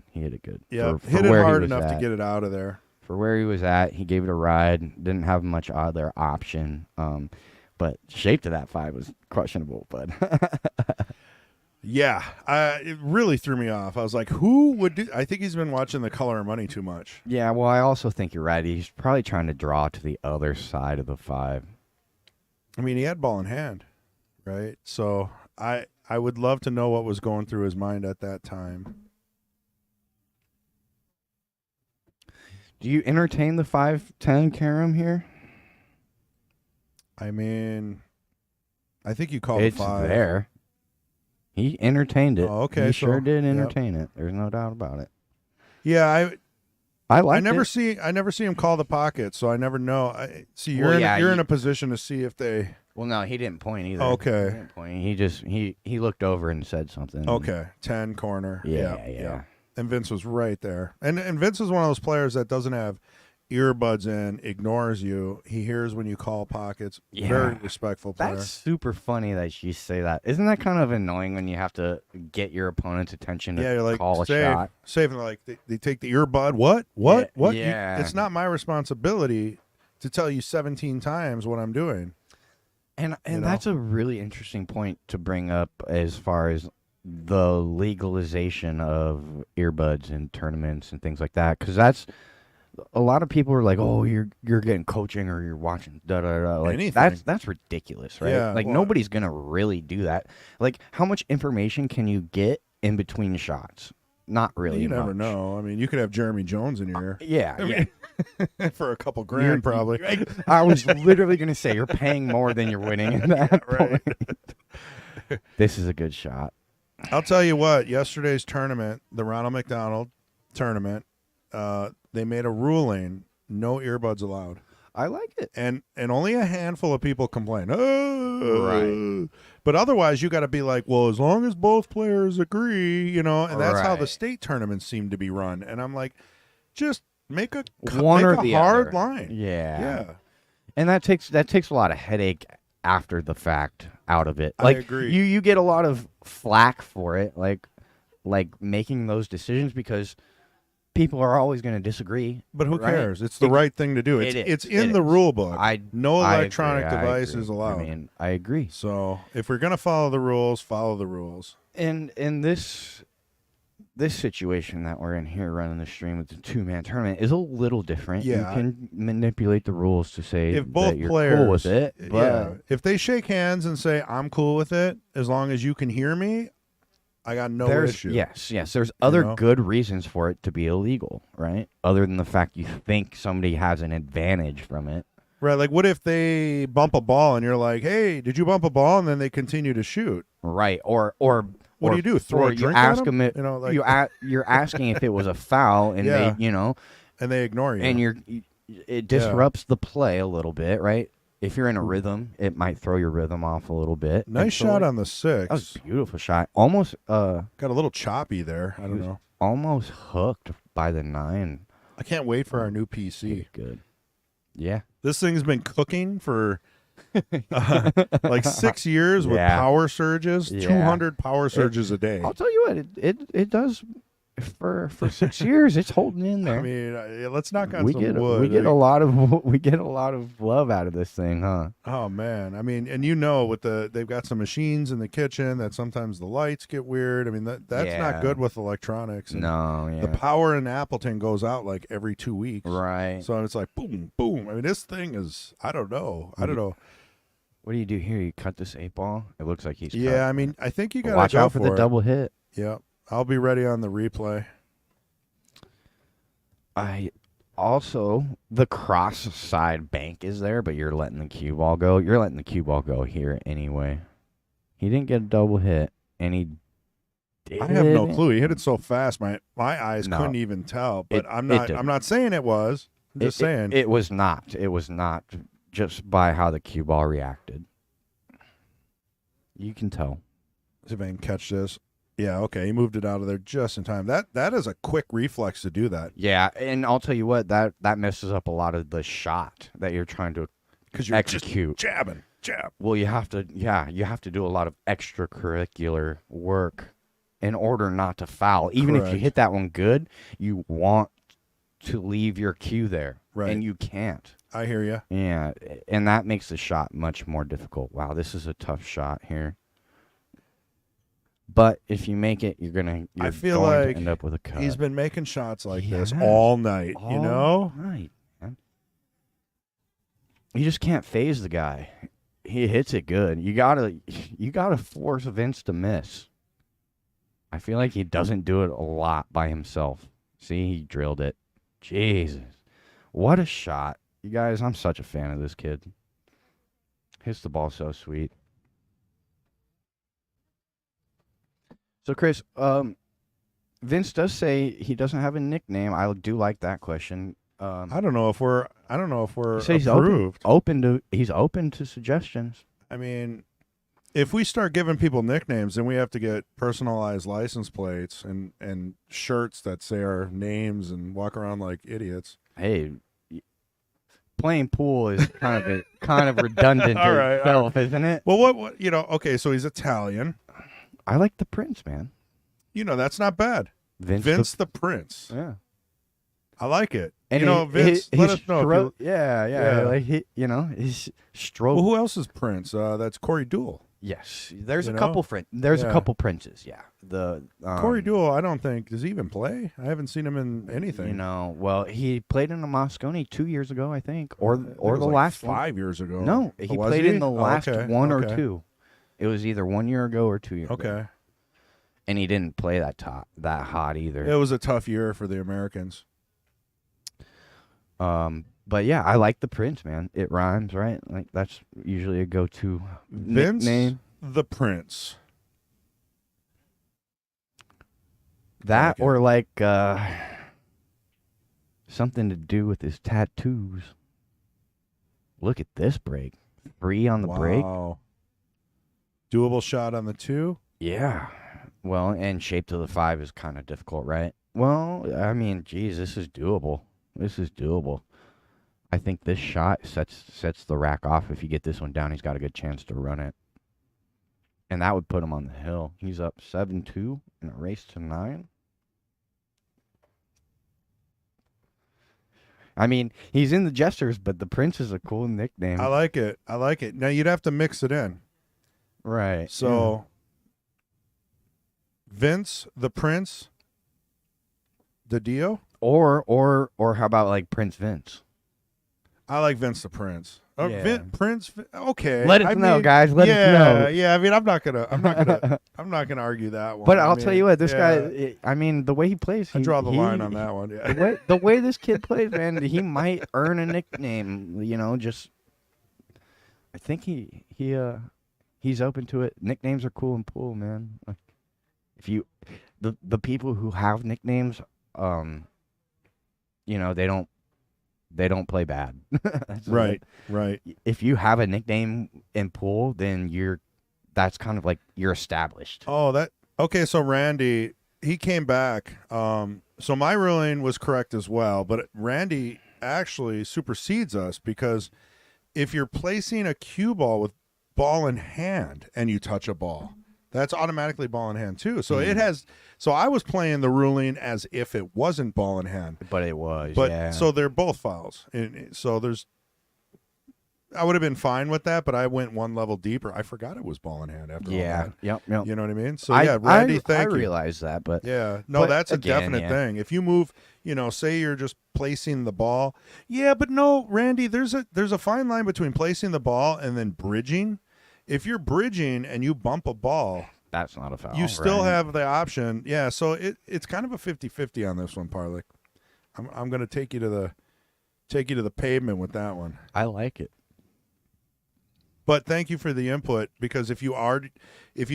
Yeah, For hit it where he hard was enough to at. get it out of there. For where he was at, he gave it a ride. Didn't have much other option. But shape to that 5 was questionable. But Yeah, it really threw me off. I was like, who would do? I think he's been watching The Color of Money too much. yeah, well, I also think you're right. He's probably trying to draw to the other side of the 5. I mean, he had ball in hand, right? So I would love to know what was going through his mind at that time. Do you entertain the 5-10 Karam here? I mean, I think you called It's the 5. there. He entertained it. Oh, okay, He so- sure did yep. entertain it. There's no doubt about it. Yeah, I like I never it. see him call the pocket, so I never know. You're Well, in yeah, you're you- in a position to see if they. Well, no, he didn't point either. Okay. He didn't point. He just he looked over and said something. Okay, 10 corner. Yeah. And Vince was right there. And Vince is one of those players that doesn't have earbuds in, ignores you. He hears when you call pockets. Yeah. Very respectful player. That's super funny that you say that. Isn't that kind of annoying when you have to get your opponent's attention to Yeah, you're like, call a save, shot? save. And like, they take the earbud. What? Yeah, What? yeah. It's not my responsibility to tell you 17 times what I'm doing. And You know? that's a really interesting point to bring up as far as the legalization of earbuds in tournaments and things like that, because that's a lot of people are like, oh, you're getting coaching or you're watching da da da. Like Anything. that's ridiculous, right? Yeah, like well- nobody's gonna really do that. Like how much information can you get in between shots? Not really. You never much. know. I mean, you could have Jeremy Jones in your Yeah, yeah. for a couple grand, probably. I was literally gonna say you're paying more than you're winning in that point. This is a good shot. I'll tell you what. Yesterday's tournament, the Ronald McDonald tournament, they made a ruling: no earbuds allowed. I like it. And only a handful of people complain. Oh, Right. But otherwise, you got to be like, well, as long as both players agree, you know. And that's how the Right. state tournaments seem to be run. And I'm like, just make a One make or a the hard other. line. Yeah. Yeah. And that takes a lot of headache after the fact out of it. I Like agree. you get a lot of flack for it, like making those decisions because people are always going to disagree. But who right? cares? It's the right thing to do. It's It is. it's in It the is. rule book. No I electronic agree, I device agree. is allowed. I mean, I agree. So if we're gonna follow the rules, follow the rules. And in this situation that we're in here running the stream with the 2-man tournament is a little different. Yeah. You can manipulate the rules to say If both that you're players, cool with it. But yeah, if they shake hands and say I'm cool with it, as long as you can hear me, I got no there's issue. yes. There's other know? good reasons for it to be illegal, right? Other than the fact you think somebody has an advantage from it. Right. Like, what if they bump a ball and you're like, "Hey, did you bump a ball?" And then they continue to shoot. Right. Or What do you do? Throw or a drink you at ask them? them it, You know, like, you're asking if it was a foul and Yeah. they, and they ignore you. and it disrupts the play a little bit, right? If you're in a rhythm, it might throw your rhythm off a little bit. nice And so, shot like, on the 6. that was a beautiful shot. Almost Got a little choppy there. I don't know. almost hooked by the 9. I can't wait for our new He PC. was good. Yeah. This thing's been cooking for Like 6 years with Yeah. power surges, Yeah. 200 power surges a day. I'll tell you what, it does for 6 years. It's holding in there. I mean, let's knock on we some get wood. we get a lot of love out of this thing, huh? Oh man, I mean, and with they've got some machines in the kitchen that sometimes the lights get weird. I mean, that's Yeah. not good with electronics. And No, yeah. the power in Appleton goes out like every 2 weeks. Right. So it's like boom, boom. I mean, this thing is, I don't know. What do you do here? You cut this 8-ball? It looks like he's Yeah, cut. I mean, I think you But got to watch go out for the it. double hit. Yeah, I'll be ready on the replay. I also the cross side bank is there, but you're letting the cue ball go. You're letting the cue ball go here anyway. He didn't get a double hit, and he did. I have no clue. He hit it so fast, my eyes No. couldn't even tell. But It- I'm it not. didn't. I'm not saying it was. I'm just saying. It was not. It was not just by how the cue ball reacted. You can tell. See if I can catch this. Yeah, okay. He moved it out of there just in time. That is a quick reflex to do that Yeah, and I'll tell you what, that messes up a lot of the shot that you're trying to because you're execute. just jab. Well, you have to do a lot of extracurricular work in order not to foul. Even if you Correct. hit that one good, you want to leave your cue there, Right. and you can't. I hear you. Yeah, and that makes the shot much more difficult. Wow, this is a tough shot here. But if you make it, you're I feel going like to end up with a cut. He's been making shots like this Yeah. all night. All You know. night, man. You just can't phase the guy. He hits it good. You gotta force Vince to miss. I feel like he doesn't do it a lot by himself. See, he drilled it. Jesus, what a shot, you guys! I'm such a fan of this kid. Hits the ball so sweet. So, Chris, Vince does say he doesn't have a nickname. I do like that question. I don't know if we're He says he's approved. he's open to suggestions. I mean, if we start giving people nicknames, then we have to get personalized license plates and shirts that say our names and walk around like idiots. Hey, playing pool is kind of redundant All to right, itself, isn't it? Well, what okay, so he's Italian. I like the Prince, man. That's not bad. Vince the Prince. Yeah. I like it. And Vince, let us know. If you, yeah. Yeah. Like his stroke. well, who else is Prince? That's Corey Deuel. Yes, there's You a know? couple There's a Yeah. couple Princes. Yeah, the Corey Deuel, I don't think does he even play. I haven't seen him in anything. Well, he played in a Moscone 2 years ago, I think, or I think it the was like last 5 years ago. No, he Oh, was played in the Oh, last okay, one or okay. two. It was either 1 year ago or 2 years ago. Okay, And he didn't play that hot either. it was a tough year for the Americans. But yeah, I like the Prince, man. It rhymes, right? Like that's usually a go-to Vince nickname. the Prince. That like it. or like something to do with his tattoos. Look at this break. 3 on the break. Wow. Doable shot on the 2. Yeah. Well, and shape to the 5 is kind of difficult, right? Well, I mean, geez, this is doable. This is doable. I think this shot sets the rack off. If you get this one down, he's got a good chance to run it. And that would put him on the hill. He's up 7-2 in a race to 9. I mean, he's in the Jesters, but the Prince is a cool nickname. I like it. Now you'd have to mix it in. Right. So Vince the Prince, DiDio. Or how about like Prince Vince? I like Vince the Prince. Yeah. Prince. Okay. Let us know, guys. Let us know. Yeah. I mean, I'm not gonna argue that one. But I I'll mean, tell you what, this yeah, guy. I mean, the way he plays, I draw the line on that one. Yeah. The way this kid plays, man, he might earn a nickname. Just I think he's open to it. Nicknames are cool in pool, man. Like, if you the people who have nicknames, they don't play bad. Right. Right. If you have a nickname in pool, then that's kind of like you're established. Oh, okay. So Randy, he came back. So my ruling was correct as well, but Randy actually supersedes us because if you're placing a cue ball with ball in hand and you touch a ball, that's automatically ball in hand too. So it has. So I was playing the ruling as if it wasn't ball in hand, But it was. but yeah. so they're both fouls. And so there's. I would have been fine with that, but I went one level deeper. I forgot it was ball in hand after all that. Yep. You know what I mean? So yeah, Randy, thank you. I realized that, but Yeah, no, but that's a again, definite yeah. thing. If you move, say you're just placing the ball. Yeah, but no, Randy, there's a fine line between placing the ball and then bridging. If you're bridging and you bump a ball, that's not a foul. you still right? have the option. Yeah, so it's kind of a 50-50 on this one, Parlick. I'm going to take you to the pavement with that one. I like it. But thank you for the input, because if you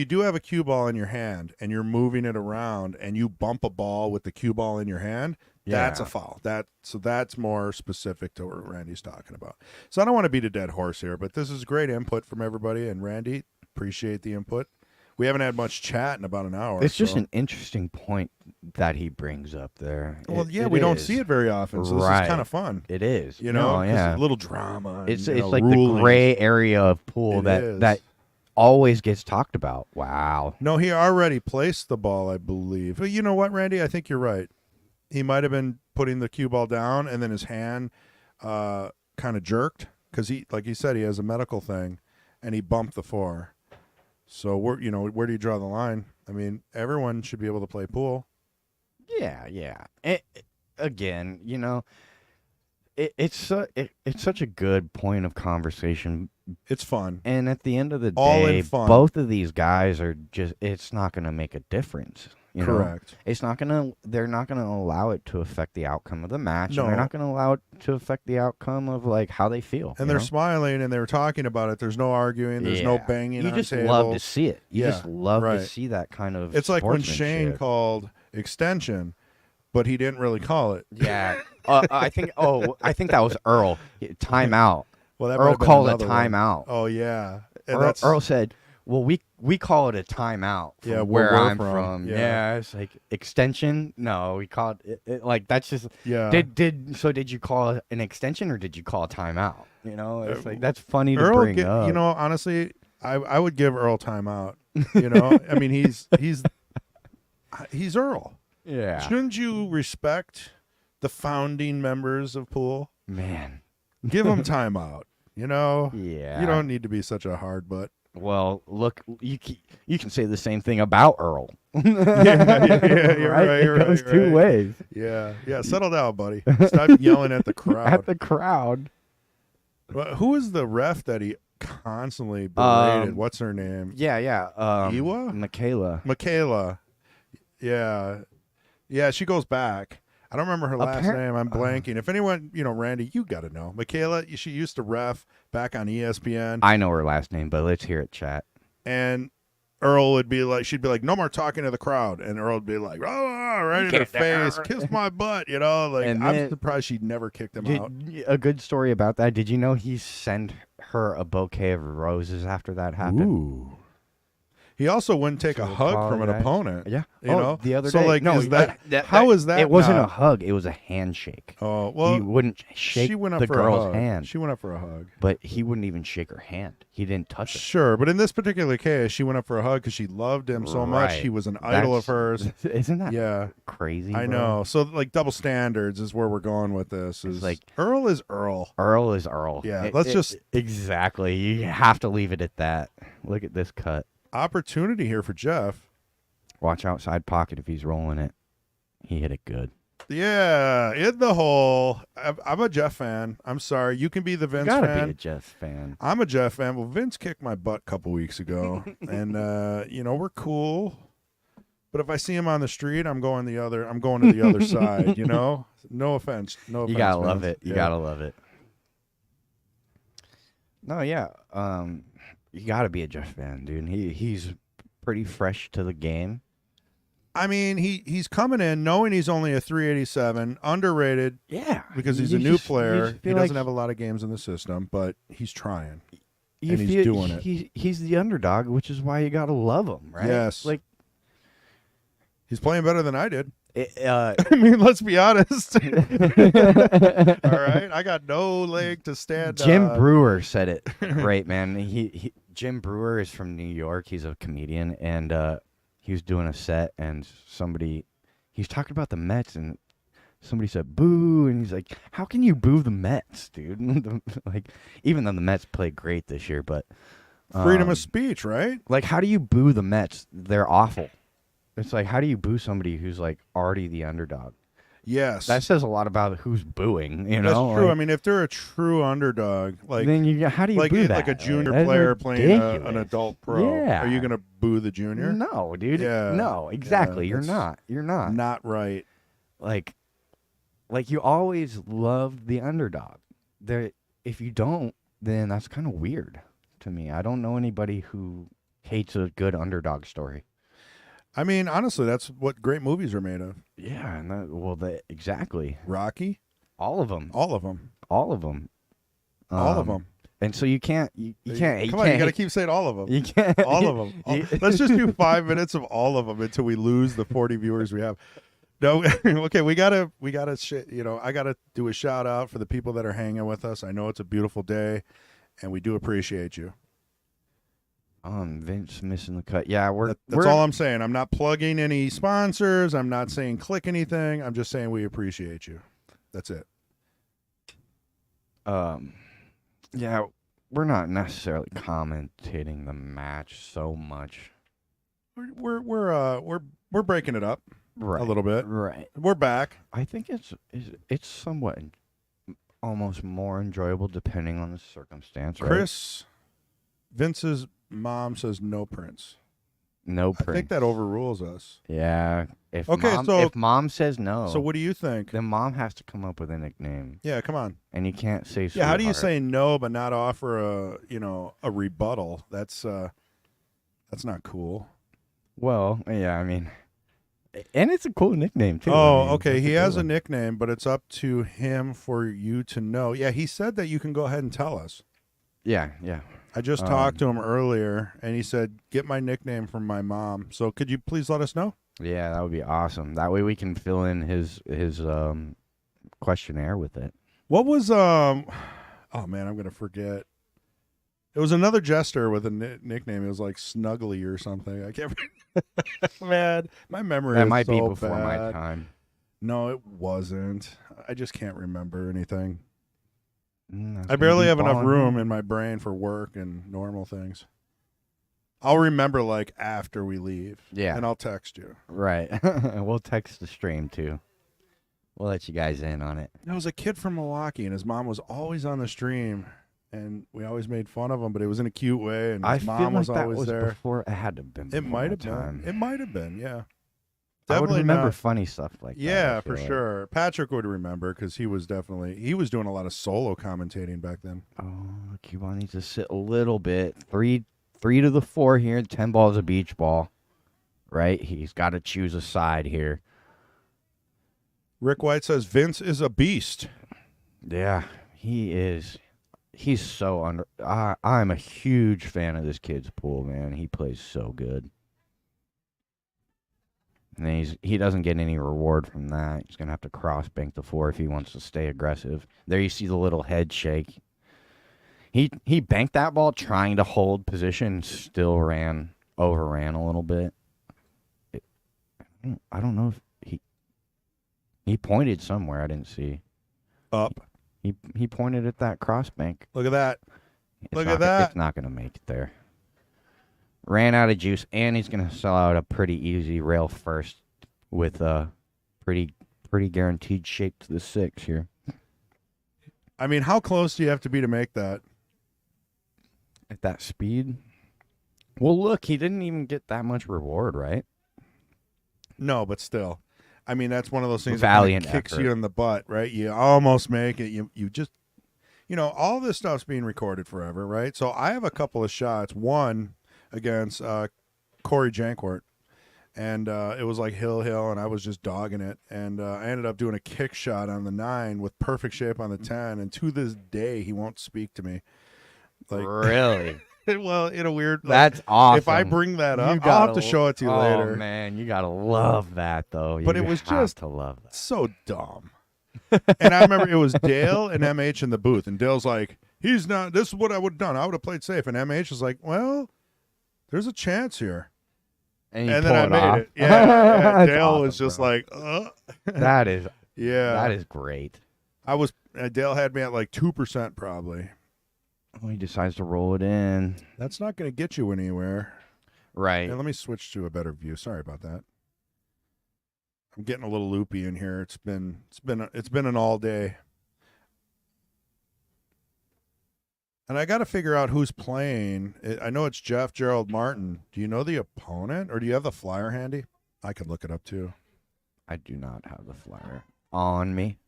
do have a cue ball in your hand and you're moving it around and you bump a ball with the cue ball in your hand, that's a foul. That's more specific to what Randy's talking about. So I don't want to beat a dead horse here, but this is great input from everybody, and Randy, appreciate the input. We haven't had much chat in about an hour. It's just an interesting point that he brings up there. Well, we don't see it very often, so this is kind of fun. It is. No, yeah. a little drama. It's and, like rulings. the gray area of pool It that is. always gets talked about. Wow. No, he already placed the ball, I believe. But you know what, Randy? I think you're right. He might have been putting the cue ball down, and then his hand kind of jerked because he, like he said, he has a medical thing, and he bumped the 4. So where do you draw the line? I mean, everyone should be able to play pool. Yeah. Again, it's such a good point of conversation. It's fun. And at the end of the All in day, fun. both of these guys are it's not going to make a difference. You know? Correct. They're not going to allow it to affect the outcome of the match. No. And they're not going to allow it to affect the outcome of like how they feel. And they're smiling and they're talking about it. There's no arguing. There's no banging. You on just tables. love to see it. You Yeah, just love right. to see that kind of. It's like when Shane sportsmanship. called extension, but he didn't really call it. Yeah, I think that was Earl. Timeout. Well, that might Earl have been called a another one. timeout. Oh yeah, and Earl said, "Well, we call it a timeout from Yeah, where we're I'm from. from." Yeah. Yeah, it's like extension. No, we called it like that's just. Yeah. Did you call it an extension or did you call a timeout? It's like that's funny to Earl, bring up. honestly, I would give Earl timeout. I mean, he's Earl. Yeah, Shouldn't you respect the founding members of pool? man. Give them timeout. Yeah. You don't need to be such a hard butt. Well, look, you can say the same thing about Earl. Yeah, you're right. It goes two ways. Yeah. Settle down, buddy. Stop yelling at the crowd. At the crowd. Well, who is the ref that he constantly berated? What's her name? Yeah. Iwa? Michaela. Yeah, she goes back. I don't remember her last name. I'm blanking. If anyone, Randy, you got to know. Michaela, she used to ref back on ESPN. I know her last name, but let's hear it, chat. And Earl would be like, she'd be like, no more talking to the crowd. And Earl would be like, oh, right in the face, kiss my butt, And I'm then- surprised she never kicked him out. A good story about that. Did you know he sent her a bouquet of roses after that happened? Ooh. He also wouldn't take a hug from an apologize. opponent. Yeah. The other day. So, like, no, is how is that? It wasn't not- a hug. It was a handshake. Oh, well, He wouldn't shake she went up the for girl's a hug. hand. She went up for a hug. But he wouldn't even shake her hand. He didn't touch her. Sure, but in this particular case, she went up for a hug because she loved him so much. Right. He was an idol of hers. Isn't that Yeah, crazy? I bro? know. So, like, double standards is where we're going with this. Is like- Earl is Earl. Earl is Earl. Yeah, let's just- exactly. You have to leave it at that. Look at this cut. Opportunity here for Jeff. Watch outside pocket if he's rolling it. He hit it good. Yeah, in the hole. I'm a Jeff fan. I'm sorry. You can be the Vince Gotta fan. be a Jeff fan. I'm a Jeff fan. Well, Vince kicked my butt a couple weeks ago, and we're cool. But if I see him on the street, I'm going to the other side. No offense. No offense. You gotta love Vince. it. You Yeah. gotta love it. No, yeah. You gotta be a Jeff fan, dude. He's pretty fresh to the game. I mean, he's coming in knowing he's only a 387, underrated Yeah, because he's a new player. He doesn't have a lot of games in the system, but he's trying. and he's doing it. He's the underdog, which is why you gotta love him, right? Yes. Like He's playing better than I did. I mean, let's be honest. All right, I got no leg to stand. Jim Brewer said it great, man. Jim Brewer is from New York. He's a comedian, and he was doing a set, and he's talking about the Mets, and somebody said boo, and he's like, "How can you boo the Mets, dude?" Like, even though the Mets played great this year, but freedom of speech, right? like, how do you boo the Mets? They're awful. It's like, how do you boo somebody who's like already the underdog? Yes, That says a lot about who's booing. You that's know, true. Like, I mean, if they're a true underdog, like then how do you like boo that? like a junior That's player playing an ridiculous. adult pro, Yeah. are you gonna boo the junior? No, dude. Yeah. No, exactly. Yeah, You're that's not. You're not. Not right. Like you always love the underdog. If you don't, then that's kind of weird to me. I don't know anybody who hates a good underdog story. I mean, honestly, that's what great movies are made of. Yeah, and exactly. Rocky, All of them. all of them, All of them. all of them. And so you can't. You can't. Come on, you got to keep saying all of them. You can't. All of them. Let's just do 5 minutes of all of them until we lose the 40 viewers we have. No, okay, we gotta, I gotta do a shout out for the people that are hanging with us. I know it's a beautiful day, and we do appreciate you. Vince missing the cut. Yeah, That's all I'm saying. I'm not plugging any sponsors. I'm not saying click anything. I'm just saying we appreciate you. That's it. Yeah, we're not necessarily commentating the match so much. We're breaking it up Right. a little bit. Right. We're back. I think it's somewhat almost more enjoyable depending on the circumstance, right? Chris, Vince's mom says no Prince. No I Prince. think that overrules us. Yeah. If mom says no, So what do you think? then mom has to come up with a nickname, Yeah, come on. and you can't say. Yeah, how do you sweetheart. say no but not offer a rebuttal? That's not cool. Well, yeah, I mean, and it's a cool nickname too. Oh, I mean, okay. that's He good has a one. nickname, but it's up to him for you to know. Yeah, he said that you can go ahead and tell us. Yeah, yeah. I just talked to him earlier, and he said, get my nickname from my mom. So could you please let us know? Yeah, that would be awesome. That way we can fill in his questionnaire with it. What was oh man, I'm gonna forget. It was another Jester with a nickname. It was like Snuggly or something. I can't. Man, my memory. That is might be so before my bad. time. No, it wasn't. I just can't remember anything. That's I gonna barely be have enough balling room in. in my brain for work and normal things. I'll remember like after we leave. Yeah. And I'll text you. Right. We'll text the stream too. We'll let you guys in on it. There was a kid from Milwaukee, and his mom was always on the stream, and we always made fun of him, but it was in a cute way, and I his feel mom like was that always was there. before. It had to have been. It Before might my have time. been. It might have been, yeah. I would Definitely remember not- funny stuff like that. Yeah, I for feel like. sure. Patrick would remember because he was doing a lot of solo commentating back then. Oh, Cuban needs to sit a little bit. Three to the 4 here. 10 balls a beach ball. Right? He's got to choose a side here. Rick White says Vince is a beast. Yeah, he is. He's so under. I'm a huge fan of this kid's pool, man. He plays so good. And he doesn't get any reward from that. He's gonna have to cross bank the 4 if he wants to stay aggressive. There you see the little head shake. He banked that ball trying to hold position, still overran a little bit. I don't know if he pointed somewhere. I didn't see. Up. He pointed at that cross bank. Look at that. Look at It's that. not gonna make it there. Ran out of juice, and he's gonna sell out a pretty easy rail first with a pretty guaranteed shape to the 6 here. I mean, how close do you have to be to make that? At that speed. Well, look, he didn't even get that much reward, right? No, but still. I mean, that's one of those things Valiant that kicks effort. you in the butt, right? You almost make it. You just, all this stuff's being recorded forever, right? So I have a couple of shots. One against Corey Jankwart, and it was like hill, and I was just dogging it, and I ended up doing a kick shot on the 9 with perfect shape on the 10, and to this day he won't speak to me. Like, Really? Well, in a weird. That's awesome. If I bring that You up, I'll gotta have to show it to you oh, later. man, you gotta love that though. But You it was have just to love that. so dumb. And I remember it was Dale and MH in the booth, and Dale's like, "He's not. This is what I would have done. I would have played safe." And MH is like, "Well, there's a chance here." And And then I pull made off. it. Yeah. That's Dale awesome, was just bro. like, That is yeah. that is great. I was. Dale had me at like 2% probably. Oh, he decides to roll it in. That's not going to get you anywhere. Right. Hey, let me switch to a better view. Sorry about that. I'm getting a little loopy in here. It's been an all day. And I got to figure out who's playing. I know it's Jeff Gerald Martin. Do you know the opponent, or do you have the flyer handy? I could look it up too. I do not have the flyer on me.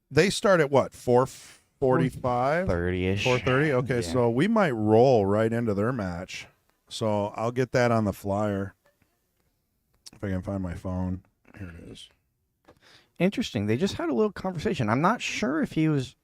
They start at what? 4:45, 30-ish. 4:30. Okay, Yeah. so we might roll right into their match. So I'll get that on the flyer if I can find my phone. Here it is. Interesting. They just had a little conversation. I'm not sure if he was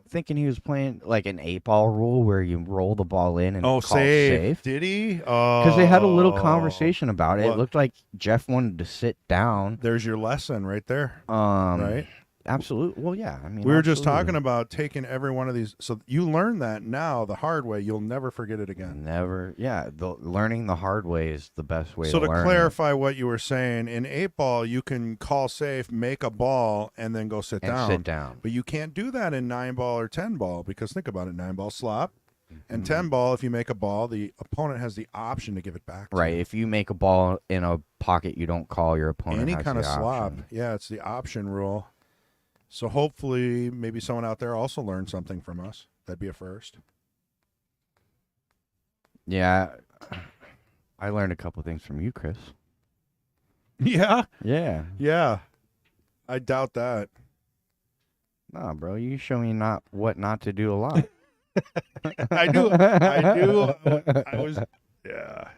thinking he was playing like an 8-ball rule where you roll the ball in and call it safe. Did he? Oh, Because they had a little conversation about it. What? It looked like Jeff wanted to sit down. There's your lesson right there. Right? Right? Absolutely. Well, yeah. I mean, We were just absolutely. talking about taking every one of these. So you learn that now the hard way. You'll never forget it again. Never. Yeah. Learning the hard way is the best way So to to learn. clarify what you were saying, in 8-ball, you can call safe, make a ball, and then go sit and down. sit down. But you can't do that in 9-ball or 10-ball because think about it, 9-ball slop. And Mm-hmm. 10-ball, if you make a ball, the opponent has the option to give it back to Right. you. If you make a ball in a pocket, you don't call your opponent. Any has kind the of slop. option. Yeah, it's the option rule. So hopefully maybe someone out there also learned something from us. That'd be a first. Yeah. I learned a couple things from you, Chris. Yeah. Yeah. Yeah. I doubt that. Nah, bro. You show me what not to do a lot. I do. I was. Yeah.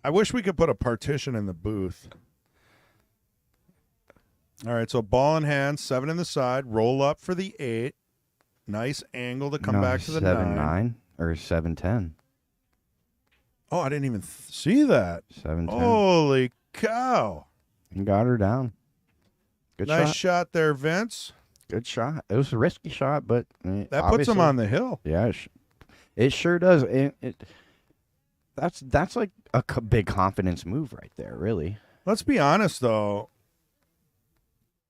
I wish we could put a partition in the booth. All right, so ball in hand, 7 in the side, roll up for the 8. Nice angle to come No, back to the 7-9 9. or 7-10. Oh, I didn't even see that. 7-10. Holy cow. You got her down. Good Nice shot. shot there, Vince. Good shot. It was a risky shot, but That puts him on the hill. Yeah, it sure does. That's like a big confidence move right there, really. Let's be honest, though.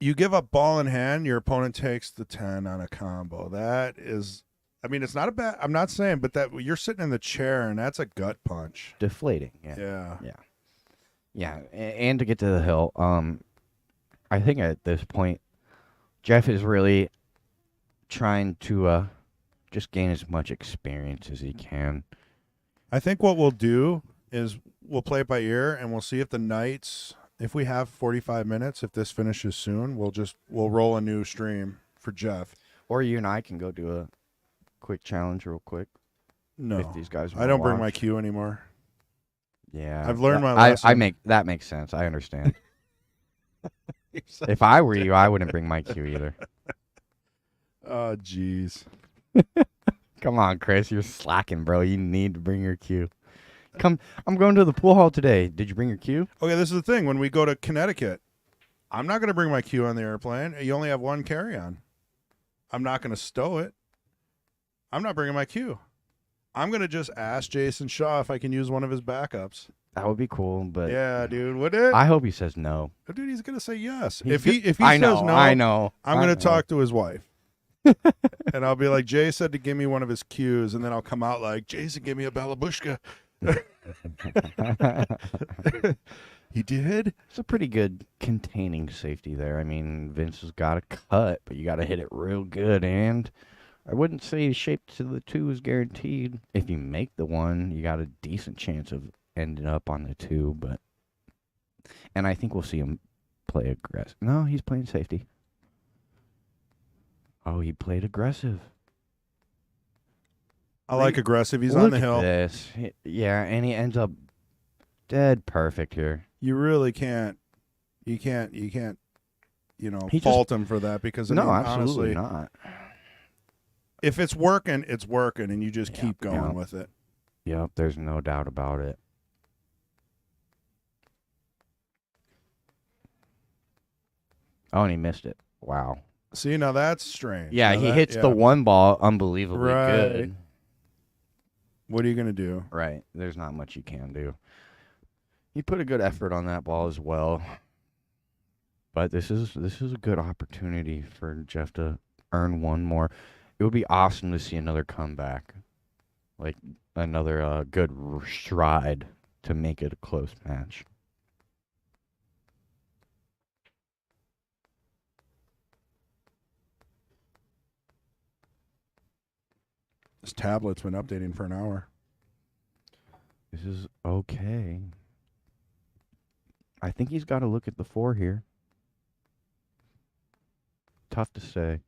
You give up ball in hand, your opponent takes the 10 on a combo. That is, I mean, it's not a bad, I'm not saying, but that you're sitting in the chair and that's a gut punch. Deflating. Yeah. Yeah. Yeah, and to get to the hill, I think at this point, Jeff is really trying to just gain as much experience as he can. I think what we'll do is we'll play it by ear and we'll see if the Knights, if we have 45 minutes, if this finishes soon, we'll roll a new stream for Jeff. Or you and I can go do a quick challenge real quick. No, If these guys I don't bring my watch. cue anymore. Yeah. I've learned my lesson. That makes sense. I understand. If I were you, I wouldn't bring my cue either. Oh, jeez. Come on, Chris, you're slacking, bro. You need to bring your cue. Come, I'm going to the pool hall today. Did you bring your cue? Okay, this is the thing. When we go to Connecticut, I'm not going to bring my cue on the airplane. You only have one carry-on. I'm not going to stow it. I'm not bringing my cue. I'm going to just ask Jason Shaw if I can use one of his backups. That would be cool, but Yeah, dude, would it? I hope he says no. Dude, he's going to say yes. He's If he I says know, no, I know. I'm I going to know. talk to his wife. And I'll be like, Jay said to give me one of his cues, and then I'll come out like, Jason, give me a balabushka. He did? It's a pretty good containing safety there. I mean, Vince has got a cut, but you got to hit it real good. And I wouldn't say shape to the 2 is guaranteed. If you make the 1, you got a decent chance of ending up on the 2. And I think we'll see him play aggressive. No, he's playing safety. Oh, he played aggressive. I like aggressive. He's Look on the at hill. this. Yeah, and he ends up dead perfect here. You really can't, you know, He just- fault him for that because, I No, mean, absolutely honestly, not. if it's working, it's working, and you just keep going with it. Yep, there's no doubt about it. Oh, and he missed it. Wow. See, now that's strange. Yeah, Now he that- hits the one ball unbelievably Right. good. What are you gonna do? Right. There's not much you can do. He put a good effort on that ball as well. But this is a good opportunity for Jeff to earn one more. It would be awesome to see another comeback. Like another good stride to make it a close match. This tablet's been updating for an hour. This is okay. I think he's got to look at the 4 here. Tough to say.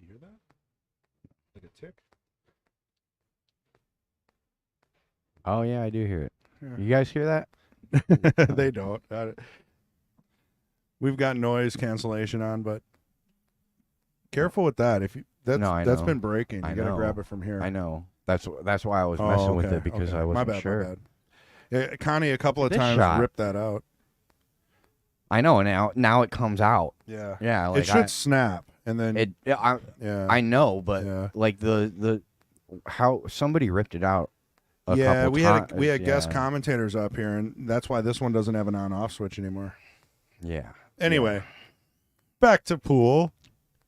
You hear that? Like a tick? Oh, yeah, I do hear it. Yeah. You guys hear that? They don't. We've got noise cancellation on, but careful with that. If you that's No, I that's know. been breaking. You I gotta know. grab it from here. I know. That's why I was messing with it because I wasn't my bad, sure. My bad. Yeah, Connie a couple of This times shot. ripped that out. I know. Now it comes out. Yeah. Yeah, like it should snap, and then yeah. I know, but Yeah. like the how somebody ripped it out. Yeah, we had yeah. guest commentators up here, and that's why this one doesn't have an on-off switch anymore. Yeah. Anyway, back to pool.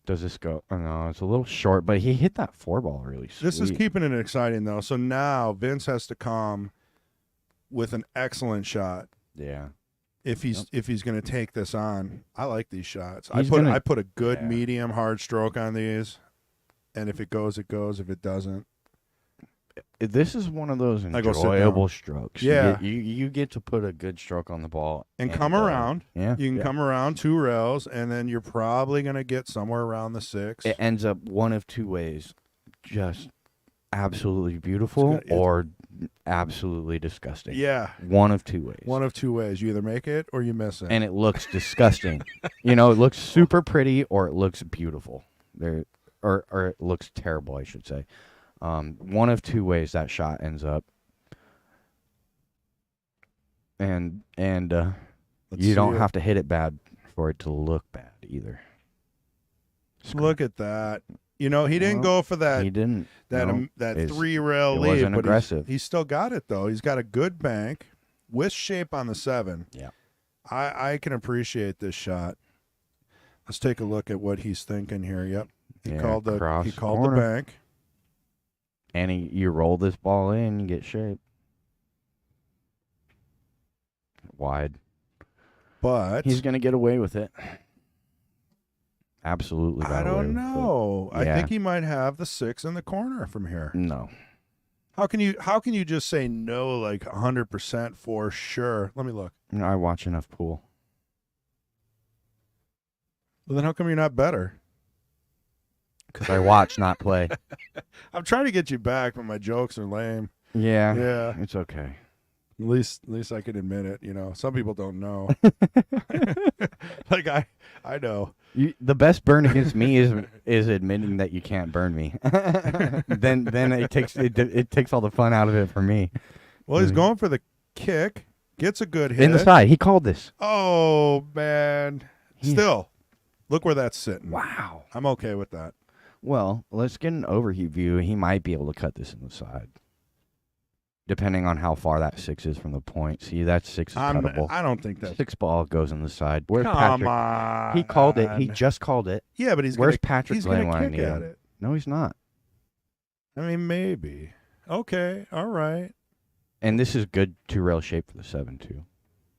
Does this go? Oh, no, it's a little short, but he hit that 4 ball really sweet. This is keeping it exciting though. So now Vince has to come with an excellent shot. Yeah. If he's going to take this on. I like these shots. He's I put a good yeah. medium hard stroke on these, and if it goes, it goes. If it doesn't, This is one of those I go sit down. enjoyable strokes. Yeah. You get to put a good stroke on the ball and come around. Yeah. You can yeah. come around 2 rails, and then you're probably going to get somewhere around the 6. It ends up one of 2 ways. Just absolutely beautiful It's or absolutely disgusting. Yeah. One of 2 ways. One of 2 ways. You either make it or you miss it. And it looks disgusting. It looks super pretty or it looks beautiful. Or it looks terrible, I should say. One of 2 ways that shot ends up. And you don't have to hit it bad for it to look bad either. Look at that. He didn't go for that. He didn't. That No, that it's- 3 rail it lead, wasn't but aggressive. he's still got it though. He's got a good bank with shape on the 7. Yeah. I can appreciate this shot. Let's take a look at what he's thinking here. Yep. He called the corner. bank. And you roll this ball in, you get shape. Wide. But He's going to get away with it. Absolutely. I got away don't with know. it. I Yeah. think he might have the 6 in the corner from here. No. How can you just say no like 100% for sure? Let me look. I watch enough pool. Well, then how come you're not better? Because I watch, not play. I'm trying to get you back, but my jokes are lame. Yeah. Yeah. It's okay. At least I can admit it. Some people don't know. Like I know. The best burn against me is admitting that you can't burn me. then it takes all the fun out of it for me. Well, he's going for the kick. Gets a good hit. In the side. He called this. Oh man. Still, look where that's sitting. Wow. I'm okay with that. Well, let's get an overheat view. He might be able to cut this in the side. Depending on how far that 6 is from the point. See, that 6 is cuttable. I don't think that. 6 ball goes in the side. Where's Come Patrick? on. He called it. He just called it. Yeah, but Where's Patrick he's gonna when I kick need at him? it. No, he's not. I mean, maybe. Okay, all right. And this is good 2-rail shape for the 7 too.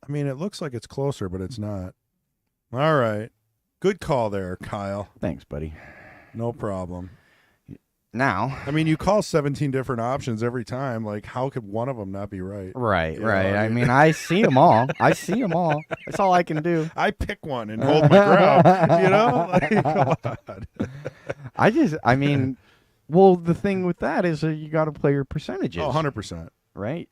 I mean, it looks like it's closer, but it's not. All right. Good call there, Kyle. Thanks, buddy. No problem. Now, I mean, you call 17 different options every time. Like, how could one of them not be right? right. Yeah, I mean, I see them all. That's all I can do. I pick one and hold my ground. Like, come on. Well, the thing with that is you got to play your percentages. Oh, 100%. Right?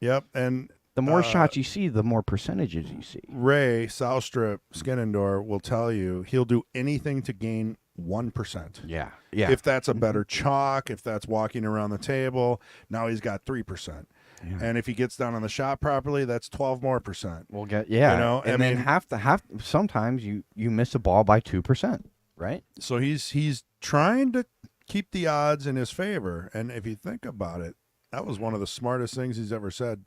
Yep. And The more shots you see, the more percentages you see. Ray Southstrip Skinnendor will tell you he'll do anything to gain 1%. Yeah. Yeah. If that's a better chalk, if that's walking around the table, now he's got 3%. Yeah. And if he gets down on the shot properly, that's 12 more percent. We'll get you know, I and then mean, sometimes you miss a ball by 2%, right? So he's trying to keep the odds in his favor. And if you think about it, that was one of the smartest things he's ever said.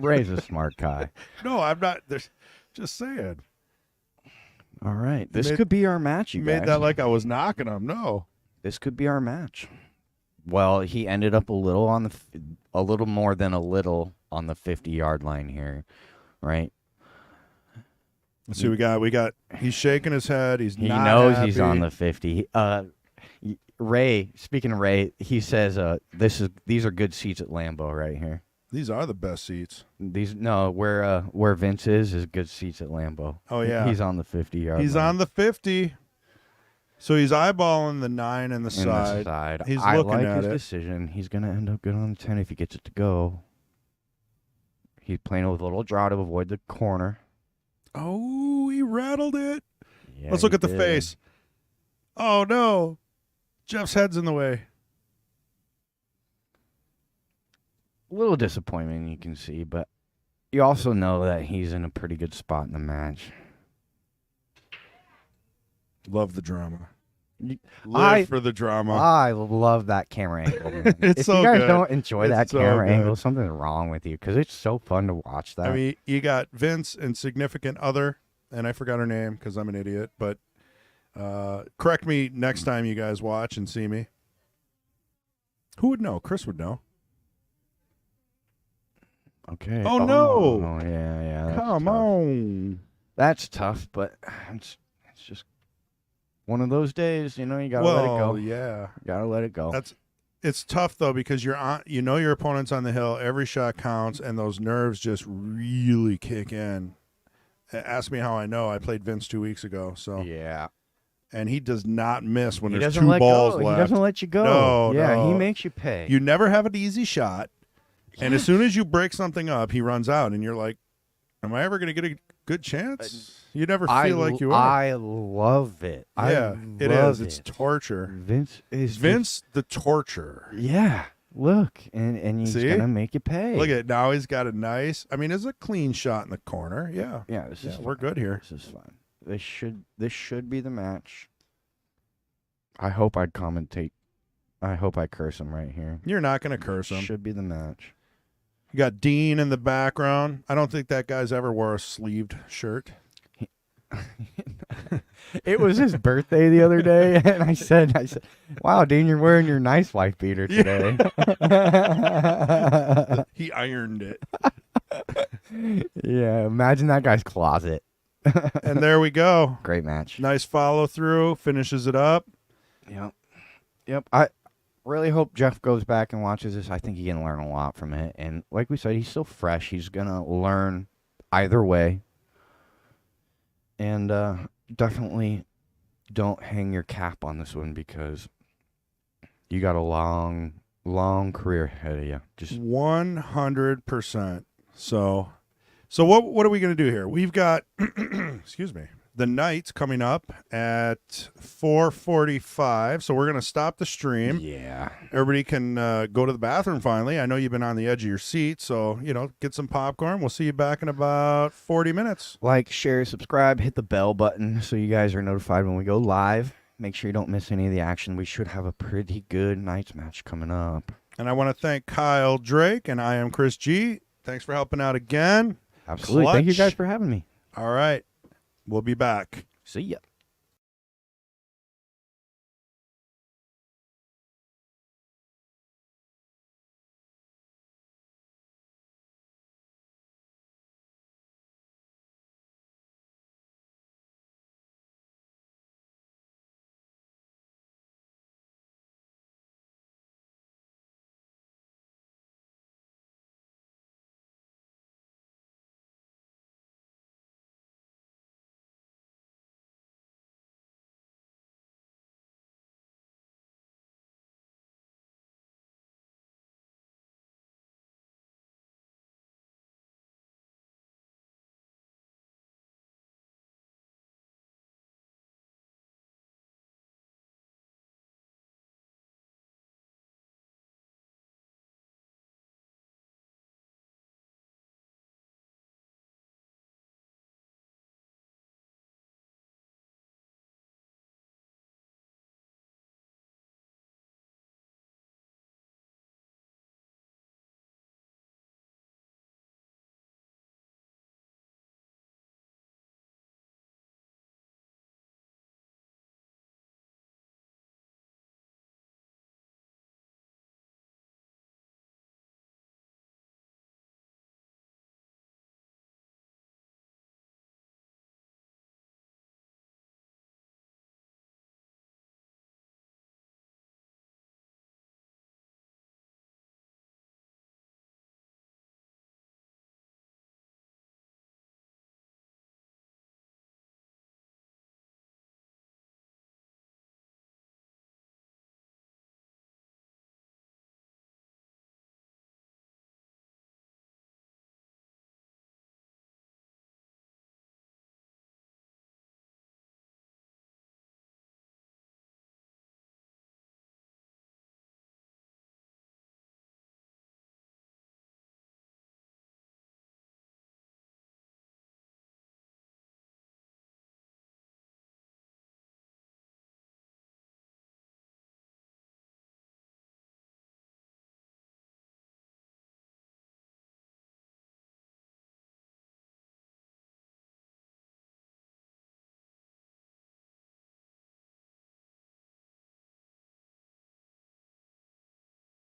Ray's a smart guy. No, I'm not. Just saying. All right, this could be our match. You made guys. that like I was knocking him. No, this could be our match. Well, he ended up a little more than a little on the 50-yard line here, right? Let's see. We got. He's shaking his head. He knows happy. he's on the 50. Ray, speaking of Ray, he says, these are good seats at Lambeau right here. These are the best seats. Where Vince is good seats at Lambeau. Oh yeah, he's on the 50-yard. He's line. on the 50. So he's eyeballing the 9 and the side. He's looking like at his it. decision. He's gonna end up good on the 10 if he gets it to go. He's playing with a little draw to avoid the corner. Oh, he rattled it. Yeah, Let's look he at the did. face. Oh no, Jeff's head's in the way. A little disappointment you can see, but you also know that he's in a pretty good spot in the match. Love the drama. I- Live for the drama. I love that camera angle. Man. It's if so you guys good. don't enjoy that It's so camera good. angle, something's wrong with you because it's so fun to watch that. I mean, you got Vince and significant other, and I forgot her name because I'm an idiot. But correct me next time you guys watch and see me. Who would know? Chris would know. okay. Oh, no. Oh, yeah. That's Come tough. on. That's tough, but it's just one of those days. You know, you gotta let it go. Yeah. You gotta let it go. It's tough though because you're on. You know your opponent's on the hill. Every shot counts, and those nerves just really kick in. Ask me how I know. I played Vince 2 weeks ago, so yeah. and he does not miss when He there's doesn't 2 let balls go. left. He doesn't let you go. No, yeah, no. he makes you pay. You never have an easy shot, and as soon as you break something up, he runs out, and you're like, "Am I ever going to get a good chance?" You never feel like you are. I love it. Yeah, it love is. It's it. torture. Vince is Vince the torture. Yeah. Look, and he's See? gonna make you pay. Look at it now. He's got a nice. I mean, it's a clean shot in the corner. Yeah. Yeah, this is We're fine. good here. This is fine. This should be the match. I hope I commentate. I hope I curse him right here. You're not going to curse him. Should be the match. You got Dean in the background. I don't think that guy's ever wore a sleeved shirt. It was his birthday the other day, and I said, "Wow, Dean, you're wearing your nice wife beater today." He ironed it. Yeah, imagine that guy's closet. And there we go. Great match. Nice follow through. Finishes it up. Yep. I really hope Jeff goes back and watches this. I think he can learn a lot from it. And like we said, he's still fresh. He's going to learn either way. And definitely don't hang your cap on this one because you got a long, long career ahead of you. Just 100%. So what are we going to do here? We've got, excuse me, the Knights coming up at 4:45. So we're going to stop the stream. yeah. Everybody can go to the bathroom finally. I know you've been on the edge of your seat, so, get some popcorn. We'll see you back in about 40 minutes. Like, share, subscribe, hit the bell button so you guys are notified when we go live. Make sure you don't miss any of the action. We should have a pretty good Knights match coming up. And I want to thank Kyle Drake, and I am Chris G. Thanks for helping out again. Absolutely. Thank you Clutch. guys for having me. All right. We'll be back. See ya.